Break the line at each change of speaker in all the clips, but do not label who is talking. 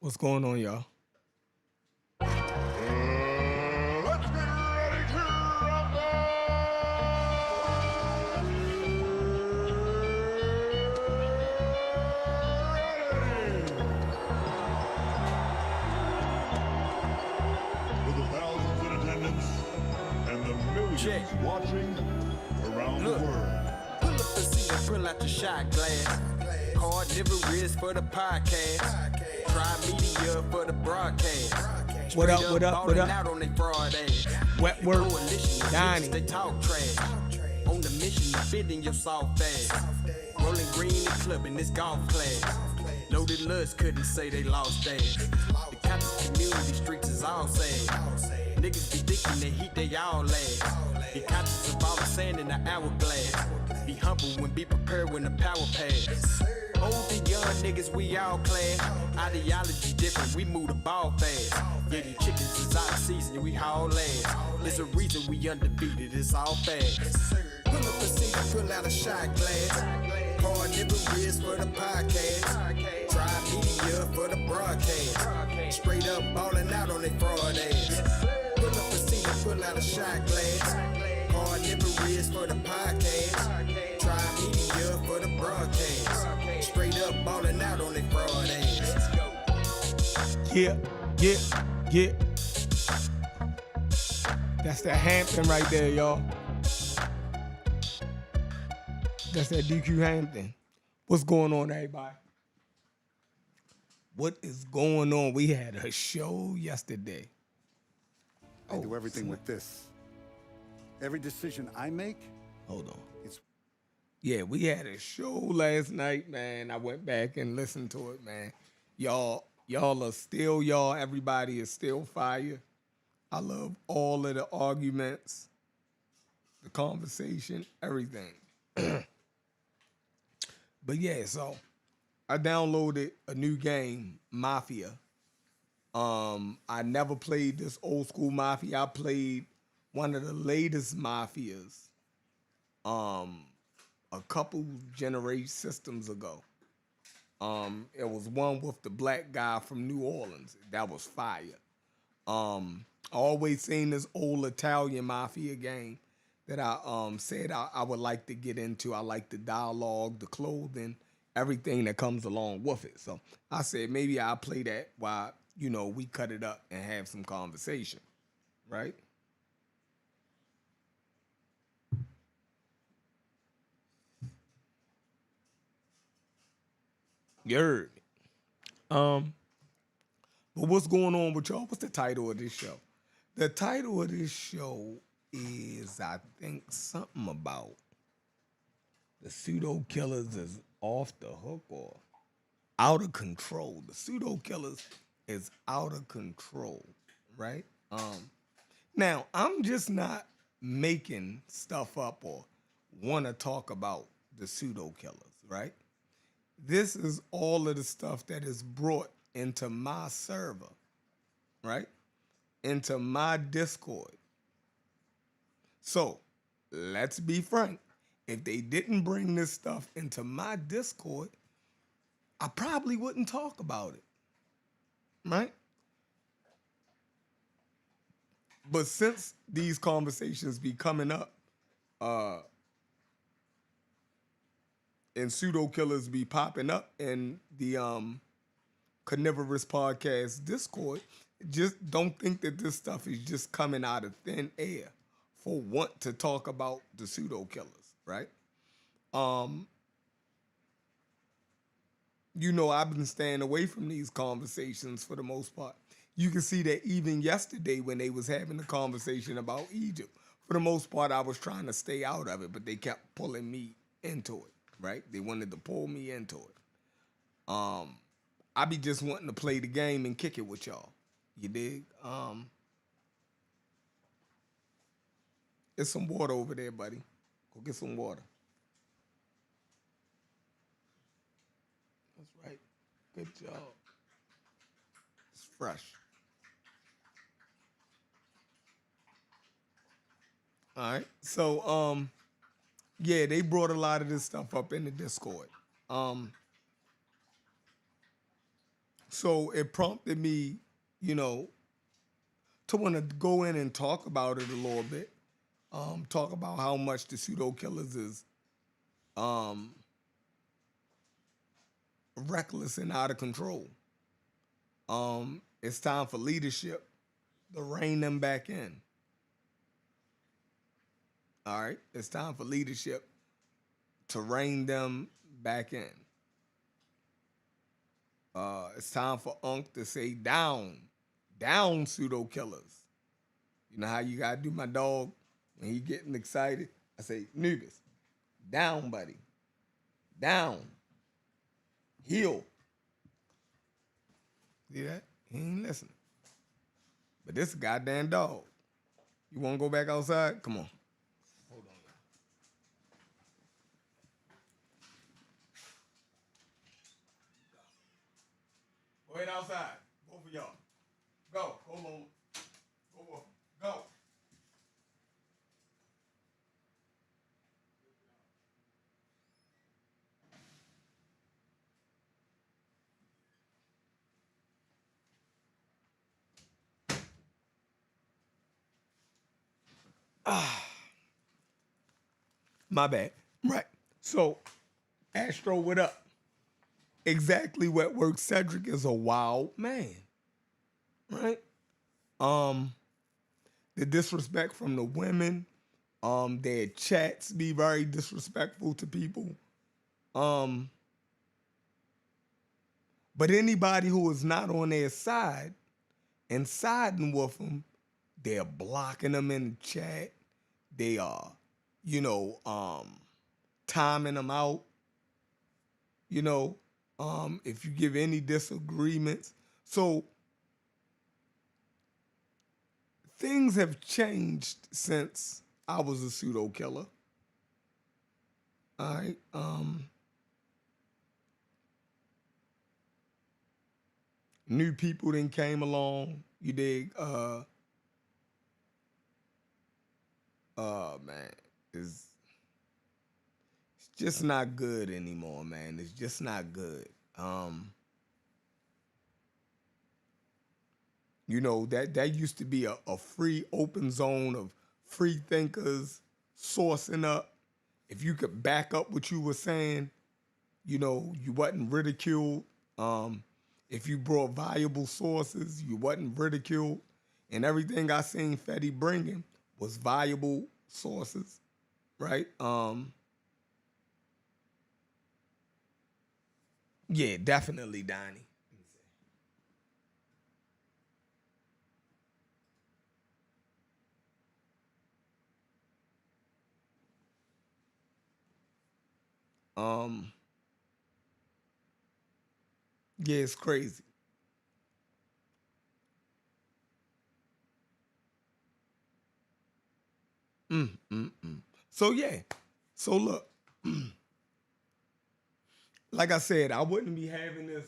What's going on, y'all?
Let's get ready to rumble! For the thousands in attendance and the millions watching around the world.
Pull up the seat and pull out the shot glass. Carnivorous for the podcast. Try media for the broadcast.
What up, what up, what up?
Out on they fraud ass.
Wet work,
Coalition of
Donnie.
bitches, they talk trash. On the mission to fit in your soft ass. Rolling green and clubbing this golf class. Loaded lust couldn't say they lost ass. The conscious community streets is all sad. Niggas be thinking they heat, they all last. Be conscious of all the sand in the hourglass. Be humble when be prepared when the power pass. Old and young niggas, we all clash. Ideology different, we move the ball fast. Yeah, these chickens is out of season, we haul ass. There's a reason we undefeated, it's all fast. Pull up a seat and pull out a shot glass. Carnivorous for the podcast. Try media for the broadcast. Straight up ballin' out on they fraud ass. Pull up a seat and pull out a shot glass. Carnivorous for the podcast. Try media for the broadcast. Straight up ballin' out on they fraud ass.
Yeah. That's that Hampton right there, y'all. That's that DQ Hampton. What's going on, everybody? What is going on? We had a show yesterday.
I do everything with this. Every decision I make,
Hold on.
it's
Yeah, we had a show last night, man. I went back and listened to it, man. Y'all are still y'all. Everybody is still fire. I love all of the arguments, the conversation, everything. But yeah, so I downloaded a new game, Mafia. I never played this old school Mafia. I played one of the latest Mafias. A couple generation systems ago. It was one with the black guy from New Orleans. That was fire. I always seen this old Italian Mafia game that I said I would like to get into. I like the dialogue, the clothing, everything that comes along with it. So I said maybe I'll play that while, we cut it up and have some conversation, right? You heard me. But what's going on with y'all? What's the title of this show? The title of this show is, I think, something about the Pseudo Killas is off the hook or out of control. The Pseudo Killas is out of control, right? Now, I'm just not making stuff up or want to talk about the Pseudo Killas, right? This is all of the stuff that is brought into my server, right? Into my Discord. So, let's be frank. If they didn't bring this stuff into my Discord, I probably wouldn't talk about it, right? But since these conversations be coming up, and Pseudo Killas be popping up in the Carnivorous Podcast Discord, just don't think that this stuff is just coming out of thin air for want to talk about the Pseudo Killas, right? I've been staying away from these conversations for the most part. You can see that even yesterday when they was having a conversation about Egypt, for the most part, I was trying to stay out of it, but they kept pulling me into it, right? They wanted to pull me into it. I be just wanting to play the game and kick it with y'all. You dig? There's some water over there, buddy. Go get some water. That's right. Good job. It's fresh. All right. So, yeah, they brought a lot of this stuff up in the Discord. So it prompted me, you know, to want to go in and talk about it a little bit. Talk about how much the pseudo killers is reckless and out of control. It's time for leadership to rein them back in. All right, it's time for leadership to rein them back in. It's time for Unc to say down, down pseudo killers. You know how you gotta do my dog when he getting excited? I say, Nubis, down, buddy. Down. Heel. See that? He ain't listening. But this goddamn dog. You wanna go back outside? Come on. Hold on. Go ahead outside. Both of y'all. Go. Hold on. Go. Go. My bad. Right. So, Astro, what up? Exactly what works. Cedric is a wild man. Right? The disrespect from the women. Their chats be very disrespectful to people. But anybody who is not on their side and siding with them, they're blocking them in the chat. They are, timing them out. If you give any disagreements. So things have changed since I was a pseudo killer. All right. New people then came along. You dig? Man, it's just not good anymore, man. It's just not good. That used to be a free open zone of free thinkers sourcing up. If you could back up what you were saying, you wasn't ridiculed. If you brought valuable sources, you wasn't ridiculed. And everything I seen Fetty bringing was valuable sources, right? Yeah, definitely, Donnie. Yeah, it's crazy. So yeah, so look, like I said, I wouldn't be having this.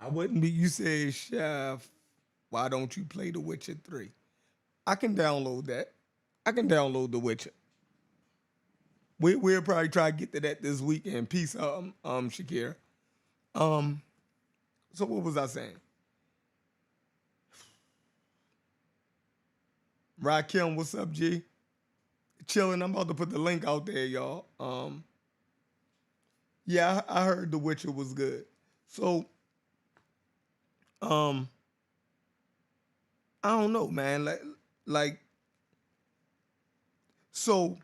I wouldn't be. You said, Chef, why don't you play The Witcher 3? I can download that. I can download The Witcher. We'll probably try to get to that this weekend. Peace, Shakira. So what was I saying? Rakim, what's up, G? Chilling. I'm about to put the link out there, y'all. Yeah, I heard The Witcher was good. So, I don't know, man. So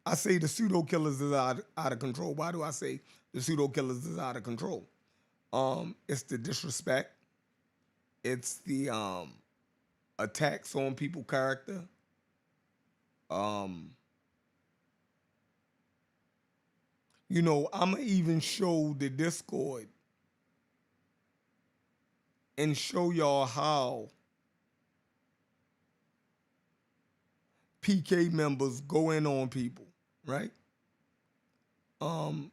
I say the pseudo killers is out of control. Why do I say the pseudo killers is out of control? It's the disrespect. It's the attacks on people's character. I'ma even show the Discord and show y'all how PK members go in on people, right? The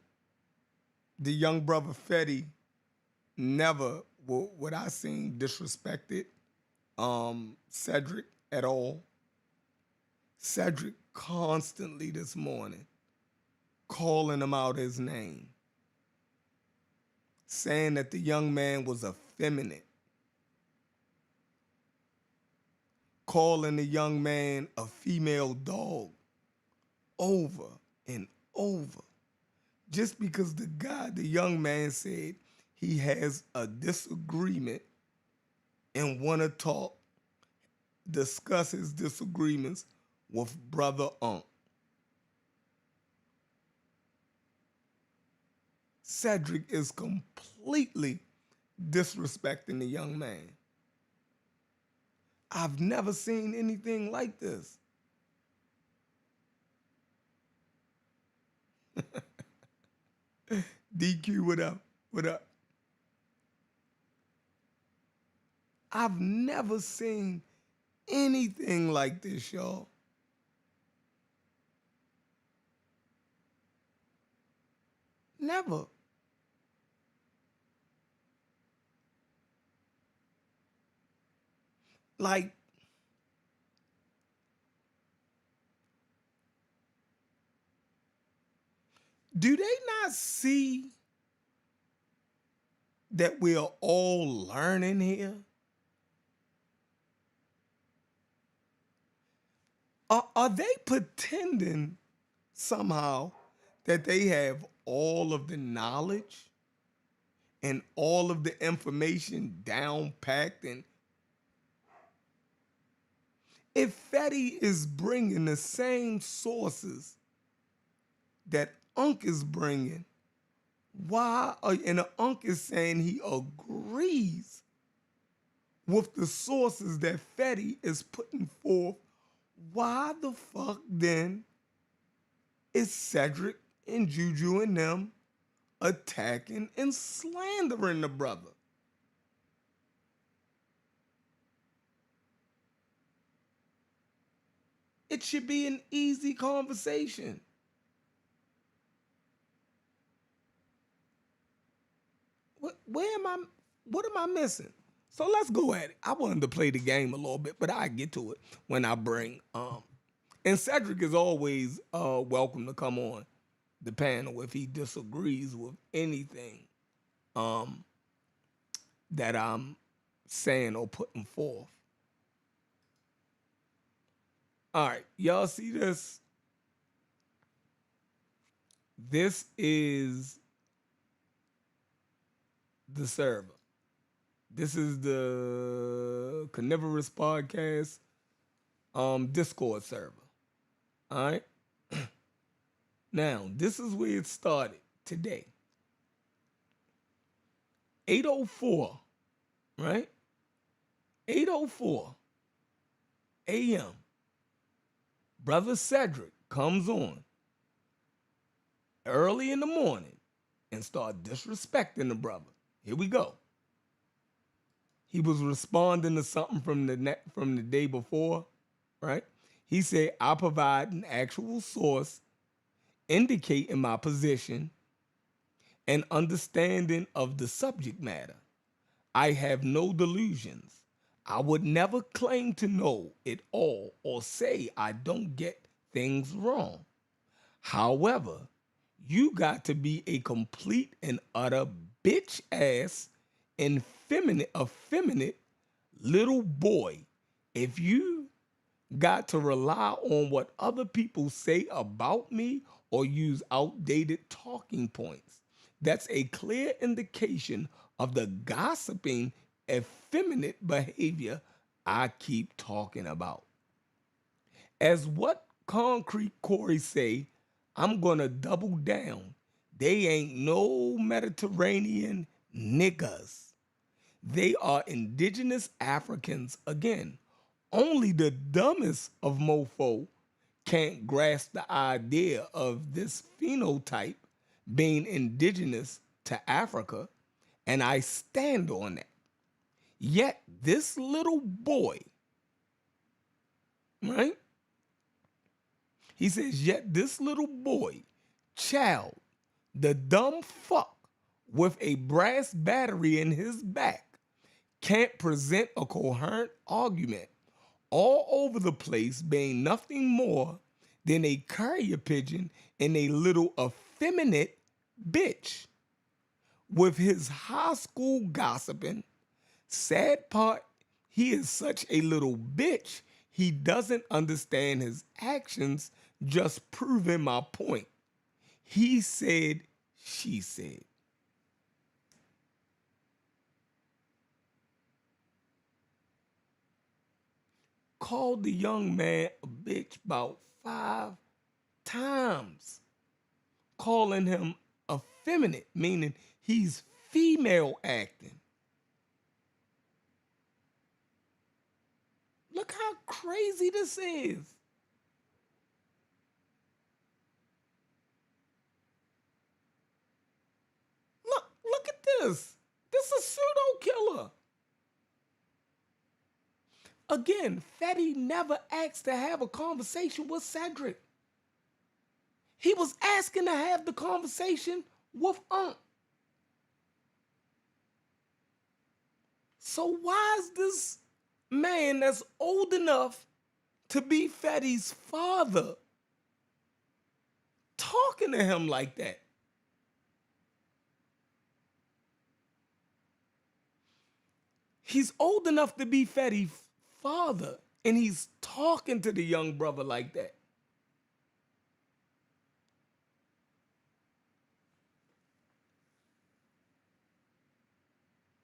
young brother Fetty never, what I seen, disrespected Cedric at all. Cedric constantly this morning calling him out his name. saying that the young man was effeminate, calling the young man a female dog over and over, just because the young man said he has a disagreement and want to discuss his disagreements with brother Unc. Cedric is completely disrespecting the young man. I've never seen anything like this. DQ, what up? What up? I've never seen anything like this, y'all. Never. Like, do they not see that we're all learning here? Are they pretending somehow that they have all of the knowledge and all of the information down packed? And if Fetty is bringing the same sources that Unc is bringing, and Unc is saying he agrees with the sources that Fetty is putting forth, why the fuck then is Cedric and Juju and them attacking and slandering the brother? It should be an easy conversation. What am I missing? So let's go at it. I wanted to play the game a little bit, but I get to it when I bring and Cedric is always welcome to come on the panel if he disagrees with anything that I'm saying or putting forth. All right, y'all see this? This is the server. This is the Carnivorous Podcast Discord server. All right. Now, this is where it started today. 8:04, right? 8:04 a.m. Brother Cedric comes on early in the morning and start disrespecting the brother. Here we go. He was responding to something from the day before, right? He said, I provide an actual source indicating my position and understanding of the subject matter. I have no delusions. I would never claim to know it all or say I don't get things wrong. However, you got to be a complete and utter bitch ass and effeminate little boy if you got to rely on what other people say about me or use outdated talking points. That's a clear indication of the gossiping, effeminate behavior I keep talking about. As what Concrete Corey say, I'm gonna double down. They ain't no Mediterranean niggas. They are indigenous Africans again. Only the dumbest of mofo can't grasp the idea of this phenotype being indigenous to Africa, and I stand on that. Yet this little boy, right? He says, yet this little boy, child, the dumb fuck with a brass battery in his back, can't present a coherent argument, all over the place being nothing more than a carrier pigeon and a little effeminate bitch. with his high school gossiping. Sad part, he is such a little bitch. He doesn't understand his actions, just proving my point. He said, she said. Called the young man a bitch about 5 times. Calling him effeminate, meaning he's female acting. Look how crazy this is. Look at this. This is a pseudo killer. Again, Fetty never asked to have a conversation with Cedric. He was asking to have the conversation with Unc. So why is this man that's old enough to be Fetty's father talking to him like that? He's old enough to be Fetty's father, and he's talking to the young brother like that.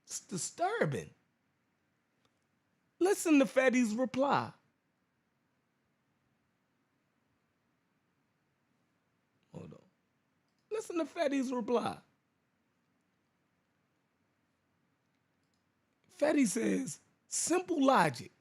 It's disturbing. Listen to Fetty's reply. Hold on. Listen to Fetty's reply. Fetty says, simple logic.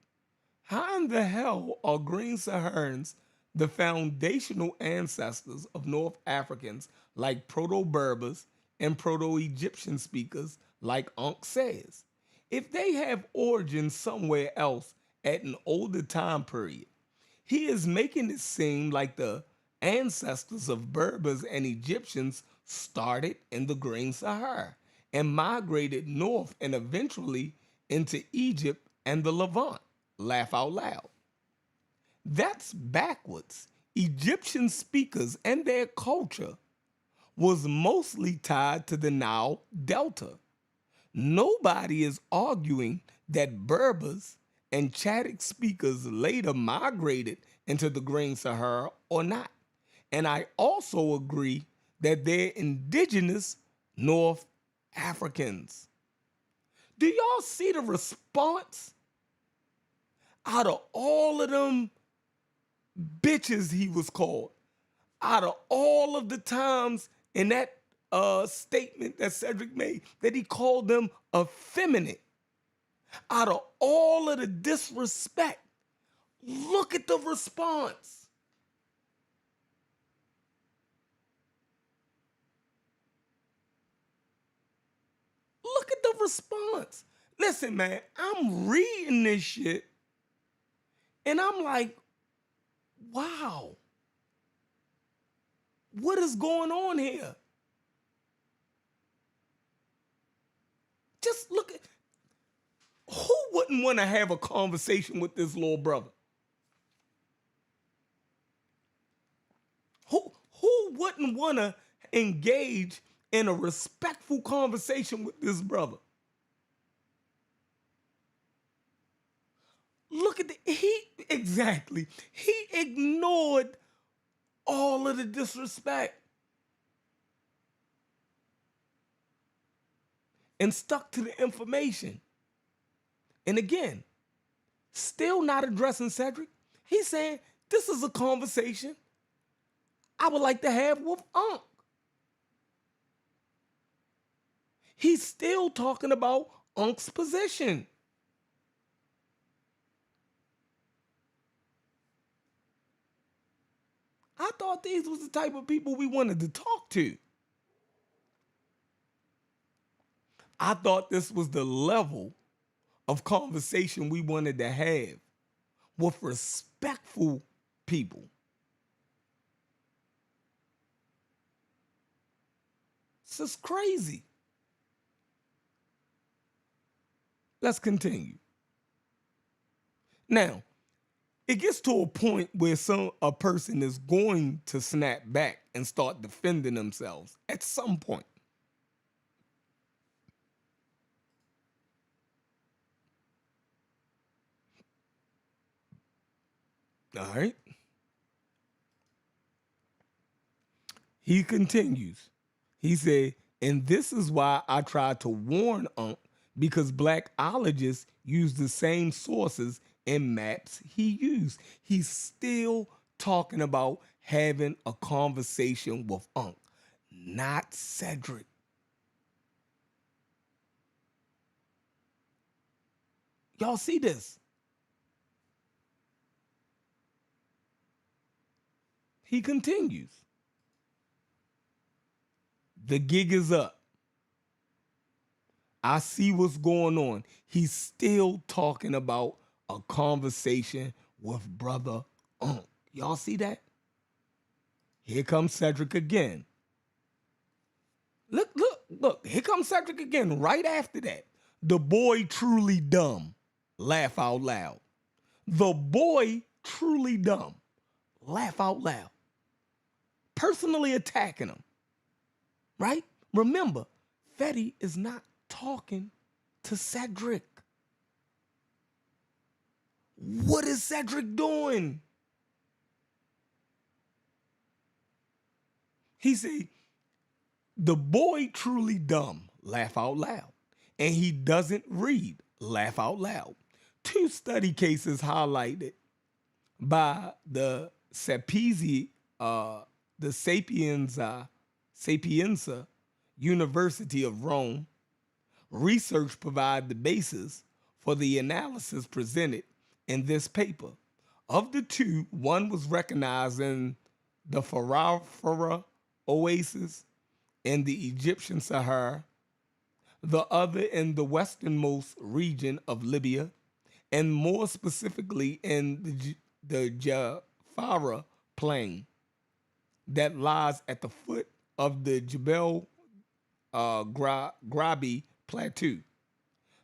How in the hell are Green Saharans the foundational ancestors of North Africans like Proto-Berbers and Proto-Egyptian speakers like Unc says? If they have origins somewhere else at an older time period, he is making it seem like the ancestors of Berbers and Egyptians started in the Green Sahara and migrated north and eventually into Egypt and the Levant. Laugh out loud. That's backwards. Egyptian speakers and their culture was mostly tied to the Nile Delta. Nobody is arguing that Berbers and Chadic speakers later migrated into the Green Sahara or not. And I also agree that they're indigenous North Africans. Do y'all see the response? Out of all of them bitches he was called, out of all of the times in that statement that Cedric made that he called them effeminate, out of all of the disrespect, look at the response. Look at the response. Listen, man, I'm reading this shit and I'm like, wow, what is going on here? Just look at, who wouldn't want to have a conversation with this little brother? Who wouldn't want to engage in a respectful conversation with this brother? Look at exactly. He ignored all of the disrespect and stuck to the information. And again, still not addressing Cedric. He's saying, this is a conversation I would like to have with Unc. He's still talking about Unc's position. I thought these was the type of people we wanted to talk to. I thought this was the level of conversation we wanted to have with respectful people. This is crazy. Let's continue. Now, it gets to a point where a person is going to snap back and start defending themselves at some point. All right. He continues. He said, and this is why I tried to warn Unc, because blackologists use the same sources and maps he used. He's still talking about having a conversation with Unc, not Cedric. Y'all see this? He continues. The gig is up. I see what's going on. He's still talking about a conversation with brother Unc. Y'all see that? Here comes Cedric again. Look. Here comes Cedric again right after that. The boy truly dumb. Laugh out loud. The boy truly dumb. Laugh out loud. Personally attacking him. Right? Remember, Fetty is not talking to Cedric. What is Cedric doing? He said, the boy truly dumb, laugh out loud. And he doesn't read, laugh out loud. 2 study cases highlighted by the Sapienza University of Rome. Research provide the basis for the analysis presented in this paper. Of the 2, one was recognized in the Farafara Oasis in the Egyptian Sahara, the other in the westernmost region of Libya, and more specifically in the Jafara Plain that lies at the foot of the Jebel Grabi Plateau.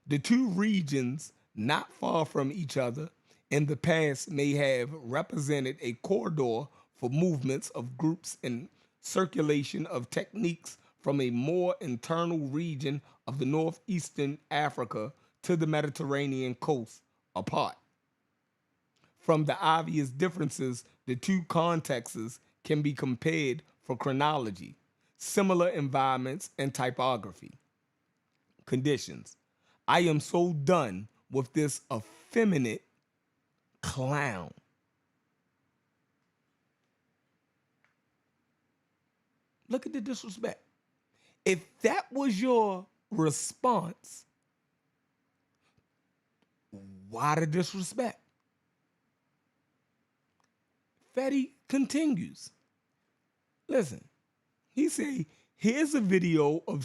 The 2 regions, not far from each other, in the past may have represented a corridor for movements of groups and circulation of techniques from a more internal region of the northeastern Africa to the Mediterranean coast apart. From the obvious differences, the 2 contexts can be compared for chronology, similar environments, and typography. Conditions. I am so done with this effeminate clown. Look at the disrespect. If that was your response, why the disrespect? Fetty continues. Listen, he say, here's a video of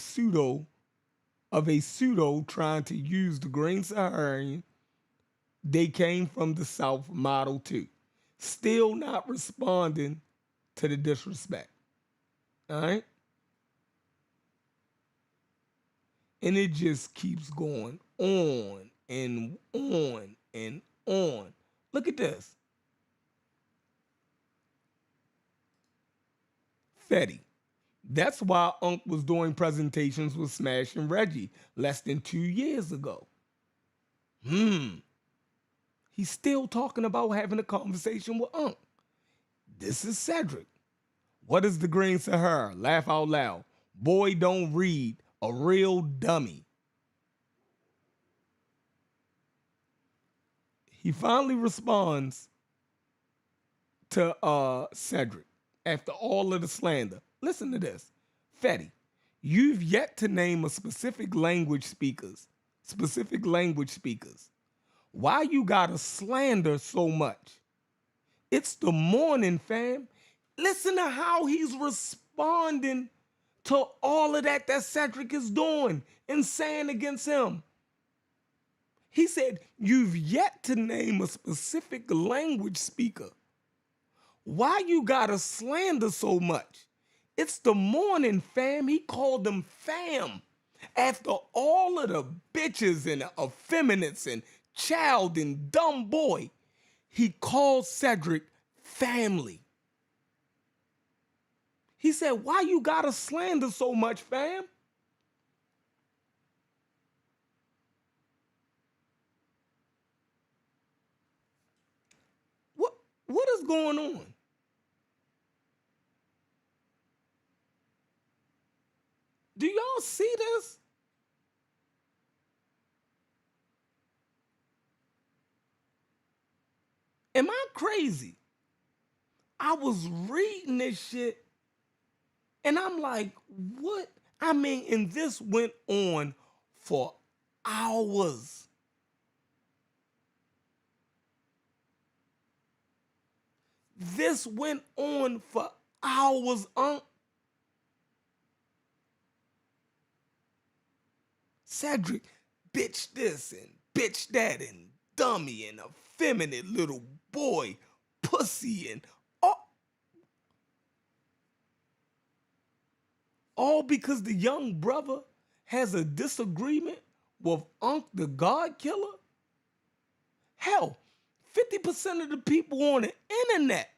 a pseudo trying to use the green Saharan. They came from the South model too. Still not responding to the disrespect. All right? And it just keeps going on and on and on. Look at this. Fetty. That's why Unc was doing presentations with Smash and Reggie less than 2 years ago. He's still talking about having a conversation with Unc. This is Cedric. What is the Green Sahara? Laugh out loud. Boy don't read. A real dummy. He finally responds to Cedric after all of the slander. Listen to this. Fetty, you've yet to name a specific language speakers. Why you gotta slander so much? It's the morning, fam. Listen to how he's responding to all of that Cedric is doing and saying against him. He said, you've yet to name a specific language speaker. Why you gotta slander so much? It's the morning, fam. He called them fam. After all of the bitches and effeminates and child and dumb boy, he called Cedric family. He said, why you gotta slander so much, fam? What? What is going on? Do y'all see this? Am I crazy? I was reading this shit and I'm like, what? I mean, and this went on for hours. This went on for hours, Cedric, bitch this and bitch that and dummy and effeminate little boy, pussy and all because the young brother has a disagreement with Unc the God Killer? Hell, 50% of the people on the internet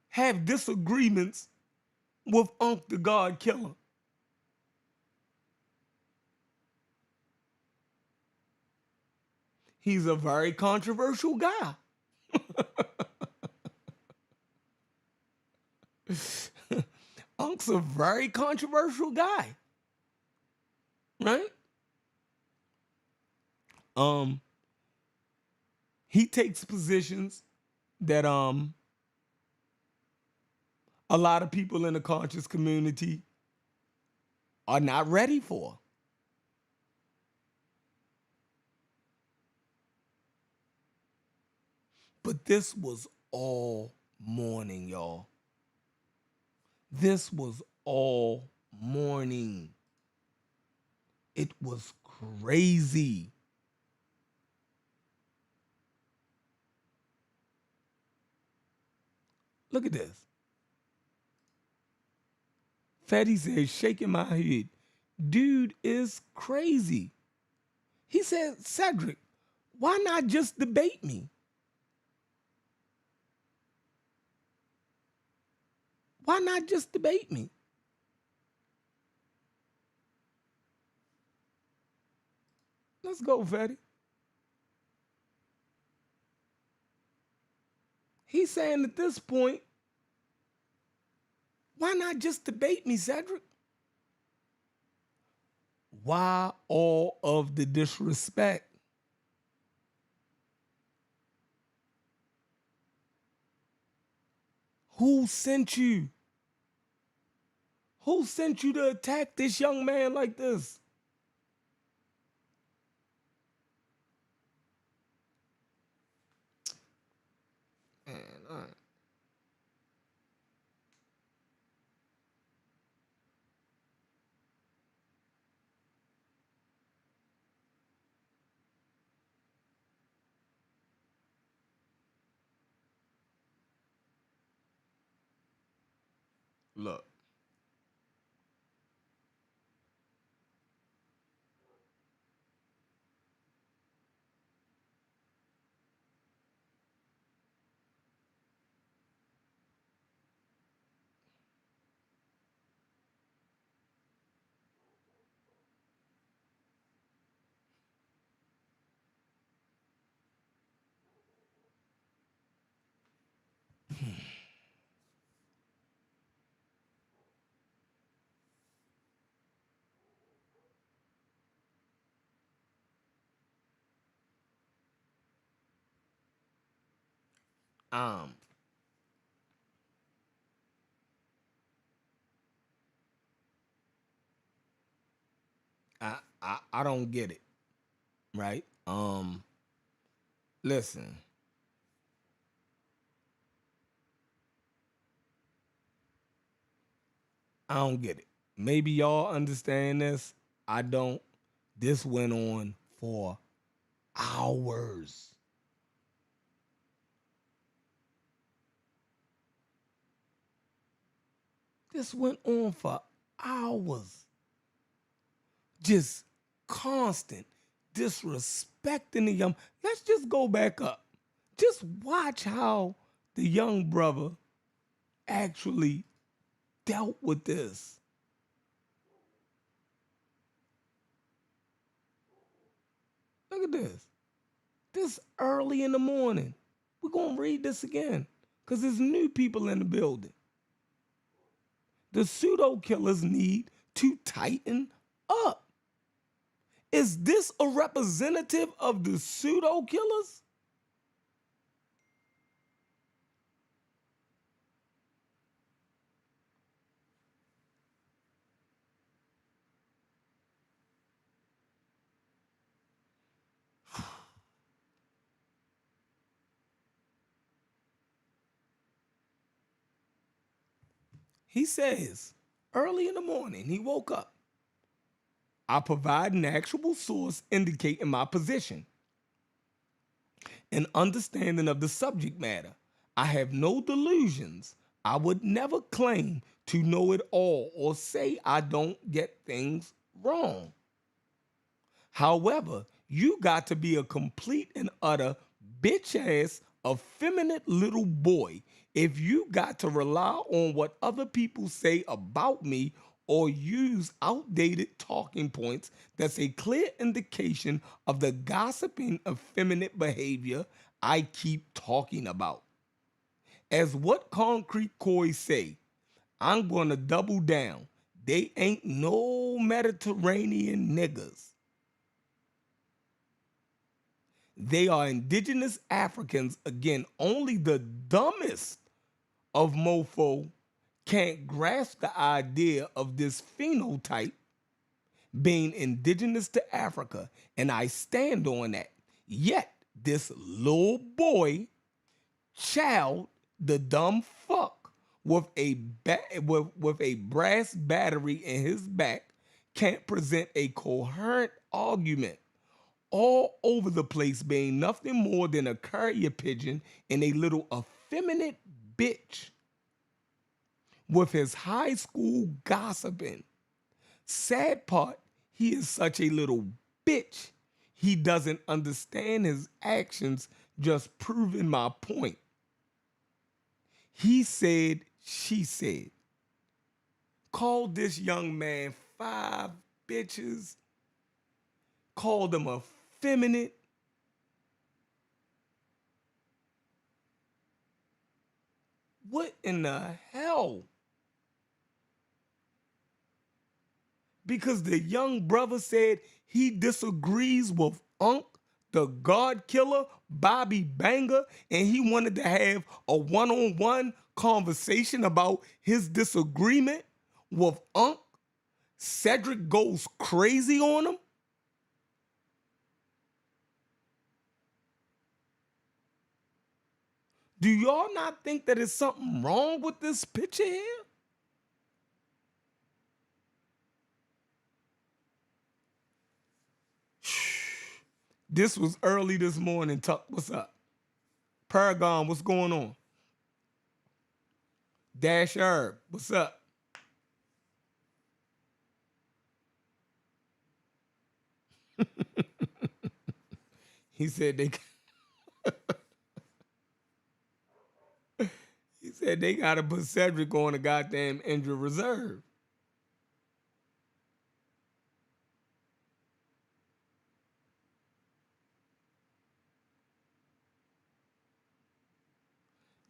have disagreements with Unc the God Killer. He's a very controversial guy. Unc's a very controversial guy. Right? He takes positions that a lot of people in the conscious community are not ready for. But this was all morning, y'all. This was all morning. It was crazy. Look at this. Fatty says, shaking my head. Dude is crazy. He said, Cedric, why not just debate me? Why not just debate me? Let's go, Fatty. He's saying at this point, why not just debate me, Cedric? Why all of the disrespect? Who sent you? Who sent you to attack this young man like this? Man, all right. Look. Um, I don't get it, right? Listen. I don't get it. Maybe y'all understand this. I don't. This went on for hours. This went on for hours. Just constant disrespecting the young. Let's just go back up. Just watch how the young brother actually dealt with this. Look at this. This early in the morning. We're going to read this again because there's new people in the building. The pseudo killers need to tighten up. Is this a representative of the pseudo killers? He says, early in the morning, he woke up. I provide an actual source indicating my position, an understanding of the subject matter. I have no delusions. I would never claim to know it all or say I don't get things wrong. However, you got to be a complete and utter bitch ass, effeminate little boy if you got to rely on what other people say about me or use outdated talking points that's a clear indication of the gossiping, effeminate behavior I keep talking about. As what Concrete Koi say, I'm gonna double down. They ain't no Mediterranean niggas. They are indigenous Africans. Again, only the dumbest of mofo can't grasp the idea of this phenotype being indigenous to Africa, and I stand on that. Yet, this little boy, child, the dumb fuck, with a brass battery in his back, can't present a coherent argument. All over the place being nothing more than a carrier pigeon and a little effeminate bitch with his high school gossiping. Sad part, he is such a little bitch. He doesn't understand his actions, just proving my point. He said, she said. Called this young man 5 bitches. Called him effeminate. What in the hell? Because the young brother said he disagrees with Unc, the God killer, Bobby Banger, and he wanted to have a one-on-one conversation about his disagreement with Unc. Cedric goes crazy on him. Do y'all not think that there's something wrong with this picture here? This was early this morning, Tuck. What's up? Paragon, what's going on? Dash Herb, what's up? He said they gotta put Cedric on a goddamn injured reserve.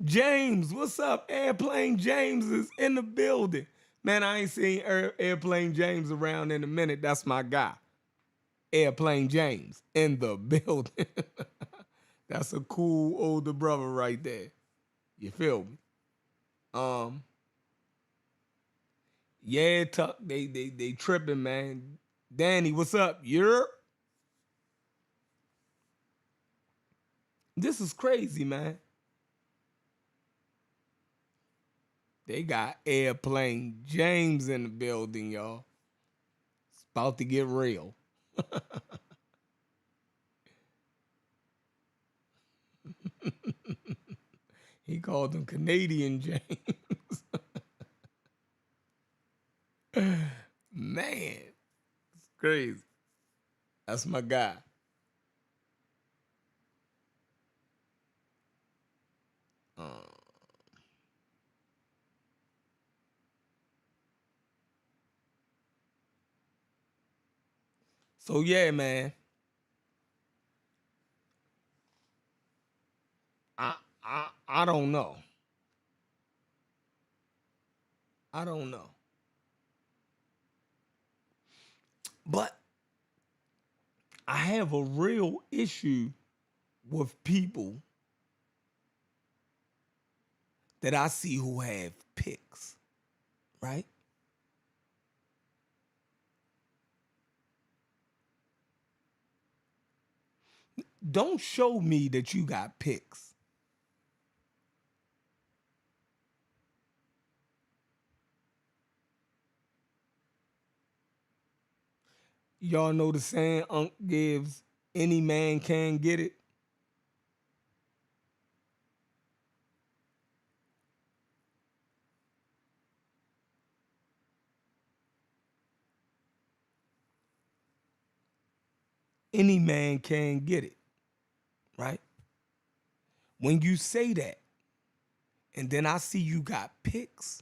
James, what's up? Airplane James is in the building. Man, I ain't seen Airplane James around in a minute. That's my guy. Airplane James in the building. That's a cool older brother right there. You feel me? Yeah, Tuck, they tripping, man. Danny, what's up? You're This is crazy, man. They got Airplane James in the building, y'all. It's about to get real. He called him Canadian James. Man, it's crazy. That's my guy. So yeah, man. I don't know. I don't know. But I have a real issue with people that I see who have pics, right? Don't show me that you got pics. Y'all know the saying, Unc gives, any man can get it. Any man can get it, right? When you say that, and then I see you got pics,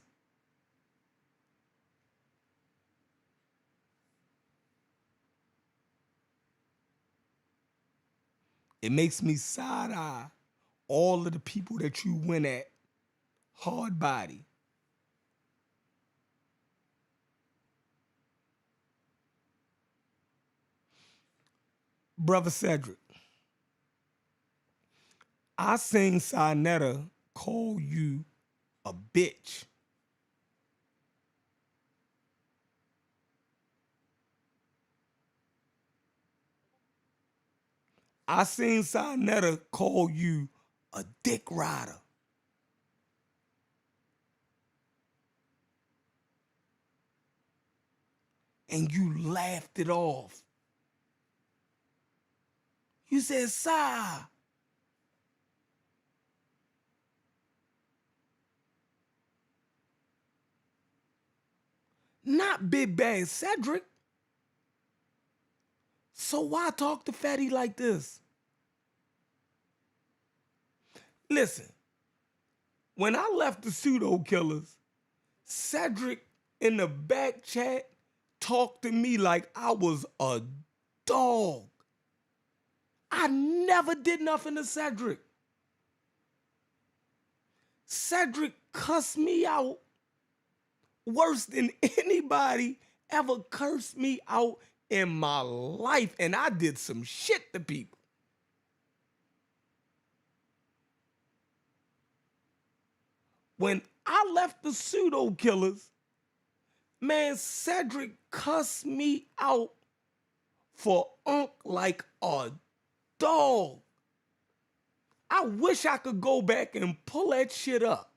it makes me side eye all of the people that you went at hard body. Brother Cedric, I seen Sinetta call you a bitch. I seen Sinetta call you a dick rider. And you laughed it off. You said, "Sir, not Big Bad Cedric. So why talk to Fatty like this?" Listen, when I left the Pseudo Killers, Cedric in the back chat talked to me like I was a dog. I never did nothing to Cedric. Cedric cussed me out worse than anybody ever cursed me out in my life. And I did some shit to people. When I left the Pseudo Killers, man, Cedric cussed me out for Unc like a dog. I wish I could go back and pull that shit up.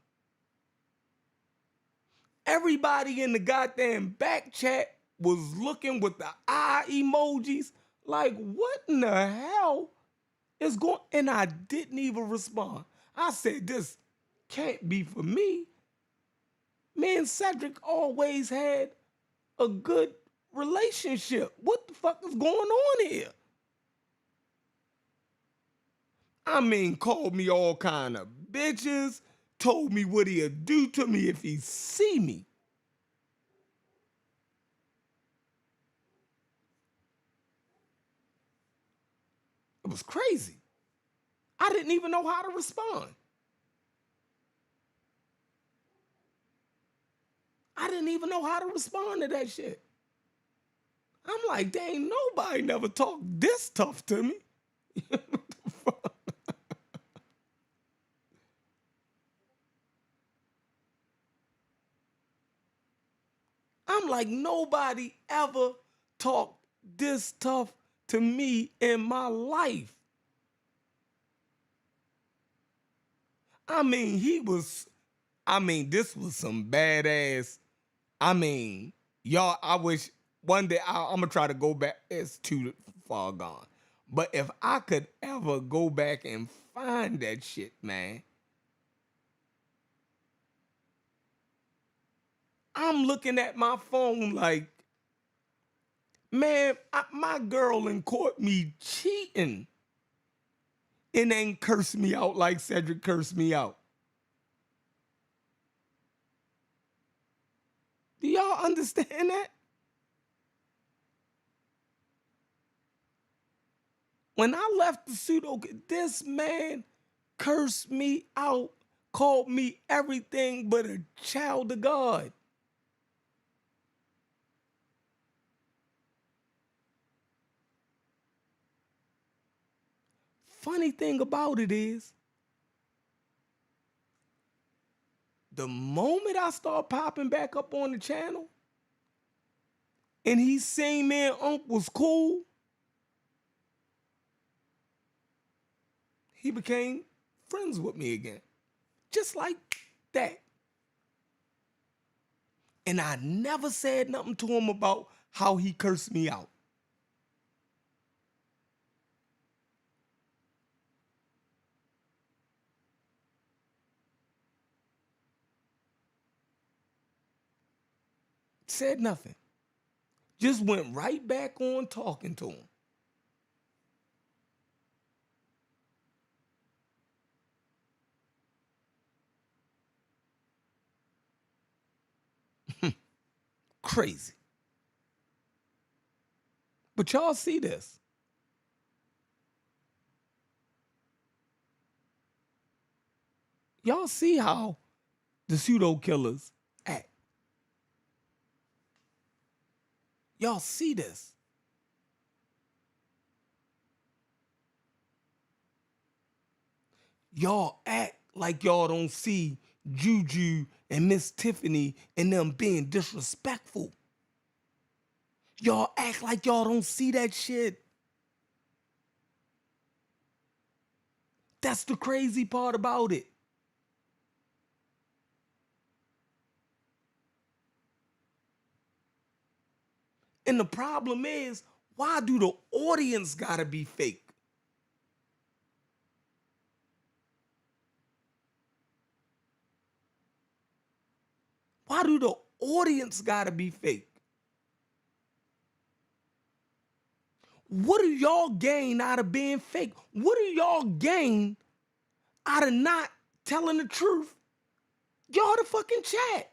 Everybody in the goddamn back chat was looking with the eye emojis like, what in the hell is going? And I didn't even respond. I said, this can't be for me. Me and Cedric always had a good relationship. What the fuck is going on here? I mean, called me all kind of bitches, told me what he'd do to me if he see me. It was crazy. I didn't even know how to respond. I didn't even know how to respond to that shit. I'm like, dang, nobody never talked this tough to me. I'm like, nobody ever talked this tough to me in my life. I mean, this was some badass. I mean, y'all, I wish one day I'm gonna try to go back. It's too far gone. But if I could ever go back and find that shit, man, I'm looking at my phone like, man, my girl and caught me cheating and then cursed me out like Cedric cursed me out. Do y'all understand that? When I left the pseudo, this man cursed me out called me everything but a child of God. Funny thing about it is, the moment I start popping back up on the channel and he seen me and Unc was cool, he became friends with me again. Just like that. And I never said nothing to him about how he cursed me out. Said nothing. Just went right back on talking to him. Crazy. But y'all see this. Y'all see how the pseudo killers act. Y'all see this. Y'all act like y'all don't see Juju and Miss Tiffany and them being disrespectful. Y'all act like y'all don't see that shit. That's the crazy part about it. And the problem is, why do the audience gotta be fake? Why do the audience gotta be fake? What do y'all gain out of being fake? What do y'all gain out of not telling the truth? Y'all the fucking chat.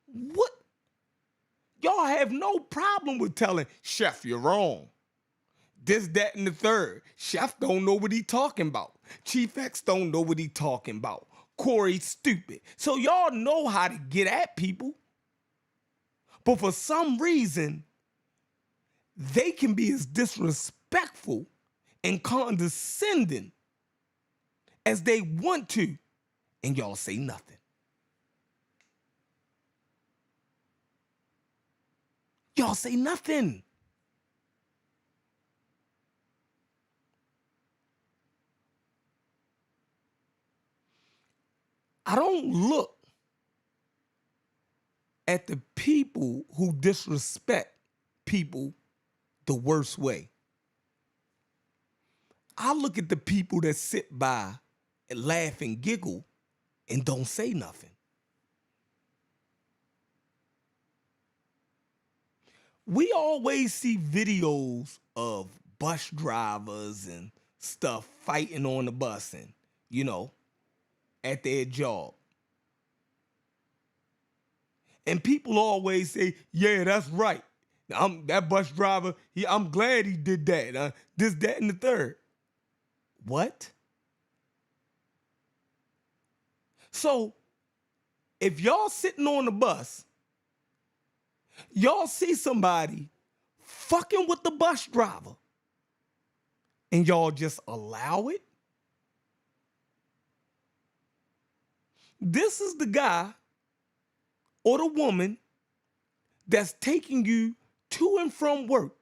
What? Y'all have no problem with telling Chef you're wrong. This, that, and the third. Chef don't know what he talking about. Chief X don't know what he talking about. Corey's stupid. So y'all know how to get at people. But for some reason, they can be as disrespectful and condescending as they want to, and y'all say nothing. Y'all say nothing. I don't look at the people who disrespect people the worst way. I look at the people that sit by and laugh and giggle and don't say nothing. We always see videos of bus drivers and stuff fighting on the bus and, at their job. And people always say, yeah, that's right. That bus driver, I'm glad he did that. This, that, and the third. What? So, if y'all sitting on the bus, y'all see somebody fucking with the bus driver, and y'all just allow it? This is the guy or the woman that's taking you to and from work,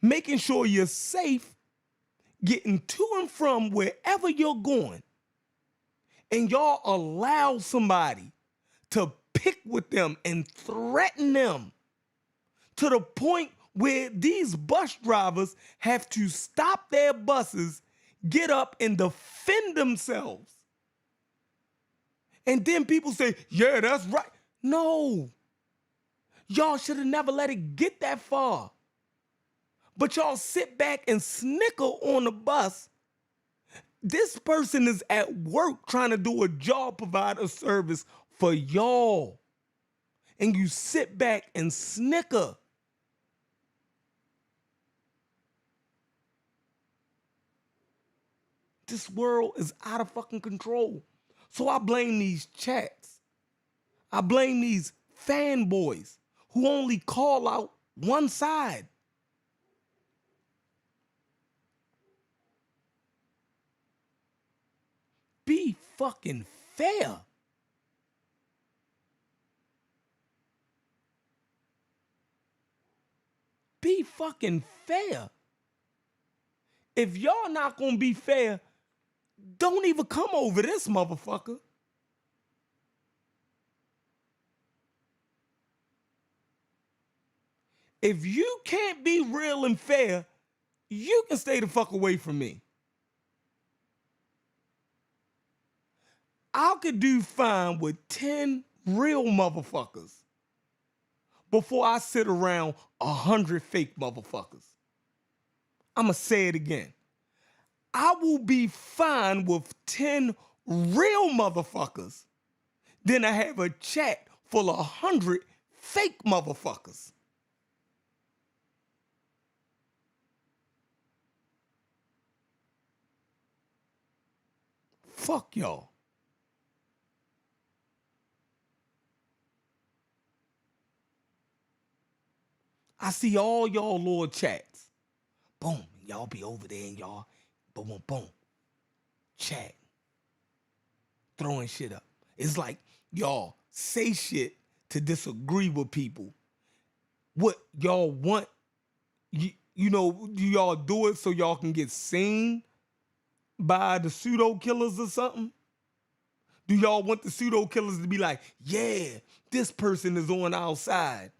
making sure you're safe, getting to and from wherever you're going, and y'all allow somebody to pick with them and threaten them to the point where these bus drivers have to stop their buses, get up and defend themselves. And then people say, yeah, that's right. No. Y'all should have never let it get that far. But y'all sit back and snicker on the bus. This person is at work trying to do a job, provide a service for y'all. And you sit back and snicker. This world is out of fucking control. So I blame these chats. I blame these fanboys who only call out one side. Be fucking fair. Be fucking fair. If y'all not gonna be fair, don't even come over this motherfucker. If you can't be real and fair, you can stay the fuck away from me. I could do fine with 10 real motherfuckers before I sit around 100 fake motherfuckers. I'ma say it again. I will be fine with 10 real motherfuckers than I have a chat full of 100 fake motherfuckers. Fuck y'all. I see all y'all little chats. Boom, y'all be over there and y'all, boom, boom, boom. Chat. Throwing shit up. It's like y'all say shit to disagree with people. What y'all want, you know, do y'all do it so y'all can get seen by the pseudo killers or something? Do y'all want the pseudo killers to be like, yeah, this person is on our side?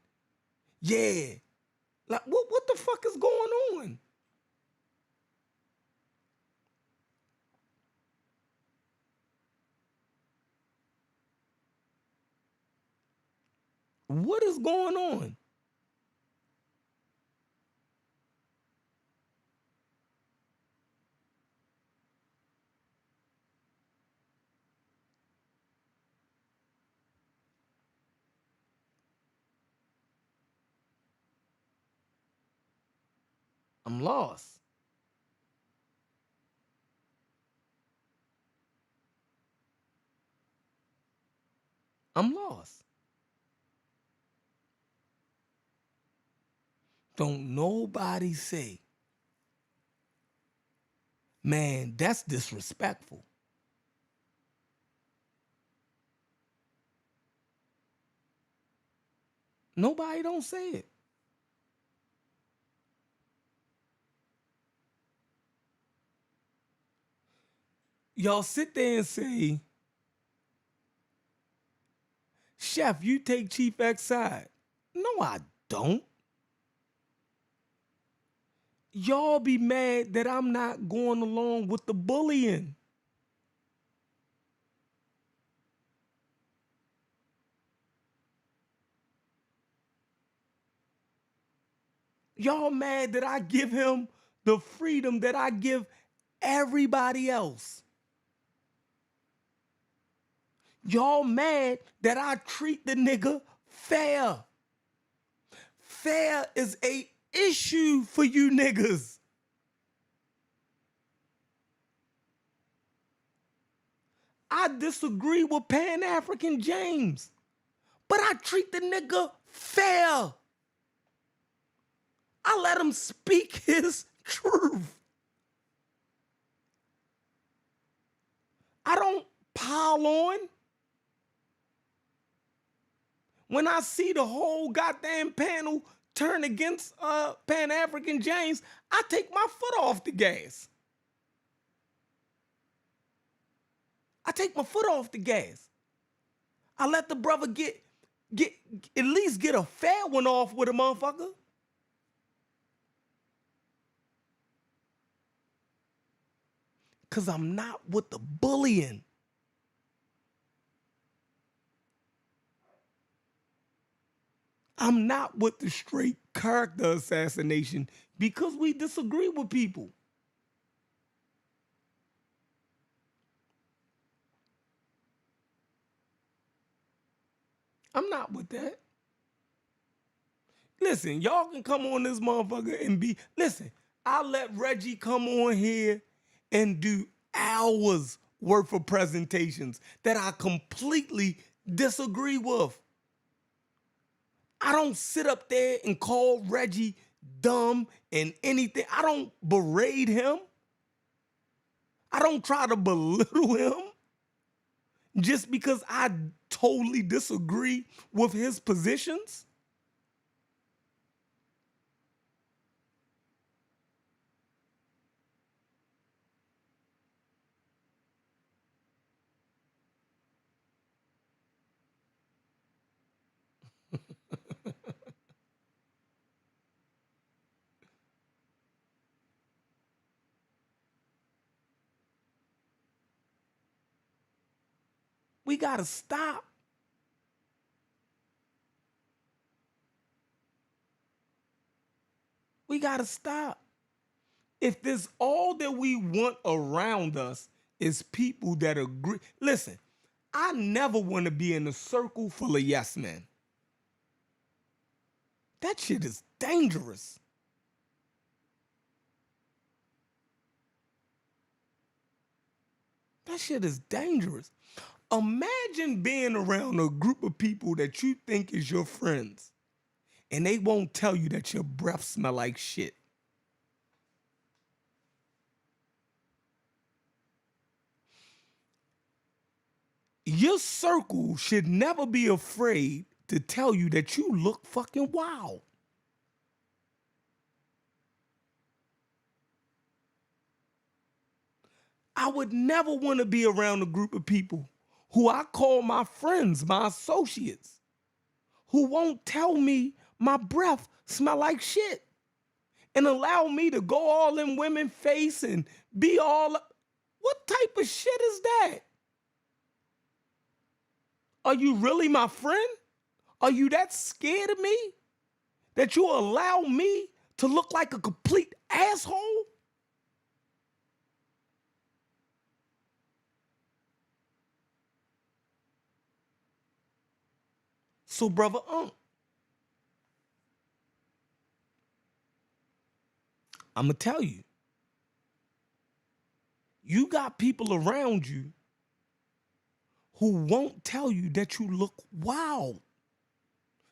Yeah. Like, what the fuck is going on? What is going on? I'm lost. I'm lost. Don't nobody say, man, that's disrespectful. Nobody don't say it. Y'all sit there and say, Chef, you take Chief X side. No, I don't. Y'all be mad that I'm not going along with the bullying. Y'all mad that I give him the freedom that I give everybody else. Y'all mad that I treat the nigga fair. Fair is a issue for you niggas. I disagree with Pan-African James, but I treat the nigga fair. I let him speak his truth. I don't pile on. When I see the whole goddamn panel turn against Pan-African James, I take my foot off the gas. I take my foot off the gas. I let the brother get at least get a fair one off with a motherfucker. Cause I'm not with the bullying. I'm not with the straight character assassination because we disagree with people. I'm not with that. Listen, y'all can come on this motherfucker and be, listen, I let Reggie come on here and do hours worth of presentations that I completely disagree with. I don't sit up there and call Reggie dumb and anything. I don't berate him. I don't try to belittle him just because I totally disagree with his positions. We got to stop. We got to stop. If this all that we want around us is people that agree. Listen, I never want to be in a circle full of yes men. That shit is dangerous. That shit is dangerous. Imagine being around a group of people that you think is your friends and they won't tell you that your breath smell like shit. Your circle should never be afraid to tell you that you look fucking wild. I would never want to be around a group of people who I call my friends, my associates, who won't tell me my breath smell like shit and allow me to go all in women's face and be all. What type of shit is that? Are you really my friend? Are you that scared of me that you allow me to look like a complete asshole? So, brother I'm going to tell you, you got people around you who won't tell you that you look wild.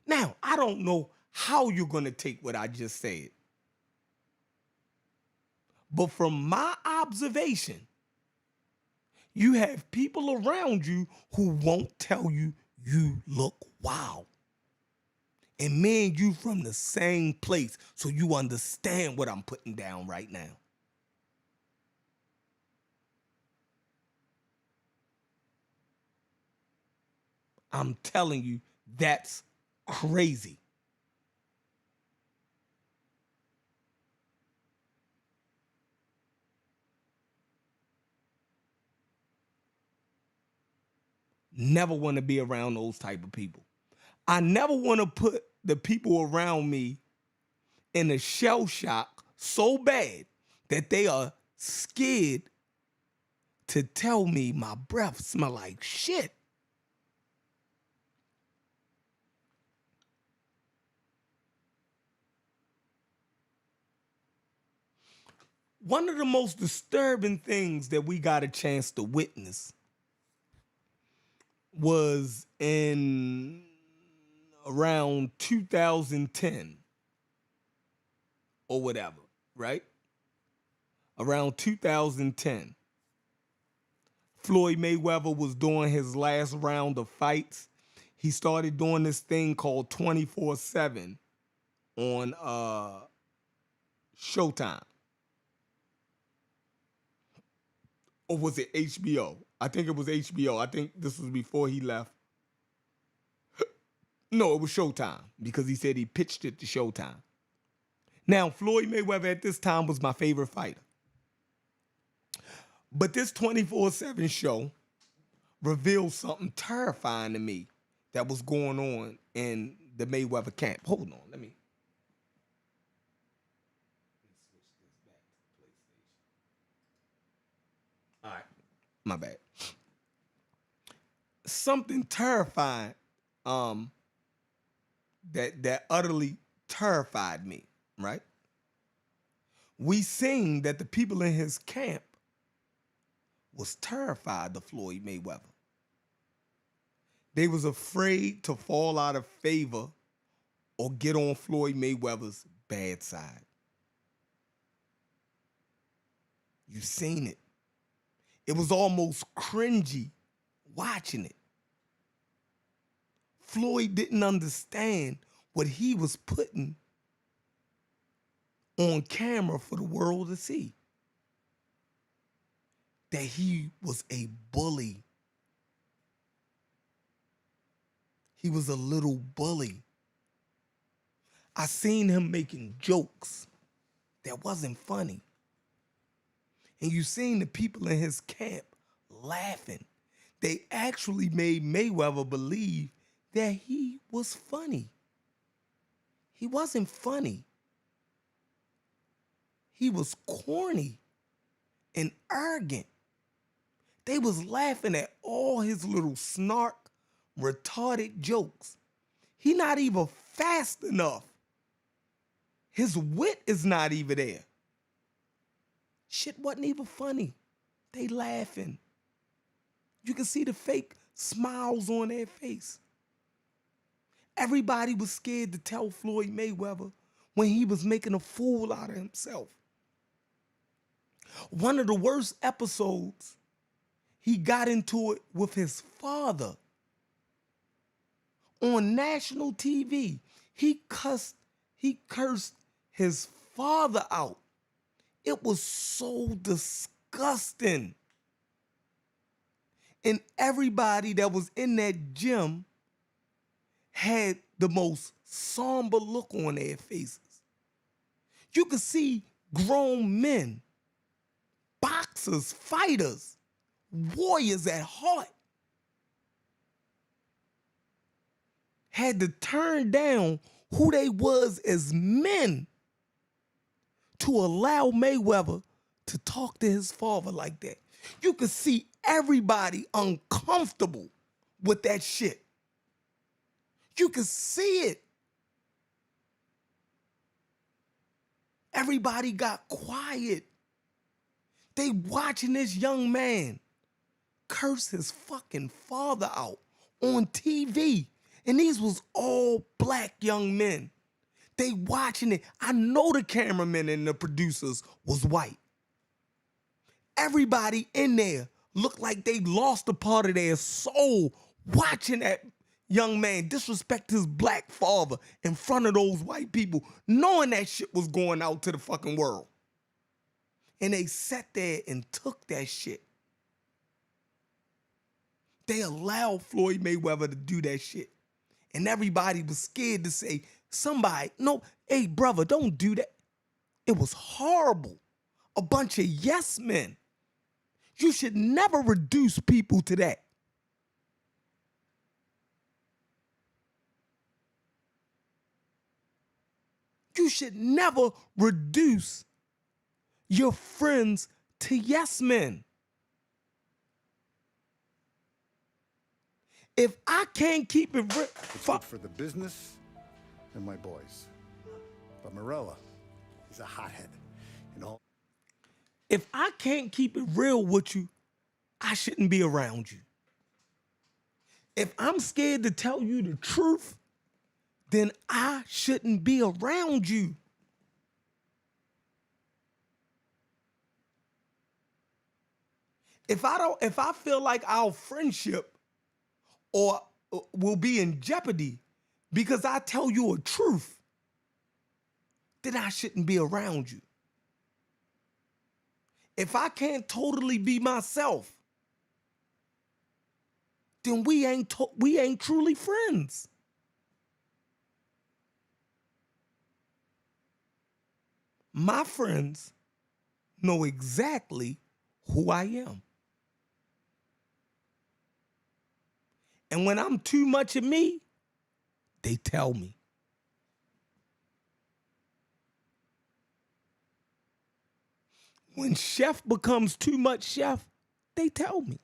Now, I don't know how you're going to take what I just said. But from my observation, you have people around you who won't tell you you look wild. And me and you from the same place, so you understand what I'm putting down right now. I'm telling you, that's crazy. Never want to be around those type of people. I never want to put the people around me in a shell shock so bad that they are scared to tell me my breath smell like shit. One of the most disturbing things that we got a chance to witness was in around 2010 or whatever, right? Around 2010, Floyd Mayweather was doing his last round of fights. He started doing this thing called 24/7 on Showtime. Or was it HBO? I think it was HBO. I think this was before he left. No, it was Showtime because he said he pitched it to Showtime. Now, Floyd Mayweather at this time was my favorite fighter. But this 24/7 show revealed something terrifying to me that was going on in the Mayweather camp. Hold on, let me switch this back to PlayStation. All right, my bad. Something terrifying that utterly terrified me, right? We seen that the people in his camp was terrified of Floyd Mayweather. They was afraid to fall out of favor or get on Floyd Mayweather's bad side. You've seen it. It was almost cringy watching it. Floyd didn't understand what he was putting on camera for the world to see. That he was a bully. He was a little bully. I seen him making jokes that wasn't funny. And you seen the people in his camp laughing. They actually made Mayweather believe that he was funny. He wasn't funny. He was corny and arrogant. They was laughing at all his little snark, retarded jokes. He not even fast enough. His wit is not even there. Shit wasn't even funny. They laughing. You can see the fake smiles on their face. Everybody was scared to tell Floyd Mayweather when he was making a fool out of himself. One of the worst episodes, he got into it with his father. On national TV, he cursed his father out. It was so disgusting. And everybody that was in that gym had the most somber look on their faces. You could see grown men, boxers, fighters, warriors at heart, had to turn down who they was as men to allow Mayweather to talk to his father like that. You could see everybody uncomfortable with that shit. You could see it. Everybody got quiet. They watching this young man curse his fucking father out on TV. And these was all black young men. They watching it. I know the cameramen and the producers was white. Everybody in there looked like they lost a part of their soul watching that young man disrespect his black father in front of those white people, knowing that shit was going out to the fucking world. And they sat there and took that shit. They allowed Floyd Mayweather to do that shit. And everybody was scared to say, somebody, no, hey, brother, don't do that. It was horrible. A bunch of yes men. You should never reduce people to that. You should never reduce your friends to yes men. If I can't keep it real,
It's good for the business and my boys. But Morella, he's a hothead. You know?
if I can't keep it real with you, I shouldn't be around you. If I'm scared to tell you the truth, then I shouldn't be around you. If I feel like our friendship or will be in jeopardy because I tell you a truth, then I shouldn't be around you. If I can't totally be myself, then we ain't truly friends. My friends know exactly who I am. And when I'm too much of me, they tell me. When Chef becomes too much Chef, they tell me.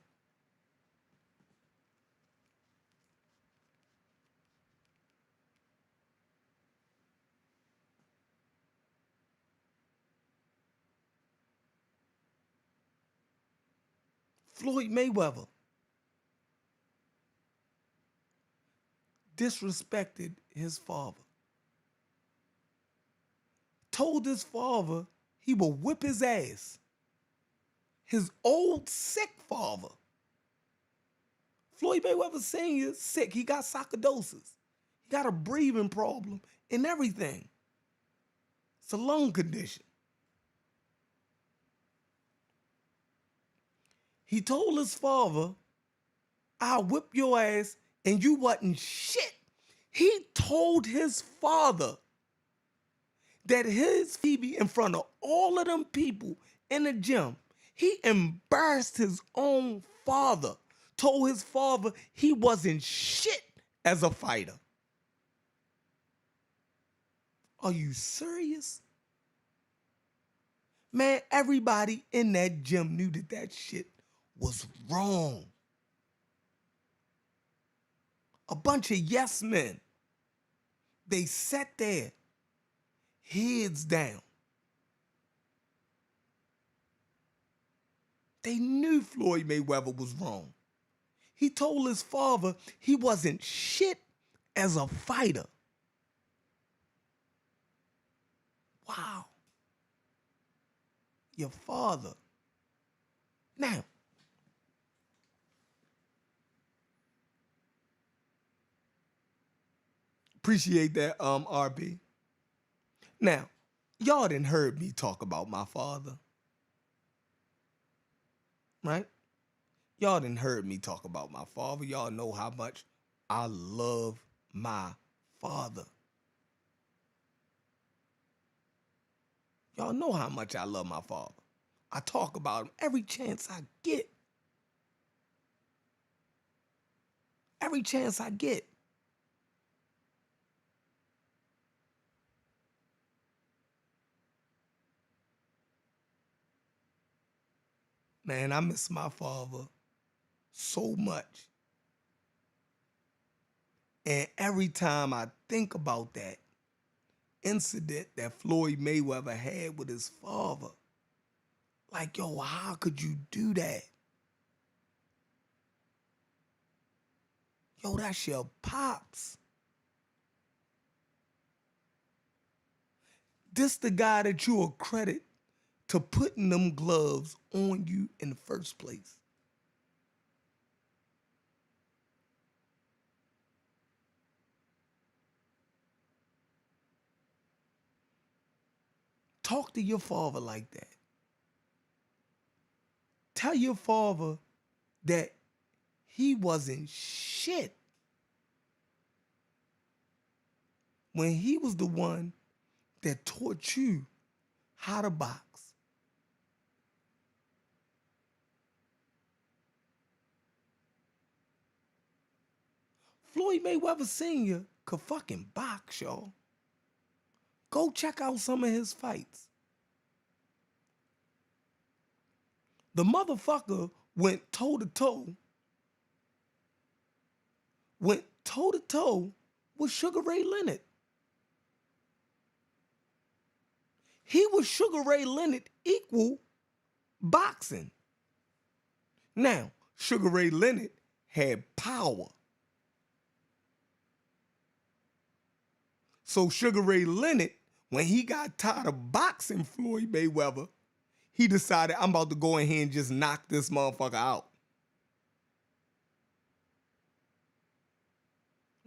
Floyd Mayweather disrespected his father. Told his father he will whip his ass. His old sick father. Floyd Mayweather Sr. sick. He got sarcoidosis. He got a breathing problem and everything. It's a lung condition. He told his father, I'll whip your ass and you wasn't shit. He told his father that his Phoebe in front of all of them people in the gym, he embarrassed his own father, told his father he wasn't shit as a fighter. Are you serious? Man, everybody in that gym knew that that shit was wrong. A bunch of yes men. They sat there, heads down. They knew Floyd Mayweather was wrong. He told his father he wasn't shit as a fighter. Wow. Your father. Now, appreciate that, RB. Now, y'all done heard me talk about my father, right? Y'all done heard me talk about my father. Y'all know how much I love my father. Y'all know how much I love my father. I talk about him every chance I get. Every chance I get. Man, I miss my father so much. And every time I think about that incident that Floyd Mayweather had with his father, like, yo, how could you do that? Yo, that's your pops. This the guy that you accredit to putting them gloves on you in the first place. Talk to your father like that. Tell your father that he wasn't shit when he was the one that taught you how to box. Floyd Mayweather Sr. could fucking box, y'all. Go check out some of his fights. The motherfucker went toe-to-toe with Sugar Ray Leonard. He was Sugar Ray Leonard equal boxing. Now, Sugar Ray Leonard had power. So Sugar Ray Leonard, when he got tired of boxing Floyd Mayweather, he decided, I'm about to go in here and just knock this motherfucker out.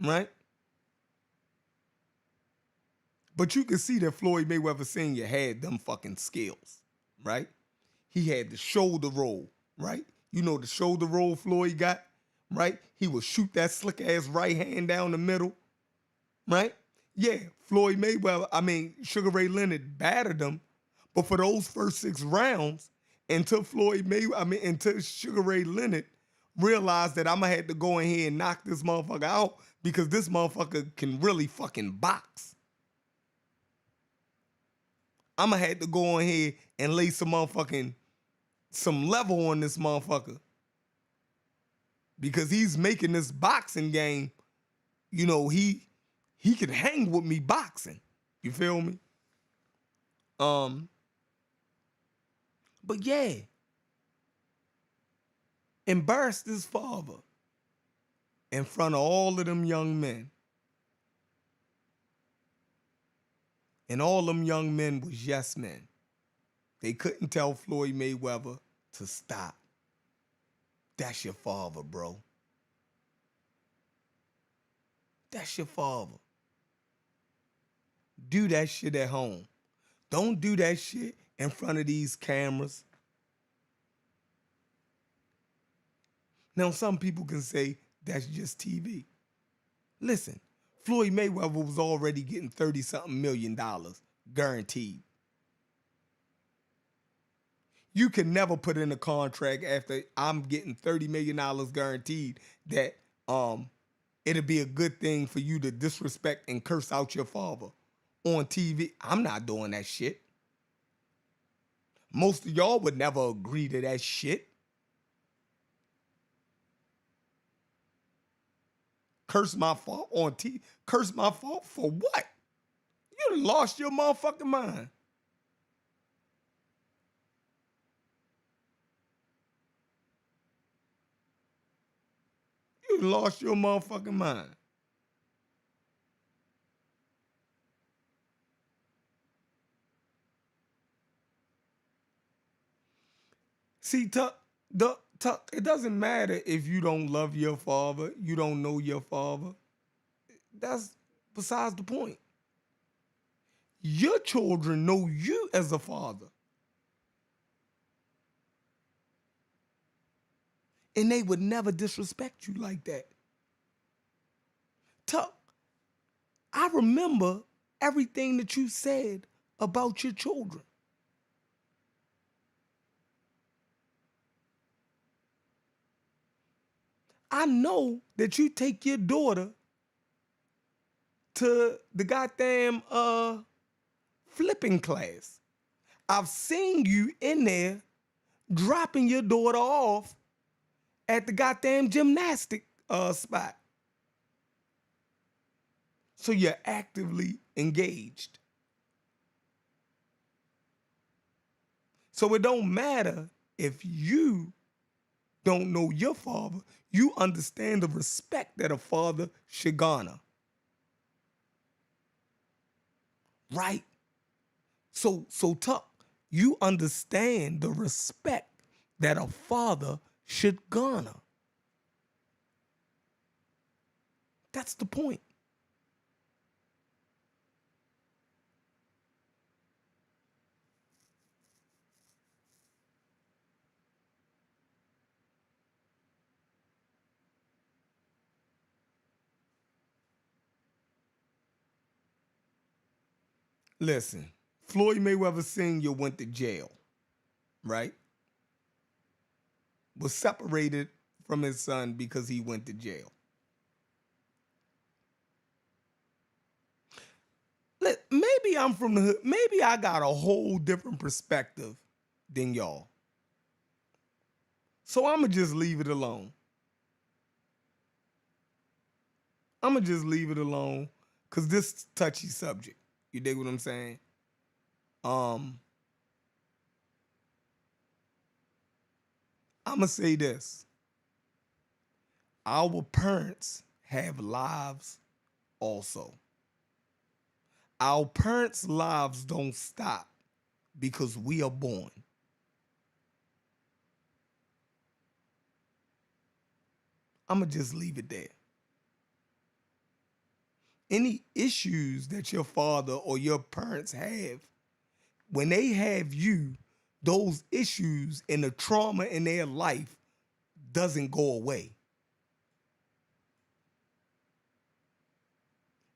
Right? But you can see that Floyd Mayweather Sr. had them fucking skills, right? He had the shoulder roll, right? You know the shoulder roll Floyd got, right? He would shoot that slick ass right hand down the middle, right? Yeah, Sugar Ray Leonard battered him, but for those first 6 rounds, until Sugar Ray Leonard realized that I'm gonna have to go in here and knock this motherfucker out because this motherfucker can really fucking box. I'm gonna have to go in here and lay some level on this motherfucker because he's making this boxing game, you know, he could hang with me boxing. You feel me? But yeah. embarrassed his father in front of all of them young men. And all them young men was yes men. They couldn't tell Floyd Mayweather to stop. That's your father, bro. That's your father. Do that shit at home. Don't do that shit in front of these cameras. Now, some people can say that's just TV. Listen, Floyd Mayweather was already getting $30-something million guaranteed. You can never put in a contract after I'm getting $30 million guaranteed that it'll be a good thing for you to disrespect and curse out your father on TV. I'm not doing that shit. Most of y'all would never agree to that shit. Curse my fault on TV. Curse my fault for what? You done lost your motherfucking mind. You done lost your motherfucking mind. See, Tuck, it doesn't matter if you don't love your father, you don't know your father. That's besides the point. Your children know you as a father. And they would never disrespect you like that. Tuck, I remember everything that you said about your children. I know that you take your daughter to the goddamn flipping class. I've seen you in there dropping your daughter off at the goddamn gymnastic spot. So you're actively engaged. So it don't matter if you don't know your father, you understand the respect that a father should garner. Right? So Tuck, you understand the respect that a father should garner. That's the point. Listen, Floyd Mayweather Sr. went to jail, right? Was separated from his son because he went to jail. Maybe I'm from the hood. Maybe I got a whole different perspective than y'all. So I'm going to just leave it alone. I'm going to just leave it alone because this is a touchy subject. You dig what I'm saying? I'm going to say this. Our parents have lives also. Our parents' lives don't stop because we are born. I'm going to just leave it there. Any issues that your father or your parents have, when they have you, those issues and the trauma in their life doesn't go away.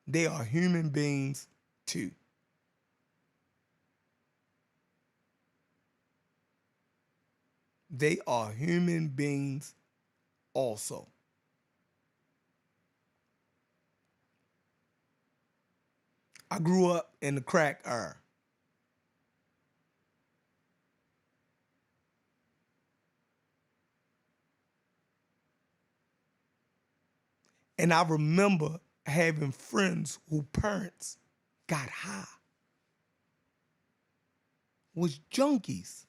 They are human beings too. They are human beings also. I grew up in the crack era. And I remember having friends whose parents got high, was junkies.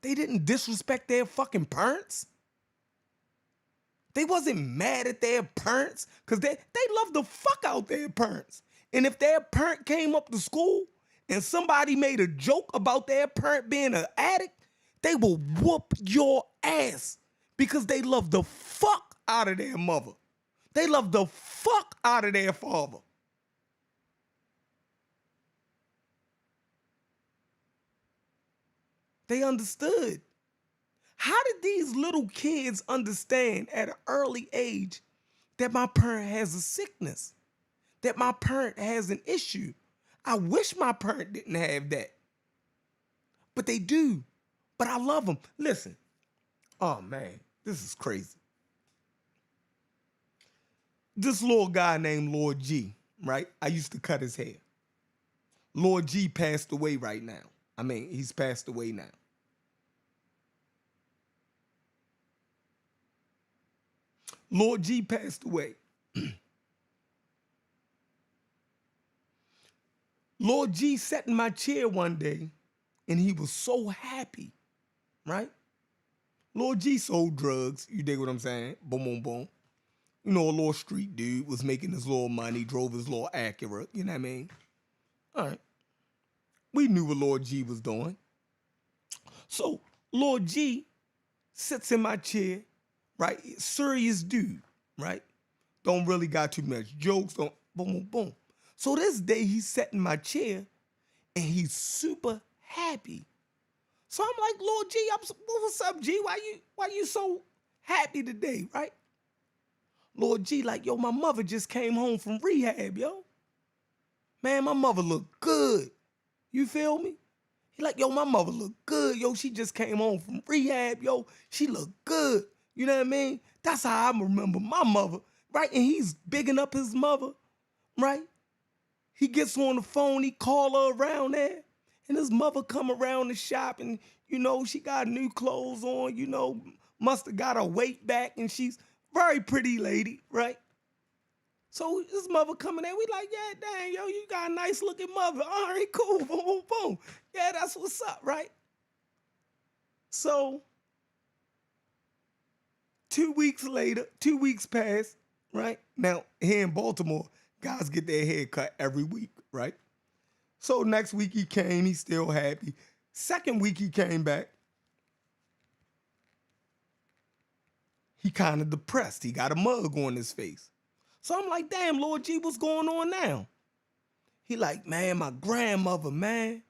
They didn't disrespect their fucking parents. They wasn't mad at their parents because they loved the fuck out their parents. And if their parent came up to school and somebody made a joke about their parent being an addict, they will whoop your ass because they love the fuck out of their mother. They love the fuck out of their father. They understood. How did these little kids understand at an early age that my parent has a sickness, that my parent has an issue? I wish my parent didn't have that. But they do. But I love them. Listen. Oh, man. This is crazy. This little guy named Lord G, right? I used to cut his hair. Lord G passed away right now. I mean, he's passed away now. Lord G passed away. Lord G sat in my chair one day and he was so happy, right? Lord G sold drugs. You dig what I'm saying? Boom, boom, boom. You know, a little street dude was making his little money, drove his little Acura. You know what I mean? All right. We knew what Lord G was doing. So Lord G sits in my chair, right? Serious dude, right? Don't really got too much jokes. Don't boom, boom, boom. So this day he's sat in my chair and he's super happy. So I'm like, Lord G, what's up, G? Why you so happy today, right? Lord G, like, yo, my mother just came home from rehab, yo. Man, my mother look good. You feel me? He like, yo, my mother look good, yo. She just came home from rehab, yo. She look good. You know what I mean? That's how I remember my mother, right? And he's bigging up his mother, right? He gets on the phone, he call her around there, and his mother come around the shop and, you know, she got new clothes on, you know, must have got her weight back, and she's very pretty lady, right? So his mother coming in, we like, yeah, dang, yo, you got a nice looking mother. All right, cool, boom, boom, boom. Yeah, that's what's up, right? So 2 weeks later, 2 weeks passed, right? Now, here in Baltimore, guys get their hair cut every week, right? So next week he came, he's still happy. Second week he came back. He kind of depressed. He got a mug on his face. So I'm like, damn, Lord G, what's going on now? He like, man, my grandmother, man.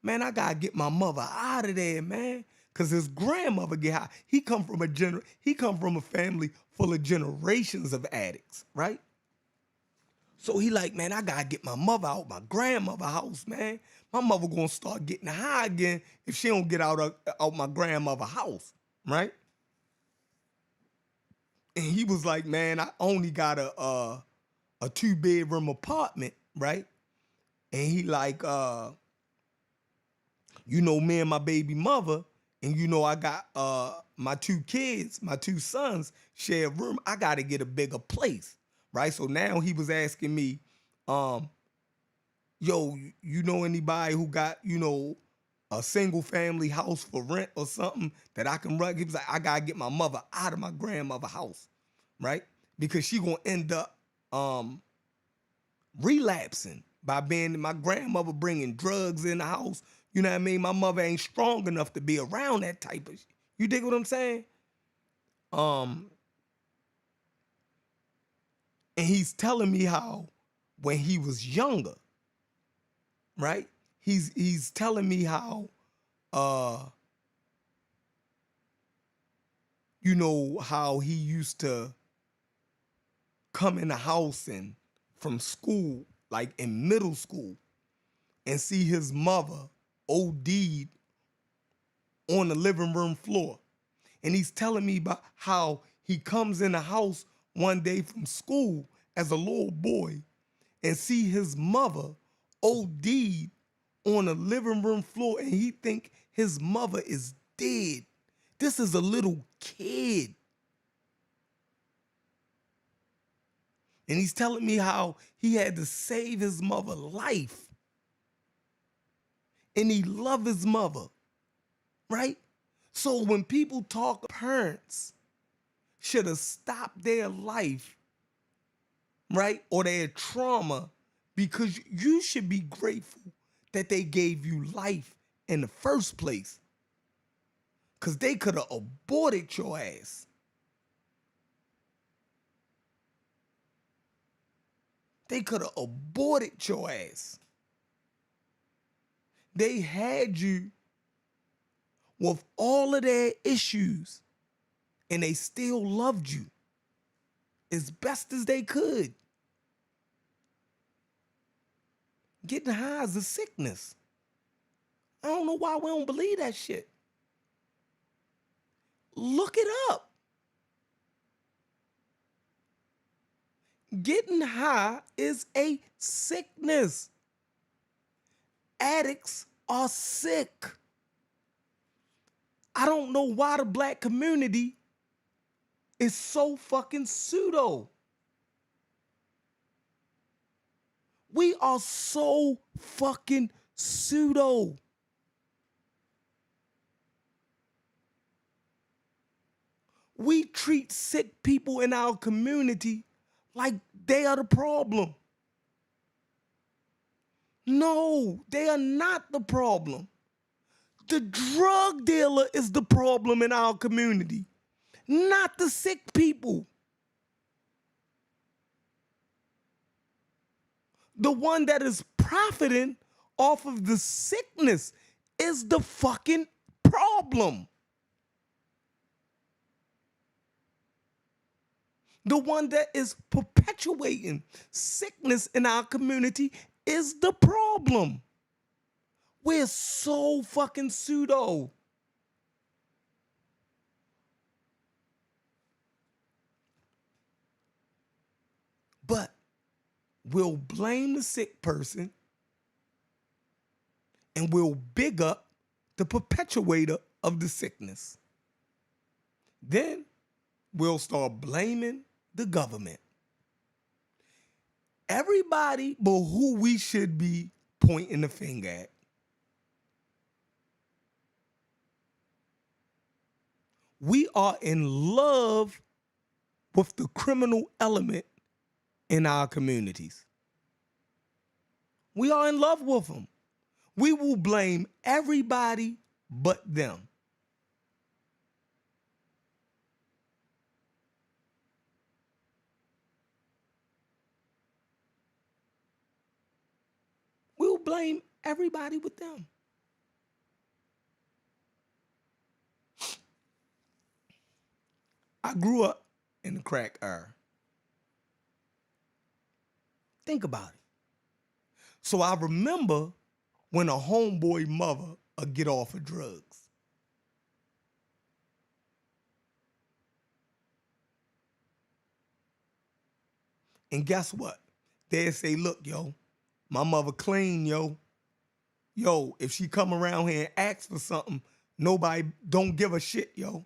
Man, I gotta get my mother out of there, man. Cause his grandmother get high. He come from a family full of generations of addicts, right? So he like, man, I gotta get my mother out my grandmother's house, man. My mother gonna start getting high again if she don't get out my grandmother's house, right? And he was like, man, I only got a 2-bedroom apartment, right? And he like, you know, me and my baby mother, and you know, I got my 2 kids, my 2 sons share a room. I gotta get a bigger place, right? So now he was asking me, yo, you know anybody who got, you know, a single family house for rent or something that I can run? He was like, I gotta get my mother out of my grandmother's house, right? Because she gonna end up relapsing by being my grandmother bringing drugs in the house. You know what I mean? My mother ain't strong enough to be around that type of shit. You dig what I'm saying? And he's telling me how when he was younger, right? He's telling me how, you know, how he used to come in the house and from school, like in middle school, and see his mother OD'd on the living room floor. And he's telling me about how he comes in the house one day from school as a little boy and see his mother OD'd on the living room floor, and he think his mother is dead. This is a little kid. And he's telling me how he had to save his mother's life. And he loved his mother, right? So when people talk, parents should have stopped their life, right? Or their trauma, because you should be grateful that they gave you life in the first place. Because they could have aborted your ass. They could have aborted your ass. They had you with all of their issues, and they still loved you as best as they could. Getting high is a sickness. I don't know why we don't believe that shit. Look it up. Getting high is a sickness. Addicts are sick. I don't know why the black community is so fucking pseudo. We are so fucking pseudo. We treat sick people in our community like they are the problem. No, they are not the problem. The drug dealer is the problem in our community, not the sick people. The one that is profiting off of the sickness is the fucking problem. The one that is perpetuating sickness in our community is the problem. We're so fucking pseudo. But we'll blame the sick person and we'll big up the perpetuator of the sickness. Then we'll start blaming the government. Everybody but who we should be pointing the finger at. We are in love with the criminal element in our communities. We are in love with them. We will blame everybody but them. We'll blame everybody but them. I grew up in the crack era. Think about it. So I remember when a homeboy mother would get off of drugs. And guess what? They'd say, look, yo, my mother clean, yo. Yo, if she come around here and ask for something, nobody don't give a shit, yo.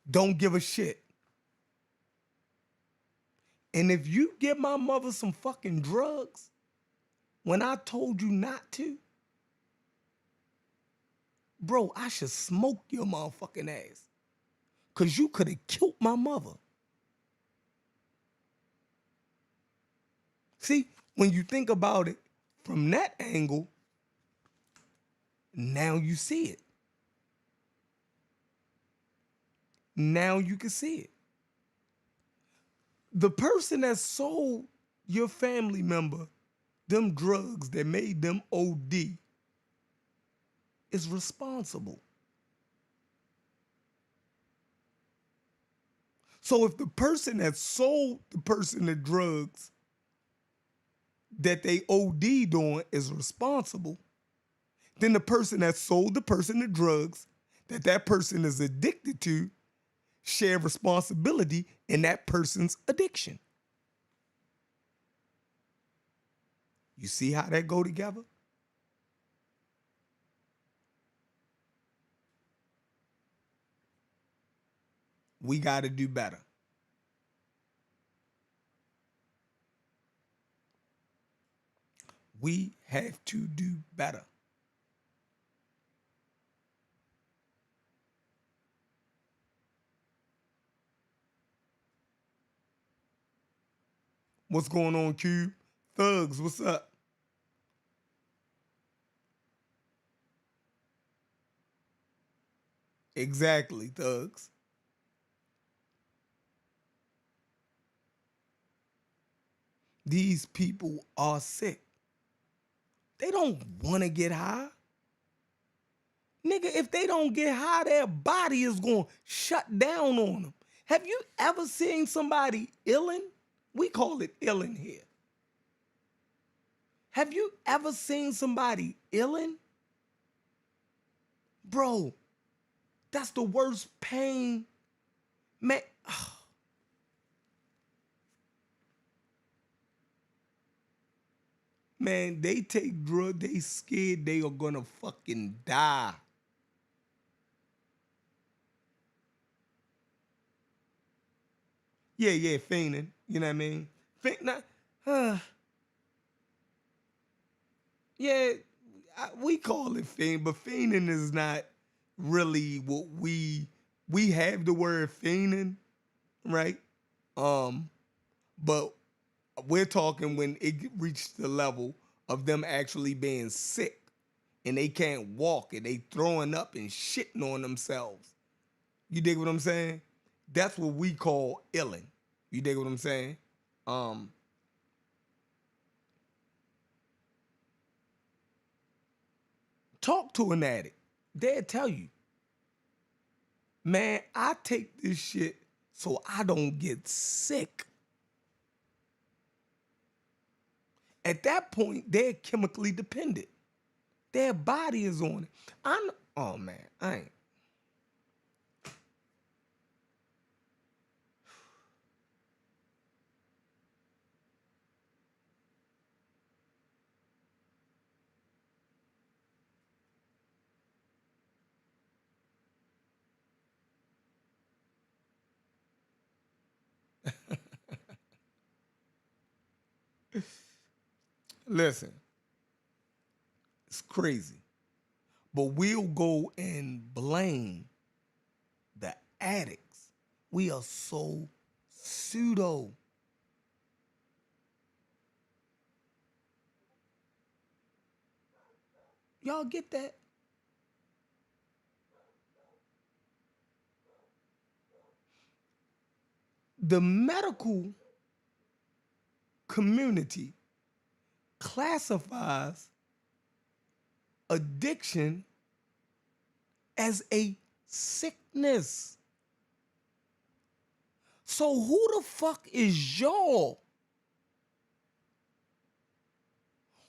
Don't give a shit. And if you give my mother some fucking drugs when I told you not to, bro, I should smoke your motherfucking ass. Because you could have killed my mother. See, when you think about it from that angle, now you see it. Now you can see it. The person that sold your family member them drugs that made them OD is responsible. So if the person that sold the person the drugs that they OD'd on is responsible, then the person that sold the person the drugs that person is addicted to share responsibility in that person's addiction. You see how that go together? We got to do better. We have to do better. What's going on, Cube? Thugs, what's up? Exactly, thugs. These people are sick. They don't want to get high. Nigga, if they don't get high, their body is going to shut down on them. Have you ever seen somebody illin? We call it illin here. Have you ever seen somebody illin? Bro, that's the worst pain. Man, man, they take drugs, they scared they are gonna fucking die. Yeah, fiending. You know what I mean? Yeah, we call it fiend, but fiending is not really what we have the word fiending, right? But we're talking when it reached the level of them actually being sick and they can't walk and they throwing up and shitting on themselves. You dig what I'm saying? That's what we call illing. You dig what I'm saying? Talk to an addict. They'll tell you, man, I take this shit so I don't get sick. At that point, they're chemically dependent. Their body is on it. Oh man, I ain't. Listen, it's crazy. But we'll go and blame the addicts. We are so pseudo. Y'all get that? The medical community classifies addiction as a sickness. So who the fuck is y'all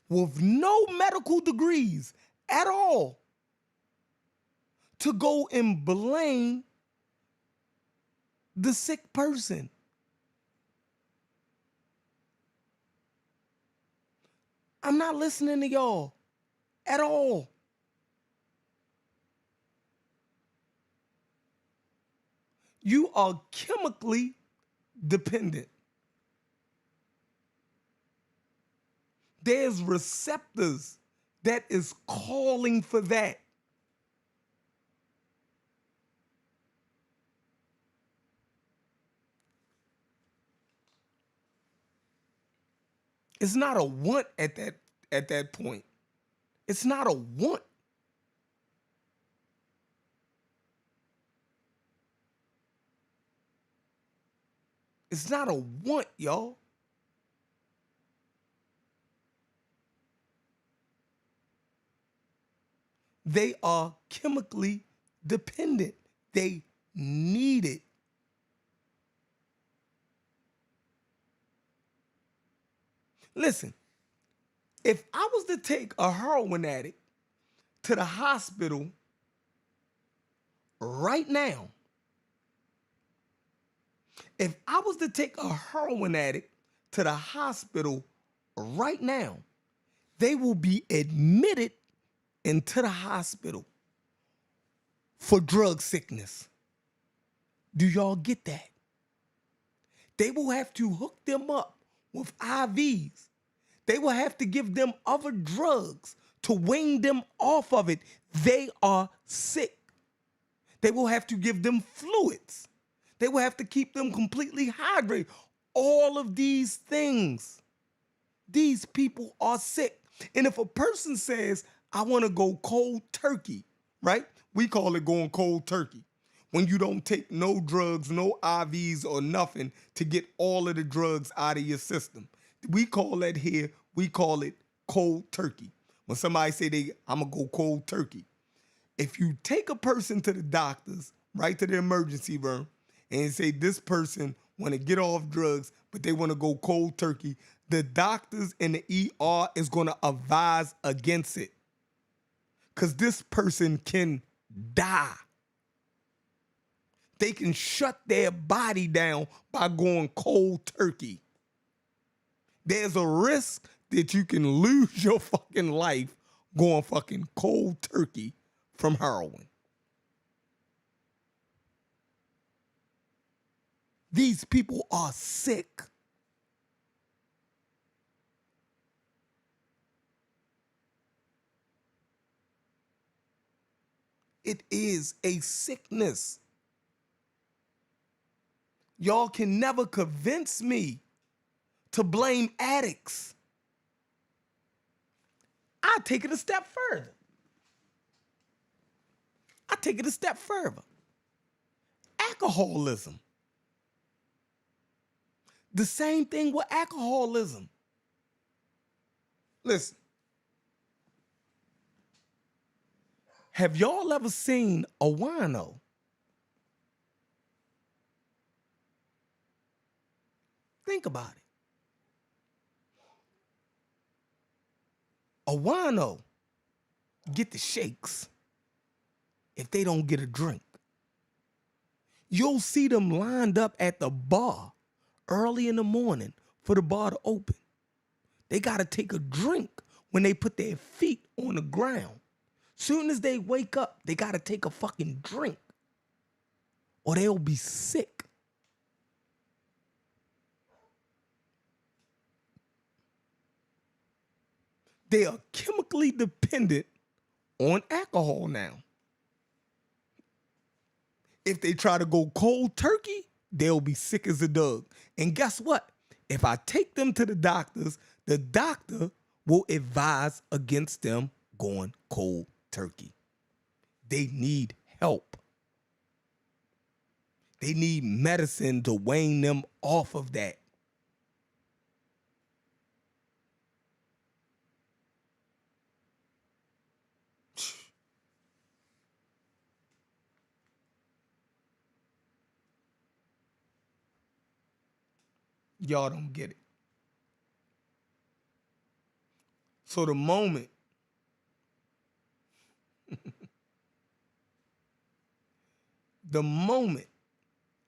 with no medical degrees at all to go and blame the sick person? I'm not listening to y'all at all. You are chemically dependent. There's receptors that is calling for that. It's not a want at that point. It's not a want. It's not a want, y'all. They are chemically dependent. They need it. Listen, if I was to take a heroin addict to the hospital right now, if I was to take a heroin addict to the hospital right now, they will be admitted into the hospital for drug sickness. Do y'all get that? They will have to hook them up with IVs. They will have to give them other drugs to wean them off of it. They are sick. They will have to give them fluids. They will have to keep them completely hydrated. All of these things. These people are sick. And if a person says, I want to go cold turkey, right? We call it going cold turkey. When you don't take no drugs, no IVs or nothing to get all of the drugs out of your system. We call that here, we call it cold turkey. When somebody say I'm gonna go cold turkey. If you take a person to the doctors, right to the emergency room, and say this person want to get off drugs, but they want to go cold turkey, the doctors in the ER is going to advise against it. Because this person can die. They can shut their body down by going cold turkey. There's a risk that you can lose your fucking life going fucking cold turkey from heroin. These people are sick. It is a sickness. Y'all can never convince me to blame addicts. I take it a step further. Alcoholism. The same thing with alcoholism. Listen. Have y'all ever seen a wino? Think about it. A wino get the shakes if they don't get a drink. You'll see them lined up at the bar early in the morning for the bar to open. They got to take a drink when they put their feet on the ground. Soon as they wake up, they got to take a fucking drink or they'll be sick. They are chemically dependent on alcohol now. If they try to go cold turkey, they'll be sick as a dog. And guess what? If I take them to the doctor will advise against them going cold turkey. They need help. They need medicine to wean them off of that. Y'all don't get it. So the moment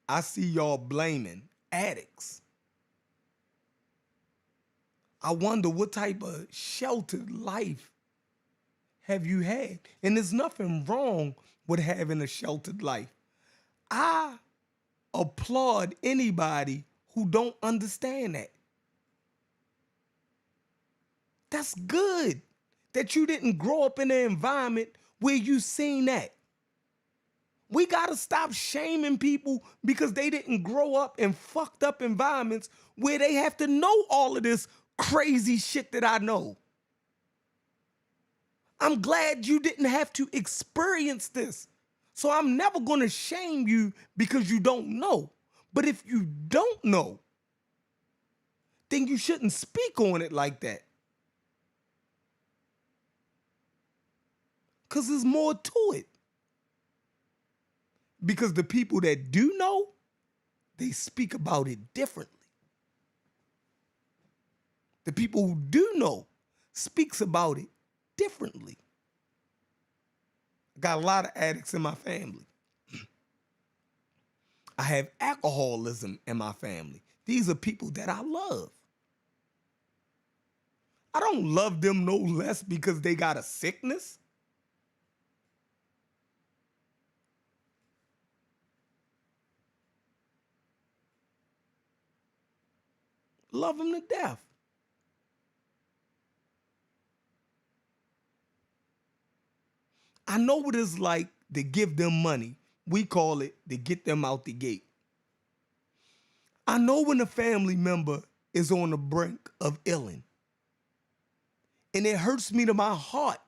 I see y'all blaming addicts, I wonder what type of sheltered life have you had? And there's nothing wrong with having a sheltered life. I applaud anybody who don't understand that. That's good that you didn't grow up in an environment where you seen that. We got to stop shaming people because they didn't grow up in fucked up environments where they have to know all of this crazy shit that I know. I'm glad you didn't have to experience this. So I'm never going to shame you because you don't know. But if you don't know, then you shouldn't speak on it like that. Because there's more to it. Because the people that do know, they speak about it differently. The people who do know speaks about it differently. I got a lot of addicts in my family. I have alcoholism in my family. These are people that I love. I don't love them no less because they got a sickness. Love them to death. I know what it's like to give them money. We call it to get them out the gate. I know when a family member is on the brink of illing. And it hurts me to my heart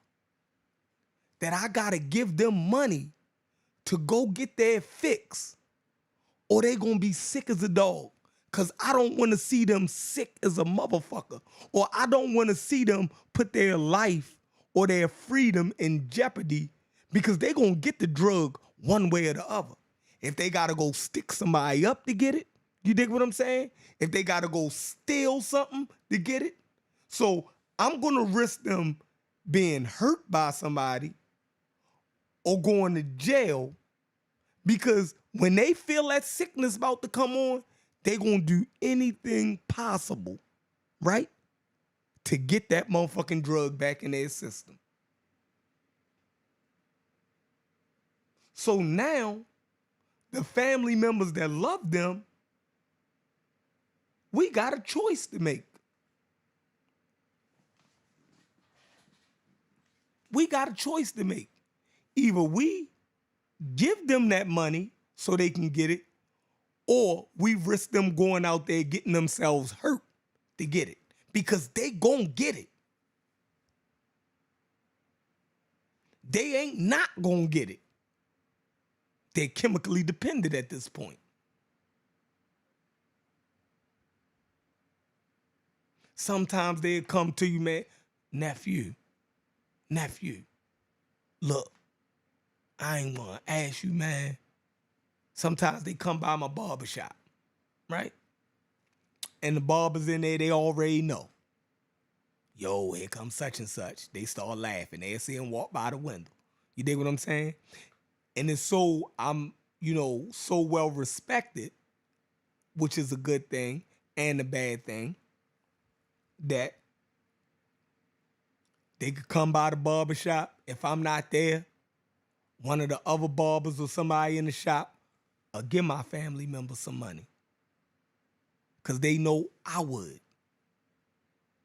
that I gotta give them money to go get their fix, or they gonna be sick as a dog. Cause I don't wanna see them sick as a motherfucker, or I don't wanna see them put their life or their freedom in jeopardy because they gonna get the drug one way or the other. If they gotta go stick somebody up to get it, you dig what I'm saying? If they gotta go steal something to get it. So I'm gonna risk them being hurt by somebody or going to jail, because when they feel that sickness about to come on, they gonna do anything possible, right, to get that motherfucking drug back in their system. So now, the family members that love them, we got a choice to make. We got a choice to make. Either we give them that money so they can get it, or we risk them going out there getting themselves hurt to get it, because they gonna get it. They ain't not gonna get it. They're chemically dependent at this point. Sometimes they come to you, man, nephew, look, I ain't gonna ask you, man. Sometimes they come by my barbershop, right? And the barbers in there, they already know. Yo, here comes such and such. They start laughing. They see him walk by the window. You dig what I'm saying? And it's so, I'm, so well respected, which is a good thing and a bad thing, that they could come by the barbershop. If I'm not there, one of the other barbers or somebody in the shop will give my family members some money, because they know I would.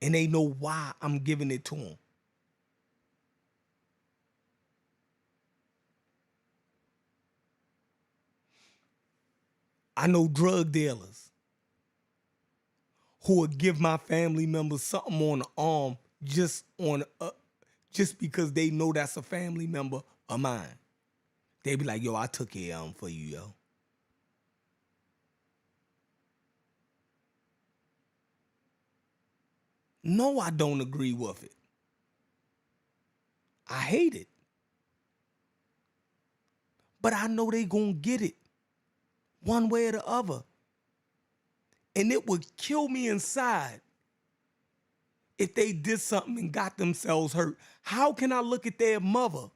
And they know why I'm giving it to them. I know drug dealers who would give my family members something on the arm just because they know that's a family member of mine. They be like, yo, I took care of them for you, yo. No, I don't agree with it. I hate it. But I know they gonna get it one way or the other. And it would kill me inside if they did something and got themselves hurt. How can I look at their mother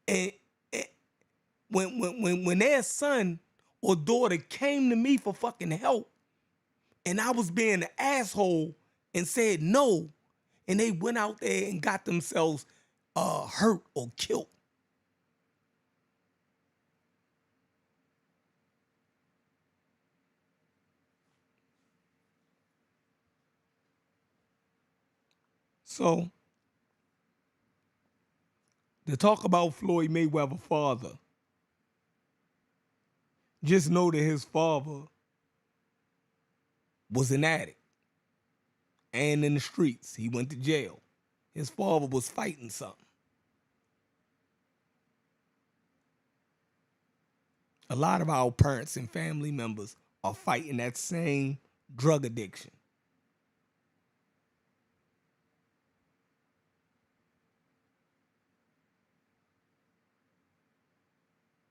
and when their son or daughter came to me for fucking help, and I was being an asshole and said no, and they went out there and got themselves hurt or killed? So, to talk about Floyd Mayweather's father, just know that his father was an addict and in the streets. He went to jail. His father was fighting something. A lot of our parents and family members are fighting that same drug addiction.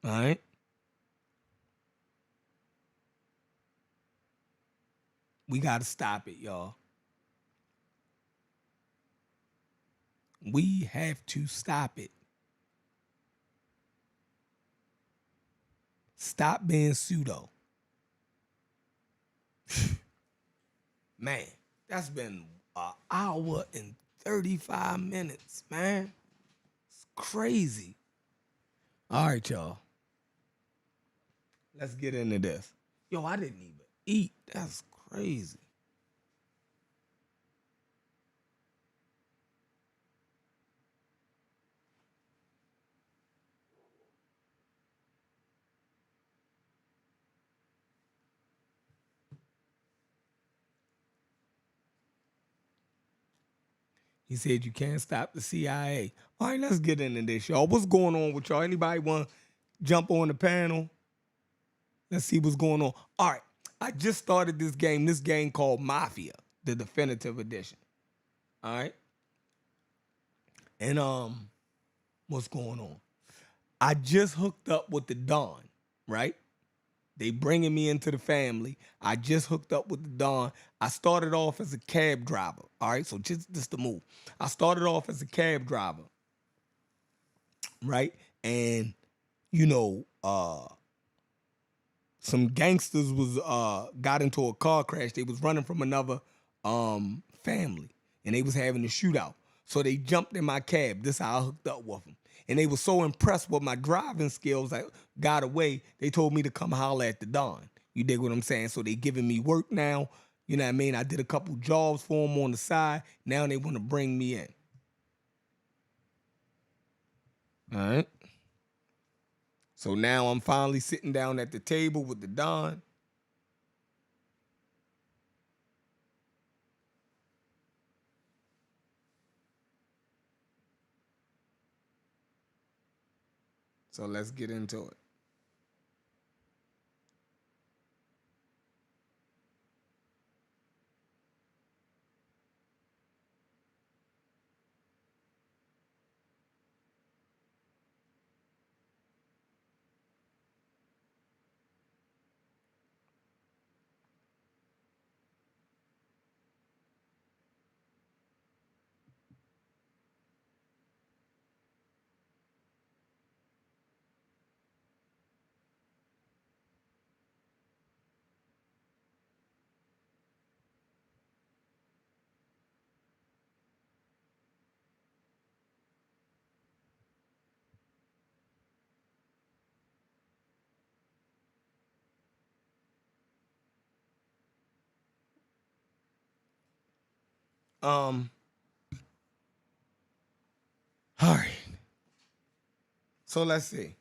All right? We got to stop it, y'all. We have to stop it. Stop being pseudo. Man, that's been an hour and 35 minutes, man. It's crazy. All right, y'all. Let's get into this. Yo, I didn't even eat. That's crazy. He said you can't stop the CIA. All right, let's get into this, y'all. What's going on with y'all? Anybody want to jump on the panel? Let's see what's going on. All right, I just started this game called Mafia, the definitive edition. All right. And what's going on? I just hooked up with the Don, right? They bringing me into the family. I just hooked up with the Don. I started off as a cab driver. All right, so just the move. I started off as a cab driver, right? And you know, some gangsters was got into a car crash. They was running from another family, and they was having a shootout. So they jumped in my cab. This is how I hooked up with them. And they were so impressed with my driving skills, I got away. They told me to come holler at the Don. You dig what I'm saying? So they giving me work now. You know what I mean? I did a couple jobs for them on the side. Now they want to bring me in. All right. So now I'm finally sitting down at the table with the Don. So let's get into it. All right. So let's see.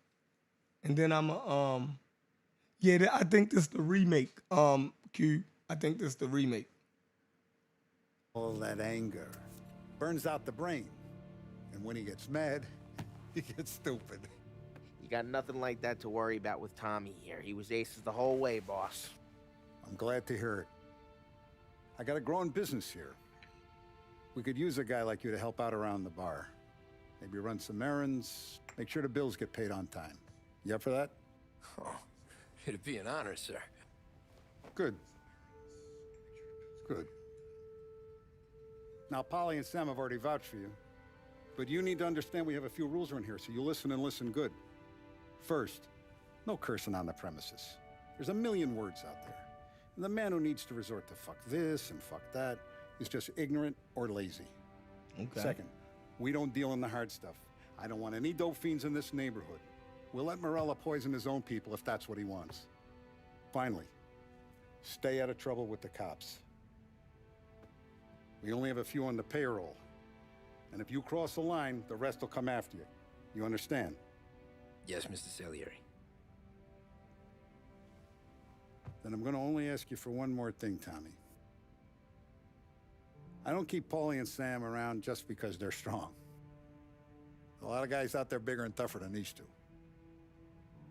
And then I'm I think this the remake. Q. I think this the remake.
All that anger burns out the brain. And when he gets mad, he gets stupid.
You got nothing like that to worry about with Tommy here. He was aces the whole way, boss.
I'm glad to hear it. I got a growing business here. We could use a guy like you to help out around the bar. Maybe run some errands, make sure the bills get paid on time. You up for that?
Oh, it'd be an honor, sir.
Good. Good. Now, Polly and Sam have already vouched for you. But you need to understand we have a few rules around here, so you listen and listen good. First, no cursing on the premises. There's a million words out there. And the man who needs to resort to fuck this and fuck that is just ignorant or lazy.
Okay.
Second, we don't deal in the hard stuff. I don't want any dope fiends in this neighborhood. We'll let Morella poison his own people if that's what he wants. Finally, stay out of trouble with the cops. We only have a few on the payroll. And if you cross the line, the rest will come after you. You understand?
Yes, Mr. Salieri.
Then I'm going to only ask you for one more thing, Tommy. I don't keep Paulie and Sam around just because they're strong. A lot of guys out there bigger and tougher than these two.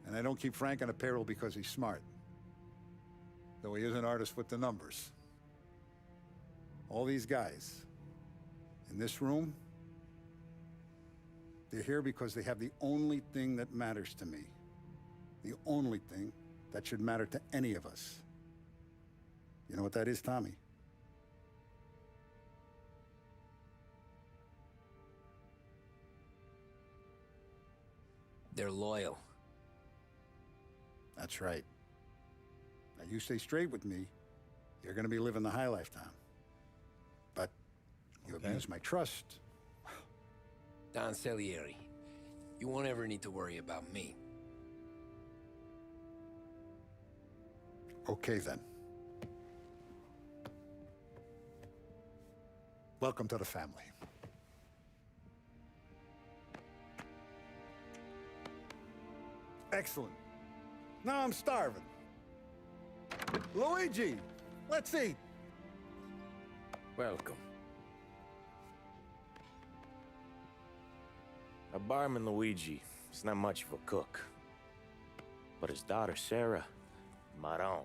And I don't keep Frank on a payroll because he's smart. Though he is an artist with the numbers. All these guys in this room, they're here because they have the only thing that matters to me. The only thing that should matter to any of us. You know what that is, Tommy?
They're loyal.
That's right. Now you stay straight with me, you're gonna be living the high life, Tom. But you abuse my trust.
Don Salieri, you won't ever need to worry about me.
Okay, then. Welcome to the family. Excellent. Now I'm starving. Luigi, let's eat.
Welcome.
A barman Luigi is not much of a cook. But his daughter Sarah, Maron.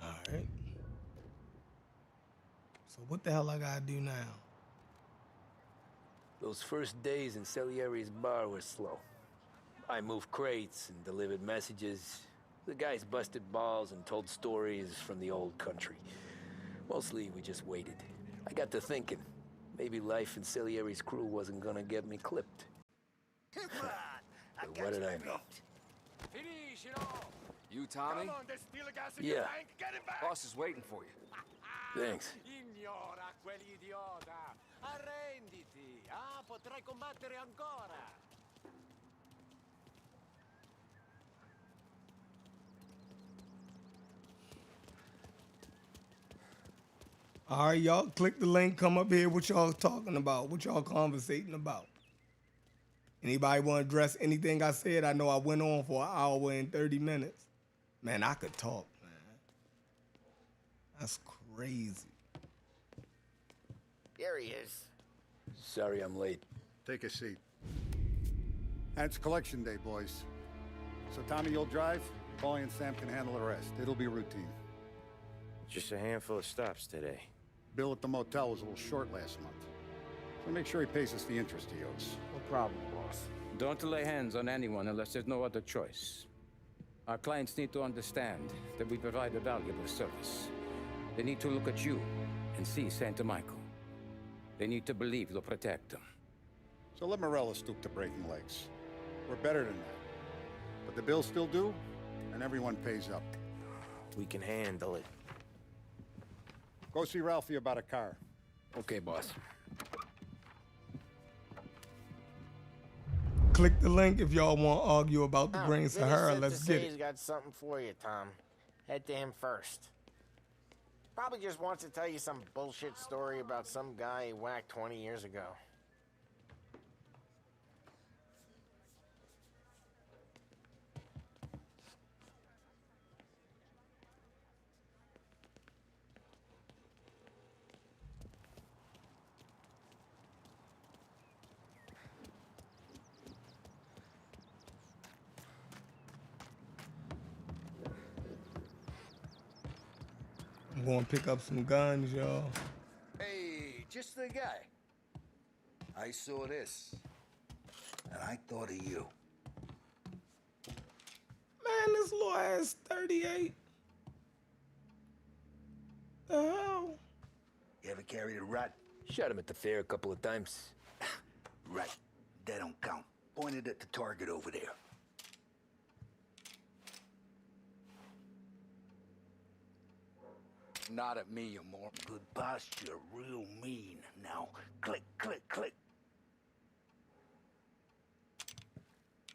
All right. So what the hell I gotta do now?
Those first days in Salieri's bar were slow. I moved crates and delivered messages. The guys busted balls and told stories from the old country. Mostly, we just waited. I got to thinking, maybe life in Salieri's crew wasn't gonna get me clipped. But what did I know?
You, Tommy?
Come on, there's steel gas in
Yeah.
your tank. Get him back.
Boss is waiting for you.
Thanks.
Ignora quell'idiota. Arrenditi. Ah, potrai combattere ancora.
All right, y'all, click the link, come up here. What y'all talking about? What y'all conversating about? Anybody want to address anything I said? I know I went on for an hour and 30 minutes. Man, I could talk, man. That's crazy.
There he is.
Sorry I'm late.
Take a seat. And it's collection day, boys. So Tommy, you'll drive. Paulie and Sam can handle the rest. It'll be routine.
Just a handful of stops today.
Bill at the motel was a little short last month. So make sure he pays us the interest he owes.
No problem, boss.
Don't lay hands on anyone unless there's no other choice. Our clients need to understand that we provide a valuable service. They need to look at you and see Santa Michael. They need to believe you'll protect them.
So let Morella stoop to breaking legs. We're better than that. But the bill's still due, and everyone pays up.
We can handle it.
Go see Ralphie about a car.
Okay, boss.
Click the link if y'all want to argue about the Green
Vinny
Sahara.
said
Let's
to
get
say
it.
He's got something for you, Tom. Head to him first. Probably just wants to tell you some bullshit story about some guy he whacked 20 years ago.
I'm going to pick up some guns, y'all.
Hey, just the guy. I saw this, and I thought of you.
Man, this little ass 38. The hell?
You ever carried a rat?
Shot him at the fair a couple of times.
Right. That don't count. Pointed at the target over there.
Not at me, you more.
Good posture, real mean. Now, click, click, click.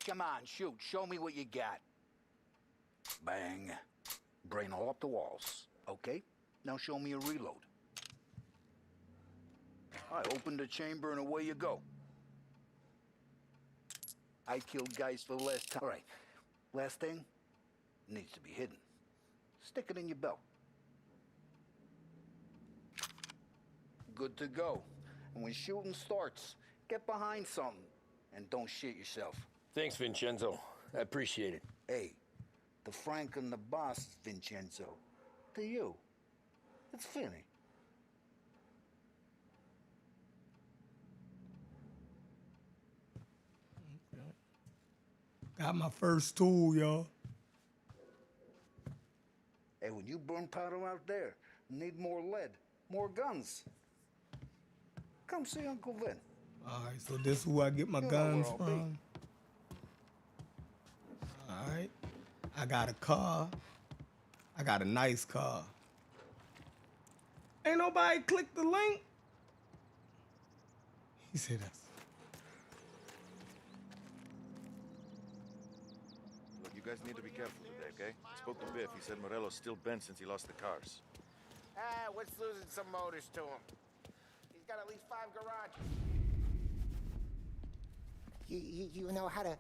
Come on, shoot. Show me what you got. Bang. Brain all up the walls. Okay? Now show me a reload. I opened the chamber and away you go. I killed guys for the last time. All right. Last thing needs to be hidden. Stick it in your belt. Good to go. And when shooting starts, get behind something and don't shit yourself.
Thanks, Vincenzo. I appreciate it.
Hey, the Frank and the boss, Vincenzo. To you, it's Finny.
Got my first tool, y'all.
Hey, when you burn powder out there, need more lead, more guns. Come see Uncle Vin.
All right, so this is who I get my
You know
guns
where I'll be.
from. All right. I got a car. I got a nice car. Ain't nobody clicked the link. He said that's.
Look, you guys need to be careful today, okay? I spoke to Biff. He said Morello's still bent since he lost the cars.
What's losing some motors to him? He's got at least 5 garages.
You know how to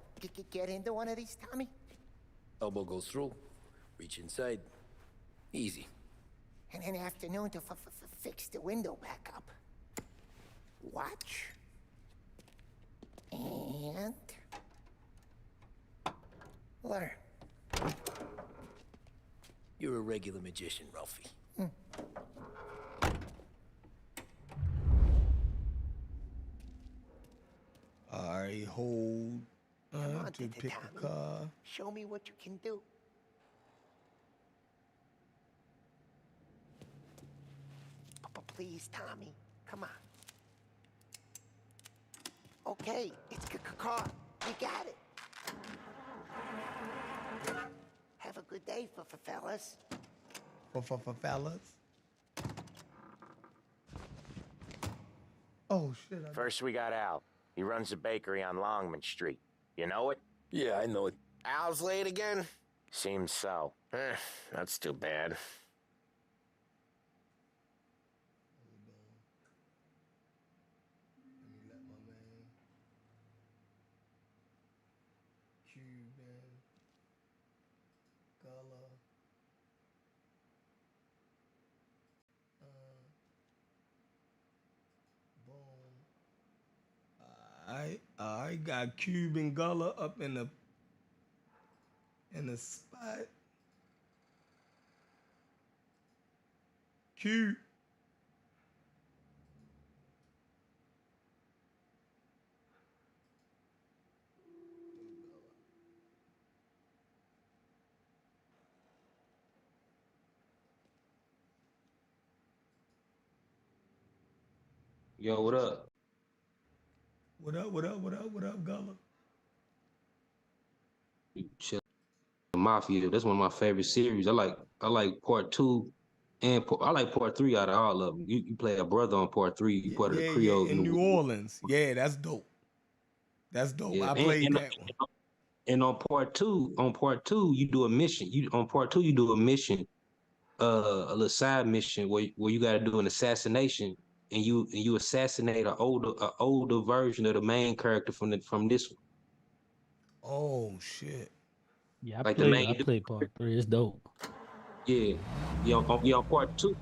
get into one of these, Tommy?
Elbow goes through. Reach inside. Easy.
And an afternoon to fix the window back up. Watch. And... learn.
You're a regular magician, Ralphie.
I hold
Come on,
to pick a
Tommy.
card.
Show me what you can do. Please, Tommy. Come on. Okay, it's car. You got it. Have a good day, fellas.
For fellas. Oh shit!
First we got Al. He runs a bakery on Longman Street. You know it?
Yeah, I know it.
Al's late again?
Seems so.
That's too bad.
Let me let my man Cuban Gullah boom. I got Cuban Gullah up in the spot. Q.
Yo, what up?
What up, Gullah?
Chill. Mafia. That's one of my favorite series. I like part 2 and I like part 3 out of all of them. You play a brother on part 3. You part of the Creole
in New Orleans. Yeah, that's dope. That's dope.
Yeah,
I played that one.
And on part 2, you do a mission. On part 2, you do a mission, a little side mission where you got to do an assassination, and you assassinate an older version of the main character from this one.
Oh shit.
Yeah, I
Like
played part 3. It's dope.
Yeah. On part 2,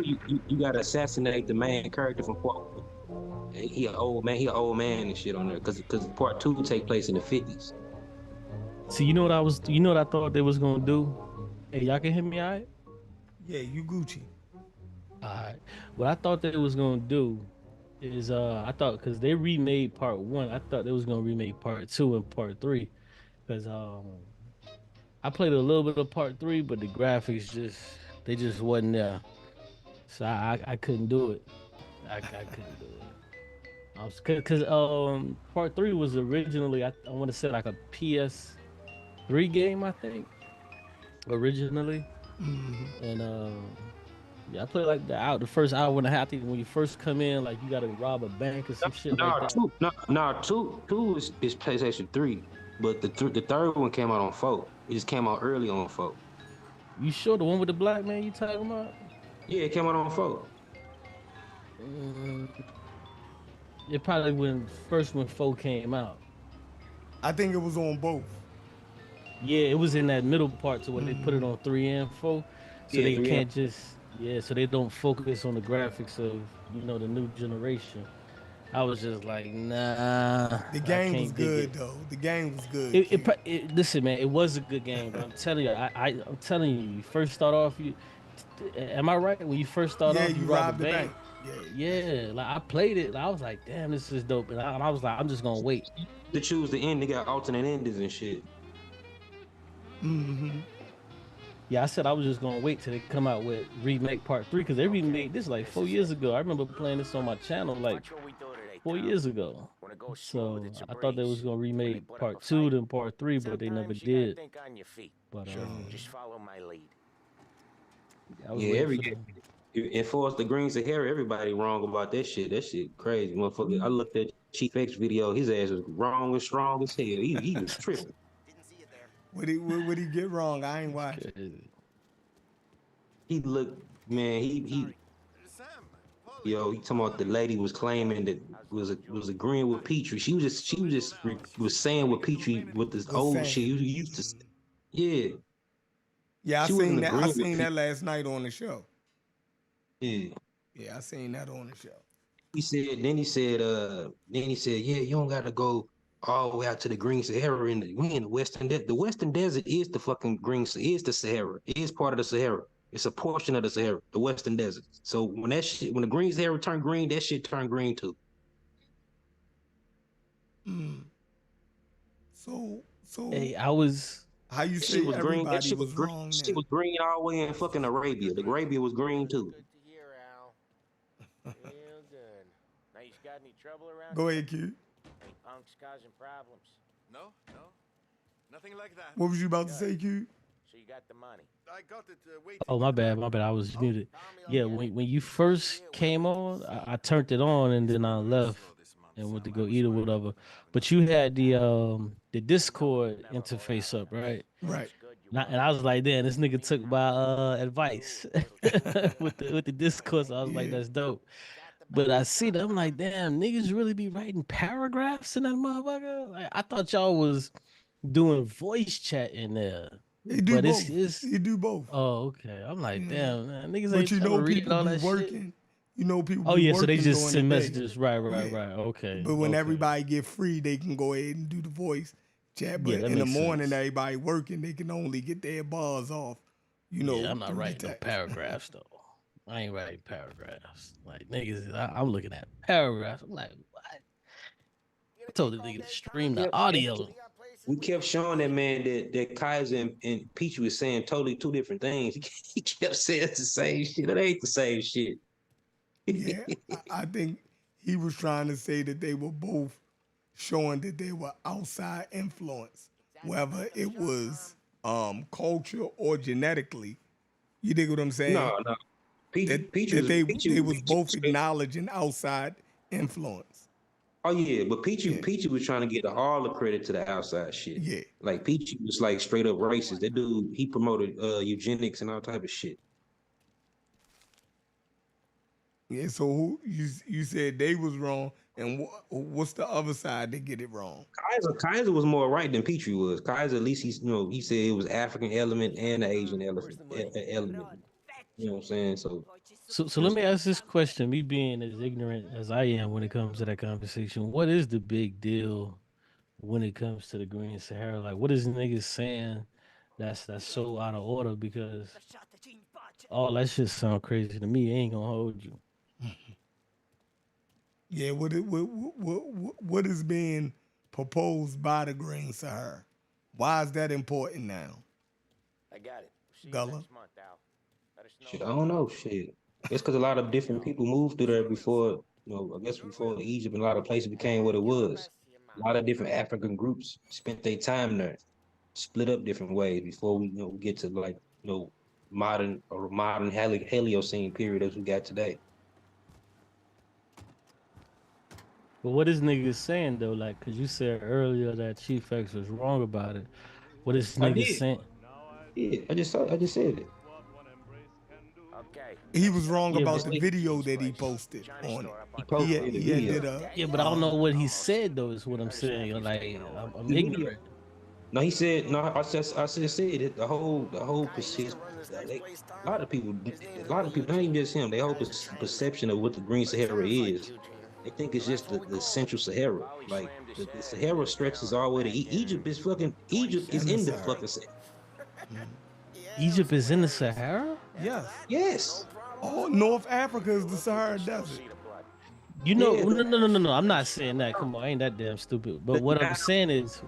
you gotta assassinate the main character from part 1. He an old man and shit on there. Cause part 2 take place in the 50s.
See, you know what I thought they was gonna do? Hey, y'all can hear me all right?
Yeah, you Gucci.
All right. What I thought they was gonna do is I thought, because they remade part 1, I thought they was gonna remake part 2 and part 3. Because I played a little bit of part 3, but the graphics just wasn't there. So I couldn't do it. I couldn't do it. Because part 3 was originally, I want to say like a PS3 game, I think, originally. And yeah, I played like the first hour and a half. I think when you first come in, like you gotta rob a bank or some shit like that.
Two is PlayStation 3, but the third one came out on 4. It just came out early on 4.
You sure the one with the black man you talking about?
Yeah, it came out on 4.
It probably when 4 came out.
I think it was on both.
Yeah, it was in that middle part to where they put it on 3 and 4, so
Yeah,
they
3
can't just so they don't focus on the graphics of the new generation. I was just like, nah.
The game was good though. The game was good.
Listen, man, it was a good game. But I'm telling you, I'm telling you, you first start off. Am I right? When you first start off, you rob the bank. Yeah. Like I played it. I was like, damn, this is dope. And I was like, I'm just gonna wait.
To choose the end, they got alternate endings and shit.
Yeah, I said I was just gonna wait till they come out with remake part 3, because they remade this like 4 years ago. I remember playing this on my channel like 4 years ago. So I thought they was gonna remake part 2 then part 3, but they never did. But
just follow my lead.
And for us, the Green Sahara, everybody wrong about that shit. That shit crazy, motherfucker. I looked at Chief X video. His ass was wrong and strong as hell. He was tripping.
What he get wrong? I ain't watching.
He looked, man. He talking about the lady was claiming that was agreeing with Petrie. She was just saying what Petrie with this old shit you used to say. Yeah.
Yeah,
She wasn't
I
agreeing with
seen that
people.
last night on the show.
Yeah.
Yeah, I seen that on the show.
He said, yeah, you don't got to go all the way out to the Green Sahara. We in the Western Desert. The Western Desert is the fucking is the Sahara. It is part of the Sahara. It's a portion of the Sahara, the Western Desert. So when the Green Sahara turned green, that shit turned green too.
So
Hey, I was.
how you
That
say
shit was green. That
everybody
shit was
was
green.
wrong
Shit
now?
was green all the way in fucking Arabia. The Arabia was green too.
Good to hear, Al. Real good. Now, you got any trouble around
Go
here?
ahead, Q.
Any punks causing problems?
No, no. Nothing like that.
What was you about to say, Q?
So you got the money.
I got it waiting.
Oh, my bad. I was muted. Yeah, when you first came on, I turned it on and then I left and went to go eat or whatever. But you had the Discord interface up, right?
Right.
And I was like, damn, this nigga took my advice with the discourse. I was like, that's dope. But I see that I'm like, damn, niggas really be writing paragraphs in that motherfucker. Like, I thought y'all was doing voice chat in there.
They do
But
both.
it's
They do both.
oh, okay. I'm like, damn, man, niggas
But
ain't
you
ever
know
reading
people
all
be
that shit.
working. You know people
Oh
be
yeah, so they
working
just
during
send
the day.
messages. Right.
Yeah.
Okay.
But when
okay.
everybody get free, they can go ahead and do the voice chat. But
Yeah, that
in the
makes
morning,
sense.
everybody working, they can only get their bars off. You know,
Yeah, I'm not
through the
writing no
text.
paragraphs though. I ain't writing paragraphs. Like niggas, I'm looking at paragraphs. I'm like, what? I told the nigga to stream the audio.
We kept showing that man that Kaiser and Peachy was saying totally two different things. He kept saying it's the same shit. It ain't the same shit.
Yeah, I think he was trying to say that they were both showing that they were outside influence, whether it was culture or genetically. You dig what I'm saying?
No. Peachy
They was
Peachy
both acknowledging outside influence.
Oh yeah, but Peachy was trying to get all the credit to the outside shit.
Yeah.
Like Peachy was like straight up racist. That dude, he promoted eugenics and all type of shit.
Yeah, so who you said they was wrong, and what's the other side that get it wrong?
Kaiser was more right than Petrie was. Kaiser, at least he said it was African element and the Asian element. You know what I'm saying?
So let me ask this question. Me being as ignorant as I am when it comes to that conversation, what is the big deal when it comes to the Green Sahara? Like, what is niggas saying that's so out of order? Because all that shit sound crazy to me. I ain't gonna hold you.
Yeah, what is being proposed by the Green Sahara? Why is that important now?
I got it. See you
Gullah?
next month, Al. Let us know.
Shit, I don't know. Shit, it's because a lot of different people moved through there before. I guess before Egypt and a lot of places became what it was. A lot of different African groups spent their time there, split up different ways before we get to modern Heliocene period as we got today.
But what is niggas saying though? Like, cause you said earlier that Chief X was wrong about it. What is
I
niggas
did.
saying?
Yeah, I just said it.
Okay.
He was wrong
Yeah,
about
but-
the video that he posted on it.
He posted the video.
Yeah, but I don't know what he said though. Is what I'm saying. Like, I'm ignorant.
No, he said no. I said it. The whole perception. A lot of people, not even just him. Their whole perception of what the Green Sahara is. They think it's just the Central Sahara. Like the Sahara stretches all the way to Egypt. Egypt is in the fucking Sahara.
Egypt is in the Sahara?
Yes.
Yes.
All North Africa is the Sahara Desert.
You know,
Yeah.
no. I'm not saying that. Come on, I ain't that damn stupid. But what I'm saying is,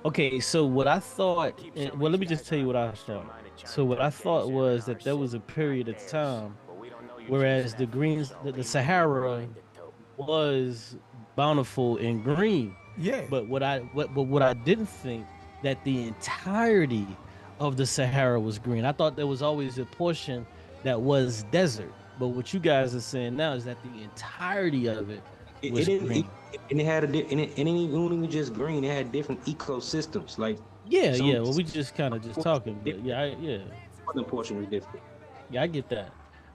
okay, so what I thought, well, let me just tell you what I thought. So what I thought was that there was a period of time, whereas the Sahara was bountiful and green.
Yeah.
But what I didn't think that the entirety of the Sahara was green. I thought there was always a portion that was desert. But what you guys are saying now is that the entirety of it was green.
It ain't even just green. It had different ecosystems. Like
Yeah. Well, we just kind of just talking. But yeah.
One portion was different.
Yeah, I get that.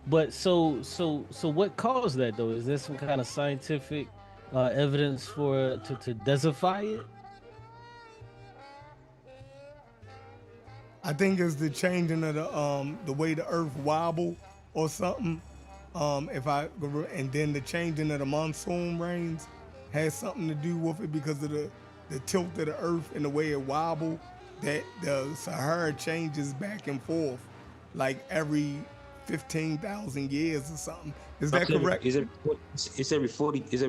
But so what caused that though? Is there some kind of scientific evidence to desertify it?
I think it's the changing of the way the earth wobble or something. And then the changing of the monsoon rains has something to do with it because of the tilt of the earth and the way it wobble, that the Sahara changes back and forth like every 15,000 years or something. Is that correct?
It's every 40,000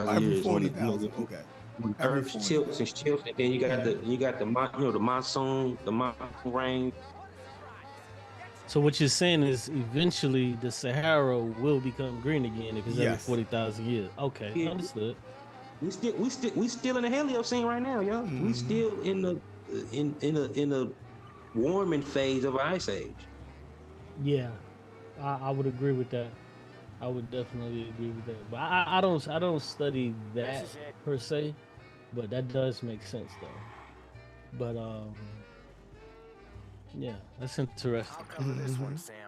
Every
years.
40,000, okay.
When
Every
Earth
40,000.
tilts and shifts, and then you got the monsoon rain.
So what you're saying is eventually the Sahara will become green again if it's every
Yes.
40,000 years. Okay,
Yeah.
understood.
We still in the Heliocene right now, yo. We still in the warming phase of ice age.
Yeah, I would agree with that. I would definitely agree with that. But I don't study that per se, but that does make sense though. But yeah, that's interesting.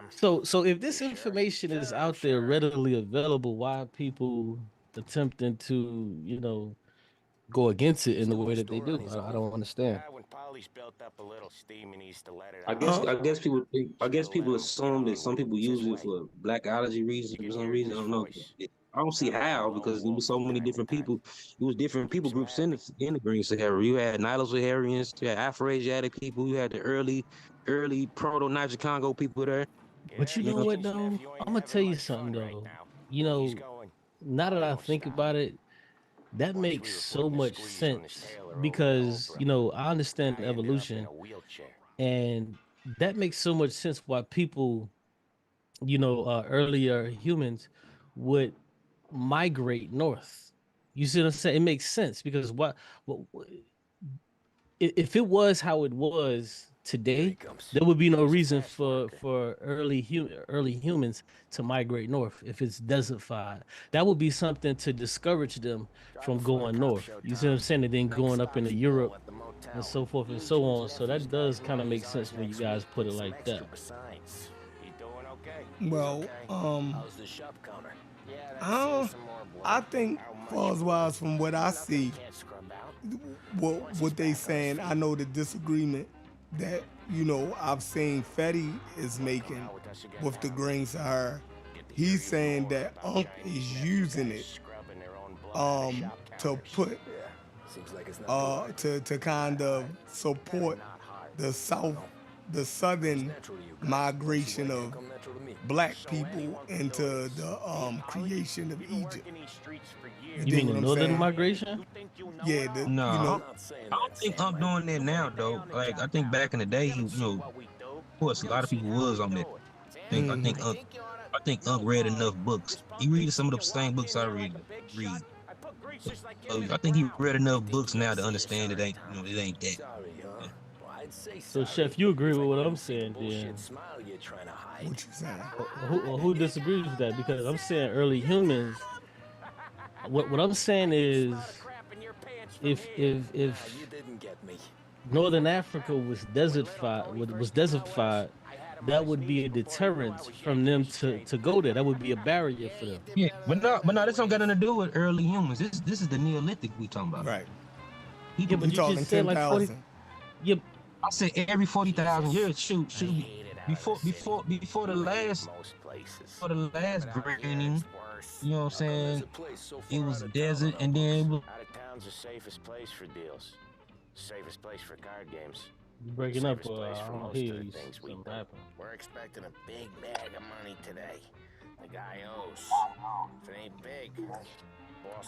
So if this information is out there readily available, why are people attempting to, go against it in the way that they do? I don't understand.
When Polly's built up a little steam, he needs to let it
I guess people assume that some people use it for blackology reasons for some reason. I don't know. I don't see how, because there was so many different people. It was different people groups in the Green Sahara. You had Nilo-Saharians, you had Afro-Asiatic people, you had the early proto-Niger Congo people there.
But you know what though? I'm gonna tell you something though. Now that I think about it, that makes so much sense because I understand evolution, and that makes so much sense why people, earlier humans would migrate north. You see what I'm saying? It makes sense because if it was how it was today, there would be no reason for early humans to migrate north if it's desertified. That would be something to discourage them from going north. You see what I'm saying? And then going up into Europe and so forth and so on. So that does kind of make sense when you guys put it like that.
Well, I think, far-wise from what I see, what they saying, I know the disagreement that I've seen Fetty is making with the Green Sahara. He's saying that Unc is using it to put to kind of support the southern migration of black people into the creation of Egypt.
You mean the northern migration?
Yeah.
I don't think I'm doing that now though. Like I think back in the day, of course, a lot of people was on that. I think Unc read enough books. He read some of the same books I read. So I think he read enough books now to understand it ain't that.
So, Chef, you agree with what I'm saying, then?
What you saying?
Who disagrees with that? Because I'm saying early humans. What I'm saying is, if Northern Africa was desertified, that would be a deterrent from them to go there. That would be a barrier for them.
Yeah, but no, this don't got nothing to do with early humans. This is the Neolithic we talking about.
Right.
Yeah, but you talking 10,000. Yeah.
I said every 40,000 years. Shoot. Before the last graining, you know what I'm saying? It was desert, and then it was.
Out of town's the safest place for deals. Safest place for card games.
You breaking up,
I
don't hear you.
We're expecting a big bag of money today. The guy owes. If it ain't big, boss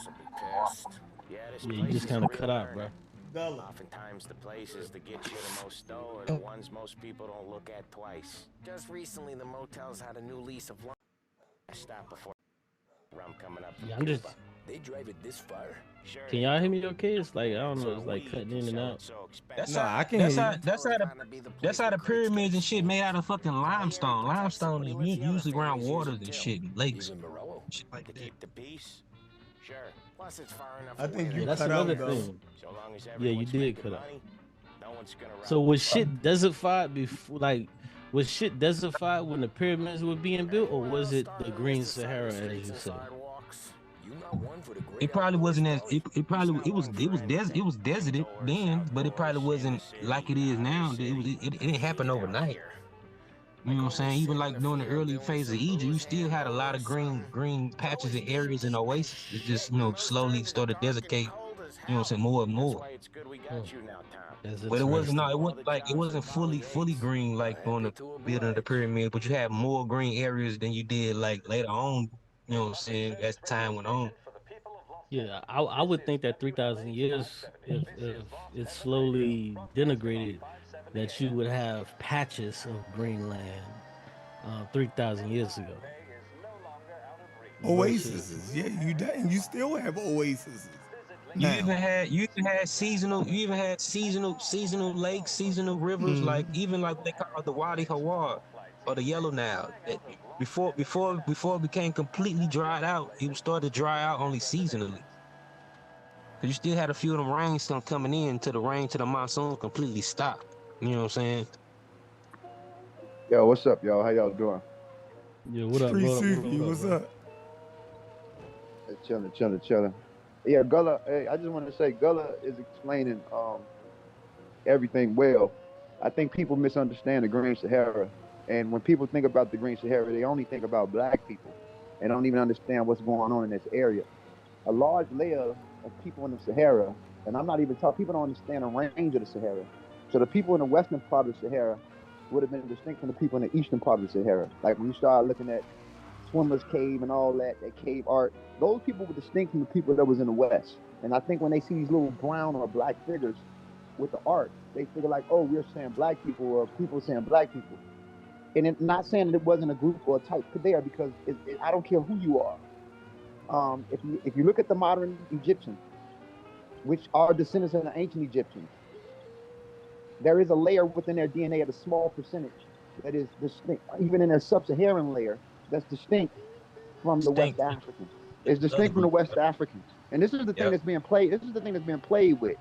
will be pissed. Yeah, this
Yeah, you
place
just
is
kind of
real
cut out,
earner.
bro.
Oftentimes the places that get you the most dough are the ones most people don't look at twice. Just recently, the motels had a new lease of life. Stop before rum coming up.
Yeah, I'm just.
They drive it this far.
Sure.
Can y'all hear me okay? It's like, I don't know, it's like cutting in and out.
That's how the pyramids and shit made out of fucking limestone. Limestone is usually around waters and shit, lakes. Shit like that.
Keep the peace. Sure. Plus, it's far enough.
I think you
That's
cut
another
out,
thing.
So long as
Yeah, you
everyone's
did
making
cut out.
money, no one's gonna
So was shit desertified before, like, was shit desertified when the pyramids were being built, or was it the Green Sahara, as you said?
You not one for the great
it probably wasn't as it probably it was deserted then, but it probably wasn't like it is now. It didn't happen overnight. You know what I'm saying? Even like during the early phase of Egypt, you still had a lot of green patches and areas and oases. It just slowly started desicate. You know what I'm saying? More and more. But it wasn't it wasn't fully green like during the building of the pyramid, but you had more green areas than you did like later on, you know what I'm saying, as time went on.
Yeah, I would think that 3,000 years, if it's slowly denigrated, that you would have patches of green land 3,000 years ago. Versus,
Oases, yeah, you still have oases
You
now.
even had seasonal lakes, seasonal rivers, like even like what they call the Wadi Hawar or the Yellow Nile. Before it became completely dried out, it would start to dry out only seasonally. Cause you still had a few of them rains still coming in till the monsoon completely stopped. You know what I'm saying?
Yo, what's up, y'all? How y'all doing?
yeah, what up,
Street
what up, what up,
Sufi,
what up,
what's
bro?
up?
Chilling. Yeah, Gullah. Hey, I just want to say Gullah is explaining everything well. I think people misunderstand the Green Sahara, and when people think about the Green Sahara, they only think about black people, and don't even understand what's going on in this area. A large layer of people in the Sahara, and I'm not even talking. People don't understand the range of the Sahara. So the people in the western part of the Sahara would have been distinct from the people in the eastern part of the Sahara. Like when you start looking at Swimmer's Cave and all that cave art, those people were distinct from the people that was in the West. And I think when they see these little brown or black figures with the art, they figure like, oh, we're saying black people or people saying black people. And it, not saying that it wasn't a group or a type there because I don't care who you are. If you look at the modern Egyptians, which are descendants of the ancient Egyptians, there is a layer within their DNA at a small percentage that is distinct, even in their sub-Saharan layer, that's distinct from the West Africans. It's distinct from the West Africans. And this is the thing that's being played. This is the thing that's being played with.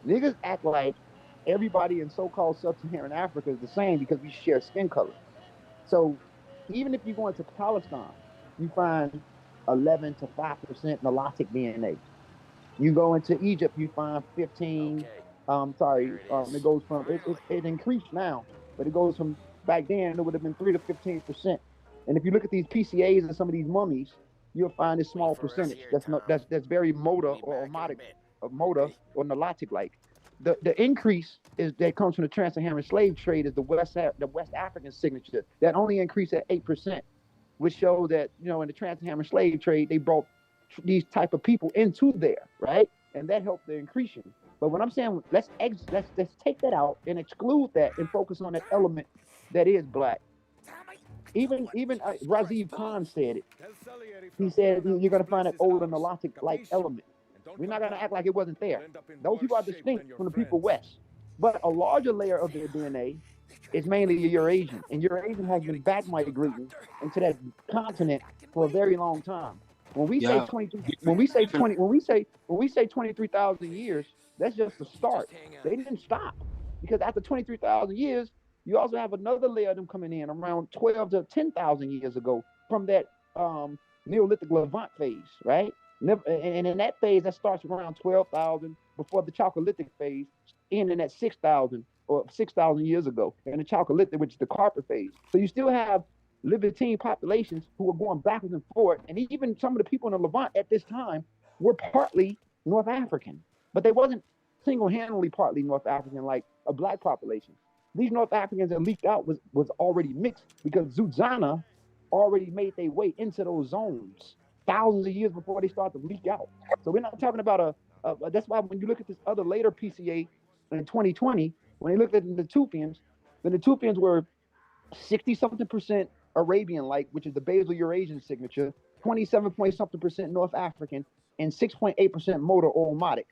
Niggas act like everybody in so-called sub-Saharan Africa is the same because we share skin color. So even if you go into Palestine, you find 11 to 5% Nilotic DNA. You go into Egypt, you find 15. It goes from it increased now, but it goes from back then it would have been 3 to 15%. And if you look at these PCAs and some of these mummies, you'll find a small percentage that's very motor or or Nilotic like. The increase is that comes from the trans-Saharan slave trade is the West African signature that only increased at 8%, which show that in the trans-Saharan slave trade they brought these type of people into there, right? And that helped the increasing. But what I'm saying, let's take that out and exclude that and focus on that element that is black. Even Raziv Khan said it. He said you're going to find an older Nilotic like element. We're not going to act like it wasn't there. Those people are distinct from the people west. But a larger layer of their DNA is mainly Eurasian, and Eurasian has been back migrating into that continent for a very long time. When we say 23,000 years, that's just the start. They didn't stop because after 23,000 years, you also have another layer of them coming in around 12 to 10,000 years ago from that Neolithic Levant phase, right? And in that phase, that starts around 12,000 before the Chalcolithic phase, ending at 6,000 or 6,000 years ago, and the Chalcolithic, which is the Carpet phase. So you still have Levantine populations who are going backwards and forward, and even some of the people in the Levant at this time were partly North African, but they wasn't single-handedly partly North African like a black population. These North Africans that leaked out was already mixed because Zuzana already made their way into those zones thousands of years before they start to leak out. So we're not talking about that's why when you look at this other later PCA in 2020, when they looked at the Natufians were 60-something% Arabian-like, which is the basal Eurasian signature, 27-point-something% North African, and 6.8% Motor or Omotic.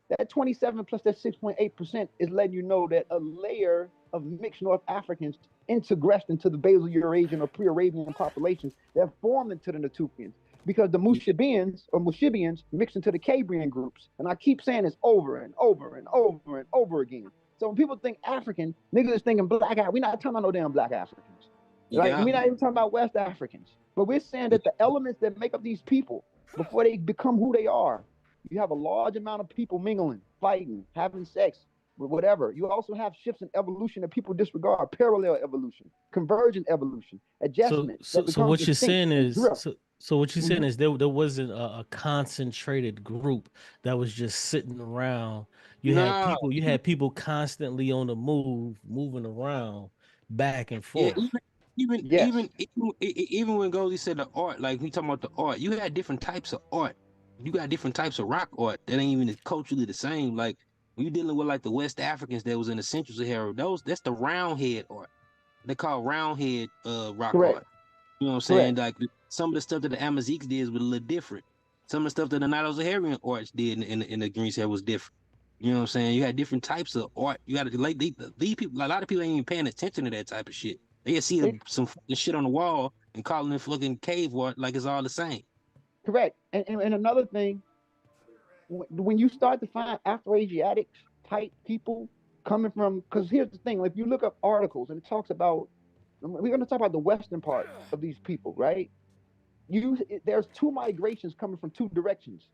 That 27 plus that 6.8% is letting you know that a layer of mixed North Africans integrated into the basal Eurasian or pre-Arabian populations that formed into the Natufians. Because the Mushibians mixed into the Cambrian groups. And I keep saying this over and over and over and over again. So when people think African, niggas is thinking black. We're not talking about no damn black Africans. Like, we're not even talking about West Africans. But we're saying that the elements that make up these people before they become who they are. You have a large amount of people mingling, fighting, having sex, whatever. You also have shifts in evolution that people disregard: parallel evolution, convergent evolution,
So,
adjustment
so,
that
so
becomes
what you're
distinct
saying
and
is,
drift.
so what you're saying
Mhm.
is there wasn't a concentrated group that was just sitting around.
Nah,
You had people constantly on the move, moving around, back and
yeah,
forth.
Yes,
even when Goldie said the art, like we talking about the art, you had different types of art. You got different types of rock art that ain't even culturally the same. Like when you dealing with like the West Africans that was in the Central Sahara, that's the round head art. They call round head rock
correct,
art. You know what I'm saying?
correct.
Like some of the stuff that the Amaziques did was a little different. Some of the stuff that the Nilo-Saharan arts did in the Green Sahara was different. You know what I'm saying? You had different types of art. You got to like these people. A lot of people ain't even paying attention to that type of shit. They just see
They,
some fucking shit on the wall and calling it fucking cave art like it's all the same.
correct. And another thing, when you start to find Afro-Asiatic type people coming from, because here's the thing: if you look up articles and it talks about, we're going to talk about the western part of these people, right? There's two migrations coming from two directions.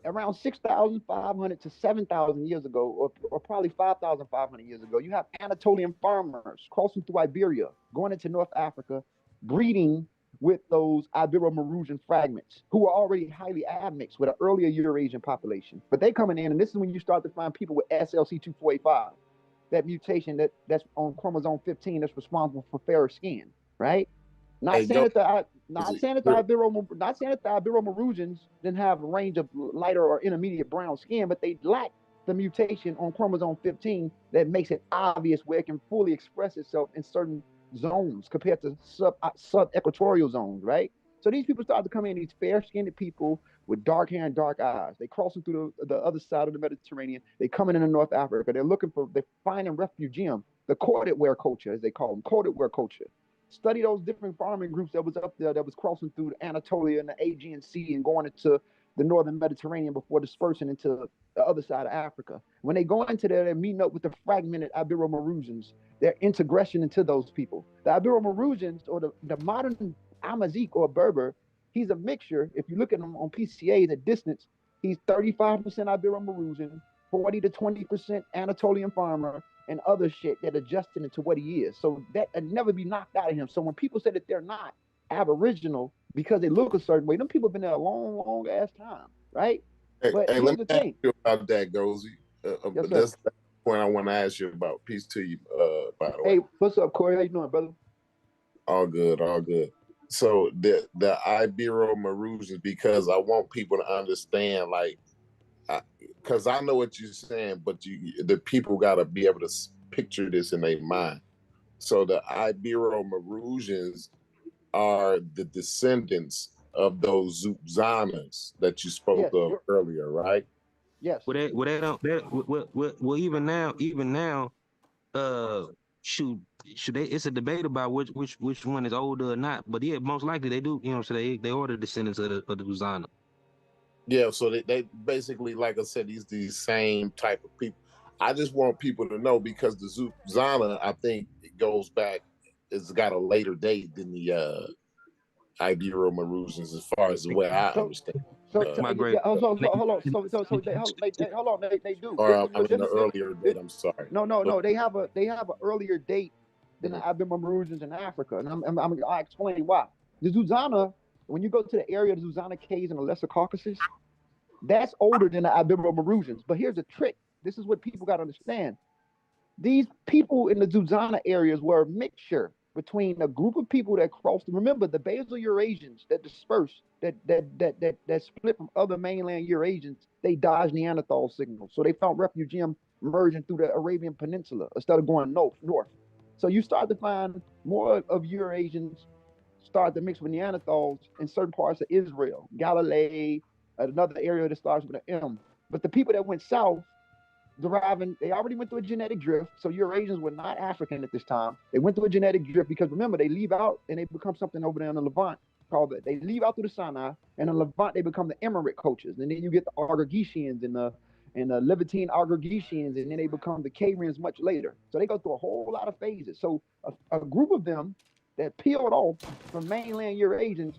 Around 6,500 to 7,000 years ago, or probably 5,500 years ago, you have Anatolian farmers crossing through Iberia, going into North Africa, breeding with those Ibero-Mauritian fragments, who are already highly admixed with an earlier Eurasian population. But they coming in, and this is when you start to find people with SLC2485, that mutation that's on chromosome 15 that's responsible for fairer skin, right? Not
Hey,
saying
go.
that not saying that the Ibero-Mauritians didn't have a range of lighter or intermediate brown skin, but they lack the mutation on chromosome 15 that makes it obvious where it can fully express itself in certain zones compared to sub equatorial zones, right? So these people start to come in, these fair skinned people with dark hair and dark eyes. They crossing through the other side of the Mediterranean. They coming into North Africa. They're finding refugium, the corded wear culture, as they call them, corded wear culture. Study those different farming groups that was up there that was crossing through Anatolia and the Aegean Sea and going into the northern Mediterranean before dispersing into the other side of Africa. When they go into there, they're meeting up with the fragmented Ibero-Mauritians, their integration into those people. The Ibero-Mauritians, or the modern Amazigh or Berber, he's a mixture. If you look at him on PCA at distance, he's 35% Ibero-Mauritian, 40 to 20% Anatolian farmer, and other shit that adjusted into what he is. So that would never be knocked out of him. So when people say that they're not Aboriginal because they look a certain way, them people have been there a long, long ass time, right? But
Hey,
here's
let me
the
ask
thing.
you about that, Gozy.
Yes, sir.
That's the point I want to ask you about. Peace to you, by the way.
Hey, what's up, Corey? How you doing, brother?
All good, all good. So the Ibero-Mauritians, because I want people to understand, like, because I know what you're saying, but the people got to be able to picture this in their mind. So the Ibero-Mauritians are the descendants of those Zupzanas that you spoke of earlier, right?
Yes.
Well, even now, shoot, it's a debate about which one is older or not. But yeah, most likely they do. You know, so they are the descendants of the Uzana.
Yeah, so they basically, like I said, these same type of people. I just want people to know, because the Zupzana, I think it goes back, it's got a later date than the Ibero-Mauritians, as far as the way I understand.
Hold on. They do.
Or I mean, the earlier date. I'm sorry.
No. They have an earlier date than the Ibero-Mauritians in Africa, and I'll explain why. The Zuzana, when you go to the area of the Zuzana caves in the Lesser Caucasus, that's older than the Ibero-Mauritians. But here's the trick. This is what people got to understand. These people in the Zuzana areas were a mixture between a group of people that crossed. Remember, the basal Eurasians that dispersed, that split from other mainland Eurasians, they dodged Neanderthal signals. So they found refugium merging through the Arabian Peninsula instead of going north. So you start to find more of Eurasians start to mix with Neanderthals in certain parts of Israel, Galilee, another area that starts with an M. But the people that went south, they already went through a genetic drift. So Eurasians were not African at this time. They went through a genetic drift because, remember, they leave out and they become something over there in the Levant called they leave out through the Sinai, and in Levant they become the Emirates cultures, and then you get the Argagetians and the Levantine Argagetians, and then they become the Carians much later. So they go through a whole lot of phases. So a group of them that peeled off from mainland Eurasians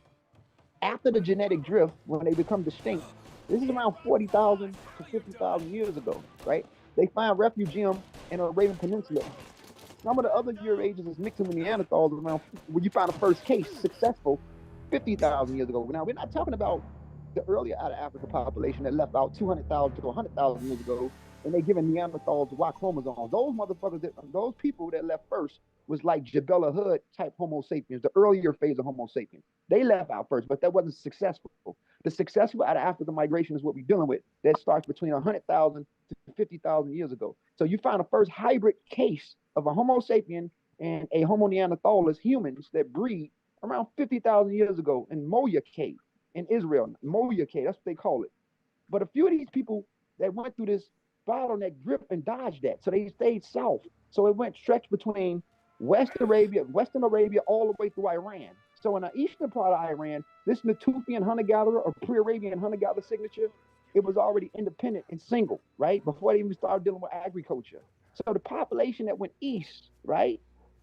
After the genetic drift, when they become distinct, this is around 40,000 to 50,000 years ago, right? They find refugium in the Arabian Peninsula. Some of the other Eurasians is mixing with Neanderthals around when you find the first case successful 50,000 years ago. Now, we're not talking about the earlier out of Africa population that left out 200,000 to 100,000 years ago, and they giving Neanderthals Y chromosomes. Those motherfuckers, those people that left first was like Jabella Hood type Homo sapiens, the earlier phase of Homo sapiens. They left out first, but that wasn't successful. The successful out of Africa migration is what we're dealing with. That starts between 100,000 to 50,000 years ago. So you find the first hybrid case of a Homo sapien and a Homo neanderthalis humans that breed around 50,000 years ago in Moya Cave in Israel. Moya Cave, that's what they call it. But a few of these people that went through this bottleneck drift and dodged that, so they stayed south. So it went stretched between Western Arabia, all the way through Iran. So in the eastern part of Iran, this Natufian hunter-gatherer or pre-Arabian hunter-gatherer signature, it was already independent and single, right? Before they even started dealing with agriculture. So the population that went east, right?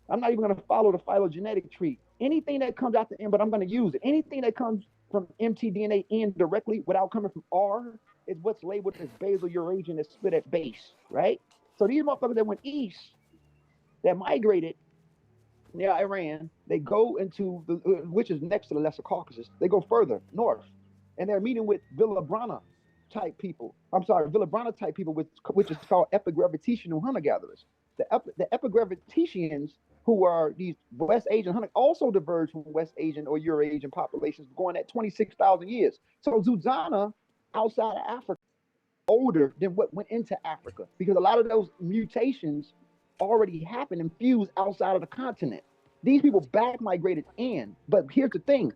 I'm not even going to follow the phylogenetic tree. Anything that comes out the end, but I'm going to use it. Anything that comes from mtDNA in directly without coming from R is what's labeled as basal Eurasian that's split at base, right? So these motherfuckers that went east, that migrated near Iran, they go into the, which is next to the Lesser Caucasus. They go further north, and they're meeting with Villabrana type people. I'm sorry, Villabrana type people, which is called epigravitational hunter-gatherers. The epigravitatians, who are these West Asian hunters, also diverge from West Asian or Eurasian populations going at 26,000 years. So Zuzana, outside of Africa, older than what went into Africa, because a lot of those mutations already happened and fused outside of the continent. These people back migrated in, but here's the thing: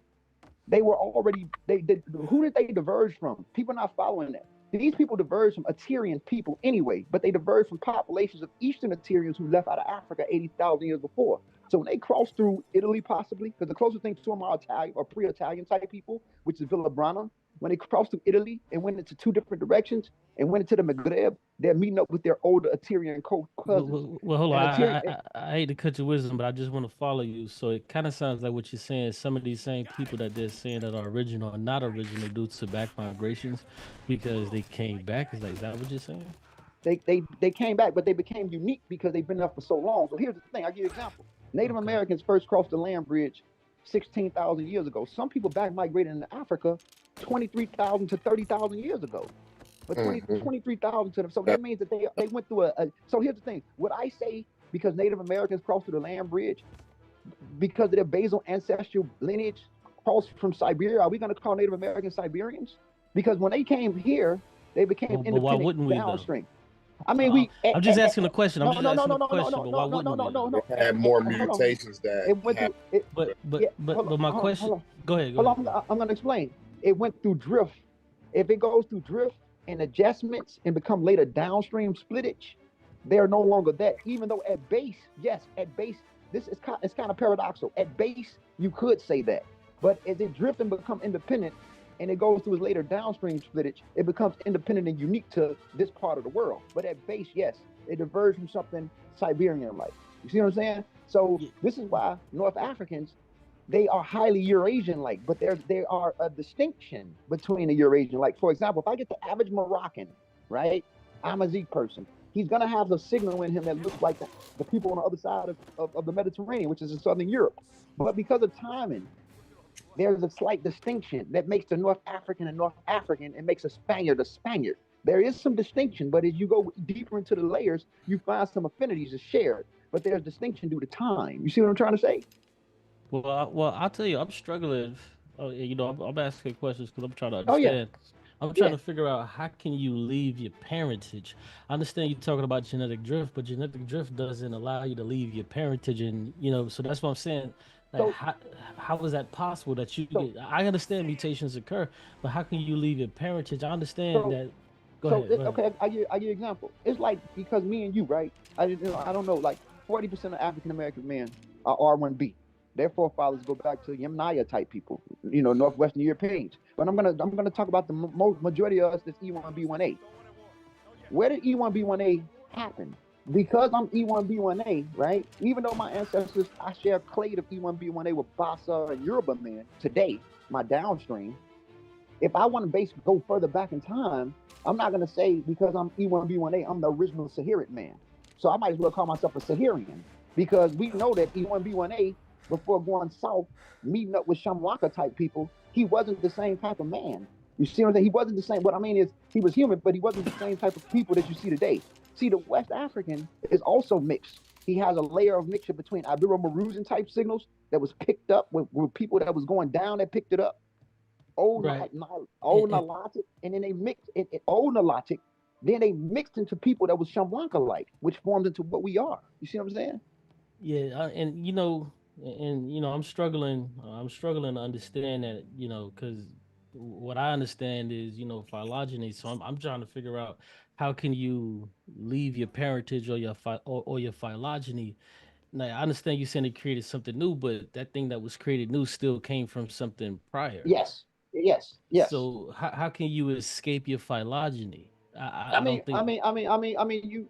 they were already who did they diverge from? People not following that. These people diverged from Assyrian people anyway, but they diverged from populations of Eastern Assyrians who left out of Africa 80,000 years before. So when they crossed through Italy, possibly, because the closest thing to them are Italian or pre-Italian type people, which is Villabrana. When they crossed through Italy and went into two different directions and went into the Maghreb, they're meeting up with their older Assyrian cousins.
Well, hold on. I hate to cut your wisdom, but I just want to follow you. So it kind of sounds like what you're saying. Some of these same people that they're saying that are original are not original due to back migrations because they came back. Is that what you're saying?
They came back, but they became unique because they've been there for so long. So here's the thing. I'll give you an example. Native Americans first crossed the land bridge 16,000 years ago. Some people back migrated into Africa 23,000 to 30,000 years ago. But 23,000 to them. So that means that they went through so here's the thing. Would I say because Native Americans crossed through the land bridge, because of their basal ancestral lineage crossed from Siberia, are we going to call Native Americans Siberians? Because when they came here, they became independent
why wouldn't we,
downstream. I mean,
I'm just asking a question. I'm just asking a question. But why wouldn't we?
They had more mutations that.
But my question. Go ahead.
Hold on, I'm going to explain. It went through drift. If it goes through drift and adjustments and become later downstream splittage, they are no longer that. Even though at base, yes, at base, it's kind of paradoxical. At base, you could say that, but as it drift and become independent, and it goes through its later downstream splittage, it becomes independent and unique to this part of the world. But at base, yes, it diverges from something Siberian-like. You see what I'm saying? So this is why North Africans, they are highly Eurasian-like, but there are a distinction between a Eurasian. Like, for example, if I get the average Moroccan, right, Amazigh person, he's going to have a signal in him that looks like the people on the other side of the Mediterranean, which is in Southern Europe. But because of timing, there's a slight distinction that makes the North African a North African and makes a Spaniard a Spaniard. There is some distinction, but as you go deeper into the layers, you find some affinities are shared, but there's distinction due to time. You see what I'm trying to say?
Well, I'll tell you, I'm struggling. I'm asking questions because I'm trying to understand. I'm trying to figure out how can you leave your parentage. I understand you're talking about genetic drift, but genetic drift doesn't allow you to leave your parentage, and so that's what I'm saying. Like, how is that possible that you get? I understand mutations occur, but how can you leave your parentage? I understand that. Go ahead.
Okay, I give you an example. It's like because me and you, right? I don't know, like 40% of African American men are R1B. Their forefathers go back to Yamnaya type people, Northwestern Europeans. But I'm gonna talk about the majority of us that's E1B1A. Where did E1B1A happen? because I'm E1B1A, right? Even though my ancestors, I share a clade of E1B1A with Bassa and Yoruba men today, my downstream. If I want to go further back in time, I'm not going to say because I'm E1B1A, I'm the original Saharan man. So I might as well call myself a Saharian because we know that E1B1A, before going south, meeting up with Shamwaka type people, he wasn't the same type of man. You see what I'm saying? He wasn't the same. What I mean is he was human, but he wasn't the same type of people that you see today. See, the West African is also mixed. He has a layer of mixture between Ibero-Marusian type signals that was picked up with people that was going down that picked it up, old Nilotic, and then they mixed old Nilotic, then they mixed into people that was Shamwanka like, which formed into what we are. You see what I'm saying?
Yeah, and you know, I'm struggling. I'm struggling to understand that, because what I understand is, phylogeny. So I'm trying to figure out how can you leave your parentage or or your phylogeny. Now, I understand you saying it created something new, but that thing that was created new still came from something prior.
Yes, yes, yes.
So how can you escape your phylogeny?
I
don't think.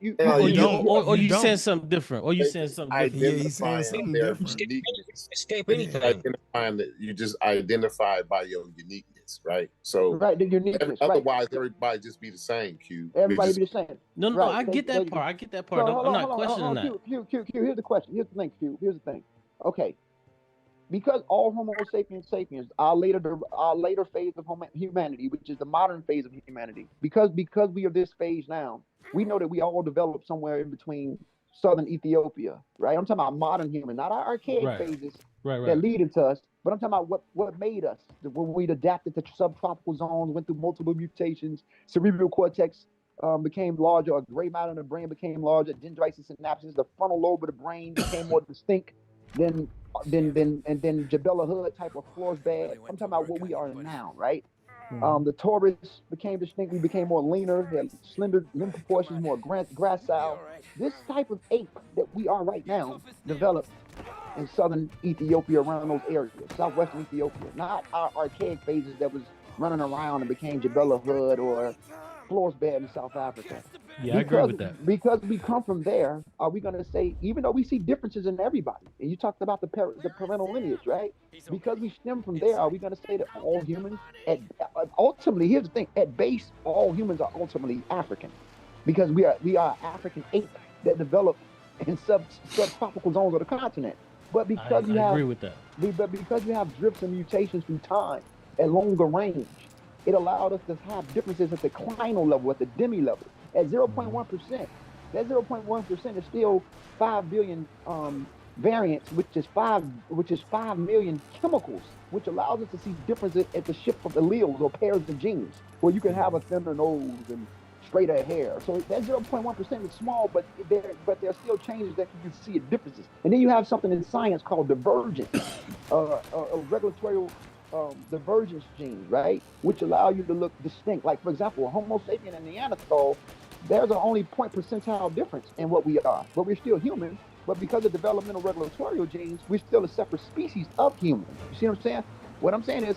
You
Or you saying something different. Or you saying something different.
Yeah, he's saying something different.
Uniqueness.
Escape
It's
anything.
identifying that you just identify by your uniqueness, right? So
right, the uniqueness.
Otherwise, everybody just be the same. Q.
Everybody be the same.
No,
right.
I get that part. I get that part.
So,
I'm not questioning that.
Q. Here's the question. Here's the thing. Q. Here's the thing. Okay. Because all Homo sapiens sapiens, our later phase of humanity, which is the modern phase of humanity, because we are this phase now, we know that we all developed somewhere in between southern Ethiopia, right? I'm talking about modern human, not our archaic phases that lead into us, but I'm talking about what made us when we adapted to subtropical zones, went through multiple mutations, cerebral cortex became larger, or gray matter in the brain became larger, dendrites and synapses, the frontal lobe of the brain became more distinct. Then Jabella Hood type of floors bad. I'm talking about what we are now, right? The Taurus became distinct. We became more leaner, had slender limb proportions, more gracile. This type of ape that we are right now developed in southern Ethiopia, around those areas, southwestern Ethiopia, not our archaic phases that was running around and became Jabella Hood or floors bad in South Africa.
Yeah, I agree with that.
Because we come from there, are we going to say, even though we see differences in everybody, and you talked about the parental lineage, right? Because we stem from there, are we going to say that all humans, ultimately, here's the thing, at base, all humans are ultimately African, because we are African ape that developed in subtropical zones of the continent. But because
I agree with that.
But because we have drifts and mutations through time at longer range, it allowed us to have differences at the clinal level, at the demi level, at 0.1%. That 0.1% is still 5 billion variants, which is 5 million chemicals, which allows us to see differences at the shift of alleles or pairs of genes, where you can have a thinner nose and straighter hair. So that 0.1% is small, but there are still changes that you can see differences. And then you have something in science called divergence, regulatory divergence genes, right? Which allow you to look distinct. Like, for example, Homo sapien and Neanderthal, there's an only 0.1% difference in what we are, but we're still human. But because of developmental regulatory genes, we're still a separate species of human. You see what I'm saying? What I'm saying is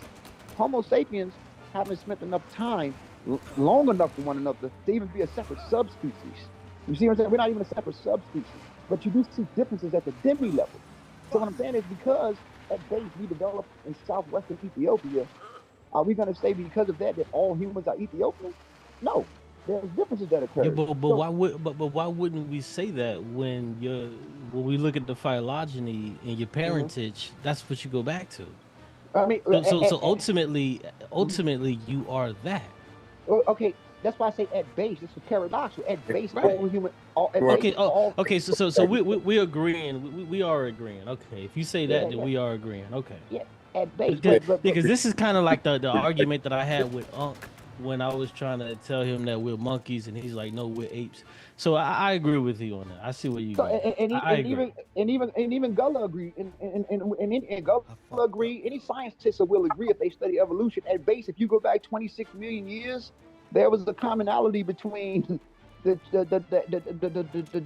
Homo sapiens haven't spent enough time long enough for one another to even be a separate subspecies. You see what I'm saying? We're not even a separate subspecies, but you do see differences at the demi level. So what I'm saying is, because at base we developed in southwestern Ethiopia, are we going to say because of that all humans are Ethiopian? No, there's differences that occur.
Yeah, but why wouldn't we say that when we look at the phylogeny and your parentage? That's what you go back to.
I mean,
so ultimately, you are that.
Okay, that's why I say at base. It's paradoxical. At base, all human.
So we agreeing. We are agreeing. Okay, if you say that, then we are agreeing. Okay.
Yeah, at base.
Because this is kind of like the argument that I had with Unc when I was trying to tell him that we're monkeys, and he's like, "No, we're apes." So I agree with you on that. I see what you mean.
Even Gullah agree, and Gullah agree. Any scientist will agree if they study evolution. At base, if you go back 26 million years, there was a commonality between the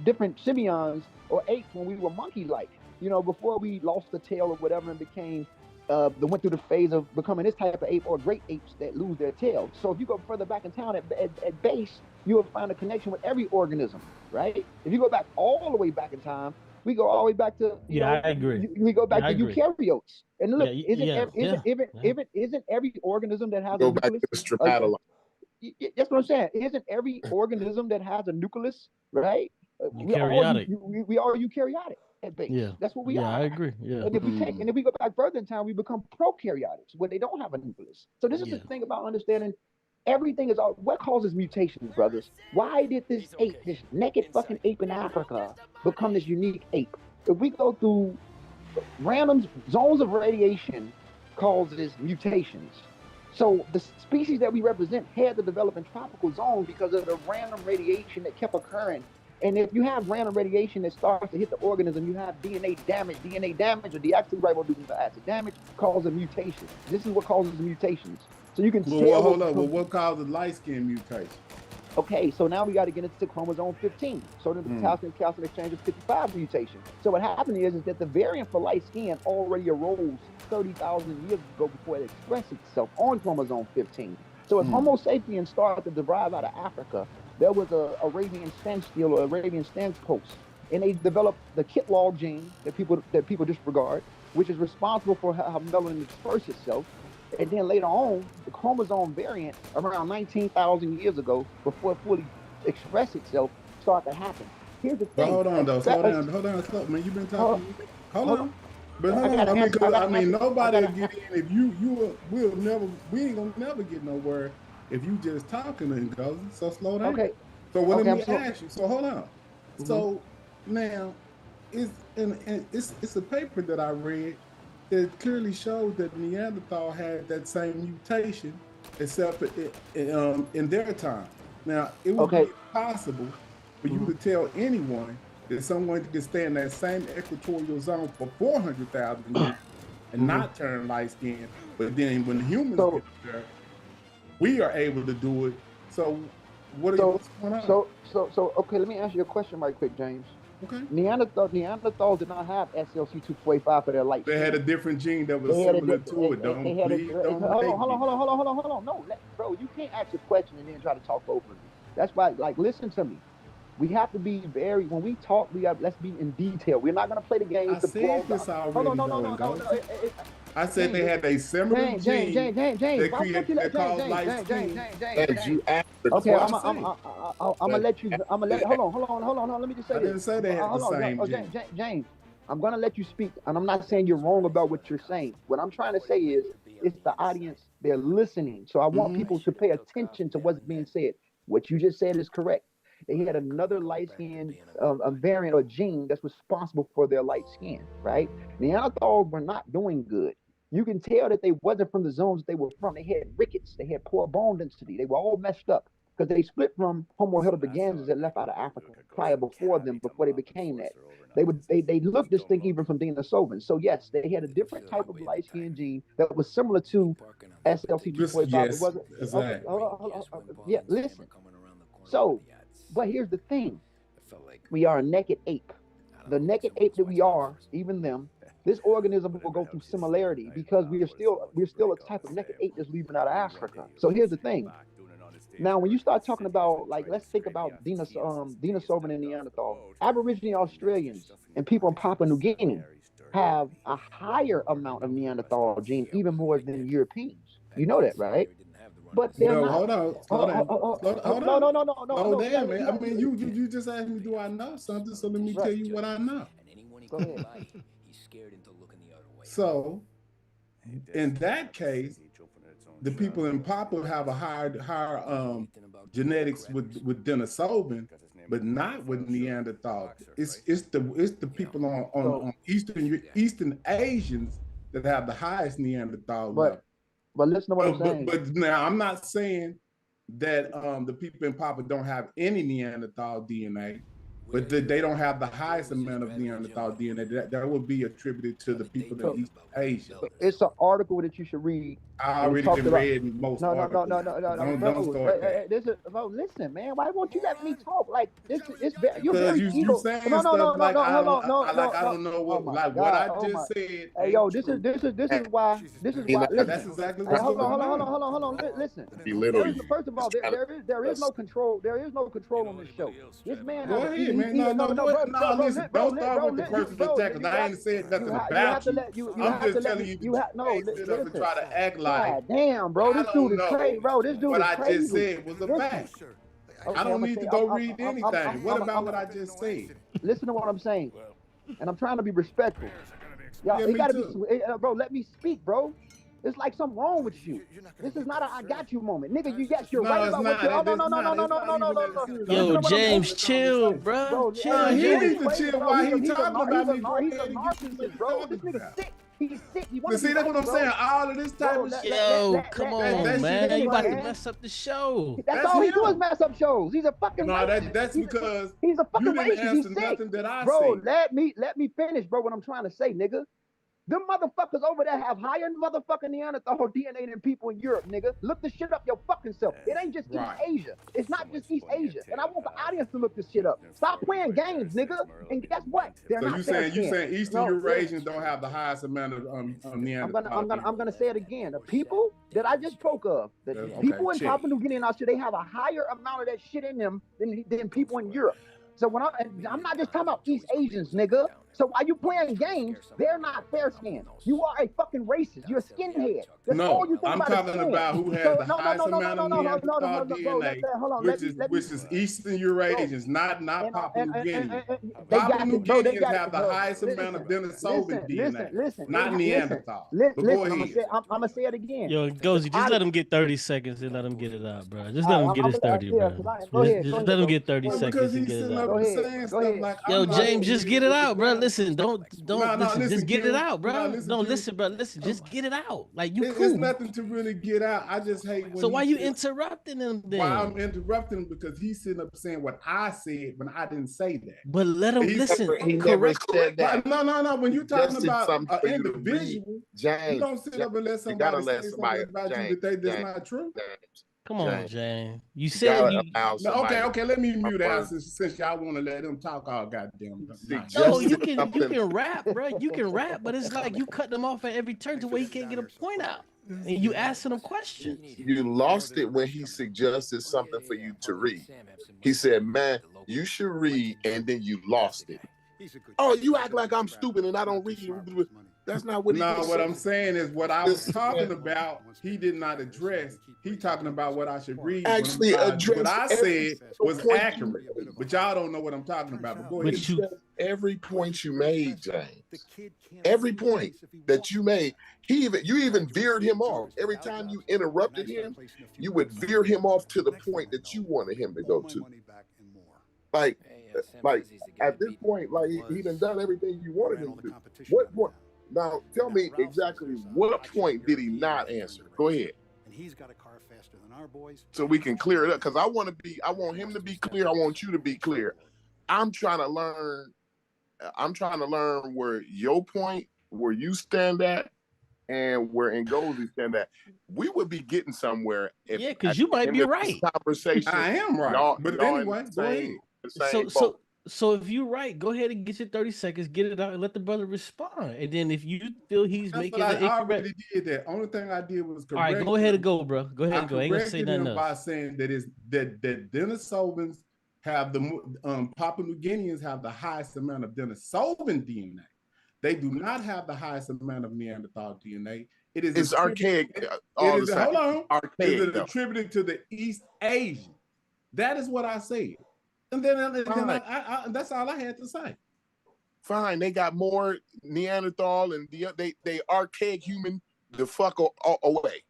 different simians or apes when we were monkey-like. You know, before we lost the tail or whatever and became that went through the phase of becoming this type of ape or great apes that lose their tails. So if you go further back in town at base, you will find a connection with every organism, right? If you go back all the way back in time, we go all the way back to
I agree.
we go back
I
to
agree.
eukaryotes. And look,
Yeah,
isn't every organism that has
Go
a
back
nucleus?
to the stromatolite.
That's what I'm saying. Isn't every organism that has a nucleus, right?
Eukaryotic.
We are eukaryotic at base.
Yeah.
That's what we
Yeah,
are.
I agree. Yeah.
And if we go back further in time, we become prokaryotics where they don't have a nucleus. So this is the thing about understanding everything is all what causes mutations, brothers. Why did this ape, this naked fucking ape in Africa, become this unique ape? If we go through random zones of radiation causes mutations. So the species that we represent had to develop in tropical zones because of the random radiation that kept occurring. And if you have random radiation that starts to hit the organism, you have DNA damage or deoxyribonucleic acid damage causes mutation. This is what causes mutations. So you can
Well, hold up. Well, what causes light skin mutation?
Okay, so now we got to get into chromosome 15. So the calcium exchange of 55 mutation. So what happened is that the variant for light skin already arose 30,000 years ago before it expressed itself on chromosome 15. So as Homo sapiens started to derive out of Africa, there was a Arabian standstill or Arabian standpost, and they developed the kit log gene that people disregard, which is responsible for how melanin disperses itself. And then later on, the chromosome variant around 19,000 years ago, before it fully expressed itself, started to happen. Here's the thing.
But hold on, though. Slow down. Slow, man. You've been talking. Hold on. But hold on. I mean, nobody will get in if we ain't gonna never get nowhere if you just talking and go. So slow down.
Okay.
So let me ask you. So hold on. So now, it's a paper that I read. It clearly shows that Neanderthal had that same mutation, except in their time. Now, it would be possible for you to tell anyone that someone could stay in that same equatorial zone for 400,000 years and not turn light skin, but then when humans get there, we are able to do it. So, what's going on?
So, okay, let me ask you a question right quick, James.
Okay.
Neanderthals did not have SLC2485 for their light.
They had a different gene that was similar to it.
Hold on. No, bro, you can't ask a question and then try to talk over me. That's why, like, listen to me. We have to be when we talk, let's be in detail. We're not gonna play the game.
I said this already. No. I said they had a similar gene that caused light skin.
Okay, I'm gonna let you. Hold on. Let me just say this.
I didn't say they had the same gene.
James, I'm gonna let you speak, and I'm not saying you're wrong about what you're saying. What I'm trying to say is, it's the audience. They're listening, so I want people to pay attention to what's being said. What you just said is correct. They had another light skin variant or gene that's responsible for their light skin, right? Neanderthals were not doing good. You can tell that they wasn't from the zones they were from. They had rickets. They had poor bone density. They were all messed up because they split from Homo heidelbergensis that left out of Africa prior before they became that. They looked distinct even from Denisovans. So yes, they had a different type of light skin gene that was similar to SLC245.
Yes, exactly.
Yeah, listen. So, but here's the thing. We are a naked ape. The naked ape that we are, even them, this organism will go through similarity because we're still a type of naked ape that's leaving out of Africa. So here's the thing. Now, when you start talking about, like, let's think about Denisovan and Neanderthal. Aborigine Australians and people in Papua New Guinea have a higher amount of Neanderthal gene, even more than Europeans. You know that, right? But they're not.
Hold on.
No,
damn, man. I mean, you just asked me, do I know something? So let me tell you what I know.
Go ahead.
So, in that case, the people in Papua have a higher genetics with Denisovan, but not with Neanderthal. It's the people on Eastern Asians that have the highest Neanderthal level.
But listen to what I'm saying.
But now I'm not saying that the people in Papua don't have any Neanderthal DNA, but they don't have the highest amount of Neanderthal DNA. That would be attributed to the people in East Asia.
It's an article that you should read
I
and it
already
talks
done
about.
read most
No,
articles. Don't start that.
This is bro. Listen, man. Why won't you let me talk? Like this is you're
Because
very
you
ego.
saying stuff like I
Hold
don't
on, no,
like I
no.
don't know
Oh
what
my
like what
God.
I
Oh my.
just said
Hey,
ain't
yo,
true.
this is why.
That's
Listen.
exactly
Hey,
what's
hold
going
on.
on.
Listen.
Belittle
There is
you.
first of all, there is no control. There is no control on this show. This man
Go
has
ahead, man. Listen. Don't start with the personal attack because I ain't said nothing about you. I'm just telling you that you can't sit up and try to act like
God damn, bro,
I
this dude
don't
is
know
crazy, bro. This dude
what
is
I just
crazy.
said was a
Listen.
fact.
Okay,
I don't
I'ma
need
say-
to go
I'm-
read
I'm-
anything. What about what I just said?
Listen to what I'm saying, and I'm trying to be respectful. Y'all,
Yeah,
you
me
gotta
too.
be, bro. Let me speak, bro. It's like something wrong with you. This is not a I got you moment, nigga. Yes, you're right
No, it's
about what
not.
you're. Oh no,
It's
no, no, no,
not.
no,
It's
no,
not
no, no,
even
no,
that
no.
serious.
Listen
Yo,
to what I'm
James,
saying.
chill, bro.
Bro,
Chill,
He
James is
needs to
crazy,
chill
bro.
while
He's
he talking about me. Go
he's
ahead
a
and get to what
narcissist,
you
bro.
talking
This nigga
about.
sick. He's sick. He
But
wanna be
see, that's
right,
what I'm
bro.
saying. All of this type
Bro,
of shit.
Yo, come on,
that shit
man.
is
You about to
crazy.
mess up the show.
That's all he
him.
do is mess up shows. He's a fucking
No,
racist.
that's because
He's a fucking
you didn't
racist. He's
answer
sick.
nothing that I
Bro,
said.
let me finish, bro, what I'm trying to say, nigga. Them motherfuckers over there have higher motherfucking Neanderthal DNA than people in Europe, nigga. Look this shit up your fucking self. It ain't just East Asia. It's not just East Asia. And I want the audience to look this shit up. Stop playing games, nigga. And guess what? They're
So
not
you
fair
saying
skinned.
Eastern Eurasians don't have the highest amount of Neanderthal?
I'm gonna say it again. The people that I just spoke of, the people in Papua New Guinea and Australia, they have a higher amount of that shit in them than people in Europe. So when I'm not just talking about East Asians, nigga. So while you playing games, they're not fair skinned. You are a fucking racist. You're a skinhead. That's all you think
I'm
about
talking
is
about who has the highest amount of Neanderthal DNA, which is Eastern Eurasians, not Papua New Guinea. Papua New Guineans have the highest amount of Denisovan DNA, not Neanderthal. But go ahead.
I'm gonna say it again.
Yo, Gozy, just let him get 30 seconds and let him get it out, bro. Just let him get his 30, bro. Just let him get 30 seconds and get it out.
Saying stuff like,
Yo, James, just get it out, bro. Listen, don't
No,
listen. Just get it
Q.
out, bro.
No, listen,
bro. Listen, just get it out. Like you
It's
cool.
nothing to really get out. I just hate when.
So why you interrupting him then?
Why I'm interrupting him because he's sitting up saying what I said when I didn't say that.
But let him listen.
He never said that.
No. When you're talking about an
for you to
individual,
James,
you don't sit up and let
you gotta
somebody
let
say
somebody
something about
James,
you that that's
James,
not true.
Come on, James. You
gotta
said you.
allow somebody-
Okay. Let me mute out since y'all want to let him talk all goddamn.
No, you can rap, bro. You can rap, but it's like you cut them off at every turn to where he can't get a point out. And you asking him questions.
You lost it when he suggested something for you to read. He said, "Man, you should read," and then you lost it. Oh, you act like I'm stupid and I don't read. That's not what he did.
What I'm saying is what I was talking about, he did not address. He talking about what I should read.
Actually address
what I said was accurate, but y'all don't know what I'm talking about. But go ahead.
Every point you made, James. Every point that you made, you even veered him off. Every time you interrupted him, you would veer him off to the point that you wanted him to go to. Like at this point, like he done everything you wanted him to do. What point? Now tell me exactly what point did he not answer? Go ahead.
And he's got a car faster than our boys.
So we can clear it up because I want him to be clear. I want you to be clear. I'm trying to learn where your point, where you stand at, and where Ngozi stand at. We would be getting somewhere.
Because you might be right.
Conversation.
I am right. But anyway, go ahead.
So if you're right, go ahead and get your 30 seconds, get it out, and let the brother respond. And then if you feel he's making an incorrect,
I already did that. Only thing I did was correct.
All right, go ahead and go, bro. Go ahead and go. I ain't gonna say nothing else.
By saying that Denisovans have the Papua New Guineans have the highest amount of Denisovan DNA. They do not have the highest amount of Neanderthal DNA. It's
archaic.
Hold on.
Archaic.
It is attributed to the East Asian. That is what I said. And then that's all I had to say.
Fine, they got more Neanderthal and they archaic human the fuck away,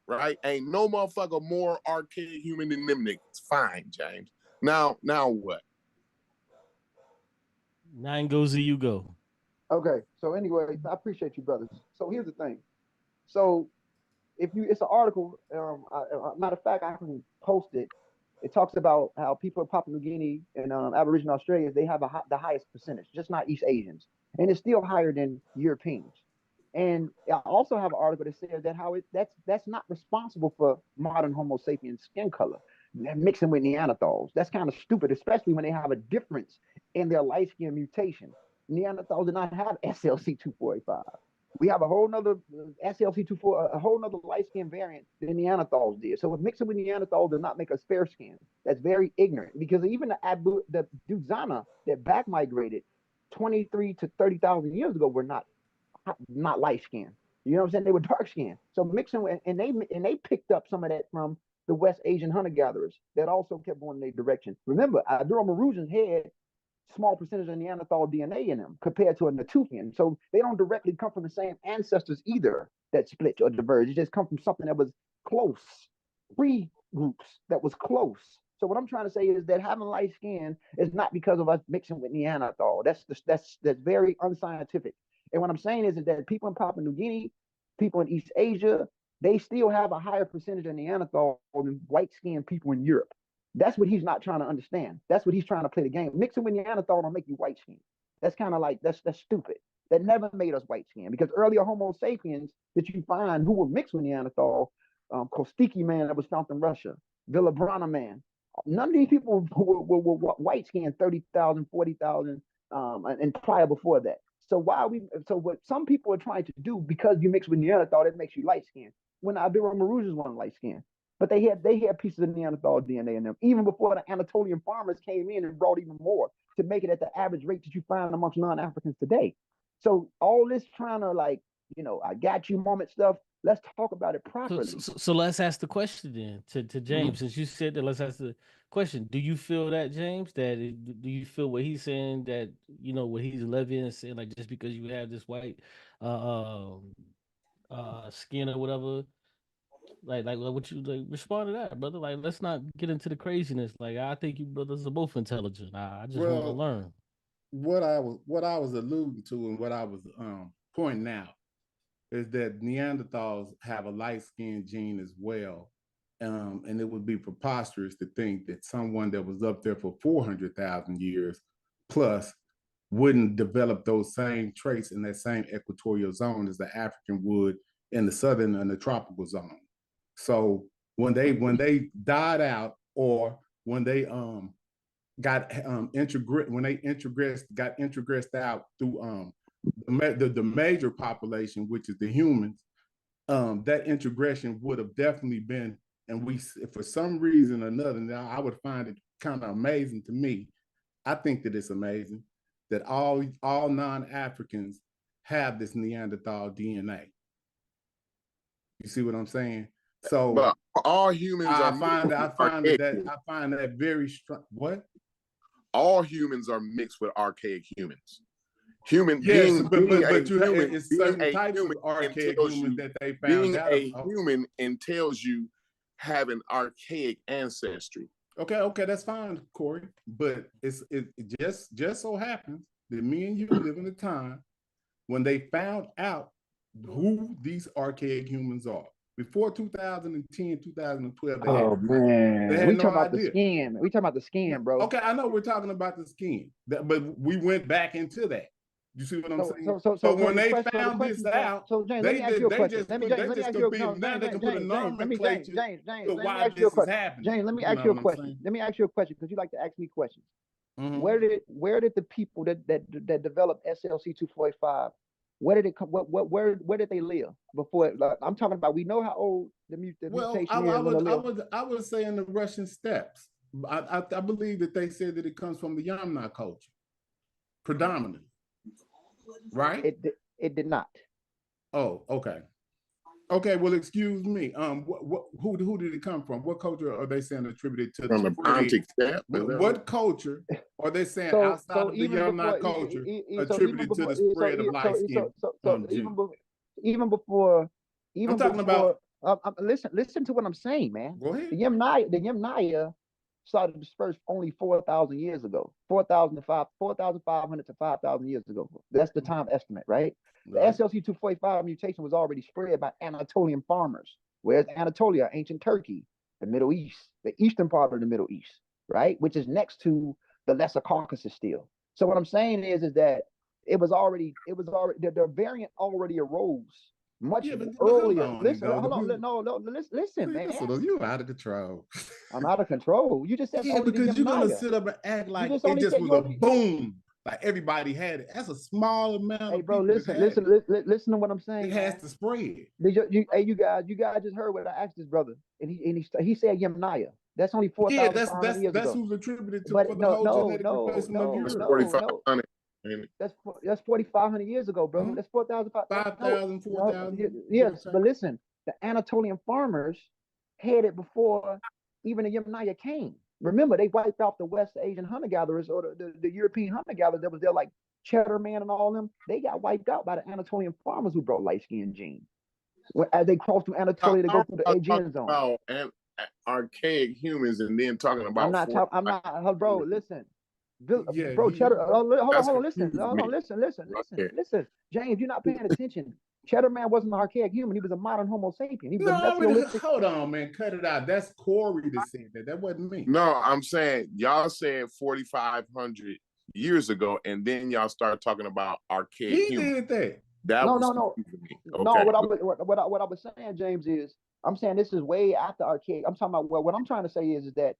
right? Ain't no motherfucker more archaic human than them niggas. Fine, James. Now what?
9 goes to you go.
Okay, so anyway, I appreciate you, brothers. So here's the thing. So it's an article. Matter of fact, I can post it. It talks about how people in Papua New Guinea and Aboriginal Australians, they have the highest percentage, just not East Asians. And it's still higher than Europeans. And I also have an article that says that that's not responsible for modern Homo sapiens skin color. They're mixing with Neanderthals. That's kind of stupid, especially when they have a difference in their light skin mutation. Neanderthals did not have SLC2485. We have a whole nother SLC24, a whole nother light skin variant than Neanderthals did. So mixing with Neanderthals does not make us fair skinned. That's very ignorant because even the Dudzana that back migrated 23 to 30,000 years ago were not light skinned. You know what I'm saying? They were dark skinned. So mixing with, and they picked up some of that from the West Asian hunter gatherers that also kept going in their direction. Remember, Iberomaroosians had small percentage of Neanderthal DNA in them compared to a Natufian. So they don't directly come from the same ancestors either that split or diverge. It just come from something that was close, three groups that was close. So what I'm trying to say is that having light skin is not because of us mixing with Neanderthal. That's very unscientific. And what I'm saying is that people in Papua New Guinea, people in East Asia, they still have a higher percentage of Neanderthal than white-skinned people in Europe. That's what he's not trying to understand. That's what he's trying to play the game. Mixing with Neanderthal don't make you white-skinned. That's kind of like, that's stupid. That never made us white-skinned because earlier Homo sapiens that you find who were mixed with Neanderthal, Kostiki man that was found in Russia, Villabrana man, none of these people were white-skinned 30,000, 40,000, and prior before that. So what some people are trying to do because you mix with Neanderthal, that makes you light-skinned. When Iberomaroosians weren't light-skinned. But they had pieces of Neanderthal DNA in them, even before the Anatolian farmers came in and brought even more to make it at the average rate that you find amongst non-Africans today. So all this trying to I got you moment stuff, let's talk about it properly.
So let's ask the question then to James. Since you said that, let's ask the question. Do you feel that, James, do you feel what he's saying, that, what he's levying, saying, like, just because you have this white skin or whatever, like what you respond to that, brother? Like, let's not get into the craziness. Like, I think you brothers are both intelligent. I just want to learn.
What I was alluding to and what I was pointing out is that Neanderthals have a light-skinned gene as well. And it would be preposterous to think that someone that was up there for 400,000 years plus wouldn't develop those same traits in that same equatorial zone as the African would in the southern and the tropical zone. So when they died out, or when they got introgressed out through the major population, which is the humans, that integration would have definitely been, and we, for some reason or another, now I would find it kind of amazing to me. I think that it's amazing that all non-Africans have this Neanderthal DNA. You see what I'm saying? So,
but all humans
I
are
find that very strong. What?
All humans are mixed with archaic humans.
Yes, but it's certain types of archaic humans that they found out.
Being a human entails you having archaic ancestry.
Okay, that's fine, Corey. But it just so happens that me and you live in a time when they found out who these archaic humans are. Before 2010, 2012,
we talking about the skin. We talking about the skin, bro.
Okay, I know we're talking about the skin, but we went back into that. You see what I'm saying? So when they found this out,
James, let me ask you a question. James, let me ask you a question. James, let me ask you a question. Let me ask you a question because you like to ask me questions. Mm-hmm. Where did the people that developed SLC2485, where did it come? Where did they live before? I'm talking about. We know how old the mutation is.
I would say in the Russian steppes. I believe that they said that it comes from the Yamna culture, predominantly. Right?
It did not.
Oh, okay. Okay, well, excuse me. Who did it come from? What culture are they saying attributed to
from the Pontic steppe?
What culture are they saying outside of the Yamna culture attributed to the spread of light skin?
Even before,
I'm talking about.
Listen to what I'm saying, man.
Go ahead.
The Yamnaya started to disperse only 4,000 years ago, 4,500 to 5,000 years ago. That's the time estimate, right? The SLC2485 mutation was already spread by Anatolian farmers. Where's Anatolia? Ancient Turkey, the Middle East, the eastern part of the Middle East, right? Which is next to the Lesser Caucasus still. So what I'm saying is that it was already the variant already arose much
but
earlier.
hold on,
Listen,
Ngozi.
hold on. No, listen, man.
You out of control.
I'm out of control. You just said
Yeah,
only
because
the
you're gonna
Yamnaya.
sit up and act like
just
it
only
just
said
was
you
a
only-
boom. Like everybody had it. That's a small amount
Hey,
of
bro,
people that had it.
listen to what I'm saying.
It has to spread.
Hey, you guys just heard what I asked this brother, and he said Yamnaya. That's only 4,500 years
that's
ago.
who's attributed to
But
for the whole genetic
no,
replacement of Europe.
4,500.
That's 4,500 years ago, bro. That's 4,000.
5,000, 4,000.
Yes, but listen, the Anatolian farmers had it before even the Yamnaya came. Remember, they wiped out the West Asian hunter-gatherers or the European hunter-gatherers that was there, like Cheddar Man and all them. They got wiped out by the Anatolian farmers who brought light-skinned genes. As they crossed through Anatolia, they go through the Aegean zone.
About archaic humans and then talking about
bro, listen.
Yeah,
bro, Cheddar, hold on, listen.
Okay.
Listen. James, you're not paying attention. Cheddar Man wasn't an archaic human. He was a modern Homo sapien. He was a Mesolithic.
Hold on, man. Cut it out. That's Corey that said that. That wasn't me.
No, I'm saying y'all said 4,500 years ago, and then y'all started talking about archaic humans.
Did that.
No.
Okay.
No, what I was saying, James, is I'm saying this is way after archaic. I'm talking about what I'm trying to say is that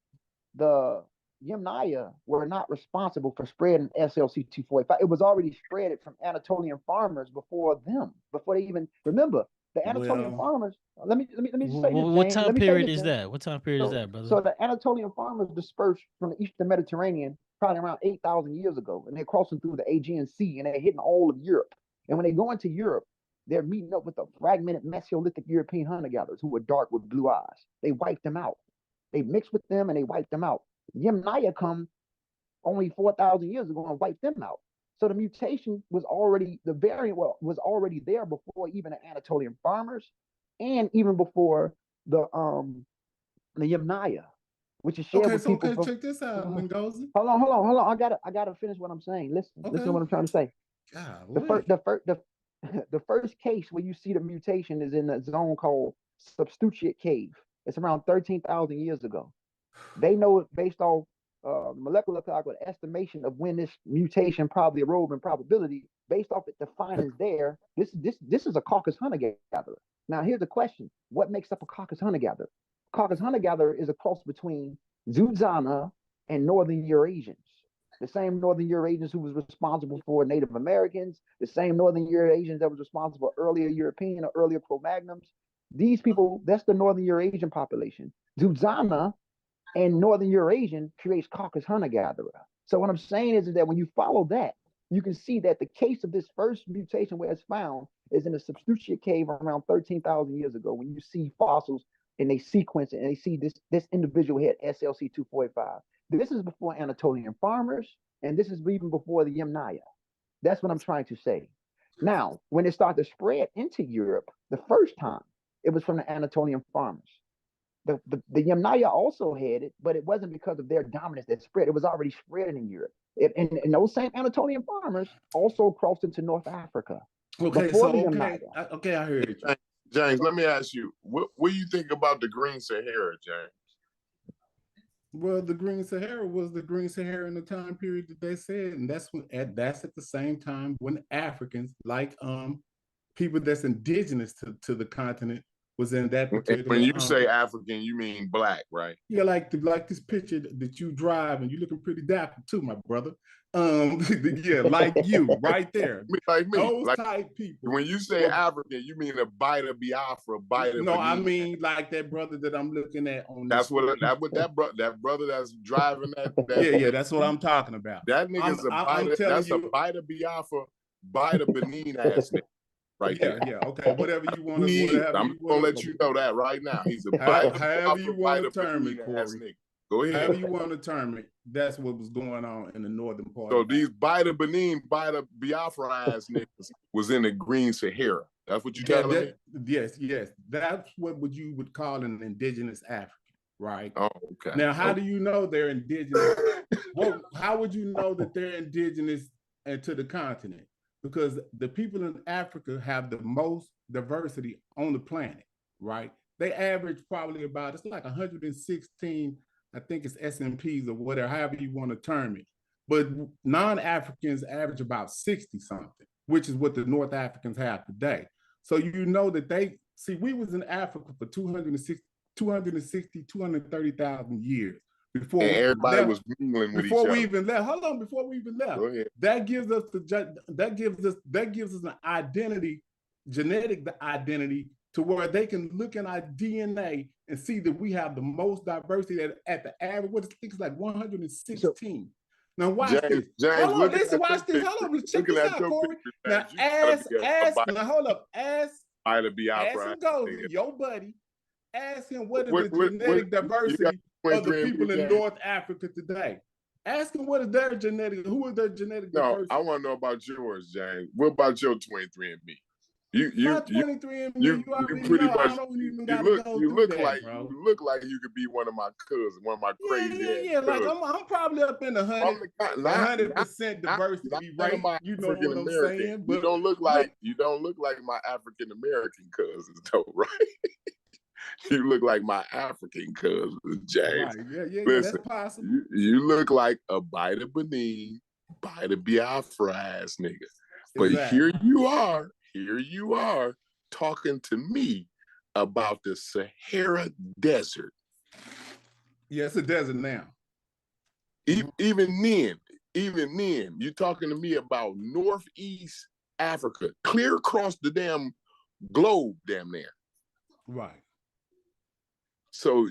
the Yamnaya were not responsible for spreading SLC 245. It was already spread from Anatolian farmers before them, before they even remember the Anatolian farmers. Let me just say this.
What time period is that? What time period is that, brother?
So the Anatolian farmers dispersed from the eastern Mediterranean probably around 8,000 years ago, and they're crossing through the Aegean Sea, and they're hitting all of Europe. And when they go into Europe, they're meeting up with the fragmented Mesolithic European hunter-gatherers who were dark with blue eyes. They wiped them out. They mixed with them and they wiped them out. Yamnaya come only 4,000 years ago and wiped them out. So the mutation was already, the variant was already there before even the Anatolian farmers and even before the Yamnaya, which is shared with people.
Okay, check this out, Ngozi.
Hold on. I gotta finish what I'm saying. Listen to what I'm trying to say. The first case where you see the mutation is in a zone called Substitute Cave. It's around 13,000 years ago. They know it based off molecular clock with estimation of when this mutation probably arose in probability. Based off it, the findings there. This is a Caucasus hunter-gatherer. Now here's the question: what makes up a Caucasus hunter-gatherer? Caucasus hunter-gatherer is a cross between Zuzana and Northern Eurasians. The same Northern Eurasians who was responsible for Native Americans, the same Northern Eurasians that was responsible for earlier European or earlier Cro-Magnons. These people, that's the Northern Eurasian population. Zuzana and Northern Eurasian creates Caucasus hunter-gatherer. So what I'm saying is that when you follow that, you can see that the case of this first mutation where it's found is in the Substitute Cave around 13,000 years ago. When you see fossils and they sequence it and they see this individual had SLC 245. This is before Anatolian farmers, and this is even before the Yamnaya. That's what I'm trying to say. Now, when it started to spread into Europe, the first time, it was from the Anatolian farmers. The Yamnaya also had it, but it wasn't because of their dominance that spread. It was already spreading in Europe. And those same Anatolian farmers also crossed into North Africa.
Okay, I heard you.
James, let me ask you, what do you think about the Green Sahara, James?
Well, the Green Sahara was the Green Sahara in the time period that they said, and that's at the same time when Africans, like people that's indigenous to the continent, was in that particular.
When you say African, you mean black, right?
Yeah, like this picture that you drive, and you're looking pretty dapper too, my brother. Yeah, like you, right there.
Like me,
those
like,
type people.
When you say African, you mean a biter Biafra, biter.
No, I mean like that brother that I'm looking at on.
That's that brother that's driving that.
Yeah, that's what I'm talking about.
That nigga's a biter. That's a biter Biafra, biter Benin ass nigga. Right there.
Yeah, okay. Whatever you want to.
I'm gonna let you know that right now. He's a
however you want to term it, Corey.
Go ahead.
However you want to term it. That's what was going on in the northern part.
So these biter Benin, biter Biafra ass niggas was in the Green Sahara. That's what you telling me?
Yes. That's what you would call an indigenous African, right?
Oh, okay.
Now, how do you know they're indigenous? Well, how would you know that they're indigenous to the continent? Because the people in Africa have the most diversity on the planet, right? They average probably it's like 116, I think it's S&Ps or whatever, however you want to term it. but non-Africans average about 60 something, which is what the North Africans have today. So you know that we was in Africa for 230,000 years before
And
we
everybody
left,
was mingling with each
before we
other.
even left. Hold on, before we even left.
Go ahead.
That gives us an identity, genetic identity, to where they can look in our DNA and see that we have the most diversity at the average. What I think is like 116. Now watch this.
James,
Hold on, listen, watch this. Hold on, check this out, Corey. Now ask, now hold up, ask him, go, your buddy. Ask him what is the genetic diversity of the people in North Africa today. Ask him what is their genetic, who is their genetic diversity.
I want to know about yours, James. What about your 23andMe? You pretty much you look like you could be one of my cousins, one of my crazy
ass like I'm probably up in the 100% diversity rate. You know what I'm saying?
But you don't look like my African American cousins, though, right? You look like my African cousins, James.
Right. Yeah,
listen,
that's possible.
You look like a bite of Benin, bite of Biafra ass nigga. But here you are talking to me about the Sahara Desert.
Yeah, it's a desert now.
Even then, you're talking to me about Northeast Africa, clear across the damn globe, damn near.
Right.
So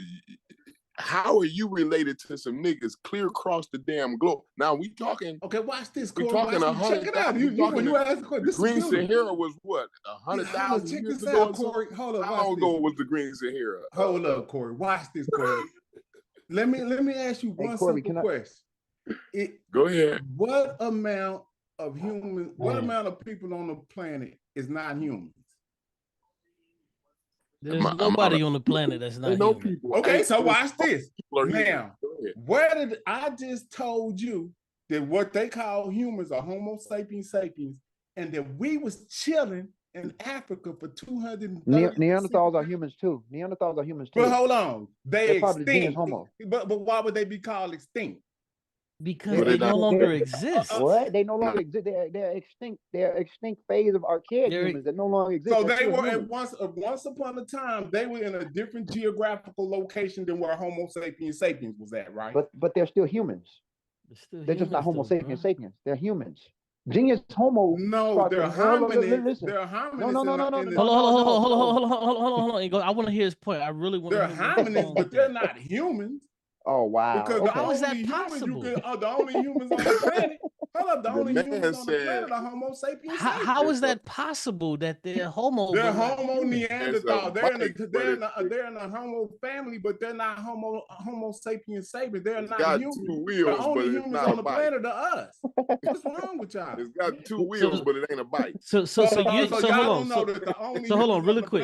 how are you related to some niggas clear across the damn globe? Now we talking.
Okay, watch this.
We talking 100.
Check it out. You asked the question.
Green Sahara was what 100,000
Check
years
this
ago.
out, Corey. Hold up.
How long ago was the Green Sahara?
Hold up, Corey. Watch this, Corey. let me ask you one simple question.
Go ahead.
What amount of people on the planet is not human?
There's nobody on the planet that's not human.
People. Okay, so watch this. Now, where did I just told you that what they call humans are Homo sapiens sapiens, and that we was chilling in Africa for 230.
Neanderthals are humans too.
But hold on, they're extinct.
Homo.
But why would they be called extinct?
Because they no longer exist.
What? They no longer exist. They're extinct. They're extinct phase of archaic humans that no longer exist.
So they were at once upon a time, they were in a different geographical location than where Homo sapiens sapiens was at, right?
But they're still humans. They're just not Homo sapiens sapiens. They're humans. Genius Homo.
No, they're hominids. They're hominids.
No.
Hold on. I want to hear his point. I really want to.
They're hominids, but they're not humans.
Oh wow!
Because
how is that possible?
The only humans on the planet. Hold up, the only humans on the planet are Homo sapiens.
How is that possible that they're Homo?
They're Homo Neanderthal. They're in a Homo family, but they're not Homo sapiens sapiens. They're not humans. The only humans on the planet are us. What's wrong with y'all?
It's got two wheels, but it ain't a bike.
So hold on, really quick,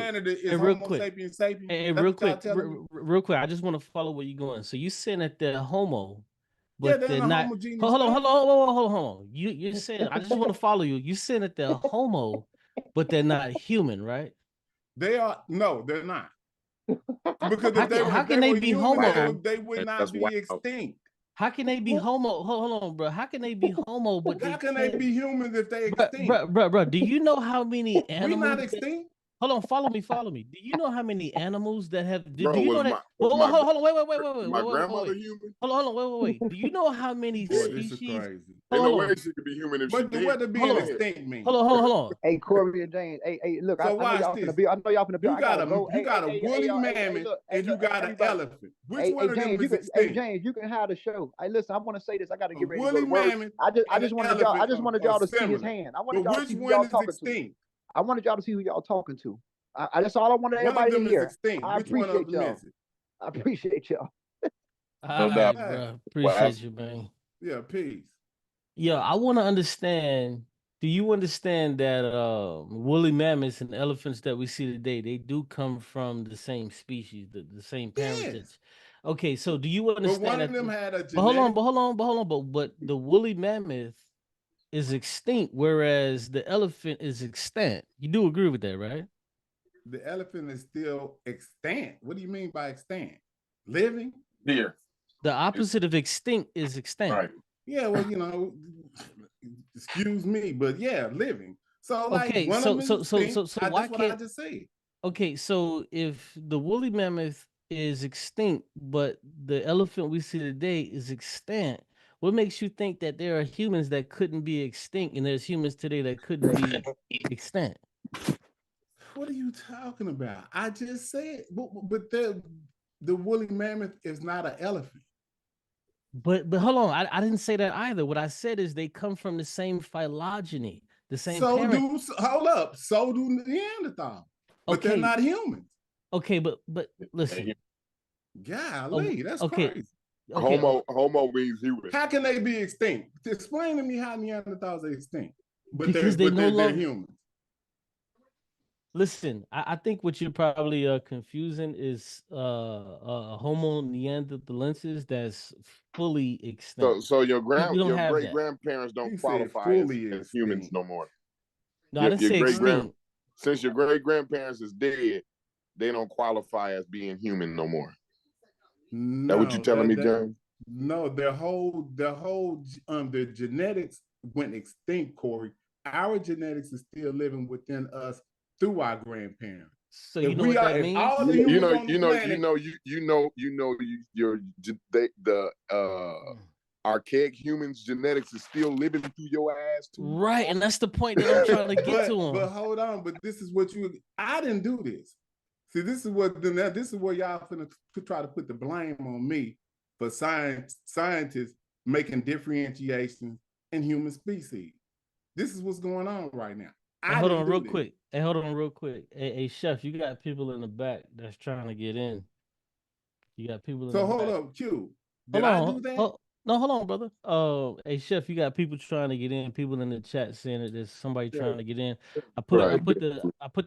real quick. I just want to follow where you're going. So you saying that they're Homo, but they're not. Hold on. You're saying, I just want to follow you. You saying that they're Homo, but they're not human, right?
They are. No, they're not. Because how
can they be Homo?
They would not be extinct.
How can they be Homo? Hold on, bro. How can they be Homo? But
how can they be humans if they extinct?
Bro. Do you know how many animals?
We're not extinct.
Hold on, follow me. Do you know how many animals that have? Do
Bro,
you know that? Hold on, wait.
My grandmother human?
Hold on, wait. Do you know how many species?
Ain't no way she could be human if she did.
What does being extinct mean?
Hold on.
Hey, Corey and James. Hey, look.
So
I know y'all finna be.
You got a woolly mammoth and you got an elephant. Which one of them is extinct?
Hey, James, you can have the show. Hey, listen, I want to say this. I got to get ready to go
woolly
to work.
mammoth.
I just wanted y'all to see his hand. I wanted y'all to see who y'all talking to. I wanted y'all to see who y'all talking to. That's all I wanted everybody to hear. I appreciate y'all. I appreciate y'all.
All right, bro. Appreciate you, man.
Yeah, peace.
Yeah, I want to understand. Do you understand that woolly mammoths and elephants that we see today, they do come from the same species, the same parentage? Yes. Okay, so do you understand
but one
that?
Of them had a genetic...
But hold on. But the woolly mammoth is extinct, whereas the elephant is extant. You do agree with that, right?
The elephant is still extant. What do you mean by extant? Living?
Here.
The opposite of extinct is extant.
Right.
Yeah, well, excuse me, but yeah, living. So like
Okay,
one of them is extinct.
so why
That's what I
can't?
just said.
Okay, so if the woolly mammoth is extinct, but the elephant we see today is extant, what makes you think that there are humans that couldn't be extinct and there's humans today that couldn't be extant?
What are you talking about? I just said, but the woolly mammoth is not an elephant.
But hold on, I didn't say that either. What I said is they come from the same phylogeny, the same
So
parent.
hold up. So do Neanderthal, but they're not humans.
Okay, but listen.
Golly, that's
okay.
crazy.
Okay.
Homo means human.
How can they be extinct? Explain to me how Neanderthals are extinct, but
because
they're
longer
humans.
Listen, I think what you're probably confusing is Homo neanderthalensis that's fully extinct.
So your
we don't have
great
that.
grandparents don't
He
qualify
said
as humans no more.
No, I didn't say extinct.
Since your great grandparents is dead, they don't qualify as being human no more.
No,
that what you telling me, James?
No, their genetics went extinct, Corey. Our genetics is still living within us through our grandparents.
So you know what that means?
All the humans on the planet,
archaic humans' genetics is still living through your ass too.
Right, and that's the point that I'm trying to get to him.
But hold on, but this is what I didn't do this. See, this is where y'all finna try to put the blame on me for scientists making differentiations in human species. This is what's going on right now.
Hey, hold on real quick. Hey, Chef, you got people in the back that's trying to get in. You got people in the back.
So hold up, Q. Did I do that?
No, hold on, brother. Hey, Chef, you got people trying to get in. People in the chat saying that there's somebody trying to get in. I put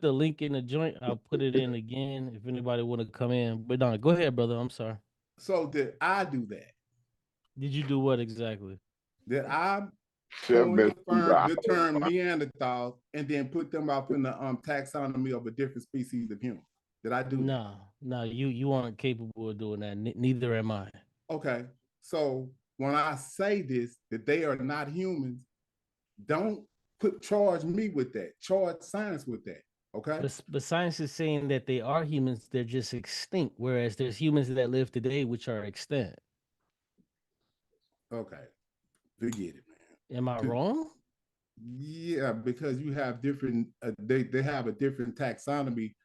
the link in the joint. I'll put it in again if anybody want to come in. But no, go ahead, brother. I'm sorry.
So did I do that?
Did you do what exactly?
Did I confirm the term Neanderthal and then put them up in the taxonomy of a different species of human? Did I do that?
No, you aren't capable of doing that. Neither am I.
Okay, so when I say this, that they are not humans, don't charge me with that. Charge science with that. Okay.
But science is saying that they are humans, they're just extinct, whereas there's humans that live today which are extinct.
Okay. Forget it, man.
Am I wrong?
Yeah, because you have different they have a different taxonomy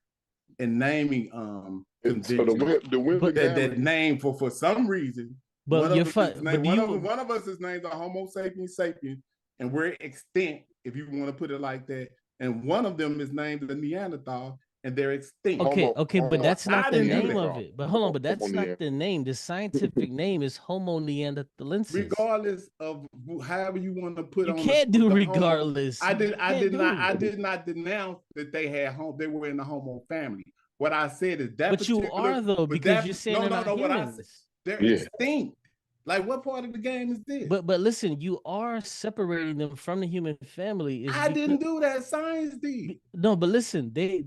and naming
so the
name for some reason.
But
one of us is named the Homo sapiens sapiens, and we're extinct, if you want to put it like that. And one of them is named the Neanderthal, and they're extinct.
Okay, but that's not the name of it. But hold on, but that's not the name. The scientific name is Homo neanderthalensis.
Regardless of however you want to put
you can't do regardless.
I did not denounce that they were in the Homo family. What I said is that.
But you are though, because you're saying they're not humans.
They're extinct. Like, what part of the game is this?
But listen, you are separating them from the human family.
I didn't do that. Science did.
No, but listen,
hey,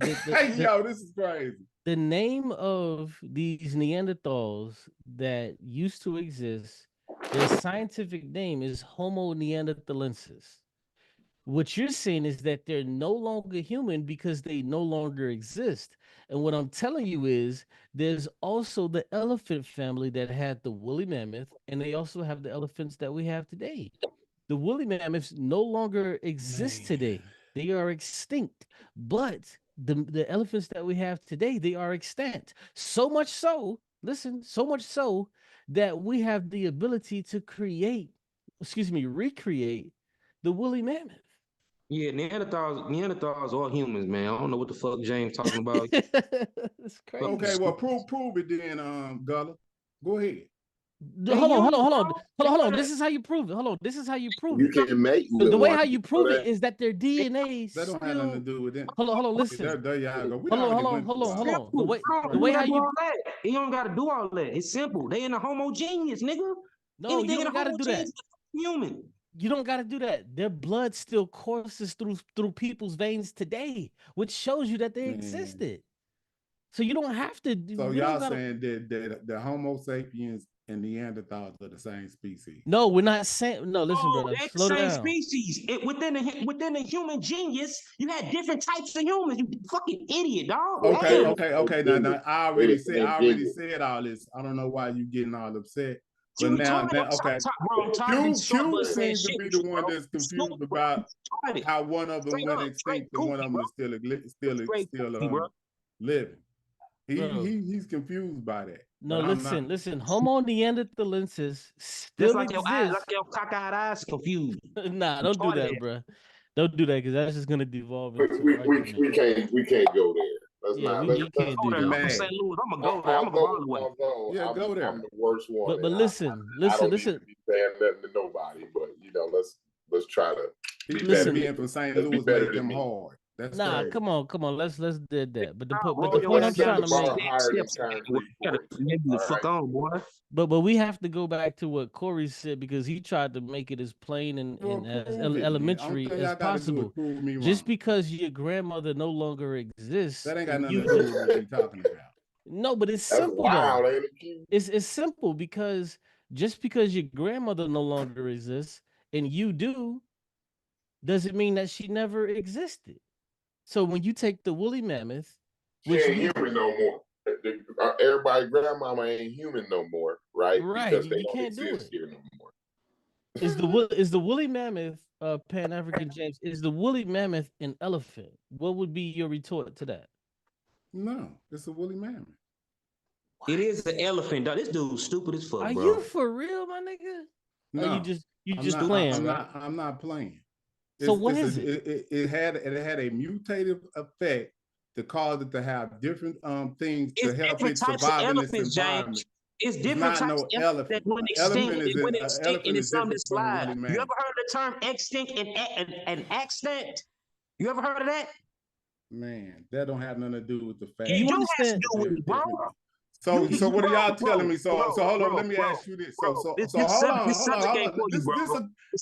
yo, this is crazy.
The name of these Neanderthals that used to exist, their scientific name is Homo neanderthalensis. What you're saying is that they're no longer human because they no longer exist. And what I'm telling you is there's also the elephant family that had the woolly mammoth, and they also have the elephants that we have today. The woolly mammoths no longer exist today. They are extinct. But the elephants that we have today, they are extant. So much so, listen, so much so that we have the ability to recreate the woolly mammoth.
Yeah, Neanderthals are humans, man. I don't know what the fuck James talking about.
It's crazy.
Okay, well, prove it then, Gullah. Go ahead.
Hold on. This is how you prove it. Hold on. This is how you prove it.
You can make
the way how you prove it is that their DNA
that don't have nothing to do with it.
Hold on. Listen.
There y'all go.
Hold on. The way how you
you don't gotta do all that. It's simple. They in the homogeneous, nigga.
No, you don't gotta do that.
Human.
You don't got to do that. Their blood still courses through people's veins today, which shows you that they existed. So you don't have to.
So y'all saying that the Homo sapiens and Neanderthals are the same species.
No, we're not saying. No, listen,
Oh,
brother.
they're the
Slow
same
down.
species. Within the human genius, you had different types of humans. You fucking idiot, dog.
Okay. Now I already said
Indigenous.
all this. I don't know why you getting all upset.
You
But
retarded.
now, okay.
Bro, I'm tired of
Q
shit
seems to
shit
be
with
the
you,
one
bro.
that's confused about how one of them
Straight
went
up,
extinct
straight
and one of them
goofy,
is still living.
Bro.
He's confused by that.
No,
but
listen. Homo neanderthalensis
Just
still
like your eyes,
exists.
like your cockeyed eyes confused.
Nah, don't do that, bro. Don't do that because that's just gonna devolve into argument.
We can't go there. Let's
Yeah,
not.
we can't do
I'm
that.
from St. Louis. I'm gonna go there. I'm gonna go all the way.
Yeah, go there.
I'm the worst one.
But listen.
I don't need to be saying nothing to nobody. But let's try to be better.
Being from St. Louis make them hard. That's
nah,
crazy.
come on. Let's do that. But the
Roll your
point I'm
ass down
trying to
the
make.
steps. The fuck on, boy.
But we have to go back to what Corey said because he tried to make it as plain and as elementary as possible. Just because your grandmother no longer exists,
that ain't got nothing to do with what you're talking about.
No, but it's
That's
simple.
wild,
though.
ain't it?
It's simple because just because your grandmother no longer exists and you do, doesn't mean that she never existed. So when you take the woolly mammoth,
She ain't human no more. Everybody, grandmama ain't human no more, right? Because they don't exist here no more.
Is the woolly mammoth Pan-African James? Is the woolly mammoth an elephant? What would be your retort to that?
No, it's a woolly mammoth.
It is an elephant, dog. This dude's stupid as fuck,
Are
bro.
you for real, my nigga?
No,
Or you just playing?
I'm not playing.
So what is it?
It had a mutative effect to cause it to have different things to help it survive in this environment.
It's different types of elephants that went extinct. It went extinct and it's something that's live. You ever heard the term extinct and extant? You ever heard of that?
Man, that don't have nothing to do with the fact.
You do have to do with it, bro.
So what are y'all telling me? So hold on, let me ask you this. So hold on. This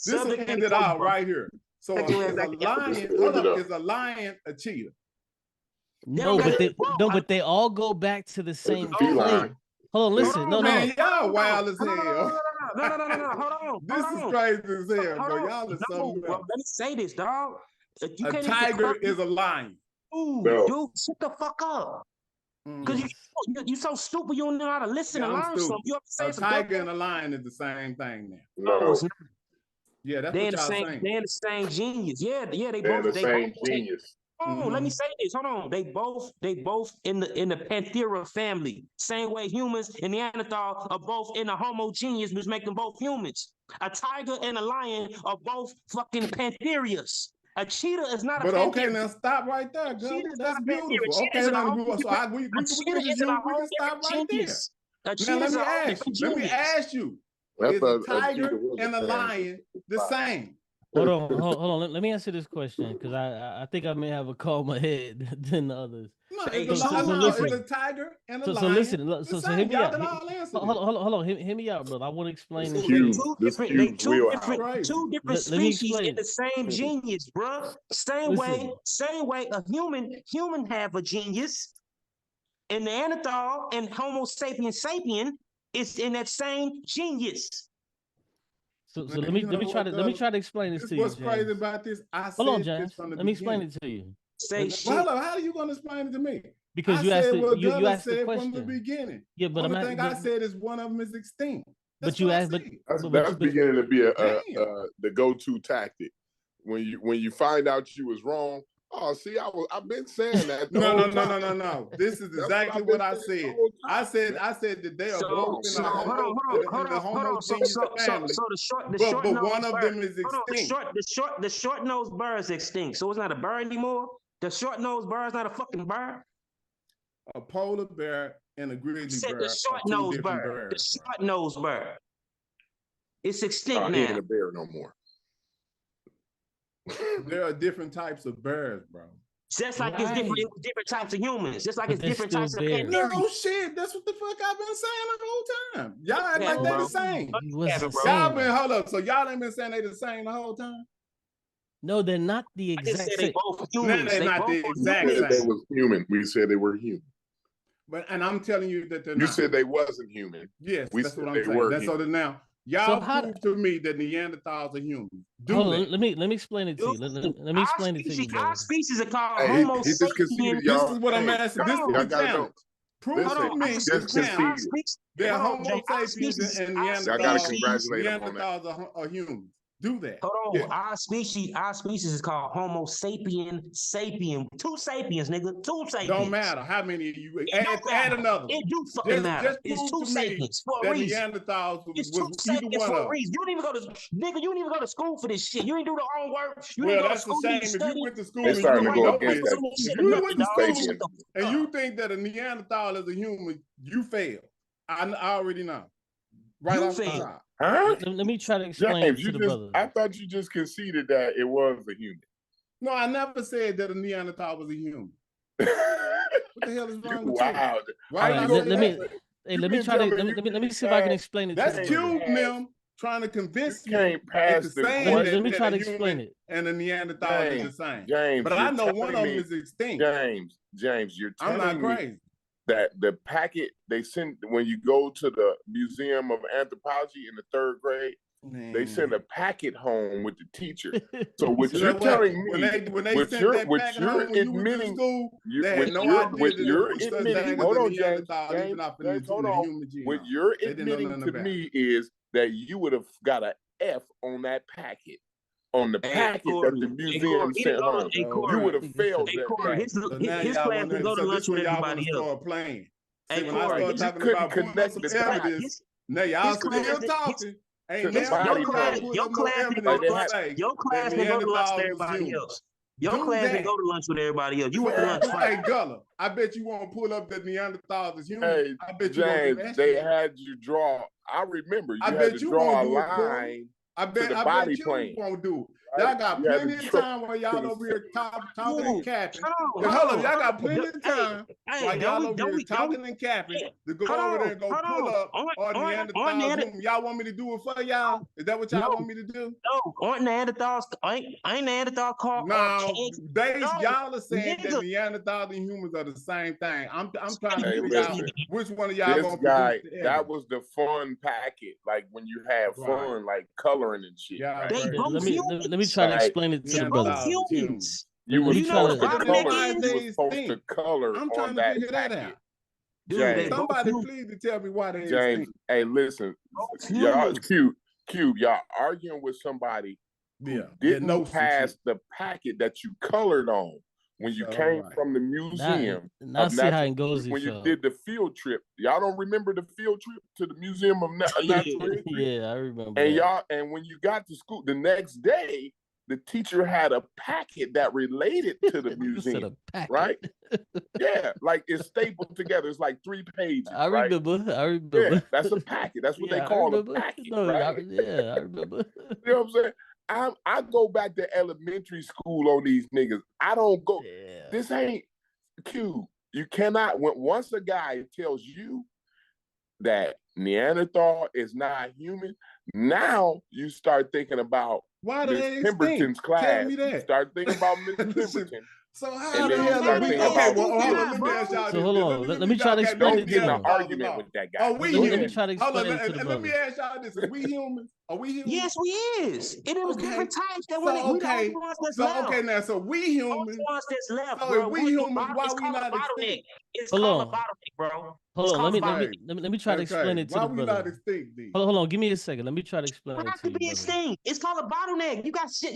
will end it out right here. So is a lion a cheetah?
No, but they all go back to the same place. Hold on, listen. No.
Y'all wild as hell.
No. Hold on.
This is crazy as hell, bro. Y'all is something else.
Let me say this, dog.
A tiger is a lion.
Ooh, dude, shut the fuck up. Because you so stupid, you don't know how to listen and learn something. You have to say
a tiger and a lion is the same thing now.
No, it's not.
Yeah, that's
they're
what y'all
saying. They're the same genius. Yeah, they
both
the
same genius.
Oh, let me say this. Hold on. They both in the Panthera family. Same way humans and Neanderthal are both in the Homo genius, which make them both humans. A tiger and a lion are both fucking Pantherias. A cheetah is not a
But
Panther.
okay, now stop right there, girl. That's beautiful. Okay, now so we can stop right there. Now let me ask you. Is a tiger and a lion the same?
Hold on. Let me answer this question because I think I may have a calmer head than the others.
No, it's a tiger and a lion.
So hear me out. Hold on. Hear me out, brother. I want to explain this.
Two different species in the same genius, bro. Same way a human have a genius, and Neanderthal and Homo sapien is in that same genius.
So let me try to explain this to you.
What's crazy about this?
Hold on, James. Let me explain it to you.
How are you going to explain it to me?
Because you asked the question
from the beginning.
Yeah, but
the thing I said is one of them is extinct.
That's beginning to be the go-to tactic. When you find out you was wrong. Oh, see, I've been saying that.
No. This is exactly what I said. I said that they are both in the Homo family. But one of them is extinct.
The short-nosed bird is extinct, so it's not a bird anymore. The short-nosed bird is not a fucking bird.
A polar bear and a grizzly bear.
The short-nosed bird. The short-nosed bird. It's extinct now.
He ain't a bear no more.
There are different types of bears, bro.
Just like it's different types of humans. Just like it's different types of bears.
No shit. That's what the fuck I've been saying the whole time. Y'all act like they the same.
Y'all
been hold up. So y'all ain't been saying they the same the whole time?
No, they're not the exact same.
They both humans.
They're not the exact same.
They was human. We said they were human.
and I'm telling you that they're
You
not.
said they wasn't human.
Yes,
We
that's
said
what I'm
they
saying.
were
That's so that
human.
now y'all
So how-
prove to me that Neanderthals are human. Do
Hold
that.
on, let me explain it to you. Let me explain it to you, brother.
Our species are called
Hey,
Homo
he just conceded,
sapiens.
y'all.
This is what I'm asking. This is
y'all
the
gotta
challenge.
go.
Prove
Listen,
to me
he
this
just
challenge.
conceded.
They're
Hold on,
Homo
Jay, our
sapiens
species-
and
our
Y'all gotta
Neanderthals.
congratulate him on that.
Neanderthals are humans. Do that.
Hold on, our species is called Homo sapien. Two sapiens, nigga. Two sapiens.
Don't matter how many of you
It
add
don't matter.
another one.
It do fucking matter.
Just
It's
prove
two
to me
sapiens for a
that
reason.
Neanderthals
It's
was
two
either
sapiens
one
for
of
a
them.
reason. You didn't even go to nigga. You didn't even go to school for this shit. You didn't do the homework. You
Well,
didn't go to
that's a
school. You
shame.
didn't
If you
study.
went to school
They're
and
starting
you
to go
know
against
this,
that.
if you went to school
Sapien.
and you think that a Neanderthal is a human, you fail. I already know. Right
You
off the
fail.
top.
Huh?
Let me try to explain
James,
it to the
just,
brother.
I thought you just conceded that it was a human.
No, I never said that a Neanderthal was a human. What the hell is wrong with
Wow.
you? Why
All right,
you
let
say
me
that?
let me try to let me see if I can explain it
That's
to the brother.
cute, them trying to convince
You
me
can't pass
it's
the
the same
Let me
that
try
a
to explain
human
it.
and a Neanderthal is the
James,
same.
James,
But I
you're
know one of
telling
them
me-
is extinct.
James, you're
I'm
telling
not
me
crazy.
that the packet they send when you go to the Museum of Anthropology in the 3rd grade, they send a packet home with the teacher. So what
You
you're
know what?
telling me,
When they
what
sent
you're
that packet home when you went to school, they had no idea that it was such thing as
hold
a
on, James,
Neanderthal, even off in
James, hold
the
on.
human genome.
What you're
They didn't know
admitting
nothing
to
about
me is that you would have got an F on that packet. On the packet that the museum sent home. You would have failed that packet.
So now y'all want to, so this when y'all want to start playing. See, when I start talking about pulling up some evidence, now y'all still talking. Ain't never pulled up no evidence to say
your class didn't go to lunch with everybody else. Your class didn't go to lunch with everybody else. You went to lunch first.
Hey, Gullah, I bet you won't pull up that Neanderthals as human.
Hey,
I bet you won't do
James,
that
they
shit.
had you draw. I remember you
I
had
bet
to
you
draw
won't
a
do it, Corey.
line
I bet
to the body
you
plane.
won't do it.
Right?
Y'all got
You had
plenty
to
of
draw
time while
to
y'all
the
over here talking and capping.
Hold
But
on,
hold up, y'all
hold
got
on.
plenty of time while y'all over here talking and capping to go over there and go pull up on Neanderthals human. Y'all want me to do it for y'all? Is that what y'all want me to do?
No, aren't Neanderthals? Ain't Neanderthal called?
No, y'all are saying that Neanderthals and humans are the same thing. I'm trying to
Hey,
figure out
listen,
which one of y'all
this
gonna
guy,
produce the
that
evidence.
was the fun packet, like when you have fun, like coloring and shit.
Yeah,
right?
Let me try to explain it to the brother.
Humans.
You were
Let me try
supposed
to.
to color. You were supposed to color
I'm
on
trying to
that
figure that
packet.
out.
James,
Somebody please to tell me why they
James,
extinct.
hey, listen, y'all, Cube, y'all arguing with somebody who didn't pass the packet that you colored on when you came from the museum.
Now
of
see how
natural
it goes.
when you did the field trip. Y'all don't remember the field trip to the Museum of Natural History?
Yeah, I remember.
And
that.
and when you got to school the next day, the teacher had a packet that related to the museum, right? Yeah, like it's stapled together. It's like 3 pages.
I remember.
Yeah, that's a packet. That's what they call a packet, right?
I remember.
You know what I'm saying? I go back to elementary school on these niggas. I don't go. This ain't Q. You cannot. Once a guy tells you that Neanderthal is not human, now you start thinking about Miss Pemberton's class.
Tell me that.
You start thinking about Miss Pemberton.
So how the hell
are
we? Okay, well, hold on. Let me ask y'all
So
this.
hold on. Let me try to explain it to
Get in
him.
an argument with that guy.
Are we
Let me
humans?
try to explain it to the
and let me
brother.
ask y'all this: Are we humans? Are we humans?
Yes, we is. And it was different types that went.
So
We the only ones that's left.
okay, now so we humans.
Only ones that's left,
So
bro.
if we humans, why
it's
we
called
not
a bottleneck.
extinct?
It's
Hold
called
on.
a bottleneck, bro.
Hold on. Let me try to explain it to
why
the
we
brother.
not extinct, then?
Hold on. Give me a second. Let me try to explain it
Not
to
to
you,
be
brother.
extinct. It's called a bottleneck. You got shit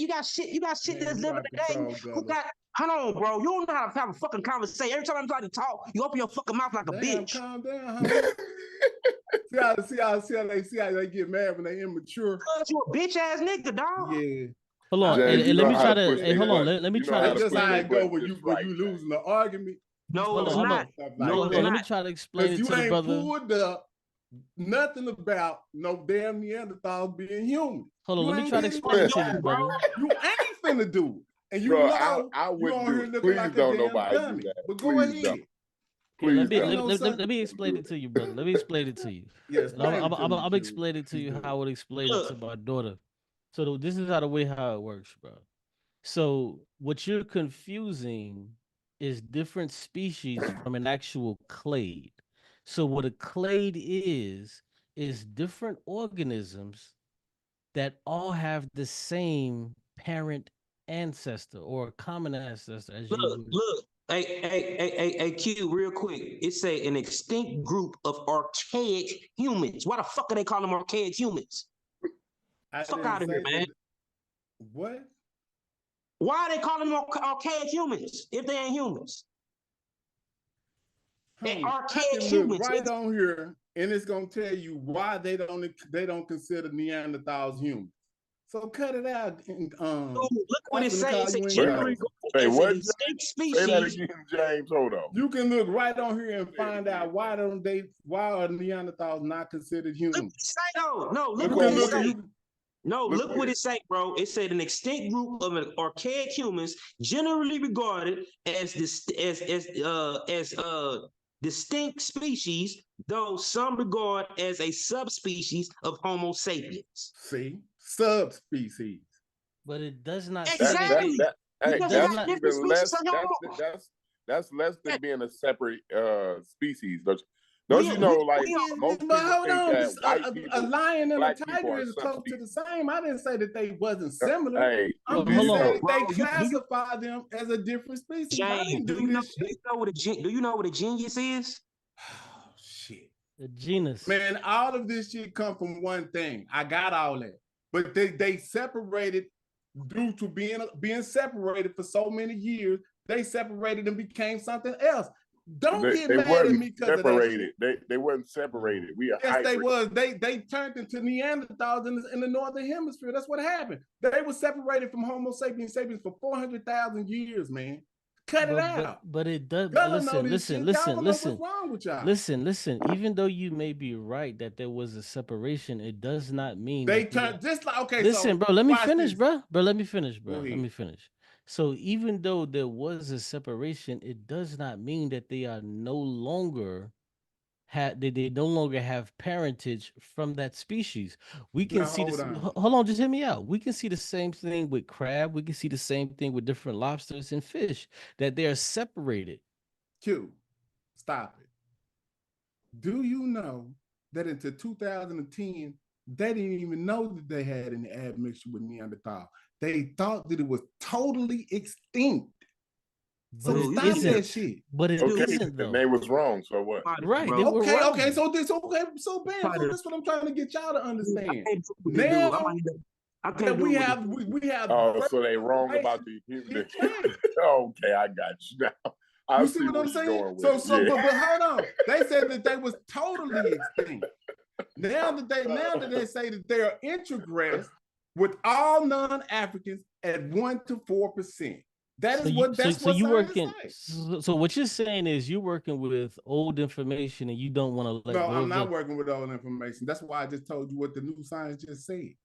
that's living today. Who got? Hold on, bro. You don't know how to have a fucking conversation. Every time I'm trying to talk, you open your fucking mouth like a bitch.
Calm down, homie. see how they get mad when they immature.
Cause you a bitch ass nigga, dog.
Yeah.
Hold on.
James,
Hey, let me try to. Hey, hold on. Let me try to
That's just
explain
how
it.
it go when you losing the argument.
No, it's not.
Hold on. Let me try to explain it
you
to the
ain't
brother.
pulled up nothing about no damn Neanderthals being human.
Hold on.
You
Let me
ain't
try to
did
explain it to
that,
you, brother.
You ain't finna do it. And you
Bro,
know
I
you
would
on
do
here
it.
looking
Please
like a
don't
damn
nobody
dummy.
do that.
But go
Please
ahead.
don't.
Yeah, let
Please
me explain it to you, brother. Let me explain it to you.
Yes,
I'm explaining to you how I would explain it to my daughter. So this is how it works, bro. So what you're confusing is different species from an actual clade. So what a clade is different organisms that all have the same parent ancestor or common ancestor, as you would.
Look. Hey, Q, real quick. It say an extinct group of archaic humans. Why the fuck are they calling them archaic humans? Fuck out of here, man.
What?
Why are they calling them archaic humans if they ain't humans? They archaic
I can
humans.
look right on here, and it's gonna tell you why they don't consider Neanderthals human. So cut it out.
Look what it says.
Say what? Say that again, James. Hold on.
You can look right on here and find out why are Neanderthals not considered human.
Look what it say. Look what it say, bro. It said an extinct group of archaic humans generally regarded as distinct species, though some regard as a subspecies of Homo sapiens.
See, subspecies.
But it does not
exactly.
That's less than being a separate species. Don't you know, like most people think that white people,
a lion and a
black people
tiger
are
is close to the same. I didn't say that they wasn't
Hey,
similar. I'm just saying they classify them as a different species. I
James,
didn't
do you know what a genius is?
Oh shit.
The genus.
Man, all of this shit come from one thing. I got all that. But they separated due to being separated for so many years. They separated and became something else. Don't get mad at me because of that.
They weren't separated.
Yes, they was. They turned into Neanderthals in the northern hemisphere. That's what happened. They were separated from Homo sapiens for 400,000 years, man. Cut it out.
But it does. Listen.
What's wrong with y'all?
Listen. Even though you may be right that there was a separation, it does not mean
they turned just like okay.
Listen,
so
bro. Let me finish,
this.
bro. Let me finish, bro. Let me finish. So even though there was a separation, it does not mean that they are no longer they no longer have parentage from that species. We can see this. Hold on, just hear me out. We can see the same thing with crab. We can see the same thing with different lobsters and fish, that they are separated.
Q, stop it. Do you know that until 2010, they didn't even know that they had any admixture with Neanderthal? They thought that it was totally extinct.
But
so stop that shit.
But it isn't though.
The name was wrong. So what?
Right.
Okay. So bam. So that's what I'm trying to get y'all to understand. Now that we have.
Oh, so they wrong about the human. Okay, I got you now.
You see what I'm saying? But hold on. They said that they was totally extinct. Now that they say that they are introgressed with all non-Africans at 1 to 4%. That is what
you working. So what you're saying is you're working with old information and you don't want to let go.
No, I'm not working with old information. That's why I just told you what the new science just said.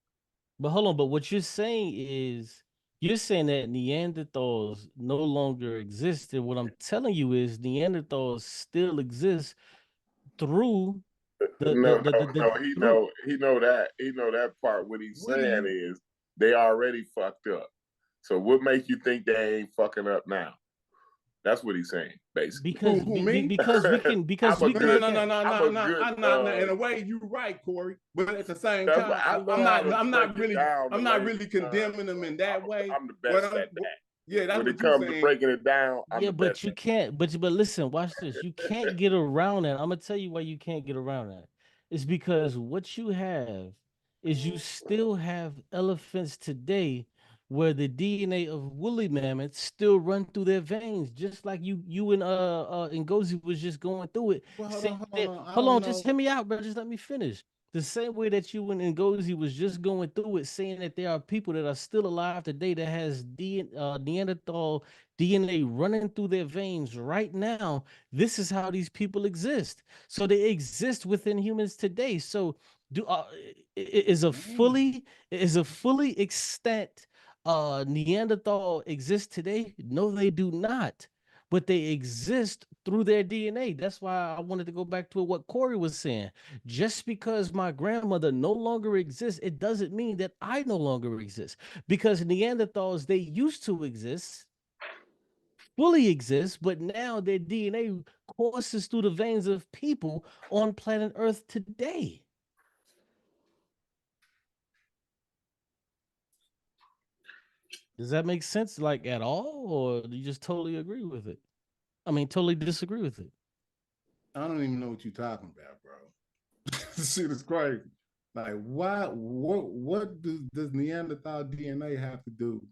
But hold on. But what you're saying is you're saying that Neanderthals no longer exist. And what I'm telling you is Neanderthals still exist through
He know that part. What he's saying is they already fucked up. So what makes you think they ain't fucking up now? That's what he's saying, basically.
Because we can.
No. In a way, you're right, Corey. But at the same time, I'm not really condemning them in that way.
I'm the best at that.
Yeah, that's
when
what
it comes to breaking it down.
But you can't. But listen, watch this. You can't get around that. I'm gonna tell you why you can't get around that. It's because what you have is you still have elephants today where the DNA of woolly mammoths still run through their veins, just like you and Ngozi was just going through it.
Well,
hold on, just hear me out, bro. Just let me finish. The same way that you and Ngozi was just going through it, saying that there are people that are still alive today that has Neanderthal DNA running through their veins right now. This is how these people exist. So they exist within humans today. So is a fully extant Neanderthal exist today? No, they do not. But they exist through their DNA. That's why I wanted to go back to what Corey was saying. Just because my grandmother no longer exists, it doesn't mean that I no longer exist. Because Neanderthals, they used to exist fully exist, but now their DNA courses through the veins of people on planet Earth today. Does that make sense, like, at all, or do you just totally agree with it? I mean, totally disagree with it.
I don't even know what you're talking about, bro. This shit is crazy. Like, what does Neanderthal DNA have to do?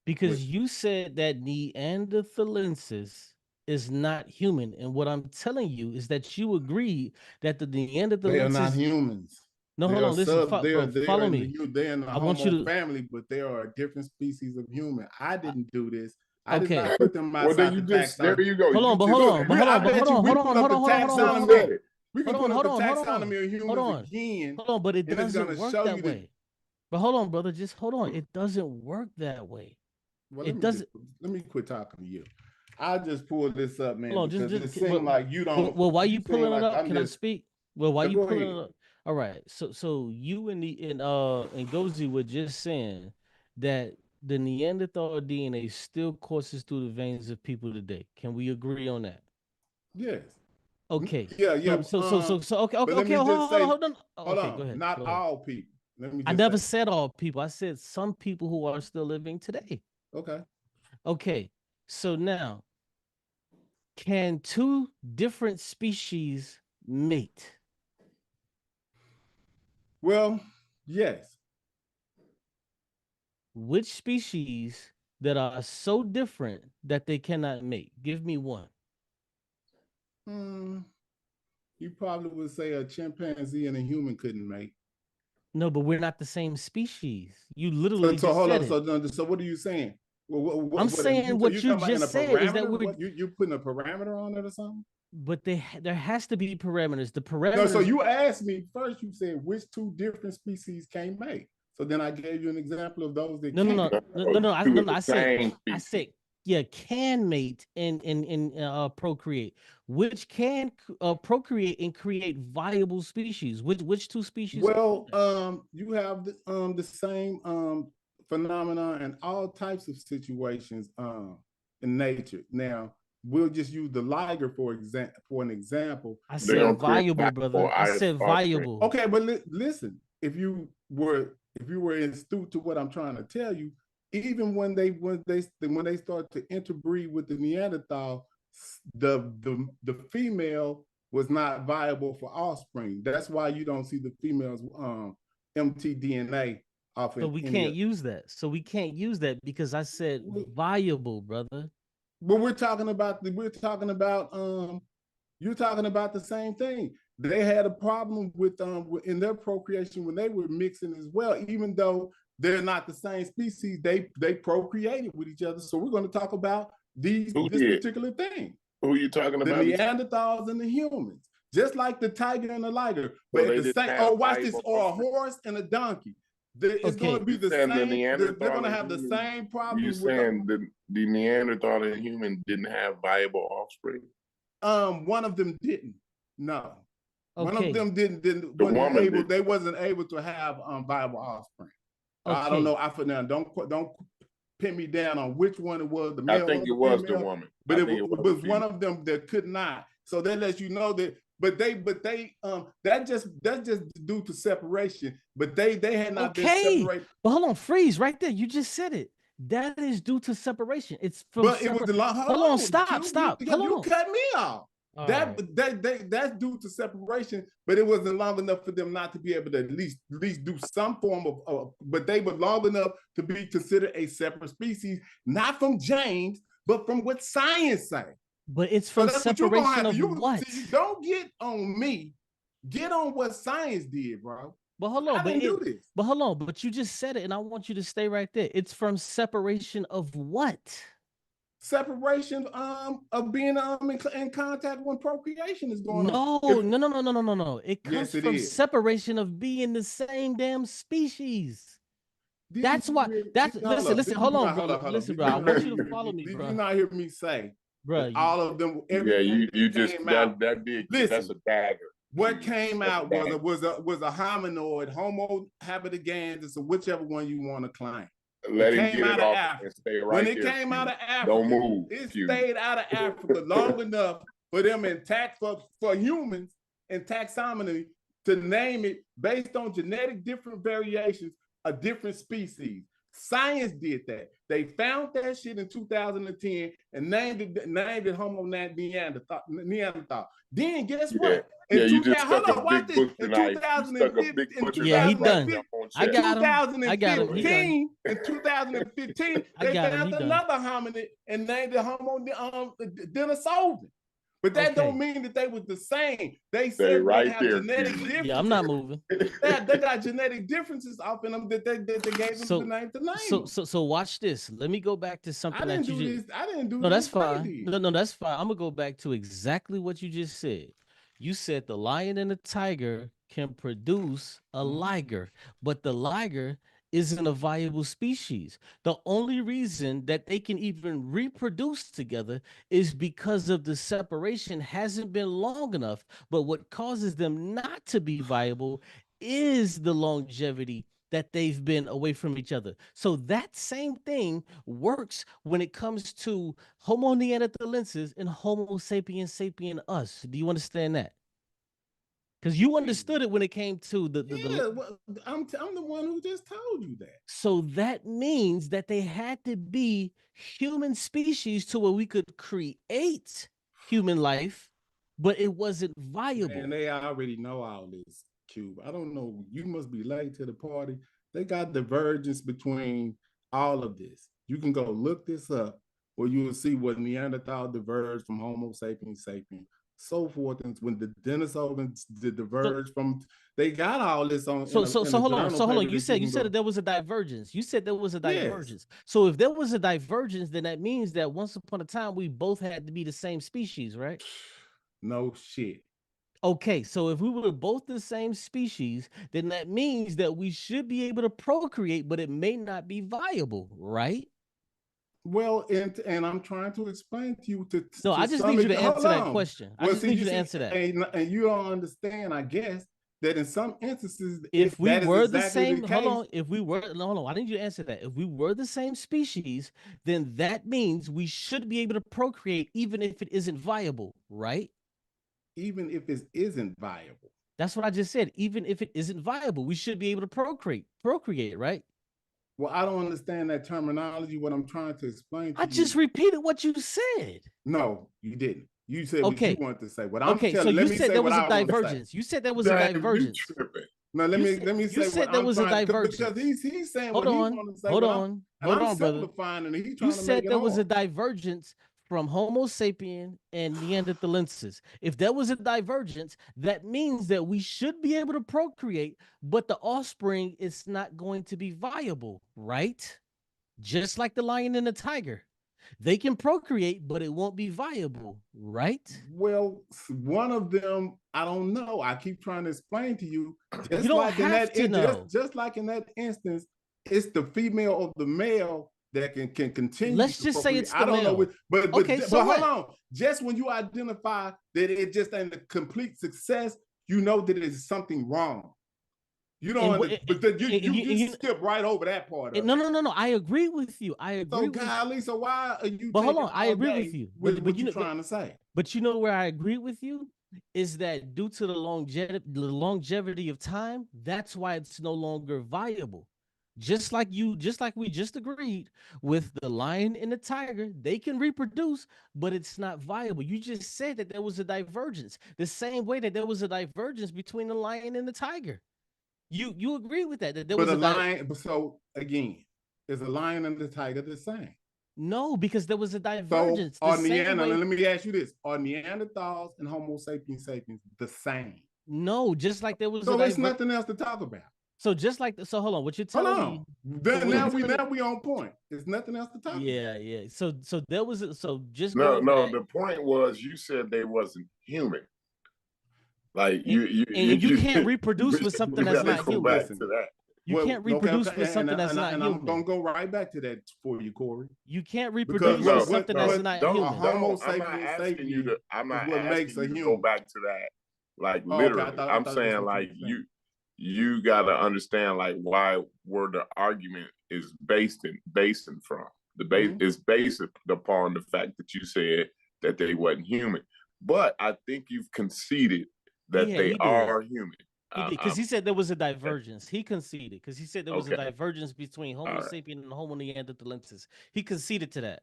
Because you said that Neanderthalensis is not human, and what I'm telling you is that you agree that the Neanderthalensis
They are not humans.
No,
they
hold
are
on. Listen,
they're
follow
in
me.
they're in the
I want you
Homo
to.
family, but they are a different species of human. I didn't do this. I did
Okay.
not put them
Well, then
outside
you
the
just there
taxonomy.
you go.
Hold
You
on, but
just-
hold on, but hold
I
on, but
bet
hold
you
on,
we
hold
put
on,
up
hold
the
on, hold on, hold on, hold
taxonomy.
on.
We can
Hold
put
on,
up the
hold on, hold on.
taxonomy of humans
Hold on.
again.
Hold on, but it
and it's
doesn't
gonna
work
show
that
you
way. But hold on, brother. Just hold on. It doesn't work that way.
Well,
It doesn't.
let me quit talking to you. I just pulled this up, man,
Hold on,
because it
just
seems like you don't.
well, why you
seem
pulling
like
it up?
I'm
Can I
just.
speak? Well, why you
Go
pulling
ahead.
it up? All right. So you and Gozi were just saying that the Neanderthal DNA still courses through the veins of people today. Can we agree on that?
Yes.
Okay.
Yeah.
So okay,
But let me
hold
just say,
on.
hold
Okay,
on.
go ahead.
Not
Go ahead.
all people. Let me just
I never
say.
said all people. I said some people who are still living today.
Okay.
Okay. So now, can two different species mate?
Well, yes.
Which species that are so different that they cannot mate? Give me one.
You probably would say a chimpanzee and a human couldn't mate.
No, but we're not the same species. You literally
So
just
hold
said
on.
it.
So what are you saying?
I'm saying what you
talking about in a
just said is that
parameter?
we're.
What you putting a parameter on it or something?
But there has to be parameters. The
No,
parameters.
so you asked me first. You said which two different species can mate. So then I gave you an example of those that
No. I said, yeah, can mate and procreate, which can procreate and create viable species. Which two species?
Well, you have the same phenomena in all types of situations in nature. Now, we'll just use the liger for an example.
I said viable, brother. I said
offspring.
viable.
Okay, but listen, if you were astute to what I'm trying to tell you, even when they start to interbreed with the Neanderthal, the female was not viable for offspring. That's why you don't see the females mtDNA off.
So we can't use that. So we can't use that because I said viable, brother.
But you're talking about the same thing. They had a problem with in their procreation when they were mixing as well, even though they're not the same species, they procreated with each other. So we're going to talk about this particular thing.
Who are you talking about?
The Neanderthals and the humans, just like the tiger and the liger. But at the same, watch this, or a horse and a donkey. It's going to be the same. They're going to have the same problem.
You saying the Neanderthal and human didn't have viable offspring?
One of them didn't. No.
Okay.
One of them didn't. They wasn't able to have viable offspring. Okay. I don't know. Don't pin me down on which one it was. The male.
I think it was the woman,
but it was one of them that could not. So that lets you know that. But that's just due to separation. But they had not been separated.
But hold on, freeze right there. You just said it. That is due to separation. It's from.
But it was the long.
Hold on, stop.
You cut me off. That's due to separation, but it wasn't long enough for them not to be able to at least do some form of but they were long enough to be considered a separate species, not from James, but from what science say.
But it's from separation of what?
See, don't get on me. Get on what science did, bro.
But hold on,
I didn't do this.
But hold on, but you just said it, and I want you to stay right there. It's from separation of what?
Separation of being in contact when procreation is going
on. No. It comes from separation of being the same damn species. That's why. Listen. Hold on, bro. Listen, bro. I want you to follow me, bro.
Did you not hear me say,
bro?
All of them.
Yeah, you just that did. That's a dagger.
What came out was a hominoid, Homo habilis, or whichever one you want to claim.
Let
it
him
came
get
out
it
of
off
Africa.
and stay right
When it
there.
came out of Africa,
Don't move.
it
Q.
stayed out of Africa long enough for them in tax for humans and taxonomy to name it based on genetic different variations of different species. Science did that. They found that shit in 2010 and named it Homo Neanderthal. Then guess what?
Yeah, you just stuck a big butcher
In
knife. You stuck a big butcher
Yeah, he
knife right
done.
in your own
I
chest.
got him. I got him. He done.
In 2015,
I
they
got him.
found
He done.
another hominid and named it Homo Denisovans. But that don't mean that they was the same. They said
right
they have
there,
genetic
Q.
differences.
Yeah, I'm not moving.
They got genetic differences off in them that they gave them the name to name.
So watch this. Let me go back to something
I
that
didn't
you
do
just.
this. I didn't do
No,
this.
that's fine. No, that's fine. I'm gonna go back to exactly what you just said. You said the lion and the tiger can produce a liger, but the liger isn't a viable species. The only reason that they can even reproduce together is because of the separation hasn't been long enough. But what causes them not to be viable is the longevity that they've been away from each other. So that same thing works when it comes to Homo neanderthalensis and Homo sapiens sapien us. Do you understand that? Because you understood it when it came to
I'm the one who just told you that.
So that means that they had to be human species to where we could create human life, but it wasn't viable.
And they already know all this, Cube. I don't know. You must be late to the party. They got divergence between all of this. You can go look this up, or you will see what Neanderthal diverged from Homo sapiens sapien, so forth. And when the Denisovans diverged from, they got all this on.
So hold on. You said that there was a divergence. You said there was a divergence. Yes. So if there was a divergence, then that means that once upon a time we both had to be the same species, right?
No shit.
Okay, so if we were both the same species, then that means that we should be able to procreate, but it may not be viable, right?
Well, and I'm trying to explain to you
No, I just need you to answer that question. I just need you to answer that.
And you don't understand, I guess, that in some instances,
if we were the same, hold on. If we were, hold on, I need you to answer that. If we were the same species, then that means we should be able to procreate, even if it isn't viable, right?
Even if it isn't viable.
That's what I just said. Even if it isn't viable, we should be able to procreate, right?
Well, I don't understand that terminology. What I'm trying to explain to you.
I just repeated what you said.
No, you didn't. You said what you wanted to say. What I'm
telling,
so
you said there was a divergence. You said there was a divergence.
No, let me say.
You said there was a divergence
because he's saying
hold
what he
on,
wants to say.
Hold on,
brother. And he's trying
you said there was a divergence from Homo sapien and Neanderthalensis. If there was a divergence, that means that we should be able to procreate, but the offspring is not going to be viable, right? Just like the lion and the tiger. They can procreate, but it won't be viable, right?
Well, one of them, I don't know. I keep trying to explain to you.
You don't have to know.
Just like in that instance, it's the female or the male that can continue.
Let's just say it's the
I don't
male.
know, but
so
hold on. Just when you identify that it just ain't a complete success, you know that it's something wrong. You don't, you skip right over that part.
No. I agree with you. I agree.
So why are you?
But hold on, I agree with you.
What you trying to say?
But you know where I agree with you is that due to the longevity of time, that's why it's no longer viable. Just like we just agreed with the lion and the tiger, they can reproduce, but it's not viable. You just said that there was a divergence, the same way that there was a divergence between the lion and the tiger. You agree with that there was a
lion. So again, is a lion and the tiger the same?
No, because there was a divergence.
So let me ask you this: are Neanderthals and Homo sapiens the same?
No, just like there was.
So there's nothing else to talk about.
So just like so, hold on. What you're telling me?
Now we on point. There's nothing else to talk about.
Yeah. So there was just
no. The point was you said they wasn't human. Like you
can't reproduce with something that's not human. You can't reproduce with something that's not human.
I'm gonna go right back to that for you, Corey.
You can't reproduce with something that's not human.
Homo sapiens sapien.
I'm not asking you to go back to that. Like literally, I'm saying like you got to understand like why were the argument is based from. The base is based upon the fact that you said that they wasn't human. But I think you've conceded that they are human.
He did, because he said there was a divergence. He conceded because he said there was a divergence between Homo sapien and Homo neanderthalensis. He conceded to that.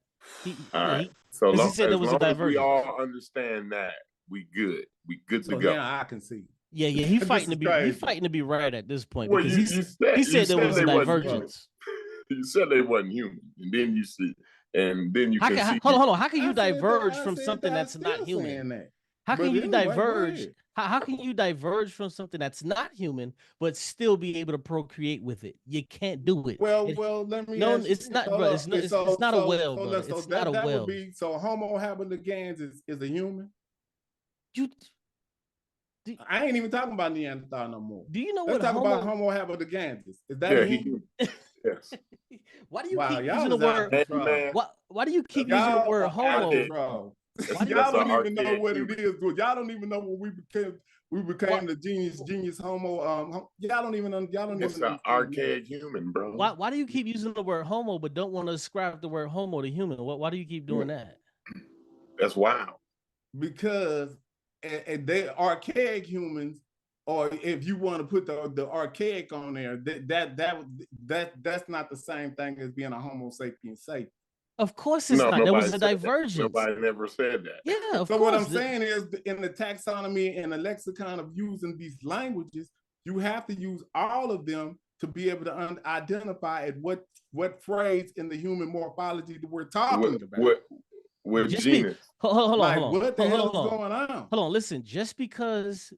So
he said there was a divergence.
We all understand that, we good. We good to go.
Now I can see.
Yeah, he fighting to be fighting to be right at this point.
Well,
because he said there was a divergence.
You said they wasn't human, and then you see, and then you can see.
Hold on. How can you diverge from something that's not human? How can you diverge? How can you diverge from something that's not human but still be able to procreate with it? You can't do it.
Well, let me.
No, it's not, bro. It's not a well, bro. It's not a well.
So Homo habiligans is a human. I ain't even talking about Neanderthal no more.
Do you know
Let's
what
talk about Homo habiligans? Is that a human?
Yes.
Why do you keep using the word? Why do you keep using the word homo?
Y'all don't even know what it is. Y'all don't even know what we became. We became the genius homo. Y'all don't even.
It's an archaic human, bro.
Why do you keep using the word homo but don't want to ascribe the word homo to human? Why do you keep doing that?
That's wild.
Because they archaic humans, or if you want to put the archaic on there, that's not the same thing as being a Homo sapien sapien.
Of course it's not. There was a divergence.
Nobody never said that.
Yeah, of
so
course.
What I'm saying is, in the taxonomy and the lexicon of using these languages, you have to use all of them to be able to identify at what phrase in the human morphology that we're talking about.
What genus?
Hold on.
What the hell is going on?
Hold on, listen. Just because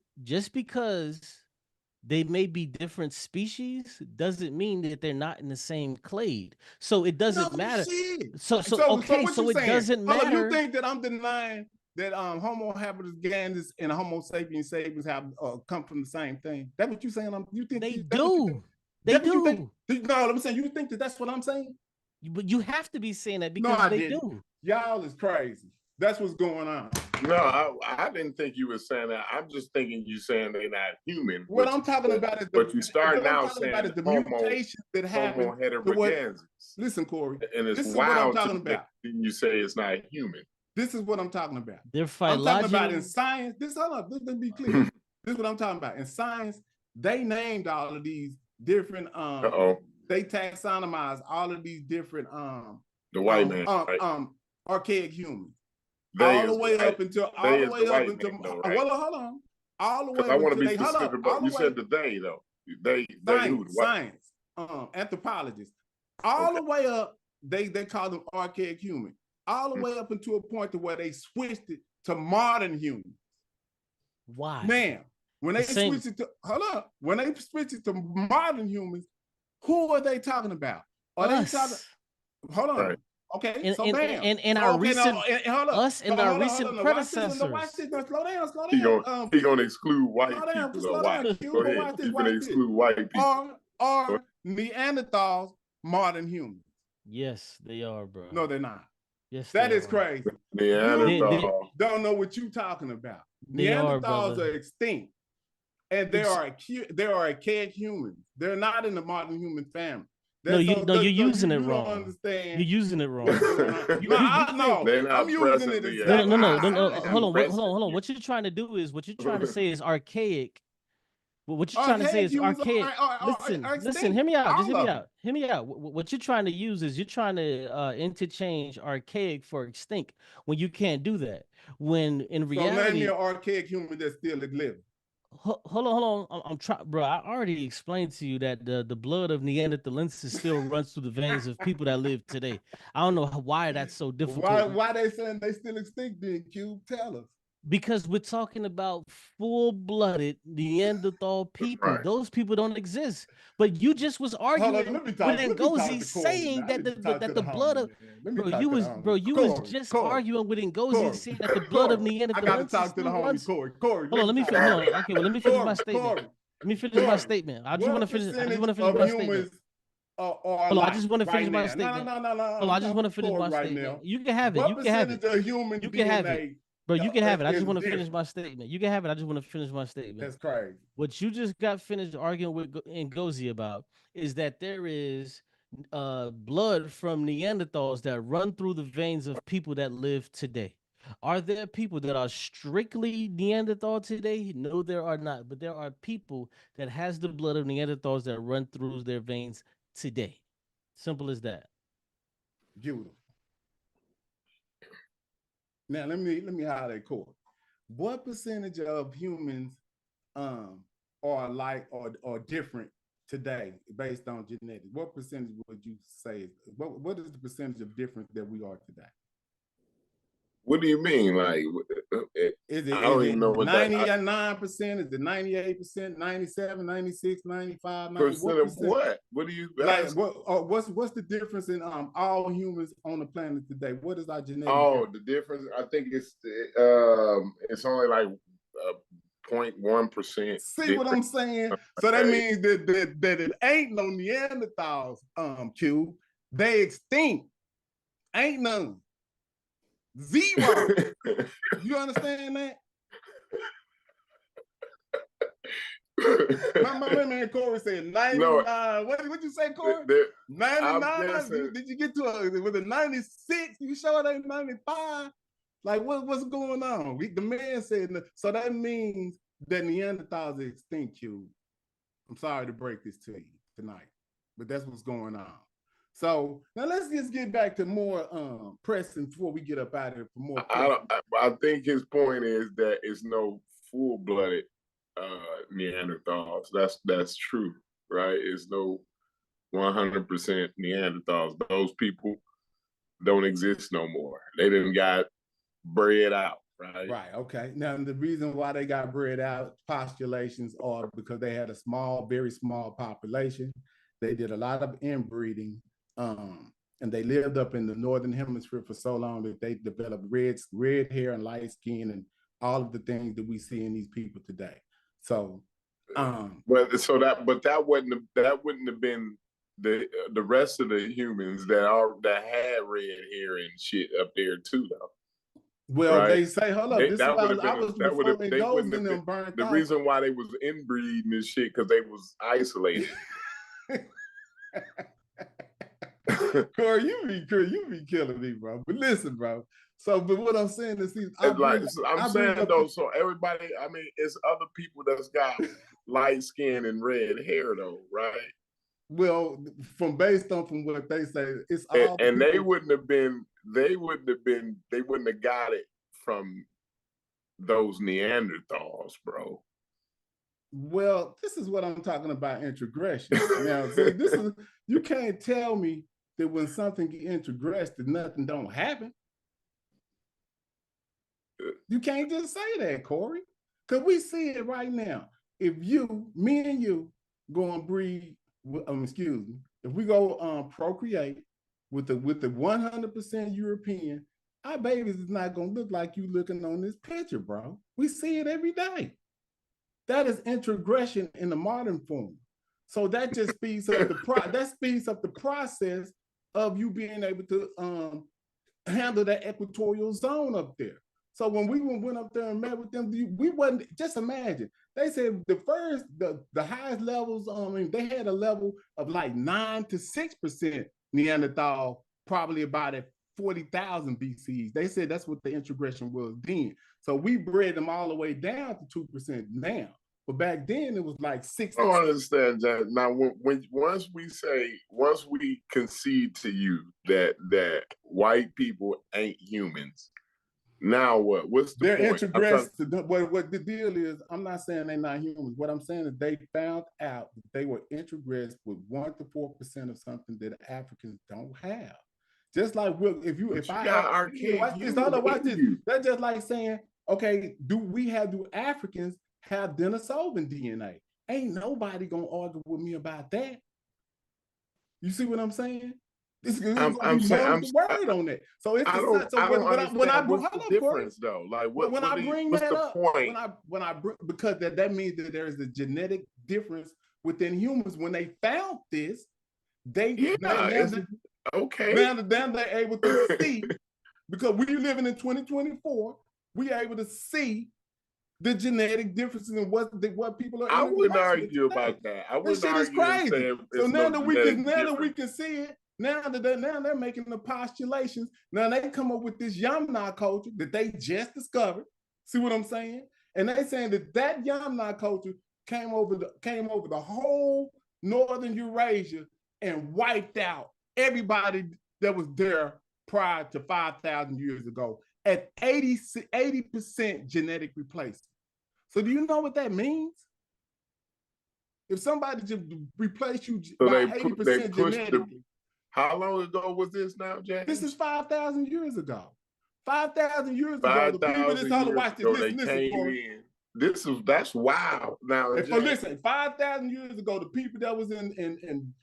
they may be different species doesn't mean that they're not in the same clade. So it doesn't matter. So it doesn't matter.
You think that I'm denying that Homo habiligans and Homo sapiens sapiens have come from the same thing? That's what you're saying? You think
they do? They do.
No, I'm saying you think that's what I'm saying.
But you have to be saying that because they do.
Y'all is crazy. That's what's going on.
No, I didn't think you were saying that. I'm just thinking you saying they're not human.
What I'm talking about is
but you start now saying
the mutation that happened. Listen, Corey.
And it's
this
wild.
Is what I'm talking about.
You say it's not human.
This is what I'm talking about.
They're
I'm talking about in science. Let me be clear. This is what I'm talking about. In science, they named all of these different they taxonomized all of these different
the white man
archaic humans. All the way up until hold on. All the way
I want to be
they,
specific about you said the they though. They
science, anthropologists. All the way up, they call them archaic human. All the way up until a point to where they switched it to modern humans.
Why?
Now, when they switched it to when they switched it to modern humans, who are they talking about? Are they talking? Hold on. Right. Okay, so
and our recent us and our recent predecessors.
Slow down.
He gonna exclude white people. Go ahead. He's gonna exclude white people.
Are Neanderthals modern humans?
Yes, they are, bro.
No, they're not.
Yes,
that is crazy.
Neanderthals
don't know what you're talking about. Neanderthals are extinct, and they are archaic humans. They're not in the modern human family.
You're using it wrong. You're using it wrong.
No, I'm using it.
No. Hold on. What you're trying to do is say is archaic. But what you're trying to say is archaic. Listen. Hear me out. Just hear me out. What you're trying to use is you're trying to interchange archaic for extinct when you can't do that. When in reality,
so name me an archaic human that's still living.
Hold on. I'm trying, bro. I already explained to you that the blood of Neanderthalensis still runs through the veins of people that live today. I don't know why that's so difficult.
Why they saying they still extinct? Then Cube, tell us.
Because we're talking about full-blooded Neanderthal people. Right. Those people don't exist. But you just was arguing with Ngozi saying that the blood of you was just arguing with Ngozi saying that the blood of Neanderthals.
I gotta talk to the homie Corey.
Hold on, let me finish. Okay, well, let me finish my statement. Let me finish my statement. I just want to finish my statement. Hold on, I just want to finish my statement. Hold on, I just want to finish my statement. You can have it. You can have it. You can have it. Bro, you can have it. I just want to finish my statement. You can have it. I just want to finish my statement.
That's crazy.
What you just got finished arguing with Ngozi about is that there is blood from Neanderthals that run through the veins of people that live today. Are there people that are strictly Neanderthal today? No, there are not. But there are people that has the blood of Neanderthals that run through their veins today. Simple as that.
Beautiful. Now let me holler at Corey. What percentage of humans are alike or different today based on genetics? What percentage would you say? What is the percentage of difference that we are today?
What do you mean? Like,
Is it,
I don't even know what
99%? Is it 98%, 97, 96, 95, 90?
Percent of what? What do you
like? What's the difference in all humans on the planet today? What is our genetic?
Oh, the difference. I think it's only like 0.1%.
See what I'm saying? So that means that it ain't no Neanderthals. Q, they extinct. Ain't none. Zero. You understand that? my man Corey said 99. No, what you say, Corey? 99. Did you get to with a 96? You sure it ain't 95? Like what's going on? The man said so. That means that Neanderthals are extinct. Q. I'm sorry to break this to you tonight, but that's what's going on. So now let's just get back to more pressing before we get up out of here for more.
I think his point is that it's no full-blooded Neanderthals. That's true, right? It's no 100% Neanderthals. Those people don't exist no more. They didn't got bred out, right?
Right. Okay. Now the reason why they got bred out, postulations are because they had a very small population. They did a lot of inbreeding. And they lived up in the northern hemisphere for so long that they developed red hair and light skin and all of the things that we see in these people today. So,
but that wouldn't have been the rest of the humans that had red hair and shit up there too, though.
Well, right? They say, hold up,
the reason why they was inbreeding and shit because they was isolated.
Corey, you be killing me, bro. But listen, bro. So, but what I'm saying is,
I'm saying though. So everybody, I mean, it's other people that's got light skin and red hair, though, right?
Well, from what they say, it's all.
And they wouldn't have got it from those Neanderthals, bro.
Well, this is what I'm talking about, introgression. Now, so you can't tell me that when something gets introgressed, that nothing don't happen. You can't just say that, Corey, because we see it right now. If me and you, go and breed, if we go procreate with the 100% European, our babies is not gonna look like you looking on this picture, bro. We see it every day. That is introgression in the modern form. So that just speeds up the process of you being able to handle that equatorial zone up there. So when we went up there and met with them, we wasn't, just imagine. They said the highest levels, they had a level of like 9 to 6% Neanderthal, probably about at 40,000 BCs. They said that's what the introgression was then. So we bred them all the way down to 2% now. But back then it was like 6.
I don't understand, Jack. Now, once we concede to you that white people ain't humans, now what? What's the
point? They're introgressed. What the deal is, I'm not saying they're not humans. What I'm saying is they found out that they were introgressed with 1 to 4% of something that Africans don't have. Just like if I have our kids, watch this. That's just like saying, okay, do Africans have Denisovan DNA? Ain't nobody gonna argue with me about that. You see what I'm saying? I'm saying word on that. So it's when I bring the difference though. Like what's the point? Because that means that there is a genetic difference within humans. When they found this, okay. Now they're able to see, because we living in 2024, we are able to see the genetic differences and what people are.
I
in
wouldn't
relation
argue
with today.
about that. I
That
wouldn't
shit is
argue and
crazy.
say
So now that we
difference.
can see it, now they're making the postulations. Now they come up with this Yamna culture that they just discovered. See what I'm saying? And they saying that Yamna culture came over the whole northern Eurasia and wiped out everybody that was there prior to 5,000 years ago at 80% genetic replacement. So do you know what that means? If somebody just replaced you
So
by
they
80%
pushed
genetically.
How long ago was this now, James?
This is 5,000 years ago. 5,000 years ago,
5,000
the people that's all watch this,
they came in. That's wild. Now,
and listen, 5,000 years ago, the people that was in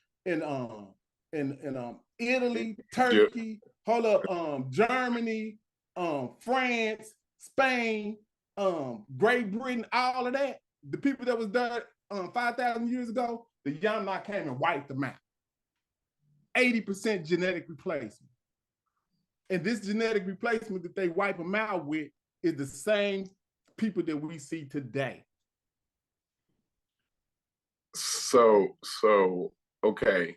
Italy, Turkey, Germany, France, Spain, Great Britain, all of that, the people that was there 5,000 years ago, the Yamna came and wiped them out. 80% genetic replacement. And this genetic replacement that they wipe them out with is the same people that we see today.
So okay.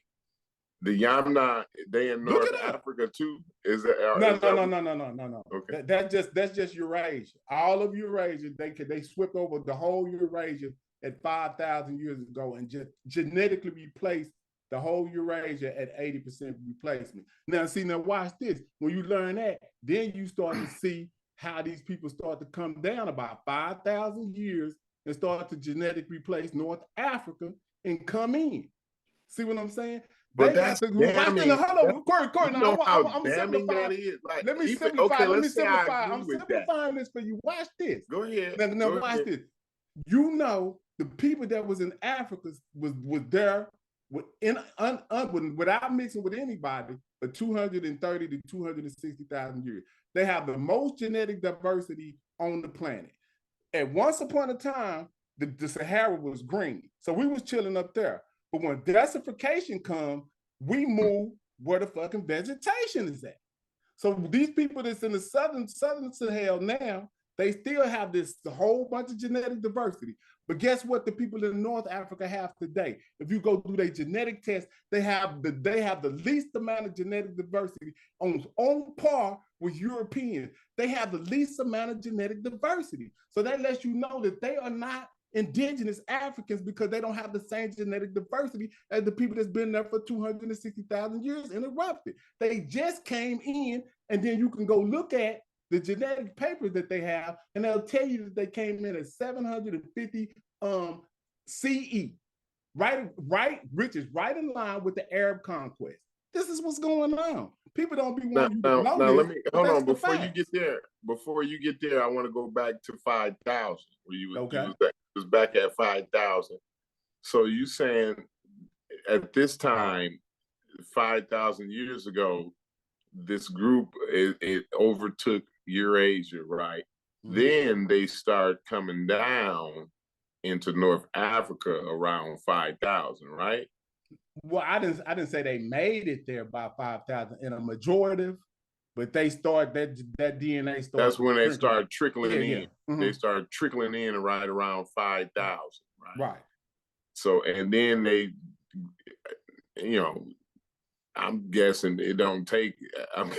The Yamna, they in North Africa too? Is that
No.
Okay.
That's just Eurasia. All of Eurasia, they swept over the whole Eurasia at 5,000 years ago and just genetically replaced the whole Eurasia at 80% replacement. Now watch this. When you learn that, then you start to see how these people start to come down about 5,000 years and start to genetically replace North Africa and come in. See what I'm saying?
But that's damning.
Hold on, Corey.
You know how
I'm
damning
simplifying.
that is. Like,
let me
even,
simplify.
okay,
let me
let's say
simplify.
I agree
I'm
with
simplifying this for you. Watch this.
Go ahead.
Now watch this. You know the people that was in Africa was there without mixing with anybody for 230 to 260,000 years. They have the most genetic diversity on the planet. And once upon a time, the Sahara was green. So we was chilling up there. But when desertification comes, we move where the fucking vegetation is at. So these people that's in the southern Sahel now, they still have this whole bunch of genetic diversity. But guess what the people in North Africa have today? If you go through their genetic test, they have the least amount of genetic diversity on par with Europeans. They have the least amount of genetic diversity. So that lets you know that they are not indigenous Africans because they don't have the same genetic diversity as the people that's been there for 260,000 years interrupted. They just came in, and then you can go look at the genetic papers that they have, and they'll tell you that they came in at 750 CE, right, which is right in line with the Arab conquest. This is what's going on. People don't be wanting you to know this.
Let me hold on before you get there. Before you get there, I want to go back to 5,000 where you was back at 5,000. So you saying at this time, 5,000 years ago, this group it overtook Eurasia, right? Mm-hmm. Then they start coming down into North Africa around 5,000, right?
Well, I didn't say they made it there by 5,000 in a majorative, but they start that DNA started.
That's when they start trickling in.
Yeah. Mm-hmm.
They start trickling in right around 5,000, right?
Right.
So and then they, I'm guessing it don't take. I'm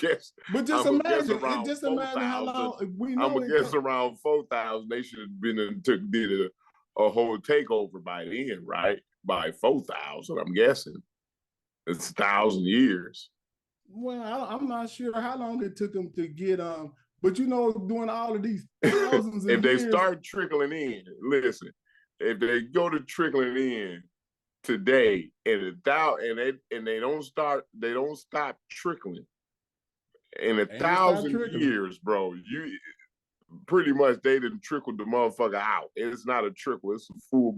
guess.
But just imagine how long we know.
I'm gonna guess around 4,000. They should have been did a whole takeover by then, right? By 4,000, I'm guessing. It's 1,000 years.
Well, I'm not sure how long it took them to get but doing all of these thousands of
if
years.
They start trickling in, listen. If they go to trickling in today and they don't stop trickling in 1,000 years, bro, you pretty much they didn't trickle the motherfucker out. It's not a trickle, it's a full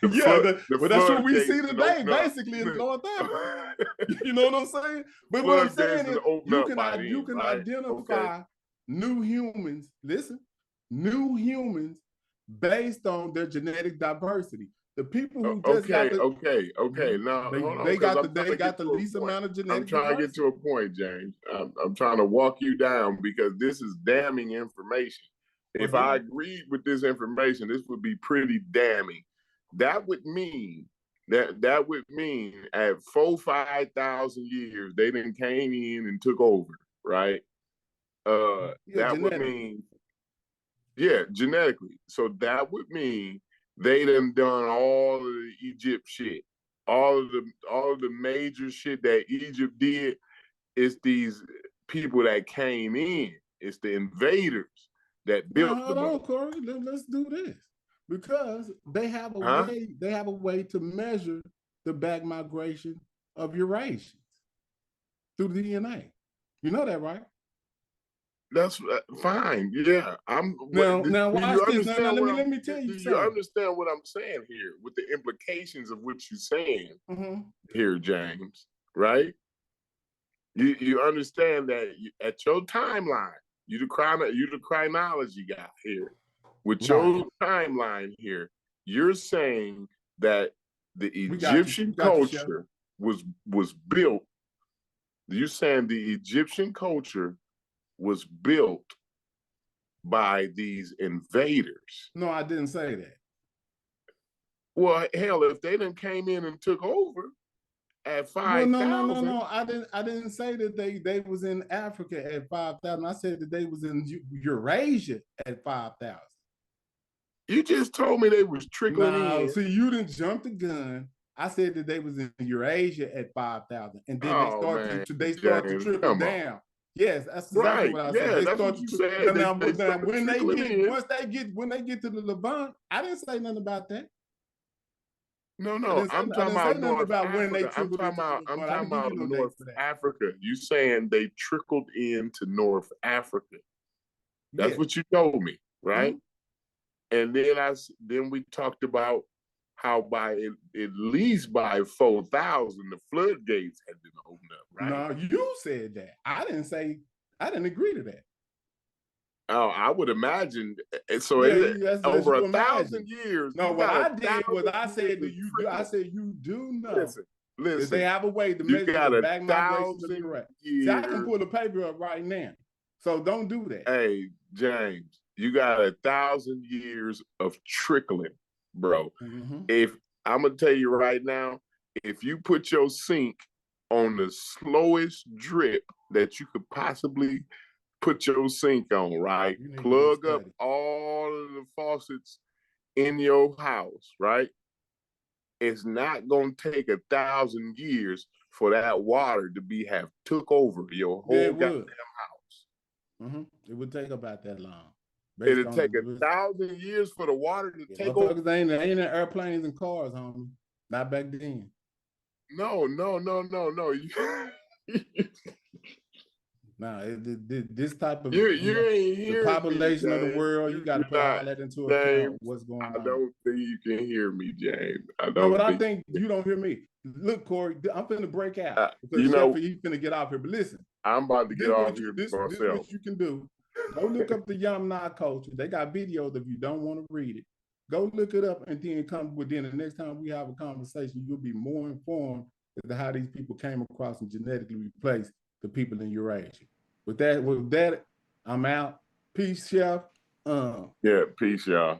but that's what we see today, basically in North Africa. You know what I'm saying? But what I'm saying is you can identify new humans, new humans based on their genetic diversity. The people who just
okay. Now
they got the least amount of genetic.
I'm trying to get to a point, James. I'm trying to walk you down because this is damning information. if I agreed with this information, this would be pretty damning. That would mean at 5,000 years, they then came in and took over, right? That would mean, genetically. So that would mean they done all of the Egypt shit. All of the major shit that Egypt did is these people that came in. It's the invaders that built the
hold on, Corey. Let's do this. Because they have a way, they have a way to measure the back migration of Eurasians through the DNA. You know that, right?
That's fine. Yeah,
now watch this. Now, let me tell you something.
You understand what I'm saying here with the implications of what you're saying here, James? Right? You understand that at your timeline, you the chronology guy here. With your timeline here, you're saying that the Egyptian culture was built. You're saying the Egyptian culture was built by these invaders.
No, I didn't say that.
Well, hell, if they done came in and took over at 5,000.
No. I didn't say that they was in Africa at 5,000. I said that they was in Eurasia at 5,000.
You just told me they was trickling in.
See, you didn't jump the gun. I said that they was in Eurasia at 5,000, and then they start to trickle down. Yes, that's exactly what I said.
Yeah, that's what you said.
When they get to the Levant, I didn't say nothing about that.
No, I'm talking about North Africa. I'm talking about North Africa. You saying they trickled into North Africa? That's what you told me, right? And then we talked about how by at least by 4,000 the floodgates had been opened up, right?
No, you said that. I didn't agree to that.
Oh, I would imagine. So over 1,000 years.
No, what I did was I said that you do. I said you do know. Listen. That they have a way to measure the back migration of the Iraq. See, I can pull the paper up right now. So don't do that.
Hey, James, you got 1,000 years of trickling, bro. If I'm gonna tell you right now, if you put your sink on the slowest drip that you could possibly put your sink on, right? Plug up all of the faucets in your house, right? It's not gonna take 1,000 years for that water to have took over your whole goddamn house.
It would take about that long.
It'd take 1,000 years for the water to take over.
They ain't in airplanes and cars, homie. Not back then.
No.
Nah, this type of
you ain't hear
the population
me,
of the world, you got to put all that into account. What's going on?
I don't think you can hear me, James.
I think you don't hear me. Look, Corey, I'm finna break out because he's finna get off here. But listen,
I'm about to get off here myself.
This is what you can do. Go look up the Yamna culture. They got videos if you don't want to read it. Go look it up and then come within. The next time we have a conversation, you'll be more informed as to how these people came across and genetically replaced the people in Eurasia. With that, I'm out. Peace, Chef.
Peace, y'all.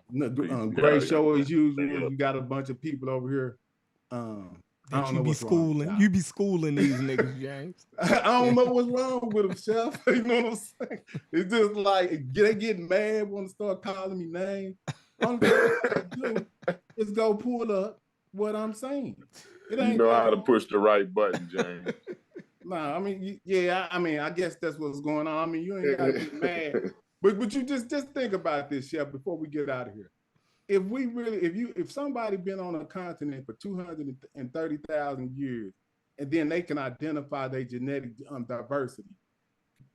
Great show as usual. You got a bunch of people over here.
You be schooling these niggas, James.
I don't know what's wrong with them, Chef. You know what I'm saying? It's just like they get mad, want to start calling me names. Only thing I do is go pull up what I'm saying.
It ain't how to push the right button, James.
Nah, I mean, I guess that's what's going on. I mean, you ain't gotta get mad. But you just think about this, Chef, before we get out of here. If somebody been on a continent for 230,000 years, and then they can identify their genetic diversity,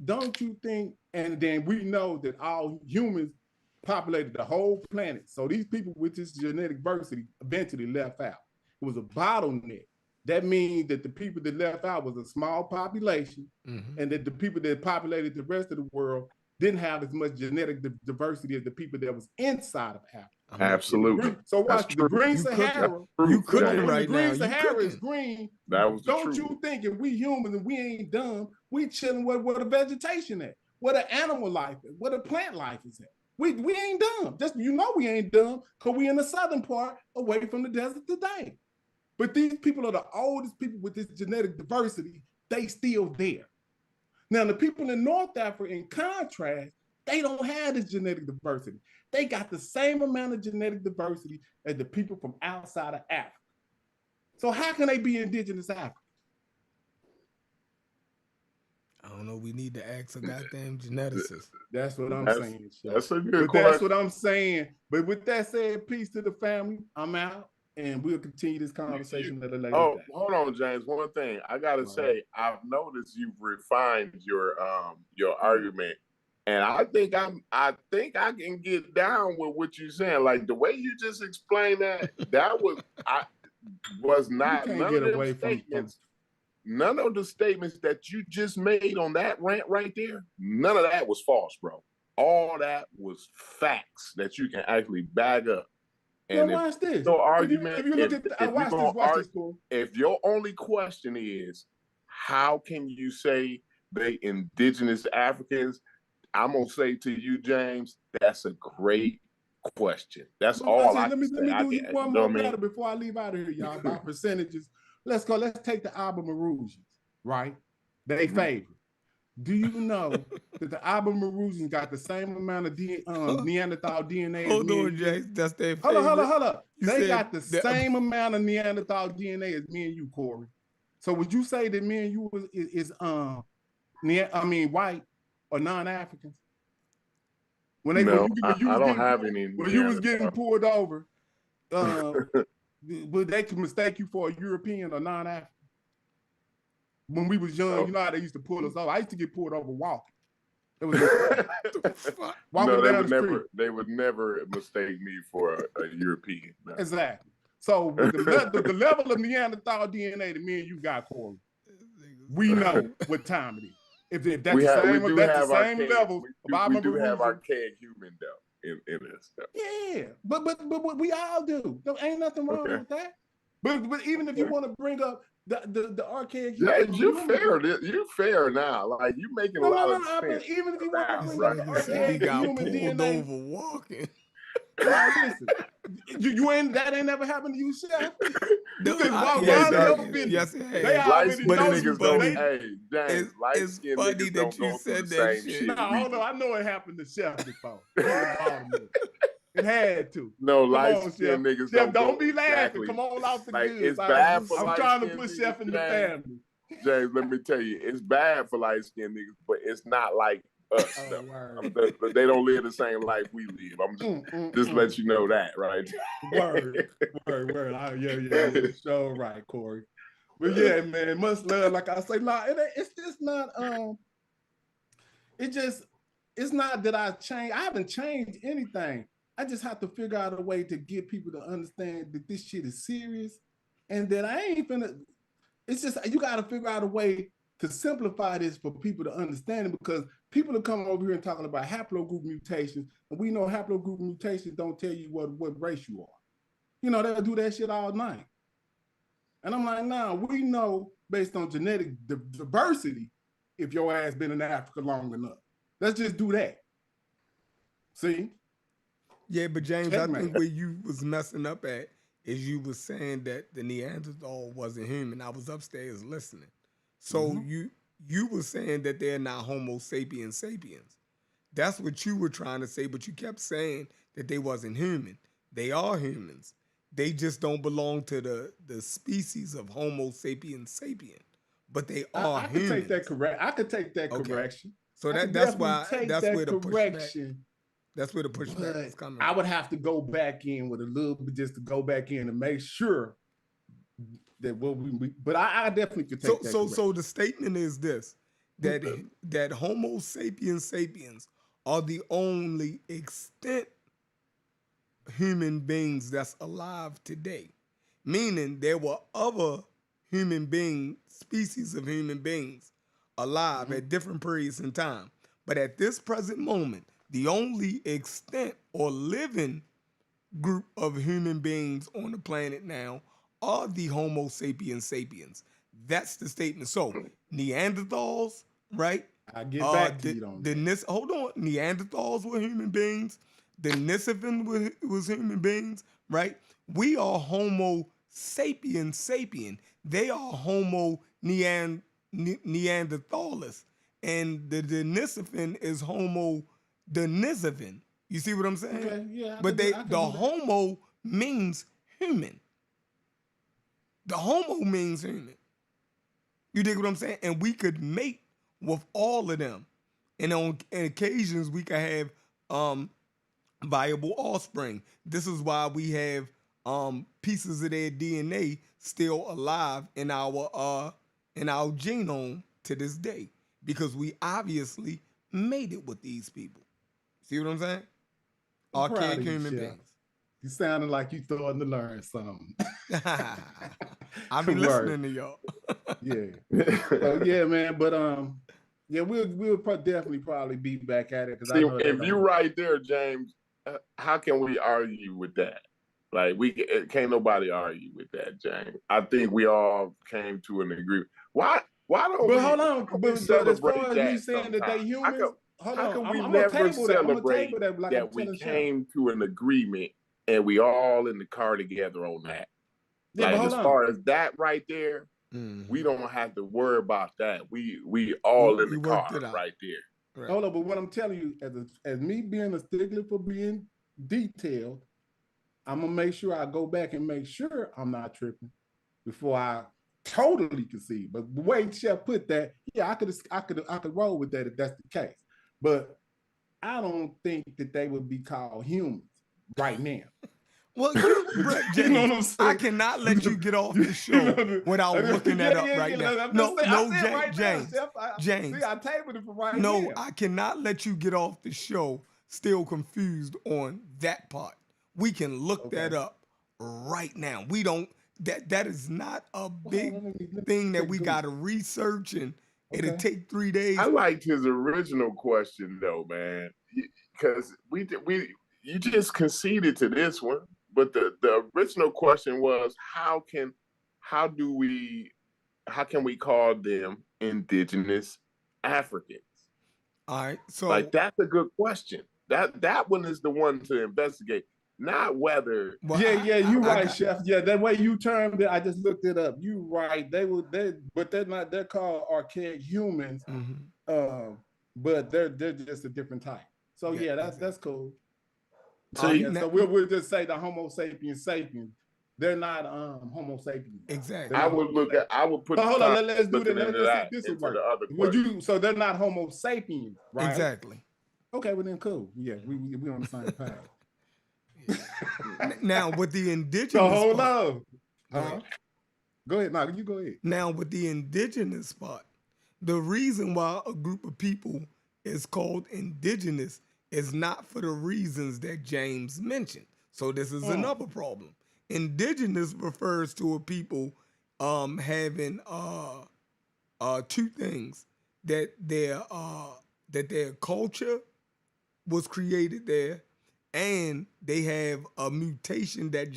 don't you think? And then we know that all humans populated the whole planet. So these people with this genetic diversity eventually left out. It was a bottleneck. That means that the people that left out was a small population, and that the people that populated the rest of the world didn't have as much genetic diversity as the people that was inside of Africa.
Absolutely.
So watch the Green Sahara.
You cooking right now.
Green Sahara is green.
That was
Don't you think if we humans and we ain't dumb, we chilling where the vegetation at, where the animal life is, where the plant life is at. We ain't dumb. Just we ain't dumb because we in the southern part away from the desert today. But these people are the oldest people with this genetic diversity. They still there. Now the people in North Africa, in contrast, they don't have this genetic diversity. They got the same amount of genetic diversity as the people from outside of Africa. So how can they be indigenous Africa?
I don't know. We need to ask a goddamn geneticist.
That's what I'm saying.
That's a good
question. That's what I'm saying. But with that said, peace to the family. I'm out, and we'll continue this conversation at a later
Oh,
day.
hold on, James. One thing I gotta say, I've noticed you've refined your argument, and I think I can get down with what you're saying. Like the way you just explained that was not none of them statements. None of the statements that you just made on that rant right there, none of that was false, bro. All that was facts that you can actually back up. And
now watch this.
No argument.
If you look at watch this, Cole.
If your only question is, how can you say they indigenous Africans? I'm gonna say to you, James, that's a great question. That's all I
let me do you one more better before I leave out of here, y'all. About percentages. Let's go. Let's take the Albimaroosians, right? They favor. Do you know that the Albimaroosians got the same amount of Neanderthal DNA?
Hold on, Jay. That's their
favorite. Hold on.
You
they got the same amount of Neanderthal DNA as me and you, Corey. So would you say that me and you is white or non-Africans? When you was getting pulled over, would they could mistake you for a European or non-African? When we was young, you know how they used to pull us over. I used to get pulled over walking. It was
they would never mistake me for a European. No.
Exactly. So with the level of Neanderthal DNA that me and you got, Corey, we know what time it is. If that's the same level of
we do have archaic human though in this stuff.
Yeah, but we all do. There ain't nothing wrong with that. But even if you want to bring up the archaic human,
you're fair now. Like you making a lot of sense.
Even if you want to bring up the archaic human DNA,
over walking.
Listen, you ain't never happened to you, Chef.
Yes,
but niggas don't. Hey, James,
it's funny that you said that shit.
No, hold on. I know it happened to Chef before. It had to.
No, light-skinned niggas
Chef, don't be laughing. Come on off the goods.
It's bad for
I'm trying to put Chef in the family.
James, let me tell you, it's bad for light-skinned niggas, but it's not like us. But they don't live the same life we live. I'm just let you know that, right?
Word. Yeah. So right, Corey. But yeah, man, much love. Like I say, it's just not. It's not that I changed. I haven't changed anything. I just have to figure out a way to get people to understand that this shit is serious, and that I ain't finna. It's just you got to figure out a way to simplify this for people to understand it, because people are coming over here and talking about haplogroup mutations, and we know haplogroup mutations don't tell you what race you are. You know, they'll do that shit all night. And I'm like, nah, we know based on genetic diversity if your ass been in Africa long enough. Let's just do that. See?
Yeah, but James, I think where you was messing up at is you was saying that the Neanderthal wasn't human. I was upstairs listening. So you were saying that they're not Homo sapiens sapiens. That's what you were trying to say, but you kept saying that they wasn't human. They are humans. They just don't belong to the species of Homo sapiens sapien. But they are humans.
I could take that correction.
So that's where the pushback is coming.
I would have to go back in with a little bit just to go back in and make sure that but I definitely could take that.
So the statement is this: that Homo sapiens sapiens are the only extant human beings that's alive today. Meaning there were other species of human beings alive at different periods in time. But at this present moment, the only extant or living group of human beings on the planet now are the Homo sapiens sapiens. That's the statement. So Neanderthals, right?
I get back to you on that.
Hold on, Neanderthals were human beings. The Nisipin was human beings, right? We are Homo sapien. They are Homo Neanderthalis, and the Denisovin is Homo Denisovin. You see what I'm saying?
Okay, yeah.
But the Homo means human. The Homo means human. You dig what I'm saying? And we could mate with all of them, and on occasions we could have viable offspring. This is why we have pieces of their DNA still alive in our genome to this day, because we obviously made it with these people. See what I'm saying? Archaic human beings.
You sounded like you starting to learn something.
I'll be listening to y'all.
Yeah. So yeah, man. But yeah, we'll definitely probably be back at it.
See, if you right there, James, how can we argue with that? Like, can't nobody argue with that, James. I think we all came to an agreement. Why don't we?
Hold on, but as far as you saying that they humans,
how can we never celebrate that we came to an agreement and we all in the car together on that?
Yeah,
like, as far as that right there, we don't have to worry about that. We all in the car right there.
Right. Hold on, but what I'm telling you, as me being a stickler for being detailed, I'm gonna make sure I go back and make sure I'm not tripping before I totally concede. But the way Chef put that, yeah, I could roll with that if that's the case. But I don't think that they would be called humans right now.
Well, James, you know what I'm saying? I cannot let you get off the show without looking that up right now. James.
See, I tabled it for right now.
No, I cannot let you get off the show still confused on that part. We can look that up right now. We don't. That is not a big thing that we got to research, and it'll take 3 days.
I liked his original question though, man, because you just conceded to this one. But the original question was, how can we call them indigenous Africans?
All right, so
like, that's a good question. That one is the one to investigate, not whether.
Well, you're right, Chef. Yeah, that way you termed it, I just looked it up. You right. But they're not. They're called archaic humans. But they're just a different type. So yeah, that's cool. So we'll just say the Homo sapiens. They're not Homo sapiens.
Exactly.
I would put.
But hold on, let's do that. This will work. So they're not Homo sapiens, right?
Exactly.
Okay, well then cool. Yeah, we on the same path.
Now with the indigenous.
So hold on. Go ahead. No, you go ahead.
Now with the indigenous part, the reason why a group of people is called indigenous is not for the reasons that James mentioned. So this is another problem. Indigenous refers to a people having two things: that their culture was created there, and they have a mutation that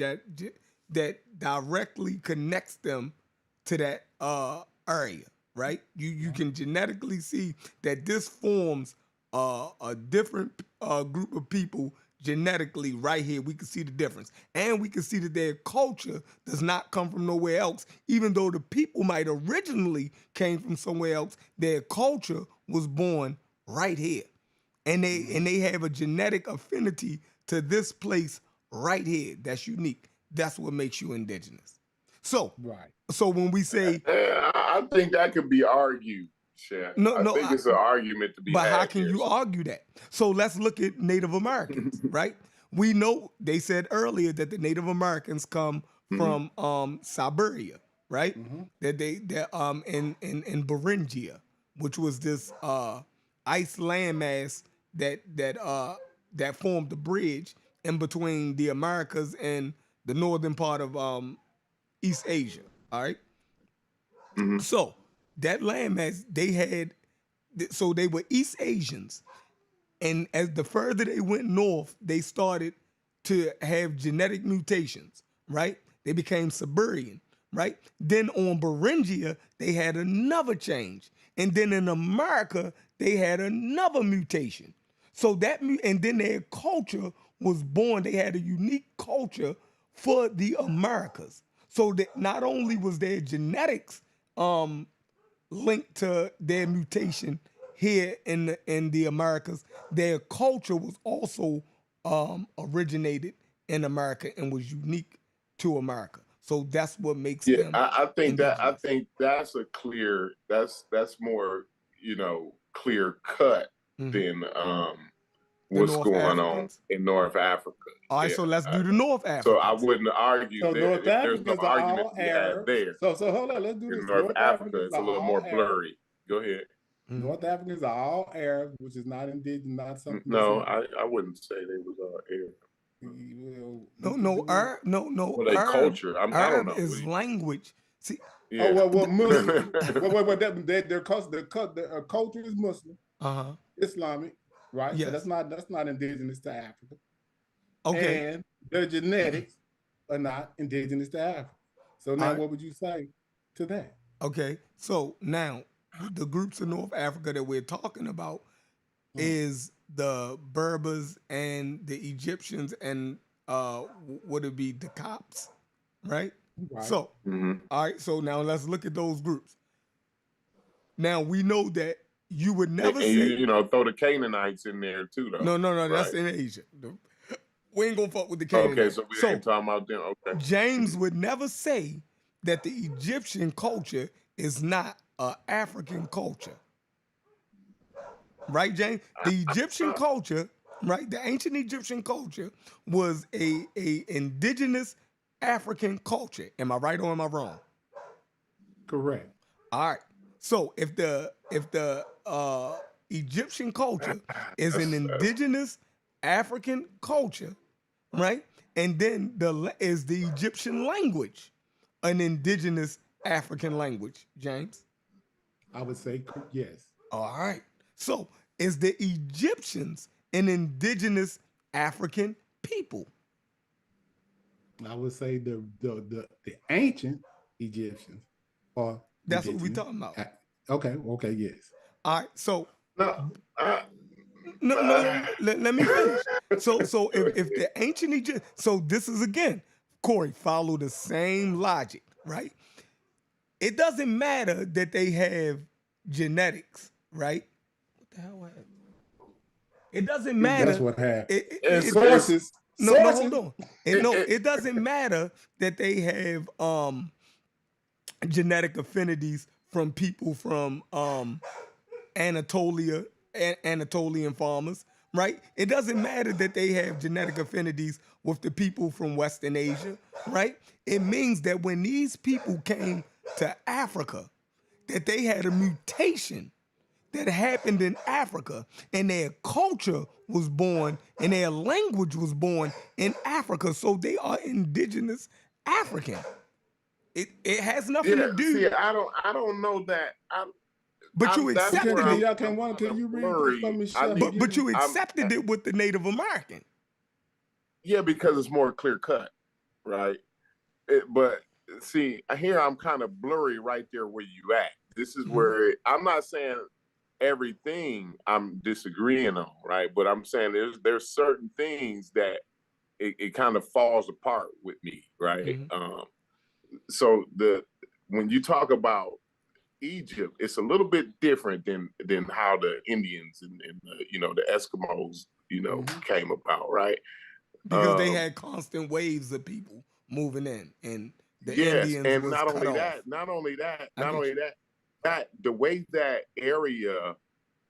directly connects them to that area. Right? You can genetically see that this forms a different group of people genetically right here. We can see the difference. And we can see that their culture does not come from nowhere else. Even though the people might originally came from somewhere else, their culture was born right here. And they have a genetic affinity to this place right here. That's unique. That's what makes you indigenous. So, so when we say...
I think that could be argued. I think it's an argument to be
but
had.
But how can you argue that? So let's look at Native Americans, right? We know they said earlier that the Native Americans come from Siberia, right? That they're in Beringia, which was this ice landmass that formed the bridge in between the Americas and the northern part of East Asia. All right. So that landmass they were East Asians, and as the further they went north, they started to have genetic mutations, right? They became Siberian, right? Then on Beringia, they had another change. And then in America, they had another mutation. So that and then their culture was born. They had a unique culture for the Americas. So that not only was their genetics linked to their mutation here in the Americas, their culture was also originated in America and was unique to America. So that's what makes
Yeah,
them.
I think
indigenous.
that's a clear. That's more clear cut than
The
what's
North
going on
Africans.
in North Africa.
All right,
Yeah.
so let's do the North Africans.
So I wouldn't argue
So
that
North
there's no
Africans are
argument
all
to be had
Arabs.
there.
So hold on, let's do
In
this.
North
North
Africa,
Africans
it's a
are
little
all
more
Arabs.
blurry. Go ahead.
North Africans are all Arabs, which is not indigenous, not something.
No, I wouldn't say they was all Arab.
No.
Well, they
Arab,
culture. I don't
Arab
know.
is language. See,
Yeah.
Oh well, Muslim. well, their culture is Muslim, Islamic, right?
Yes.
So that's not indigenous to Africa.
Okay.
And their genetics are not indigenous to Africa. So now,
All right.
what would you say to that?
Okay, so now the groups in North Africa that we're talking about is the Berbers and the Egyptians and would it be the Copts, right?
Right.
So, all right, so now let's look at those groups. Now we know that you would never
and
say
throw the Canaanites in there too, though.
no, that's in Asia. We ain't gonna fuck with the Canaanites.
Okay, so we ain't talking about them. Okay.
James would never say that the Egyptian culture is not an African culture. Right, James? The Egyptian culture, right? The ancient Egyptian culture was a indigenous African culture. Am I right or am I wrong?
Correct.
All right. So if the Egyptian culture is an indigenous African culture, right? And then is the Egyptian language an indigenous African language, James?
I would say yes.
All right. So is the Egyptians an indigenous African people?
I would say the ancient Egyptians are.
That's what we're talking about.
Okay, yes.
All right. So
no.
Let me finish. So if the ancient Egypt, so this is again, Corey, follow the same logic, right? It doesn't matter that they have genetics, right? What the hell happened? It doesn't matter.
That's what happened.
Sources. No, hold on. It doesn't matter that they have genetic affinities from people from Anatolia, Anatolian farmers, right? It doesn't matter that they have genetic affinities with the people from Western Asia, right? It means that when these people came to Africa, that they had a mutation that happened in Africa, and their culture was born and their language was born in Africa. So they are indigenous African. It has nothing to do.
See, I don't know that.
But you accepted it.
Can you read this for me?
But you accepted it with the Native American.
Yeah, because it's more clear cut, right? But see, here I'm kind of blurry right there where you at. This is where I'm not saying everything I'm disagreeing on, right? But I'm saying there's certain things that it kind of falls apart with me, right? So when you talk about Egypt, it's a little bit different than how the Indians and the Eskimos came about, right?
Because they had constant waves of people moving in, and the Indians
and
was
not
cut
only
off.
that the way that area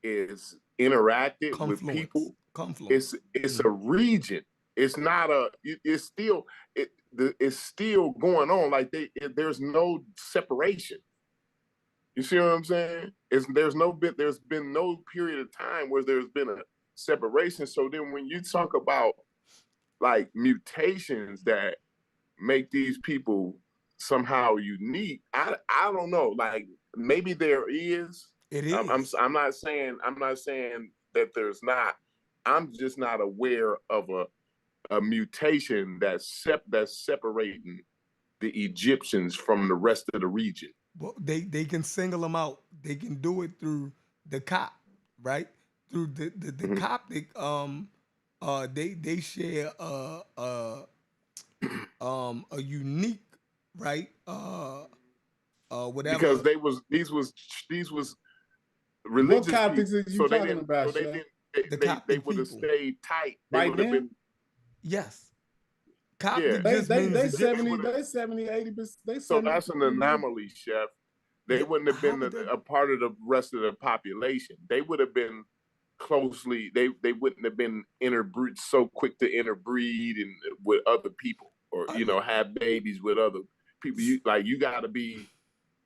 is interacted with people, it's a region. It's not it's still going on. Like there's no separation. You see what I'm saying? There's been no period of time where there's been a separation. So then when you talk about like mutations that make these people somehow unique, I don't know. Like maybe there is.
It is.
I'm not saying that there's not. I'm just not aware of a mutation that's separating the Egyptians from the rest of the region.
Well, they can single them out. They can do it through the Cop, right? Through the Coptic, they share a unique, right? Whatever.
Because these was
What
religious
Coptics
people,
are you
so they
talking
didn't,
about,
so they
Chef?
didn't, they would have stayed tight. They
Right
would have
now?
been,
Yes. Coptic
They
just means
they
the
70, they 70, 80%. They
so
70.
that's an anomaly, Chef. They wouldn't have been a part of the rest of the population. They would have been closely. They wouldn't have been interbreed, so quick to interbreed and with other people, or have babies with other people. You got to be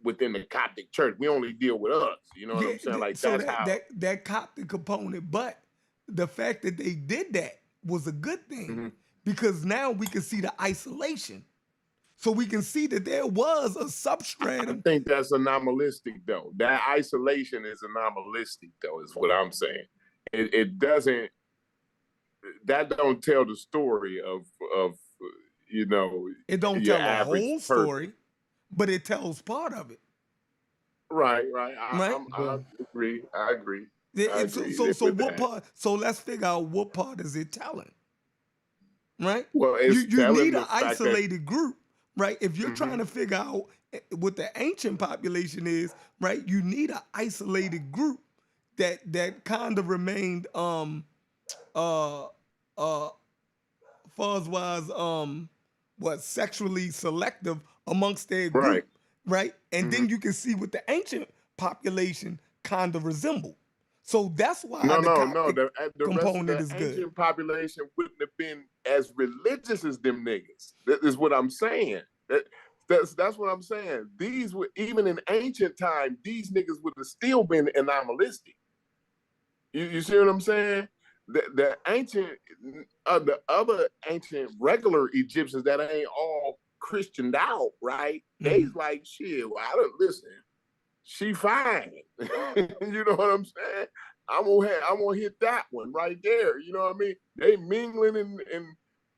within the Coptic church. We only deal with us. You know what I'm saying? Like
so
that's how
that Coptic component, but the fact that they did that was a good thing because now we can see the isolation. So we can see that there was a substratum.
I think that's anomalistic, though. That isolation is anomalistic, though, is what I'm saying. It doesn't. That don't tell the story of
It don't
your
tell the
average
whole
person.
story, but it tells part of it.
Right. I agree. I agree.
So what part? So let's figure out what part is it telling, right?
Well, it's
you
telling
need
the
an
fact that-
isolated group, right? If you're trying to figure out what the ancient population is, right? You need an isolated group that kind of remained fuzz-wise sexually selective amongst their group, right? And then you can see what the ancient population kind of resembled. So that's why
the
component
rest
is
of the
good.
ancient population wouldn't have been as religious as them niggas. That is what I'm saying. That's what I'm saying. These were, even in ancient time, these niggas would have still been anomalistic. You see what I'm saying? The ancient, the other ancient regular Egyptians that ain't all Christianed out, right? They's like, shit, well, I don't listen. She fine. You know what I'm saying? I'm gonna hit that one right there. You know what I mean? They mingling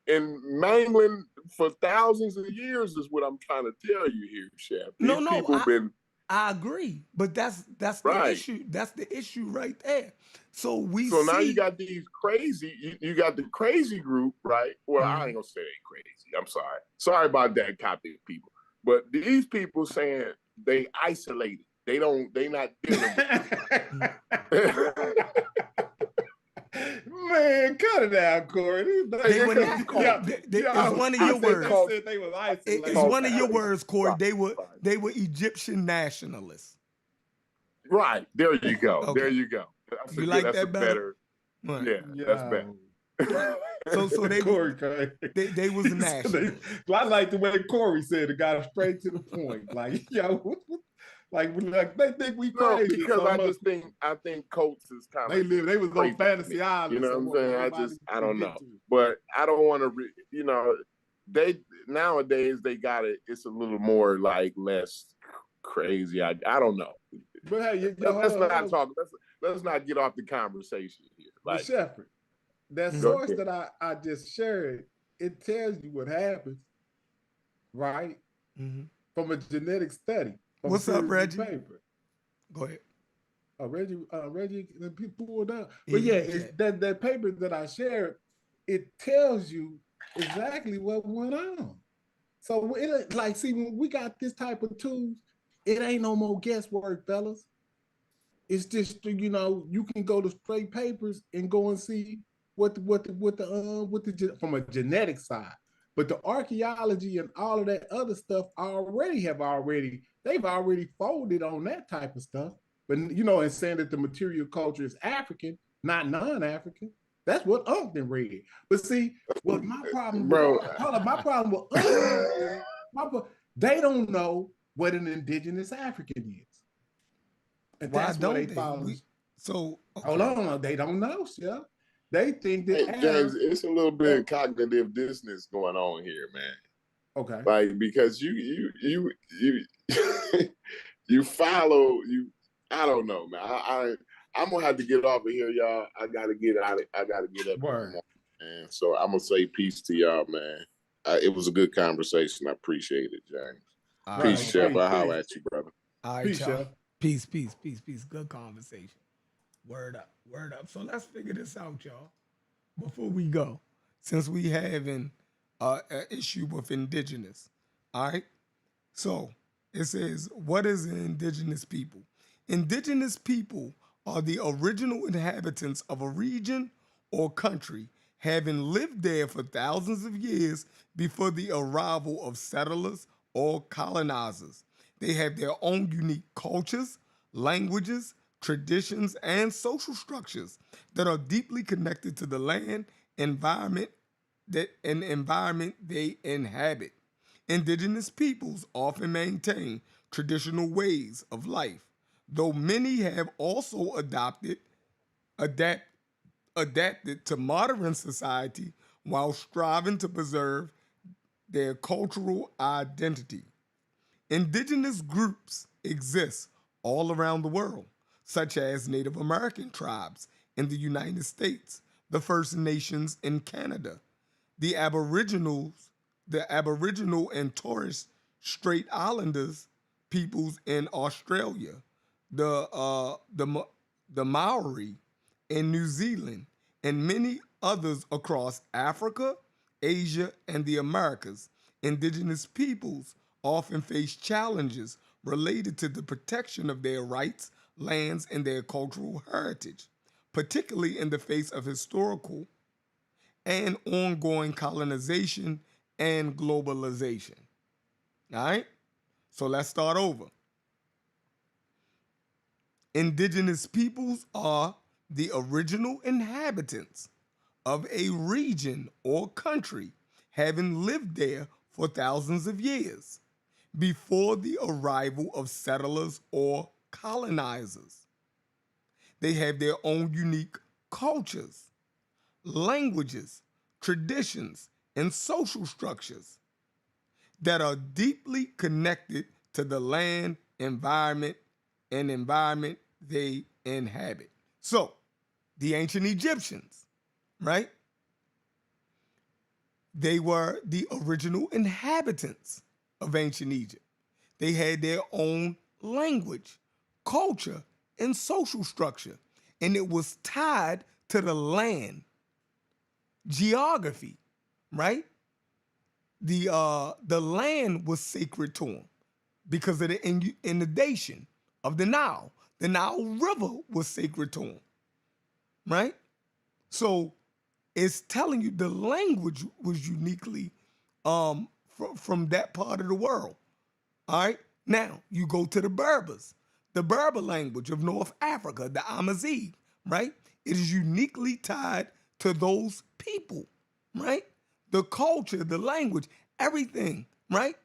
and mangling for thousands of years is what I'm trying to tell you here, Chef. These people been.
I agree, but that's the issue. That's the issue right there. So
now you got these crazy. You got the crazy group, right? Well, I ain't gonna say they crazy. I'm sorry. Sorry about that, Coptic people. But these people saying they isolated. They not dealing with
Man, cut it out, Corey.
It's one of your words.
They was isolated.
It's one of your words, Corey. They were Egyptian nationalists.
Right. There you go.
Okay.
There you go.
You like that better?
Yeah, that's better.
So they
Corey,
they was nationalists.
I like the way Corey said it. Got straight to the point. Like, yo, like they think we crazy.
Because
so
I think cults is kind of
they was on Fantasy Island.
You know what I'm saying? I don't know. But I don't want to they nowadays they got it. It's a little more like less crazy. I don't know.
But hey,
let's not get off the conversation here.
Like Shepherd, that source that I just shared, it tells you what happens, right? From a genetic study.
What's up, Reggie?
Paper.
Go ahead.
Reggie, the people pulled up. But it's that paper that I shared, it tells you exactly what went on. So see, when we got this type of tools, it ain't no more guesswork, fellas. It's just, you can go to straight papers and go and see what the from a genetic side. But the archaeology and all of that other stuff they've already folded on that type of stuff. But and saying that the material culture is African, not non-African. That's what Uncton read. But see, what my problem, my problem with they don't know what an indigenous African is. And that's why they follow. Hold on, they don't know, yeah. They think that
James, it's a little bit of cognitive dissonance going on here, man.
Okay.
Like, because you you follow I don't know, man. I'm gonna have to get off of here, y'all. I gotta get out. I gotta get up. And so I'm gonna say peace to y'all, man. It was a good conversation. I appreciate it, James. Peace, Chef. I'll holler at you, brother.
All right, peace, y'all. Peace. Good conversation. Word up, word up. So let's figure this out, y'all. Before we go, since we having an issue with indigenous, all right? So it says, what is an indigenous people? Indigenous people are the original inhabitants of a region or country, having lived there for thousands of years before the arrival of settlers or colonizers. They have their own unique cultures, languages, traditions, and social structures that are deeply connected to the land, environment, environment they inhabit. Indigenous peoples often maintain traditional ways of life, though many have also adapted to modern society while striving to preserve their cultural identity. Indigenous groups exist all around the world, such as Native American tribes in the United States, the First Nations in Canada, the Aboriginal and Torres Strait Islanders peoples in Australia, the Maori in New Zealand, and many others across Africa, Asia, and the Americas. Indigenous peoples often face challenges related to the protection of their rights, lands, and their cultural heritage, particularly in the face of historical and ongoing colonization and globalization. All right? So let's start over. Indigenous peoples are the original inhabitants of a region or country, having lived there for thousands of years before the arrival of settlers or colonizers. They have their own unique cultures, languages, traditions, and social structures that are deeply connected to the land, environment they inhabit. So, the ancient Egyptians, right? They were the original inhabitants of ancient Egypt. They had their own language, culture, and social structure, and it was tied to the land, geography, right? The land was sacred to them because of the inundation of the Nile. The Nile River was sacred to them, right? So it's telling you the language was uniquely from that part of the world. All right. Now you go to the Berbers, the Berber language of North Africa, the Amazigh, right? It is uniquely tied to those people, right? The culture, the language, everything, right?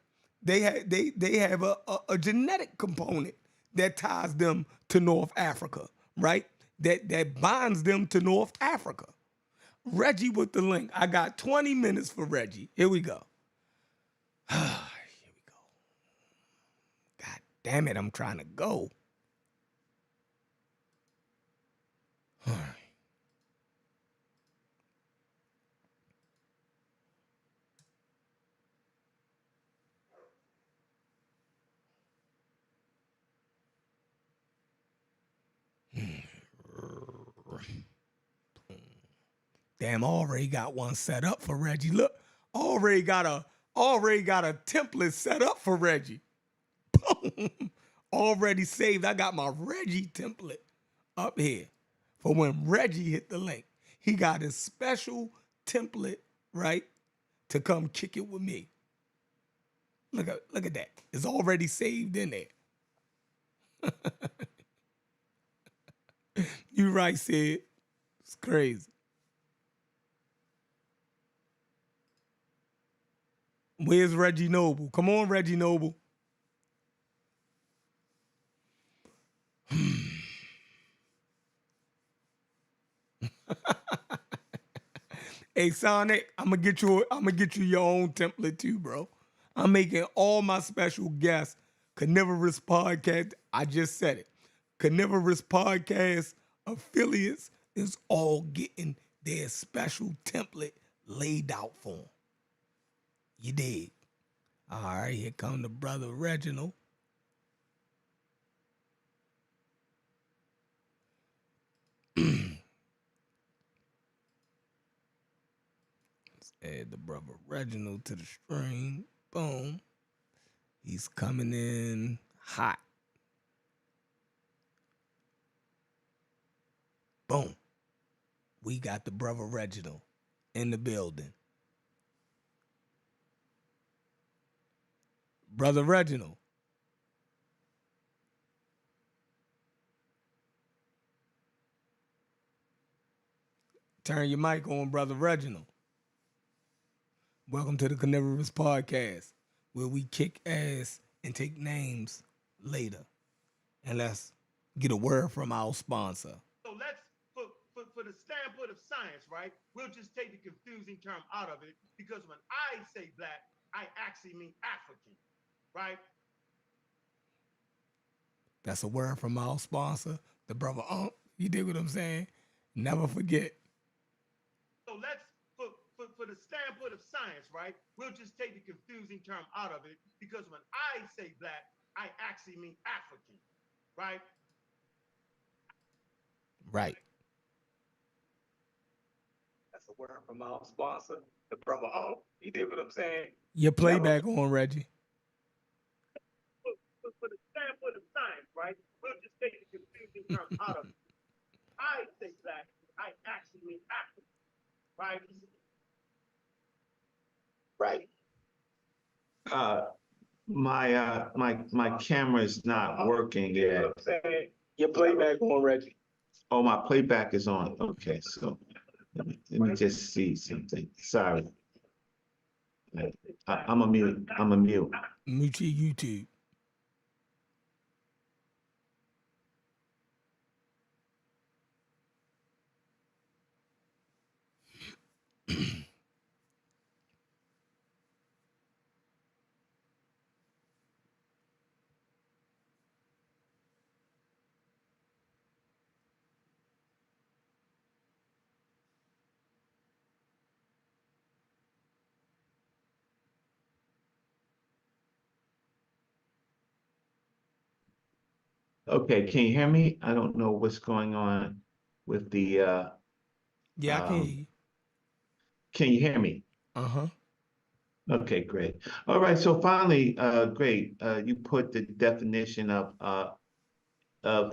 They have a genetic component that ties them to North Africa, right? That binds them to North Africa. Reggie with the link. I got 20 minutes for Reggie. Here we go. Here we go. God damn it, I'm trying to go. All right. Damn, already got one set up for Reggie. Look, already got a template set up for Reggie. Boom. Already saved. I got my Reggie template up here for when Reggie hit the link. He got his special template, right, to come kick it with me. Look at that. It's already saved in there. You right, Sid. It's crazy. Where's Reggie Noble? Come on, Reggie Noble. Hey, Sonic, I'm gonna get you your own template too, bro. I'm making all my special guests Carnivorous Podcast. I just said it. Carnivorous Podcast affiliates is all getting their special template laid out for them. You dig? All right, here come the brother Reginald. Add the brother Reginald to the stream. Boom. He's coming in hot. Boom. We got the brother Reginald in the building. Brother Reginald. Turn your mic on, Brother Reginald. Welcome to the Carnivorous Podcast, where we kick ass and take names later. And let's get a word from our sponsor.
So let's, for the standpoint of science, right, we'll just take the confusing term out of it, because when I say black, I actually mean African, right?
That's a word from our sponsor, the brother Ump. You dig what I'm saying? Never forget.
So let's, for the standpoint of science, right, we'll just take the confusing term out of it, because when I say black, I actually mean African, right?
Right.
That's a word from our sponsor, the brother Ump. You dig what I'm saying?
Your playback on, Reggie.
For the standpoint of science, right, we'll just take the confusing term out of it. I say black, I actually mean African, right?
Right. My camera is not working yet.
Your playback on, Reggie.
Oh, my playback is on. Okay, so let me just see something. Sorry. I'm a mute.
Mute your YouTube.
Okay, can you hear me? I don't know what's going on with the
Yeah, I can hear you.
Can you hear me?
Uh-huh.
Okay, great. All right, so finally, great. You put the definition of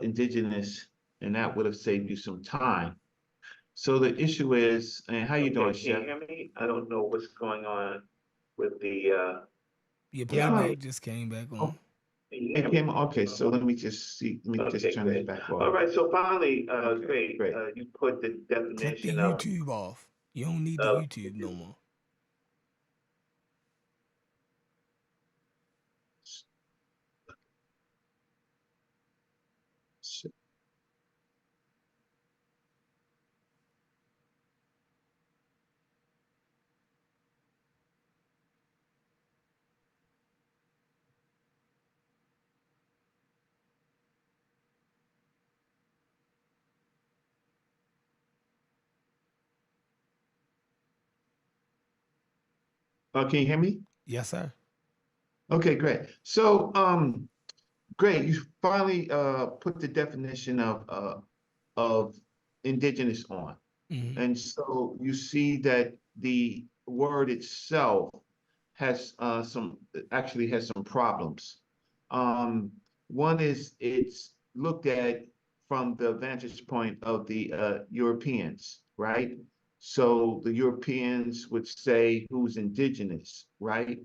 indigenous, and that would have saved you some time. So the issue is, and how you doing, Chef? Can you hear me? I don't know what's going on with the
Your playback just came back on.
It came, okay, so let me just see, let me just turn this back off. All right, so finally, great. You put the
Click the
definition
YouTube off. You don't need the YouTube no more.
Can you hear me?
Yes, sir.
Okay, great. So, great. You finally put the definition of indigenous on.
Mm-hmm.
And so you see that the word itself has actually has some problems. One is it's looked at from the vantage point of the Europeans, right? So the Europeans would say who's indigenous, right?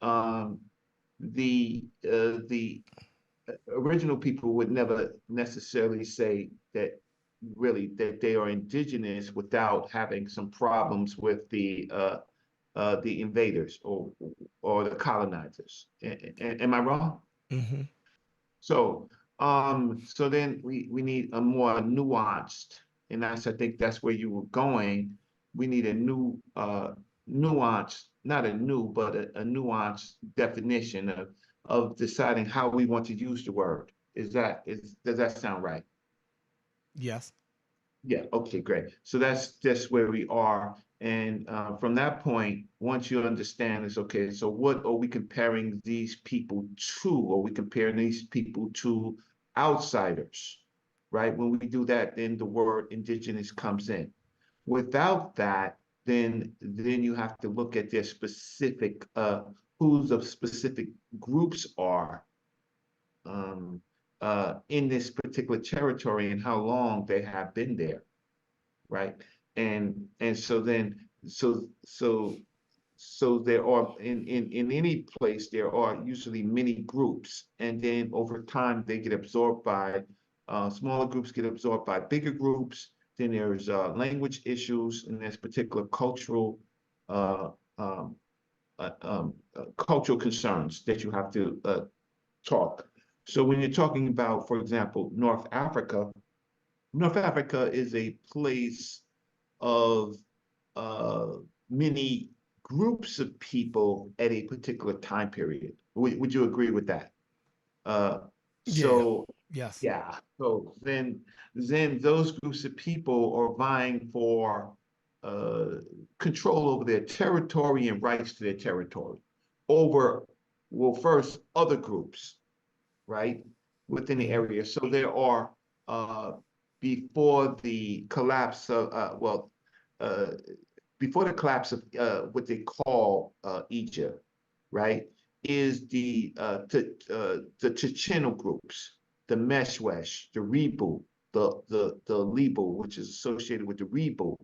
The original people would never necessarily say that really that they are indigenous without having some problems with the invaders or the colonizers. Am I wrong?
Mm-hmm.
So so then we need a more nuanced, and I think that's where you were going. We need a new nuance, not a new, but a nuanced definition of deciding how we want to use the word. Does that sound right?
Yes.
Yeah, okay, great. So that's just where we are. And from that point, once you understand it's okay, so what are we comparing these people to? Are we comparing these people to outsiders, right? When we do that, then the word indigenous comes in. Without that, then you have to look at their specific who the specific groups are in this particular territory and how long they have been there, right? And so then so there are in any place there are usually many groups, and then over time they get absorbed by smaller groups get absorbed by bigger groups. Then there's language issues, and there's particular cultural cultural concerns that you have to talk. So when you're talking about, for example, North Africa is a place of many groups of people at a particular time period. Would you agree with that? So
yes.
Yeah. So then those groups of people are vying for control over their territory and rights to their territory over, well, first other groups, right, within the area. So there are before the collapse of before the collapse of what they call Egypt, right, is the Chichenal groups, the Meshwesh, the Rebu, the Libu, which is associated with the Rebu.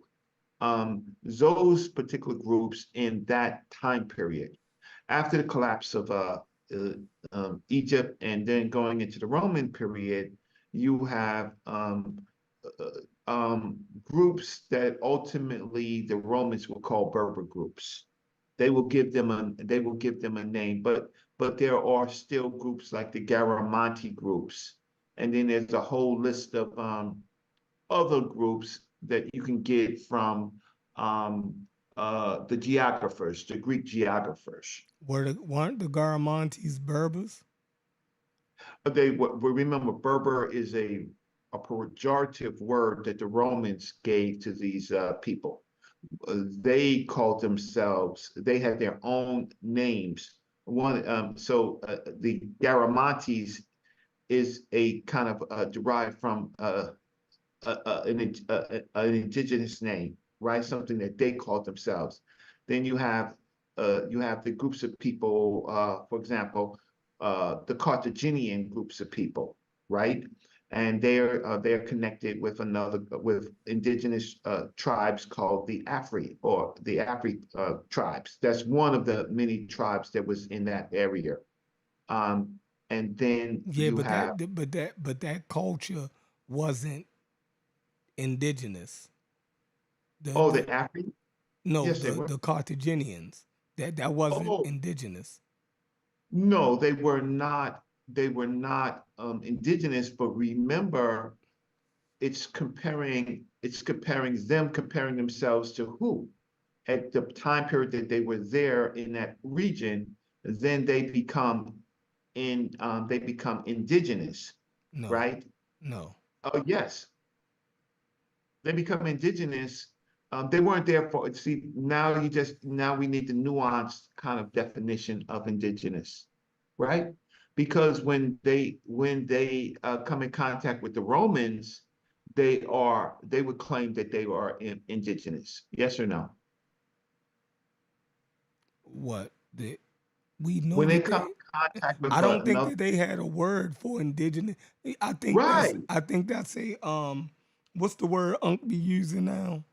Those particular groups in that time period, after the collapse of Egypt and then going into the Roman period, you have groups that ultimately the Romans will call Berber groups. They will give them a name, but there are still groups like the Garamanti groups, and then there's a whole list of other groups that you can get from the geographers, the Greek geographers.
Weren't the Garamantes Berbers?
Remember, Berber is a pejorative word that the Romans gave to these people. They called themselves, they had their own names. The Garamantes is a kind of derived from an indigenous name, right? Something that they called themselves. Then you have the groups of people, for example, the Carthaginian groups of people, right? And they're connected with indigenous tribes called the Afri tribes. That's one of the many tribes that was in that area. And then
that culture wasn't indigenous.
The Afri?
No,
yes,
the Carthaginians. That wasn't indigenous.
No, they were not. They were not indigenous. But remember, it's comparing themselves to who? At the time period that they were there in that region, then they become indigenous,
no,
right?
No.
Oh, yes. They become indigenous. They weren't there for, see, now we need the nuanced kind of definition of indigenous, right? Because when they come in contact with the Romans, they would claim that they are indigenous. Yes or no?
What? We know
when they
that
come in contact with
I don't think that they had a word for indigenous. I think that's a what's the word Unc be using now?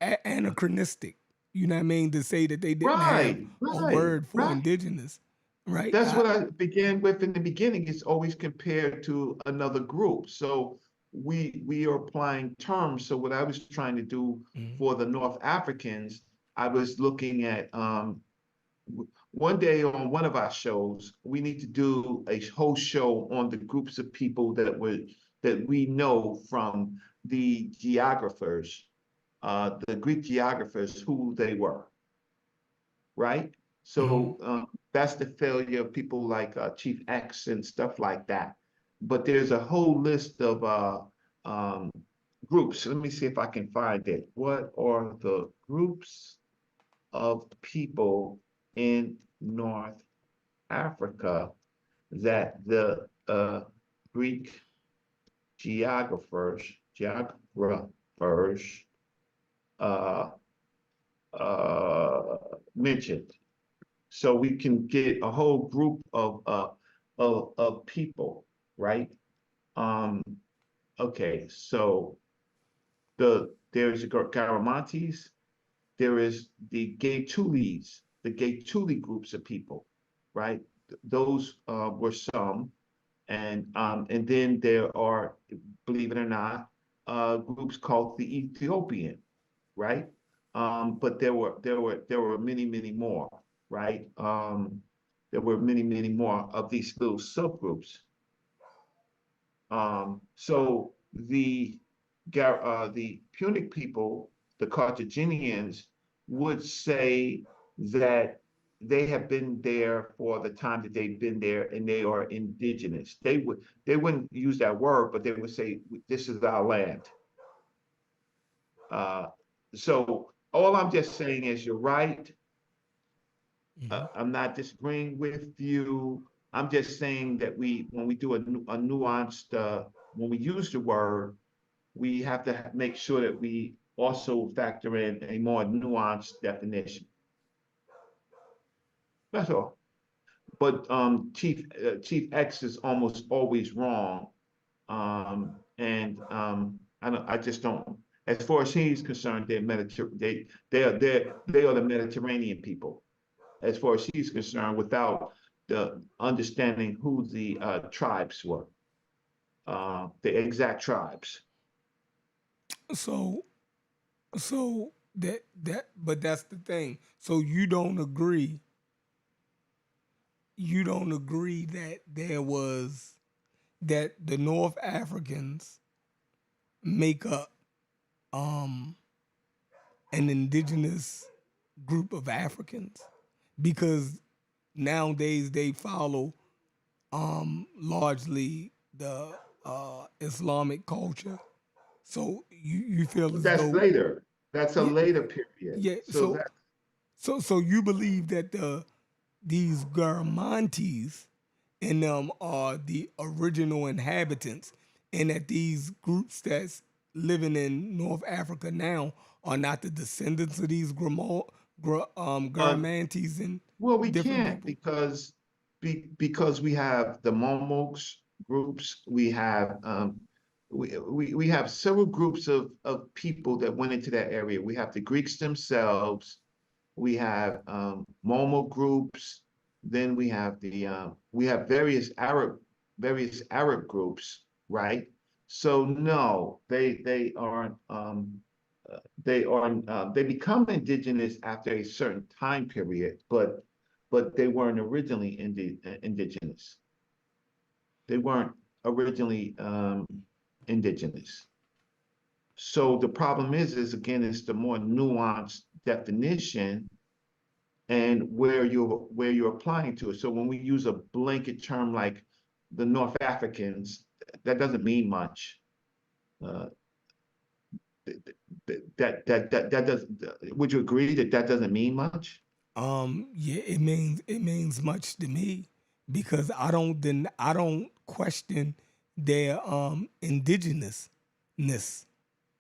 Anachronistic. You know what I mean? To say that they didn't have a word for indigenous. Right.
That's what I began with in the beginning. It's always compared to another group. So we are applying terms. So what I was trying to do for the North Africans, I was looking at one day on one of our shows, we need to do a whole show on the groups of people that we know from the geographers, the Greek geographers, who they were, right? So that's the failure of people like Chief X and stuff like that. But there's a whole list of groups. Let me see if I can find it. What are the groups of people in North Africa that the Greek geographers mentioned, so we can get a whole group of people, right? Okay, so there's the Garamantes, there is the the gay Tuli groups of people, right? Those were some, and then there are, believe it or not, groups called the Ethiopian, right? But there were many more, right? There were many more of these little subgroups. So the Punic people, the Carthaginians, would say that they have been there for the time that they've been there, and they are indigenous. They wouldn't use that word, but they would say, "This is our land." So all I'm just saying is, you're right. I'm not disagreeing with you. I'm just saying that when we do a nuanced, when we use the word, we have to make sure that we also factor in a more nuanced definition. That's all. But Chief X is almost always wrong, I just don't. As far as he's concerned, they are the Mediterranean people. As far as he's concerned, without the understanding who the tribes were, the exact tribes.
So but that's the thing. So you don't agree that the North Africans make up an indigenous group of Africans, because nowadays they follow largely the Islamic culture. So you feel as
That's
though
later. That's a later period.
yeah. So you believe that these Garamantes and them are the original inhabitants, and that these groups that's living in North Africa now are not the descendants of these Garamantes and
Well, we
different
can't,
people?
because we have the Momos groups, we have we have several groups of people that went into that area. We have the Greeks themselves, we have Momo groups, then we have various Arab groups, right? So no, they aren't they become indigenous after a certain time period, but they weren't originally indigenous. They weren't originally indigenous. So the problem is again, it's the more nuanced definition and where you're applying to it. So when we use a blanket term like the North Africans, that doesn't mean much. That doesn't. Would you agree that doesn't mean much?
Yeah, it means much to me, because I don't question their indigenousness.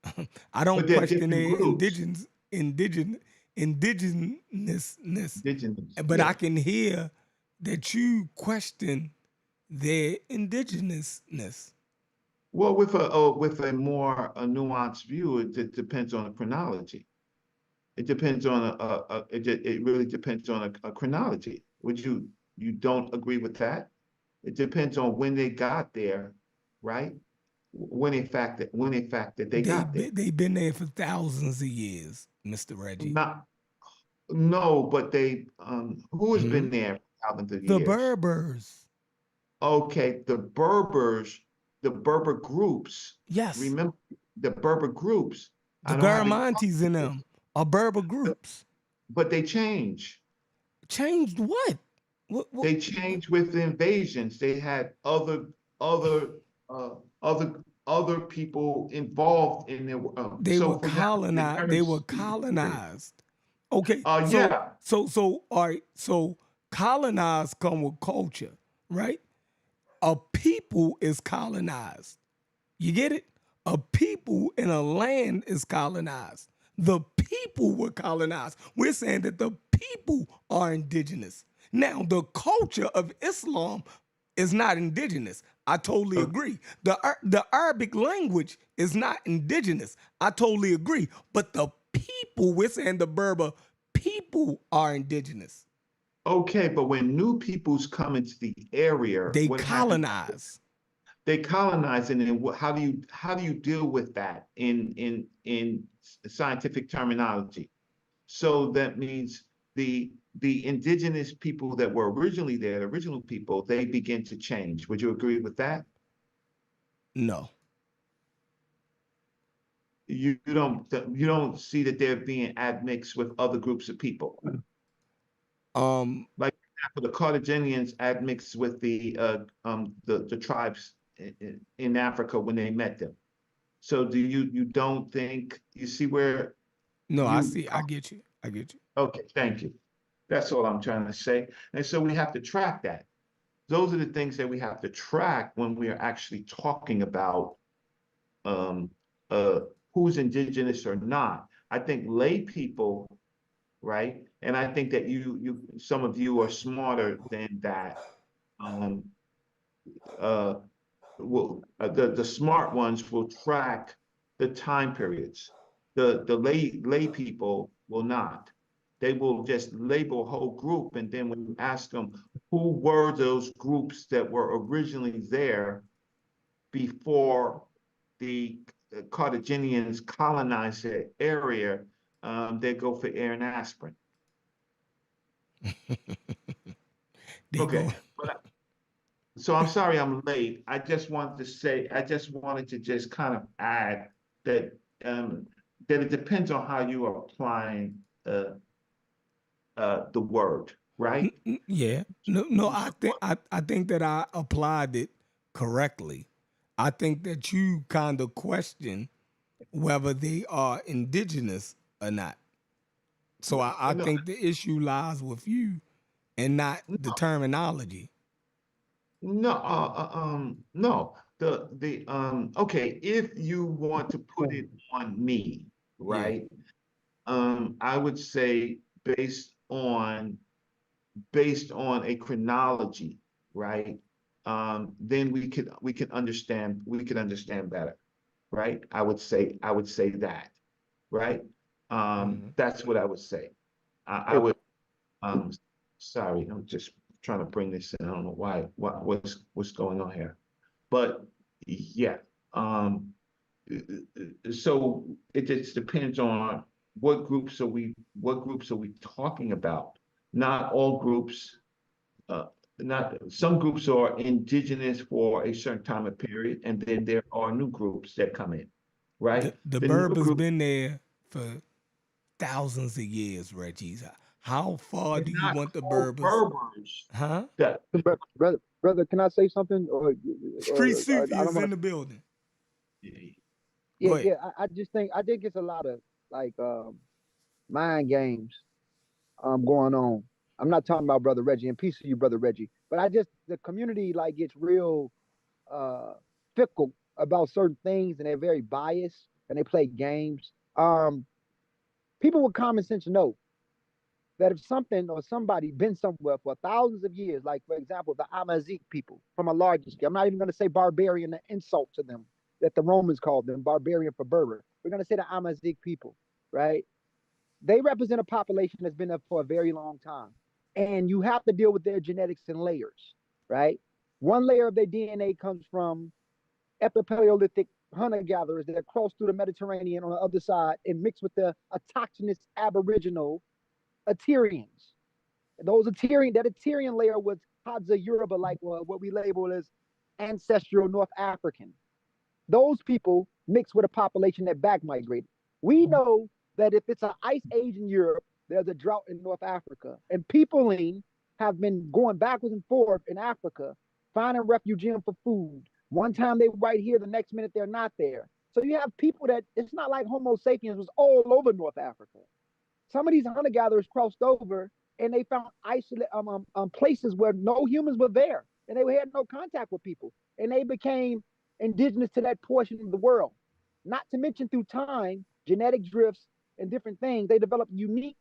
I
But
don't
they're
question
different
their
groups.
indigenousness.
Indigenous,
But I
yeah.
can hear that you question their indigenousness.
Well, with a more nuanced view, it depends on the chronology. It depends on it really depends on a chronology. Would you don't agree with that? It depends on when they got there, right? When in fact that they got there.
They've been there for thousands of years, Mr. Reggie.
Not No, but who has been
Mhm.
there for thousands of
The
years?
Berbers.
Okay, the Berber groups.
Yes.
Remember the Berber groups.
The
I don't have any problem
Garamantes in
with this,
them are Berber groups.
but they change.
Changed what? What?
They changed with the invasions. They had other uh, other people involved in their.
They
So
were
for example, the
colonized. They were
Arabs.
colonized. Okay,
Yeah.
so all right, so colonized come with culture, right? A people is colonized. You get it? A people in a land is colonized. The people were colonized. We're saying that the people are indigenous. Now, the culture of Islam is not indigenous. I totally agree. The Arabic language is not indigenous. I totally agree. But the people, we're saying the Berber people are indigenous.
Okay, but when new peoples come into the area,
They
what happens?
colonize.
They colonize, and then how do you deal with that in scientific terminology? So that means the indigenous people that were originally there, the original people, they begin to change. Would you agree with that?
No.
You don't see that they're being admixed with other groups of people. Like for example, the Carthaginians admixed with the tribes in Africa when they met them. So do you don't think you see where?
No, I see. I get you. I get you.
Okay, thank you. That's all I'm trying to say. And so we have to track that. Those are the things that we have to track when we are actually talking about who's indigenous or not. I think lay people, right? And I think that some of you are smarter than that. The smart ones will track the time periods. The lay people will not. They will just label a whole group, and then when you ask them who were those groups that were originally there before the Carthaginians colonized the area, they go for air and aspirin. Okay, so I'm sorry I'm late. I just wanted to just kind of add that that it depends on how you are applying the word, right?
Yeah. No, I think that I applied it correctly. I think that you kind of question whether they are indigenous or not. So I think the issue lies with you and not the terminology.
No. Okay, if you want to put it on me, right? I would say based on a chronology, right? Then we could understand better, right? I would say that, right? That's what I would say. I would sorry, I'm just trying to bring this in. I don't know what's going on here. But yeah, so it just depends on what groups are we talking about. Not all groups, not some groups are indigenous for a certain time of period, and then there are new groups that come in, right?
The Berber's been there for thousands of years, Reggie. How far do you want the Berbers? Huh?
Brother, can I say something?
Street
I
Sufi
don't
is
want
in the building.
Yeah. I just think it's a lot of like mind games going on. I'm not talking about Brother Reggie, and peace to you, Brother Reggie. But the community like gets real fickle about certain things, and they're very biased, and they play games. People with common sense know that if something or somebody been somewhere for thousands of years, like for example, the Amazigh people from a larger scale, I'm not even going to say barbarian, an insult to them that the Romans called them barbarian for Berber. We're going to say the Amazigh people, right? They represent a population that's been there for a very long time. And you have to deal with their genetics in layers, right? One layer of their DNA comes from epipaleolithic hunter-gatherers that crossed through the Mediterranean on the other side and mixed with the autochthonous aboriginal Aterians. That Aterian layer was Hadza Yoruba, like what we label as ancestral North African. Those people mixed with a population that back migrated. We know that if it's an ice age in Europe, there's a drought in North Africa. And peopling have been going backwards and forth in Africa, finding refuge in for food. One time they right here, the next minute they're not there. So you have people that, it's not like Homo sapiens was all over North Africa. Some of these hunter-gatherers crossed over and they found isolated places where no humans were there, and they had no contact with people, and they became indigenous to that portion of the world. Not to mention through time, genetic drifts
and different things, they develop unique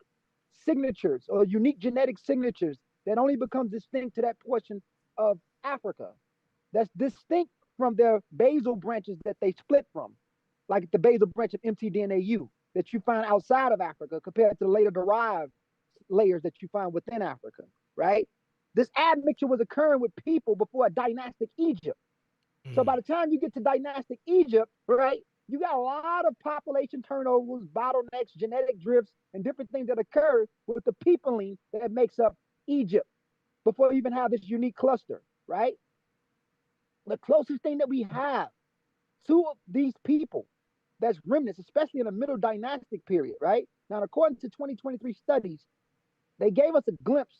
signatures or unique genetic signatures that only becomes distinct to that portion of Africa. That's distinct from their basal branches that they split from, like the basal branch of mtDNAU that you find outside of Africa compared to the later derived layers that you find within Africa, right? This admixture was occurring with people before a dynastic Egypt. So by the time you get to dynastic Egypt, right, you got a lot of population turnovers, bottlenecks, genetic drifts, and different things that occur with the peopling that makes up Egypt before you even have this unique cluster, right? The closest thing that we have to these people that's remnants, especially in the middle dynastic period, right? Now, according to 2023 studies, they gave us a glimpse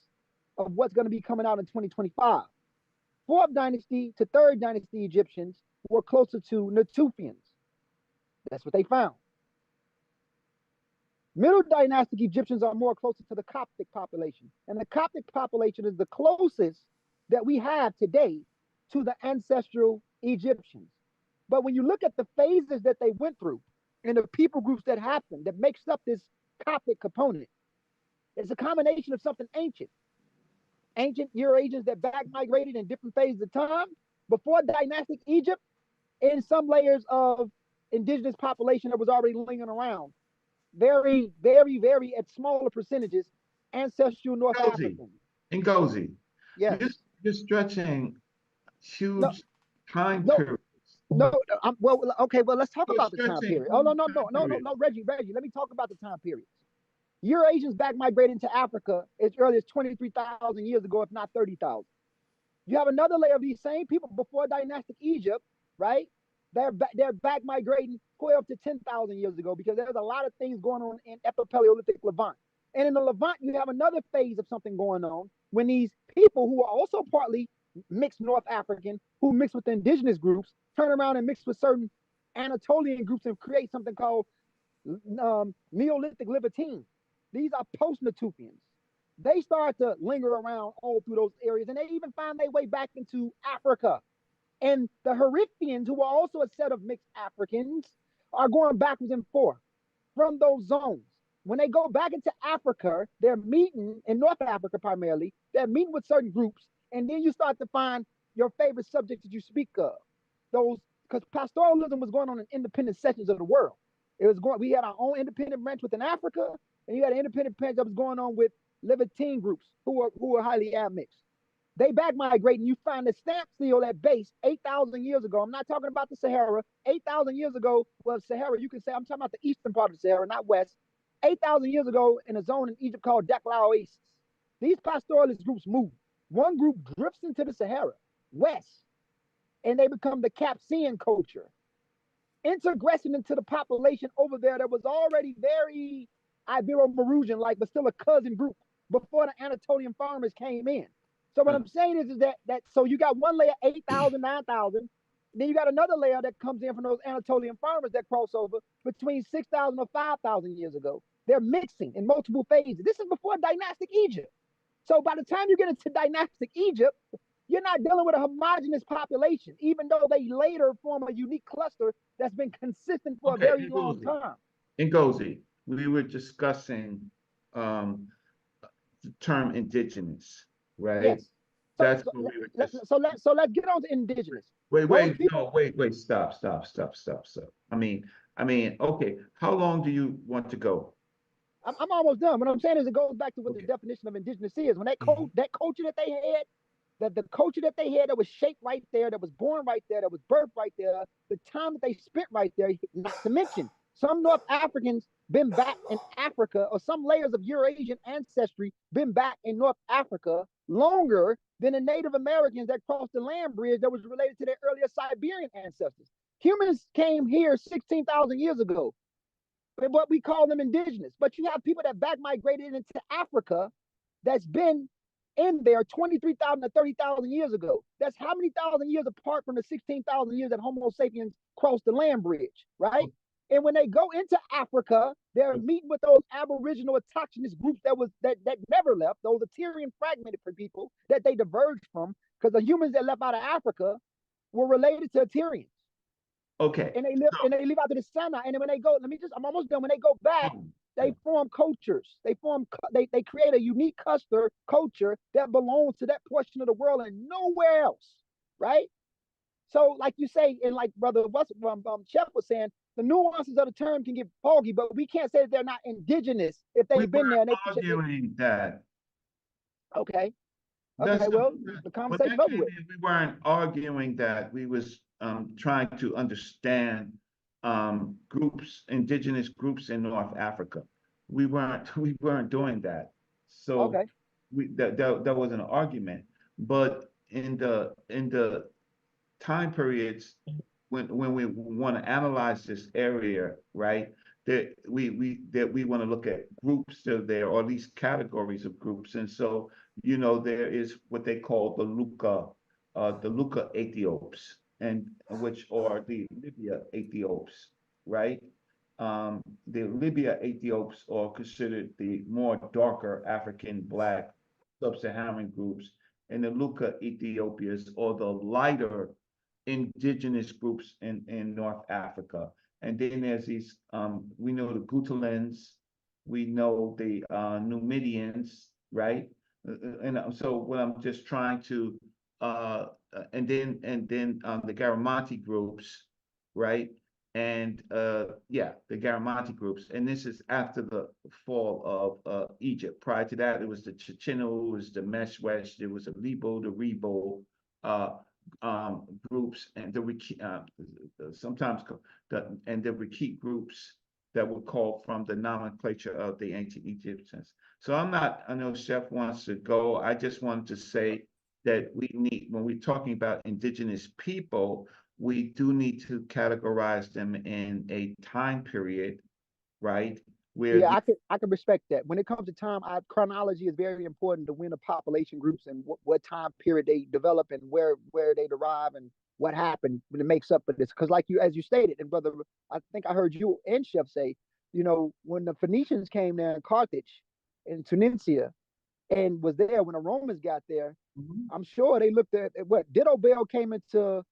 of what's going to be coming out in 2025. Fourth dynasty to third dynasty Egyptians were closer to Natufians. That's what they found. Middle dynastic Egyptians are more closer to the Coptic population. And the Coptic population is the closest that we have today to the ancestral Egyptians. But when you look at the phases that they went through and the people groups that happened, that makes up this Coptic component, it's a combination of something ancient. Ancient Eurasians that back migrated in different phases of time before dynastic Egypt, and some layers of indigenous population that was already lingering around. Very, very, very at smaller percentages, ancestral North African.
Ngozi,
Yes.
you're stretching huge
No,
time
no,
periods.
well, okay, well, let's talk
You're
about the time
stretching
period. Oh, no,
huge time periods.
Reggie, let me talk about the time periods. Eurasians back migrated into Africa as early as 23,000 years ago, if not 30,000. You have another layer of these same people before dynastic Egypt, right? They're back migrating 12 to 10,000 years ago because there's a lot of things going on in Epipaleolithic Levant. And in the Levant, you have another phase of something going on when these people who are also partly mixed North African, who mix with indigenous groups, turn around and mix with certain Anatolian groups and create something called Neolithic Levantine. These are post-Natufians. They start to linger around all through those areas, and they even find their way back into Africa. And the Harithians, who are also a set of mixed Africans, are going backwards and forth from those zones. When they go back into Africa, they're meeting, in North Africa primarily, they're meeting with certain groups, and then you start to find your favorite subjects that you speak of. Those, because pastoralism was going on in independent sections of the world. We had our own independent branch within Africa, and you had an independent branch that was going on with Levantine groups who are highly admixed. They back migrate, and you find the stamp seal at base 8,000 years ago. I'm not talking about the Sahara. 8,000 years ago, well, Sahara, you can say, I'm talking about the eastern part of the Sahara, not west. 8,000 years ago in a zone in Egypt called Dakla Oasis. These pastoralist groups move. One group drifts into the Sahara, west, and they become the Capsian culture. Integration into the population over there that was already very Ibero-Marusian-like, but still a cousin group before the Anatolian farmers came in. So what I'm saying is that so you got one layer, 8,000, 9,000. Then you got another layer that comes in from those Anatolian farmers that cross over between 6,000 or 5,000 years ago. They're mixing in multiple phases. This is before dynastic Egypt. So by the time you get into dynastic Egypt, you're not dealing with a homogenous population, even though they later form a unique cluster that's been consistent for a very long time.
Ngozi, we were discussing the term indigenous, right?
Yes.
That's
So,
what we were
so let's get on to indigenous.
Wait, stop. I mean, okay, how long do you want to go?
I'm almost done. What I'm saying is it goes back to what the definition of indigenous is. When that culture that they had, the culture that they had that was shaped right there, that was born right there, that was birthed right there, the time that they spent right there, not to mention some North Africans been back in Africa, or some layers of Eurasian ancestry been back in North Africa longer than the Native Americans that crossed the land bridge that was related to their earlier Siberian ancestors. Humans came here 16,000 years ago, but we call them indigenous. But you have people that back migrated into Africa that's been in there 23,000 to 30,000 years ago. That's how many thousand years apart from the 16,000 years that Homo sapiens crossed the land bridge, right? And when they go into Africa, they're meeting with those aboriginal autochthonous groups that never left, those Assyrian fragmented people that they diverged from, because the humans that left out of Africa were related to Assyrians.
Okay.
And they live out to the Sinai. And then when they go, I'm almost done. When they go back, they form cultures. They create a unique culture that belongs to that portion of the world and nowhere else, right? So, like you say, and like Brother Chef was saying, the nuances of the term can get foggy, but we can't say that they're not indigenous if they've been there. And
arguing that.
Okay.
That's
Okay. Well, the
when
conversation
that
over
came
with.
in, we weren't arguing that. We was trying to understand groups, indigenous groups in North Africa. We weren't doing that. So
Okay.
that was an argument. But in the time periods when we want to analyze this area, right? That we want to look at groups that are there, or at least categories of groups. And so, there is what they call the Luca Ethiops, and which are the Libya Ethiops, right? The Libya Ethiops are considered the more darker African Black sub-Saharan groups, and the Luca Ethiopias are the lighter indigenous groups in North Africa. And then there's these, we know the Gutelans, we know the Numidians, right? So what I'm just trying to, and then the Garamanti groups, right? And yeah, the Garamanti groups. And this is after the fall of Egypt. Prior to that, it was the Chichinu, it was the Meshwesh, there was the Lebo, the Rebo, groups, and sometimes the Rakit groups that were called from the nomenclature of the ancient Egyptians. So I know Chef wants to go. I just wanted to say that we need, when we're talking about indigenous people, we do need to categorize them in a time period, right?
Yeah, I can respect that. When it comes to time, chronology is very important to win the population groups and what time period they develop and where they derive and what happened when it makes up for this. Because like as you stated, and Brother, I think I heard you and Chef say, when the Phoenicians came there in Carthage, in Tunisia, and was there when the Romans got there, I'm sure they looked at what Ditto Bell came into.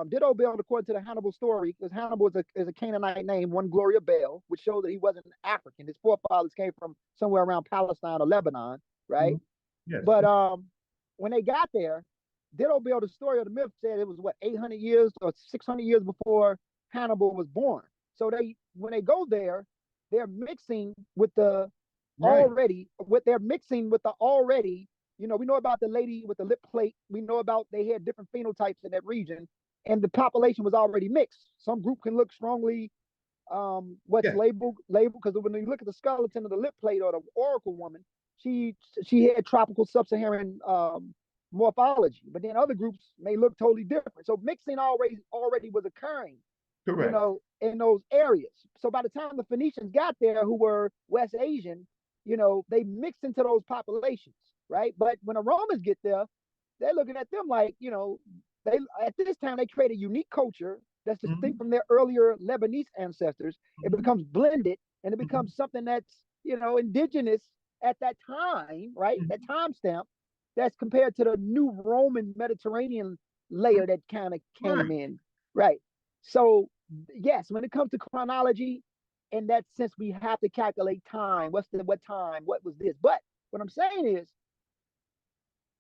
Ditto Bell, according to the Hannibal story, because Hannibal is a Canaanite name, one Gloria Bell, which shows that he wasn't African. His forefathers came from somewhere around Palestine or Lebanon, right?
Yes.
But when they got there, Ditto Bell, the story of the myth said it was 800 years or 600 years before Hannibal was born. So when they go there, they're mixing with the already. We know about the lady with the lip plate. We know about they had different phenotypes in that region, and the population was already mixed. Some group can look strongly labeled, because when you look at the skeleton of the lip plate or the oracle woman, she had tropical sub-Saharan morphology, but then other groups may look totally different. So mixing already was occurring,
correct,
in those areas. So by the time the Phoenicians got there, who were West Asian, they mixed into those populations, right? But when the Romans get there, they're looking at them like, they at this time they create a unique culture that's distinct from their earlier Lebanese ancestors. It becomes blended and it becomes something that's, indigenous at that time, right? That timestamp that's compared to the new Roman Mediterranean layer that kind of came in, right? So yes, when it comes to chronology, in that sense, we have to calculate time. What time? What was this? But what I'm saying is,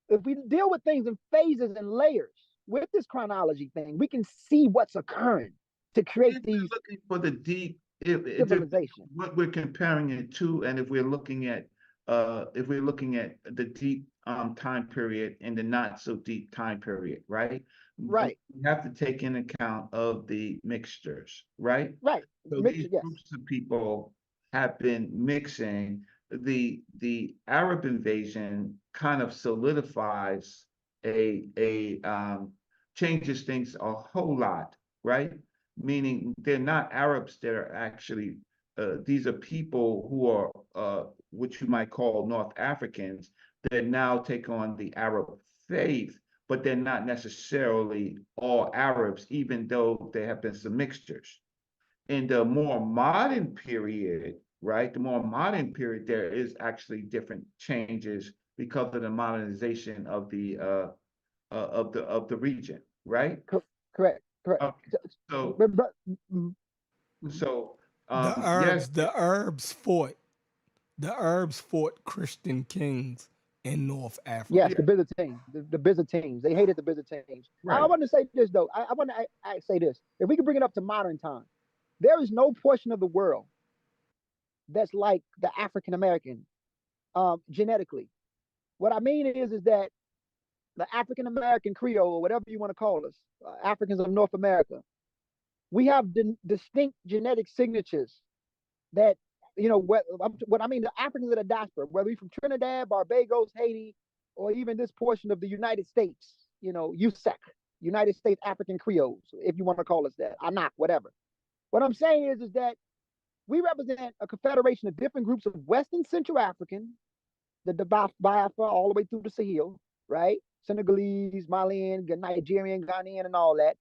if we deal with things in phases and layers with this chronology thing, we can see what's occurring to create these.
Looking for the deep
civilization.
What we're comparing it to, and if we're looking at the deep time period and the not so deep time period, right?
Right.
We have to take in account of the mixtures, right?
Right.
So these groups of people have been mixing. The Arab invasion kind of solidifies changes things a whole lot, right? Meaning they're not Arabs that are actually these are people who are what you might call North Africans that now take on the Arab faith, but they're not necessarily all Arabs, even though there have been some mixtures. In the more modern period, right? The more modern period, there is actually different changes because of the modernization of the region, right?
Correct.
So,
But,
so
The
yes,
Arabs fought Christian kings in North Africa.
yes, the Byzantines, the Byzantines, they hated the Byzantines. I
Right.
want to say this though. I want to say this. If we can bring it up to modern time, there is no portion of the world that's like the African American, genetically. What I mean is that the African American Creole, or whatever you want to call us, Africans of North America, we have distinct genetic signatures that, what I mean, the Africans of the diaspora, whether we're from Trinidad, Barbados, Haiti, or even this portion of the United States, USAC, United States African Creoles, if you want to call us that, Anak, whatever. What I'm saying is that we represent a confederation of different groups of Western Central African, the Biafra, all the way through the Sahel, right? Senegalese, Malian, Nigerian, Ghanaian, and all that.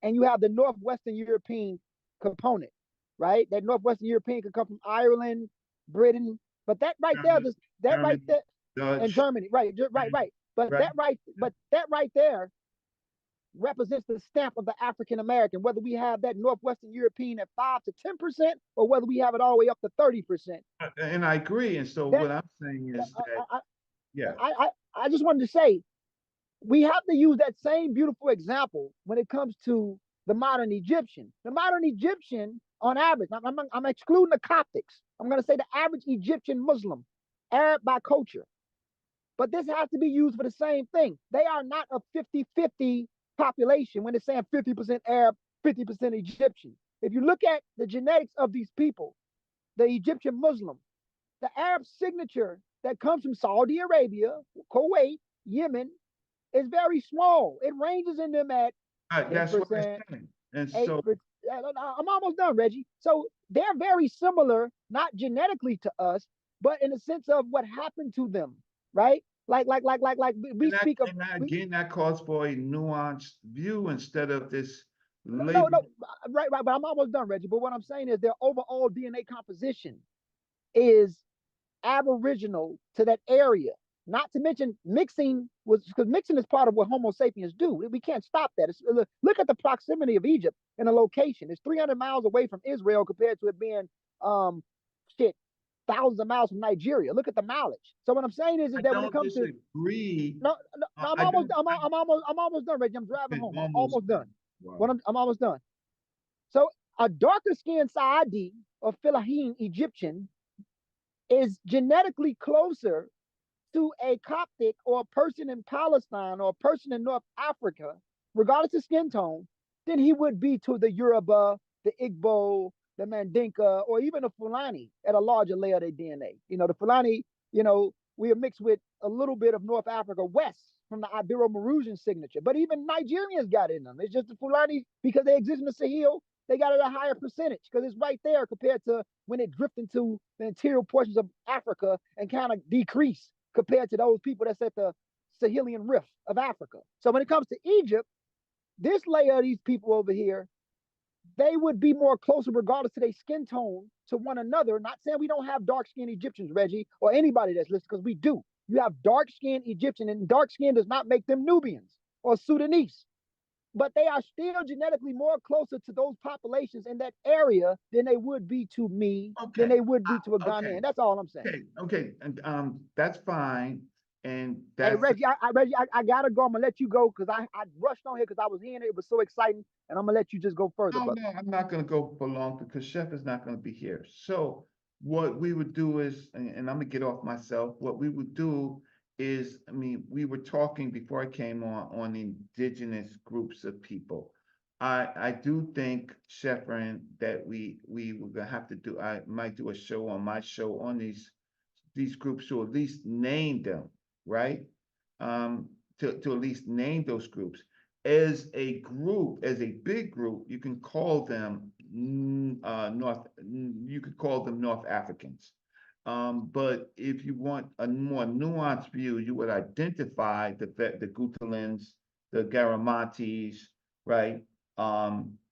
And you have the Northwestern European component, right? That Northwestern European can come from Ireland, Britain, but that right there, and Germany, right. But that right there represents the stamp of the African American, whether we have that Northwestern European at 5 to 10%, or whether we have it all the way up to 30%.
And I agree. And so what I'm saying is that,
I just wanted to say, we have to use that same beautiful example when it comes to the modern Egyptian. The modern Egyptian, on average, I'm excluding the Coptics. I'm going to say the average Egyptian Muslim, Arab by culture. But this has to be used for the same thing. They are not a 50-50 population when it's saying 50% Arab, 50% Egyptian. If you look at the genetics of these people, the Egyptian Muslim, the Arab signature that comes from Saudi Arabia, Kuwait, Yemen, is very small. It ranges in them at 10%,
that's what I'm saying. And
8%.
so
I'm almost done, Reggie. So they're very similar, not genetically to us, but in the sense of what happened to them, right? Like we speak of.
Again, that calls for a nuanced view instead of this.
No, right. But I'm almost done, Reggie. But what I'm saying is their overall DNA composition is aboriginal to that area. Not to mention mixing because mixing is part of what Homo sapiens do. We can't stop that. Look at the proximity of Egypt and the location. It's 300 miles away from Israel compared to it being thousands of miles from Nigeria. Look at the mileage. So what I'm saying is that when it comes to I'm almost done, Reggie. I'm driving home. I'm almost done. Wow. I'm almost done. So a darker skinned Saadi or philogyny Egyptian is genetically closer to a Coptic or a person in Palestine or a person in North Africa, regardless of skin tone, than he would be to the Yoruba, the Igbo, the Mandinka, or even the Fulani at a larger layer of their DNA. The Fulani, we are mixed with a little bit of North Africa west from the Ibero-Mauritian signature, but even Nigerians got in them. It's just the Fulani, because they exist in the Sahel, they got it a higher percentage because it's right there compared to when it drift into the interior portions of Africa and kind of decrease compared to those people that's at the Sahelian Rift of Africa. So when it comes to Egypt, this layer of these people over here, they would be more closer regardless of their skin tone to one another. Not saying we don't have dark-skinned Egyptians, Reggie, or anybody that's listening, because we do. You have dark-skinned Egyptian, and dark skin does not make them Nubians or Sudanese. But they are still genetically more closer to those populations in that area than they would be to me, than they would be to a Ghanaian. That's all I'm saying.
Okay. And that's fine. And that's
hey, Reggie, I gotta go. I'm gonna let you go because I rushed on here because I was hearing it. It was so exciting, and I'm gonna let you just go further.
No, I'm not gonna go for long because Chef is not gonna be here. So what we would do is, and I'm gonna get off myself. What we would do is, we were talking before I came on indigenous groups of people. I do think, Sheffrin, that we were gonna have to do. I might do a show on my show on these groups to at least name them. Right? To at least name those groups. As a group, as a big group, you can call them North Africans. But if you want a more nuanced view, you would identify the Gutalins, the Garamatis, right?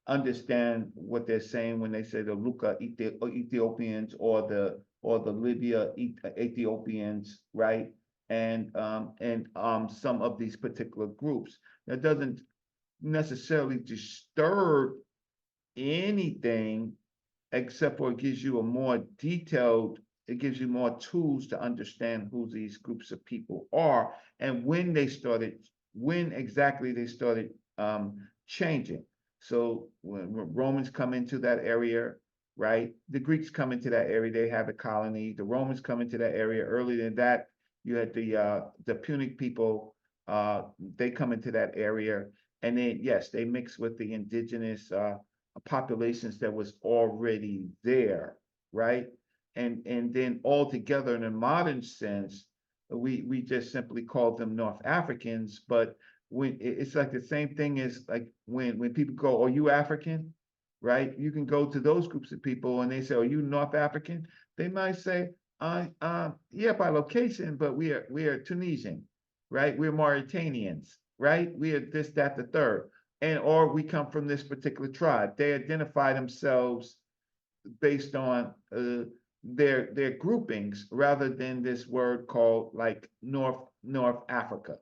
Understand what they're saying when they say the Luka Ethiopians or the Libya Ethiopians, right? And some of these particular groups. That doesn't necessarily disturb anything except for it gives you a more detailed, it gives you more tools to understand who these groups of people are and when exactly they started changing. So when Romans come into that area, right? The Greeks come into that area, they have a colony. The Romans come into that area. Earlier than that, you had the Punic people, they come into that area. And then, yes, they mix with the indigenous populations that was already there, right? And then altogether in a modern sense, we just simply call them North Africans, but when it's like the same thing as like when people go, "Are you African?" Right? You can go to those groups of people and they say, "Are you North African?" They might say, yeah, by location, but we are Tunisian, right? We're Mauritanians, right? We are this, that, the third, and or we come from this particular tribe." They identify themselves based on their groupings rather than this word called like North Africa,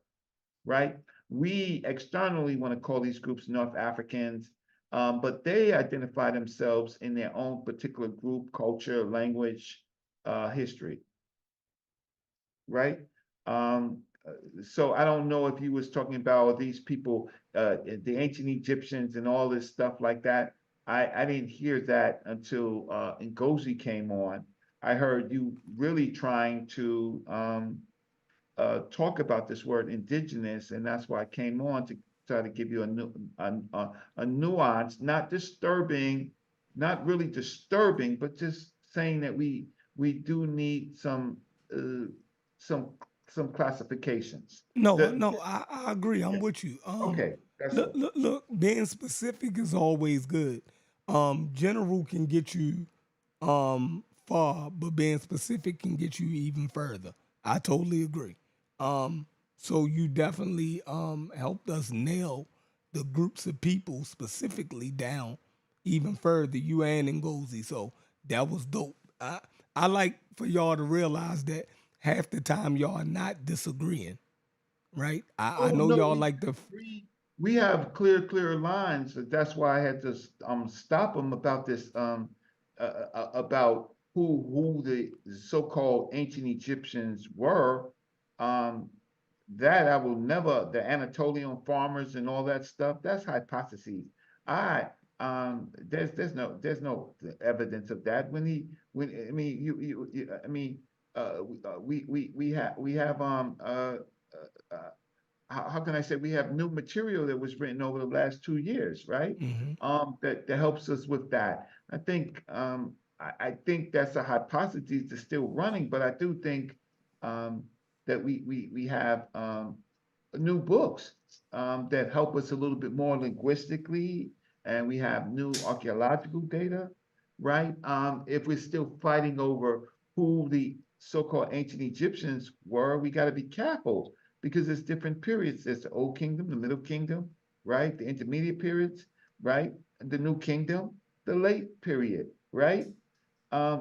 right? We externally want to call these groups North Africans, but they identify themselves in their own particular group, culture, language, history, right? So I don't know if you was talking about these people, the ancient Egyptians and all this stuff like that. I didn't hear that until Ngozi came on. I heard you really trying to talk about this word indigenous, and that's why I came on to try to give you a nuance, not disturbing, not really disturbing, but just saying that we do need some classifications.
No, I agree. I'm with you.
Okay, that's all.
Look, being specific is always good. General can get you far, but being specific can get you even further. I totally agree. So you definitely helped us nail the groups of people specifically down even further, you and Ngozi. So that was dope. I like for y'all to realize that half the time y'all are not disagreeing, right? I know
No,
y'all like the
we have clear lines. That's why I had to stop them about this about who the so-called ancient Egyptians were. That I will never, the Anatolian farmers and all that stuff, that's hypotheses. There's no evidence of that. I mean I mean we have how can I say, we have new material that was written over the last 2 years, right? That helps us with that. I think I think that's a hypothesis that's still running, but I do think that we have new books that help us a little bit more linguistically, and we have new archaeological data, right? If we're still fighting over who the so-called ancient Egyptians were, we got to be careful because there's different periods. There's the Old Kingdom, the Middle Kingdom, right? The intermediate periods, right? And the New Kingdom, the late period, right?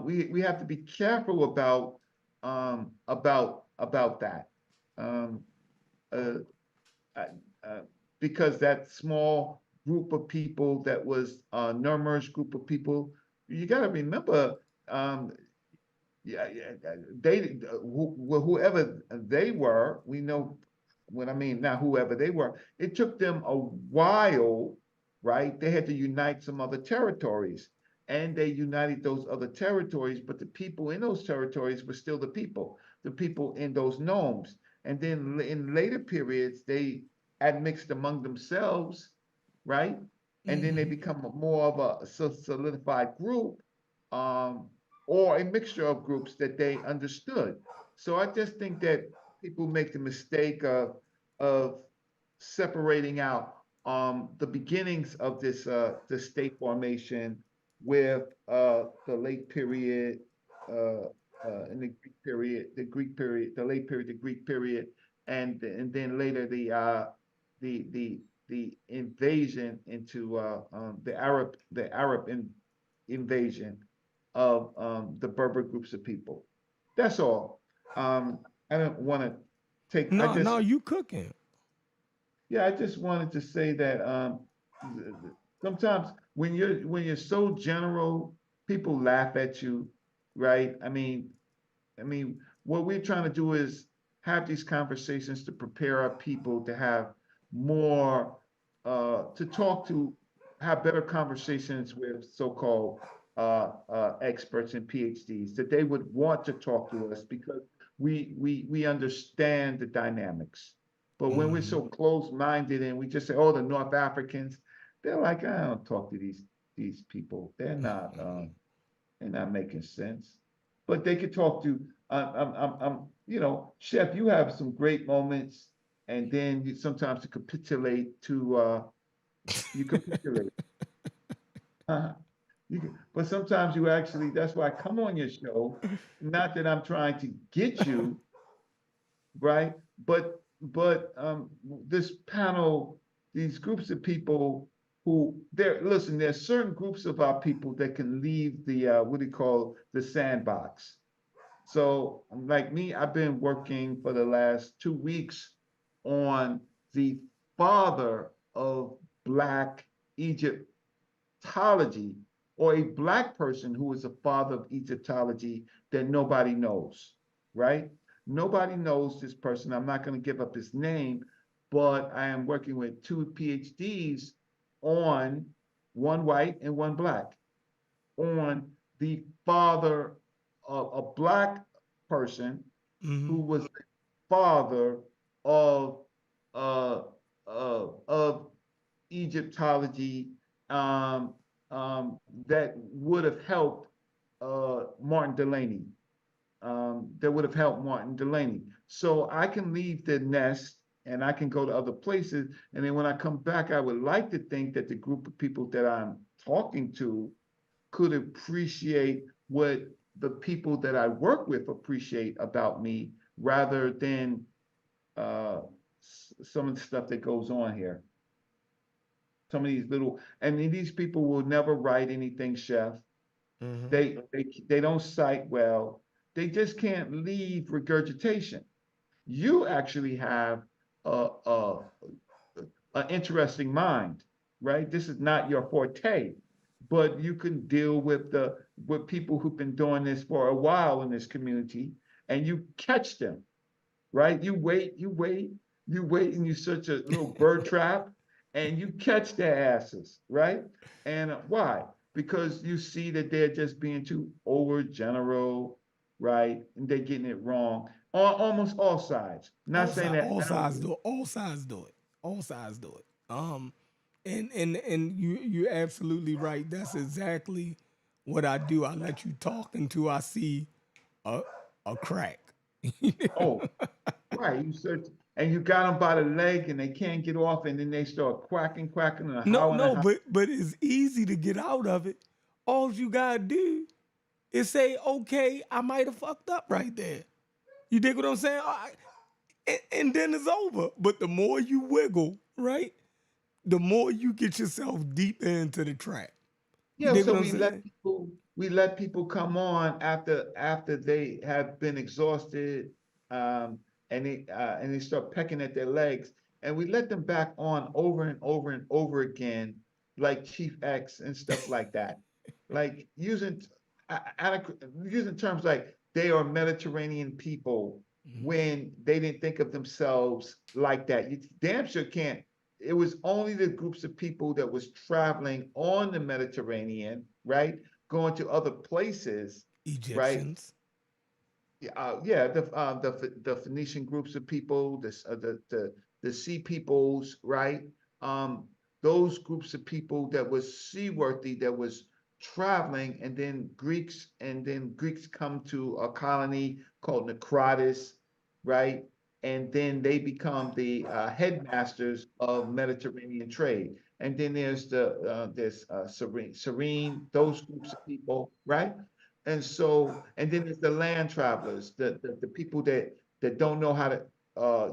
We have to be careful about that. Uh, because that small group of people that was Nurmur's group of people, you got to remember, they whoever they were, we know what I mean. Now, whoever they were, it took them a while, right? They had to unite some other territories, and they united those other territories, but the people in those territories were still the people in those nomes. And then in later periods, they admixed among themselves, right? And then they become more of a solidified group, or a mixture of groups that they understood. So I just think that people make the mistake of separating out the beginnings of this state formation with the late period, in the Greek period, the late period, the Greek period, and then later the invasion into the Arab invasion of the Berber groups of people. That's all. I don't want to take.
No, you cooking.
Yeah, I just wanted to say that sometimes when you're so general, people laugh at you, right? I mean, what we're trying to do is have these conversations to prepare our people to have more, to talk to, have better conversations with so-called experts and PhDs, that they would want to talk to us because we understand the dynamics. But when we're so close-minded and we just say, "Oh, the North Africans," they're like, "I don't talk to these people. They're not making sense." But they could talk to, Chef, you have some great moments, and then you sometimes you capitulate to, you capitulate. Uh, but sometimes you actually, that's why I come on your show, not that I'm trying to get you, right? But this panel, these groups of people listen, there's certain groups of our people that can leave the, what do you call, the sandbox. So like me, I've been working for the last 2 weeks on the father of Black Egyptology, or a Black person who is a father of Egyptology that nobody knows, right? Nobody knows this person. I'm not going to give up his name, but I am working with 2 PhDs on, one white and one Black, on the father of a Black person who was the father of uh, of Egyptology, um, that would have helped Martin Delaney. That would have helped Martin Delaney. So I can leave the nest and I can go to other places. And then when I come back, I would like to think that the group of people that I'm talking to could appreciate what the people that I work with appreciate about me, rather than some of the stuff that goes on here. Some of these little, and these people will never write anything, Chef. They don't cite well. They just can't leave regurgitation. You actually have an interesting mind, right? This is not your forte, but you can deal with people who've been doing this for a while in this community, and you catch them, right? You wait, and you search a little bird trap, and you catch their asses, right? And why? Because you see that they're just being too over general, right? And they're getting it wrong on almost all sides. Not saying that
all sides do it. All sides do it. All sides do it. And you're absolutely right. That's exactly what I do. I let you talk until I see a crack.
Oh, right. You search, and you got them by the leg, and they can't get off, and then they start quacking, and howling, and howling.
But it's easy to get out of it. All you gotta do is say, "Okay, I might have fucked up right there." You dig what I'm saying? And then it's over. But the more you wiggle, right, the more you get yourself deep into the trap. You
Yeah,
dig
so
what I'm saying?
we let people come on after they have been exhausted, and they start pecking at their legs, and we let them back on over and over and over again, like Chief X and stuff like that, like using terms like they are Mediterranean people when they didn't think of themselves like that. You damn sure can't. It was only the groups of people that was traveling on the Mediterranean, right? Going to other places, right?
Egyptians.
Yeah, the Phoenician groups of people, the sea peoples, right? Those groups of people that was seaworthy, that was traveling, and then Greeks come to a colony called Necrotis, right? And then they become the headmasters of Mediterranean trade. And then there's Serene, those groups of people, right? And so, and then there's the land travelers, the people that don't know how to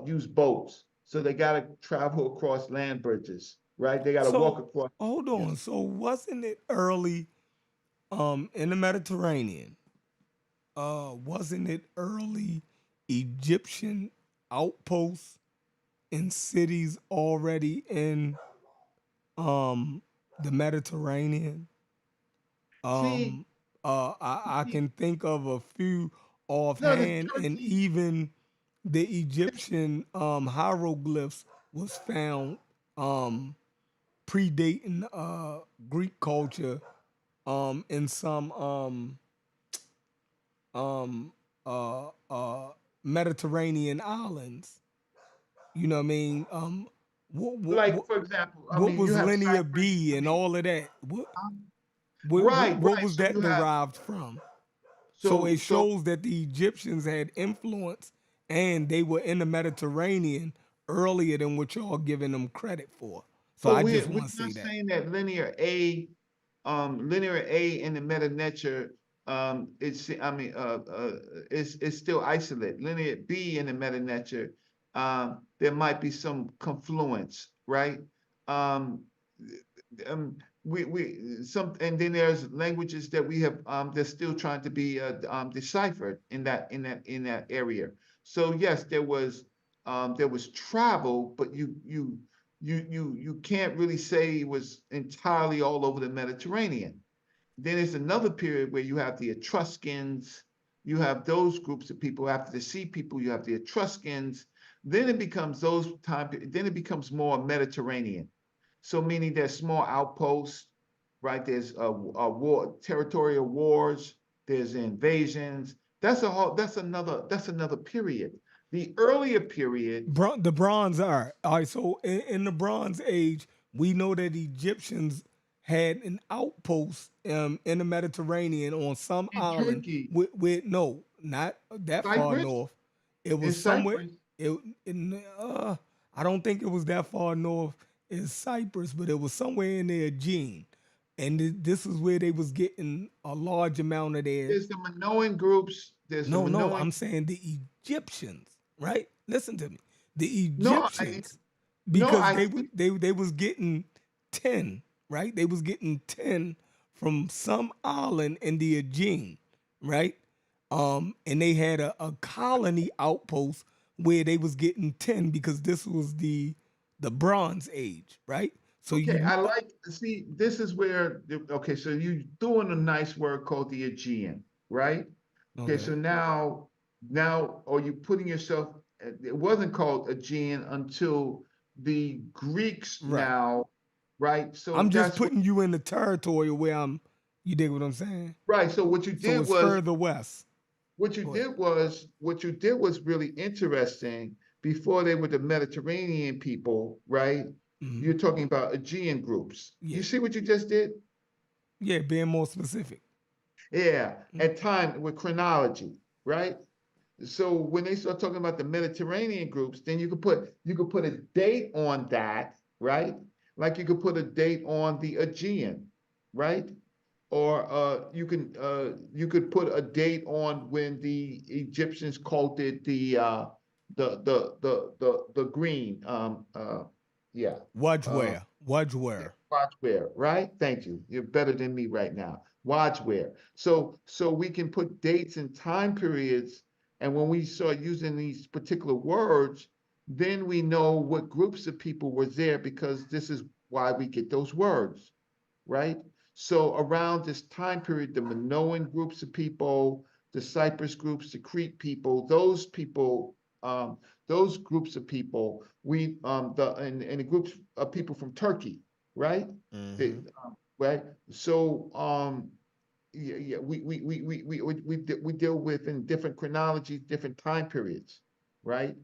use boats. So they got to travel across land bridges, right? They got to walk
So
across.
hold on. So wasn't it early in the Mediterranean? Wasn't it early Egyptian outposts in cities already in the Mediterranean.
See,
I can think of a few
no, the
offhand, and
Turkey.
even the Egyptian hieroglyphs was found predating Greek culture in some um, uh, uh, Mediterranean islands. You know what I mean? What, what,
Like
what,
for example, I
what
mean, you
was
have
Linear
Cyprus.
B
I
and
mean,
all of that?
right,
What
right.
was
So
that
you have
derived from? So
so
it
so
shows that the Egyptians had influence and they were in the Mediterranean earlier than what y'all giving them credit for. So
but
I just
we're
want to say
not
that.
saying that linear A in the meta nature it's I mean it's still isolate. Linear B in the meta nature there might be some confluence, right? Um, we some and then there's languages that we have they're still trying to be deciphered in that area. So yes, there was travel, but you can't really say it was entirely all over the Mediterranean. Then there's another period where you have the Etruscans, you have those groups of people. After the sea people, you have the Etruscans. Then it becomes then it becomes more Mediterranean. So meaning there's small outposts, right? There's a war, territorial wars, there's invasions. That's another period. The earlier period,
The Bronze Age. All right, so in the Bronze Age, we know that Egyptians had an outpost in the Mediterranean on some
in
island
Turkey,
with no, not that far
Cyprus,
north. It
in
was somewhere.
Cyprus,
I don't think it was that far north in Cyprus, but it was somewhere in the Aegean, and this is where they was getting a large amount of their.
there's the Minoan groups, there's the
No,
Minoan.
I'm saying the Egyptians, right? Listen to me. The
No,
Egyptians,
no,
because
I
they was getting 10, right? They was getting 10 from some island in the Aegean, right? And they had a colony outpost where they was getting 10 because this was the Bronze Age, right? So
okay.
you
See, this is where okay. So you doing a nice word called the Aegean, right? Okay,
okay,
so now, are you putting yourself? It wasn't called Aegean until the Greeks
right.
now, right? So
I'm just
that's what,
putting you in the territory where you dig what I'm saying?
right. So what you
So
did
it's
was
further west.
what you
Go ahead.
did was what you did was really interesting. Before they were the Mediterranean people, right?
Mhm.
You're talking about Aegean groups.
Yeah.
You see what you just did?
Yeah, being more specific.
Yeah, at time with chronology, right? So when they start talking about the Mediterranean groups, then you could put a date on that, right? Like you could put a date on the Aegean, right? Or you could put a date on when the Egyptians called it the green yeah
Wajware. Wajware.
watchware, right? Thank you. You're better than me right now. Watchware. So we can put dates and time periods, and when we start using these particular words, then we know what groups of people were there because this is why we get those words, right? So around this time period, the Minoan groups of people, the Cyprus groups, the Crete people, those groups of people, and the groups of people from Turkey, right? They, right. So yeah, we deal with in different chronologies, different time periods, right?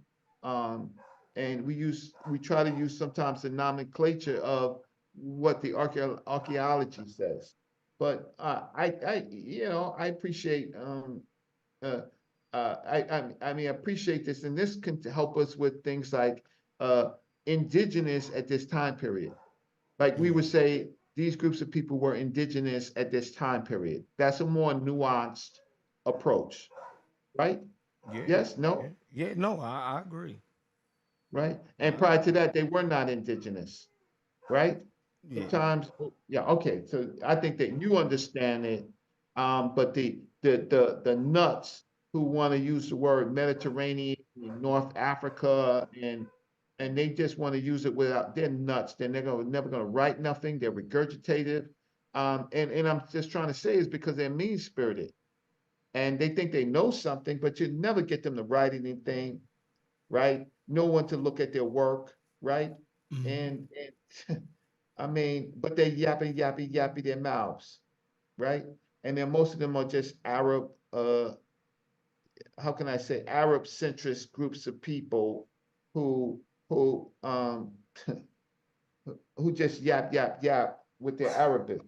Um, and we try to use sometimes the nomenclature of what the archaeology says. But I appreciate uh, I mean, I appreciate this, and this can help us with things like indigenous at this time period. Like we would say, these groups of people were indigenous at this time period. That's a more nuanced approach, right?
Yeah.
Yes,
Yeah.
no,
Yeah. No, I agree.
right? And
I
prior to
agree.
that, they were not indigenous, right?
Yeah.
Sometimes, yeah, okay. So I think that you understand it, but the nuts who want to use the word Mediterranean, North Africa, and they just want to use it without, they're nuts. They're never going to write nothing. They're regurgitative. And I'm just trying to say is because they're mean-spirited and they think they know something, but you never get them to write anything, right? No one to look at their work, right? And I mean, but they yappy their mouths, right? And then most of them are just Arab, how can I say, Arab centrist groups of people who who just yap with their Arabness.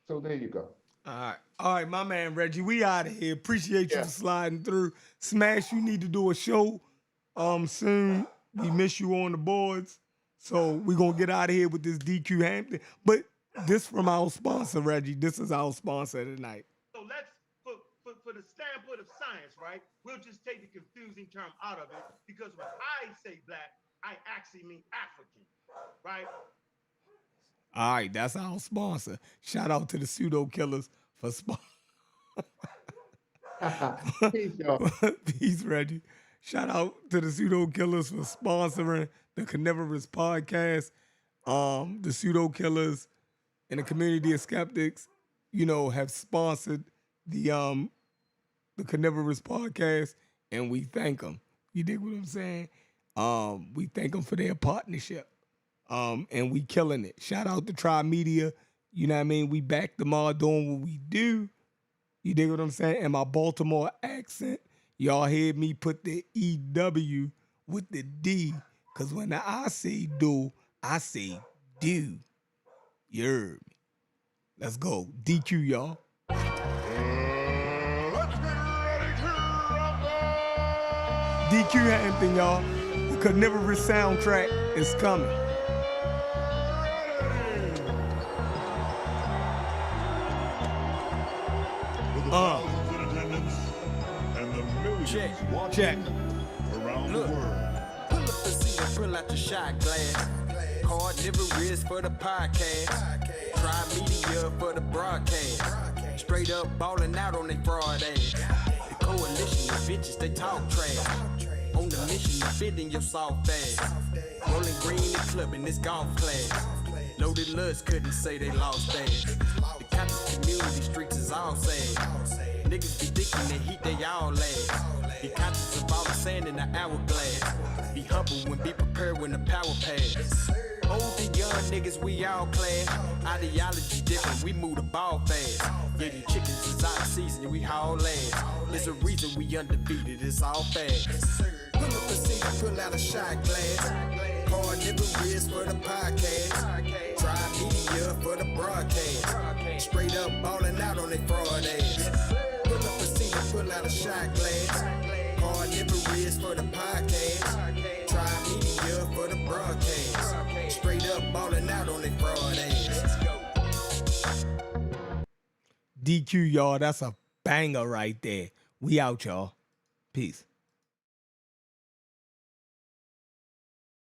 So there you go.
All right, my man Reggie, we out of here. Appreciate you for sliding through. Smash, you need to do a show soon. We miss you on the boards. So we're gonna get out of here with this DQ Hampton. But this from our sponsor, Reggie. This is our sponsor tonight.
So let's, for the standpoint of science, right? We'll just take the confusing term out of it because when I say black, I actually mean African, right?
All right, that's our sponsor. Shout out to the Pseudo Killas for
Peace, y'all.
Peace, Reggie. Shout out to the Pseudo Killas for sponsoring the Carnivorous podcast. The Pseudo Killas and the community of skeptics, you know, have sponsored the Carnivorous podcast, and we thank them. You dig what I'm saying? We thank them for their partnership. And we killing it. Shout out to Tri Media. You know what I mean? We back them all doing what we do. You dig what I'm saying? And my Baltimore accent, y'all heard me put the EW with the D, because when I say do, I say do. You heard me. Let's go. DQ, y'all. DQ Hampton, y'all. The Carnivorous soundtrack is coming.
Thousands in attendance and the millions watching around the world.
Pull up the seat and pull out your shot glass. Carnivorous for the podcast. Try media for the broadcast. Straight up balling out on they fraud ass. The coalition of bitches, they talk trash. On the mission to fit in your soft ass. Rolling green and clubbing this golf class. Loaded lust couldn't say they lost ass. The conscious community streets is all sad. Niggas be thinking the heat they all last. Be conscious of all the sand in the hourglass. Be humble when be prepared when the power pass. Old and young niggas, we all class. Ideology different, we move the ball fast. Yeah, these chickens is out of season, we haul ass. There's a reason we undefeated, it's all fast. Pull up a seat and pull out a shot glass. Carnivorous for the podcast. Try media for the broadcast. Straight up balling out on they fraud ass. Pull up a seat and pull out a shot glass. Carnivorous for the podcast. Try media for the broadcast. Straight up balling out on they fraud ass.
DQ, y'all. That's a banger right there. We out, y'all. Peace.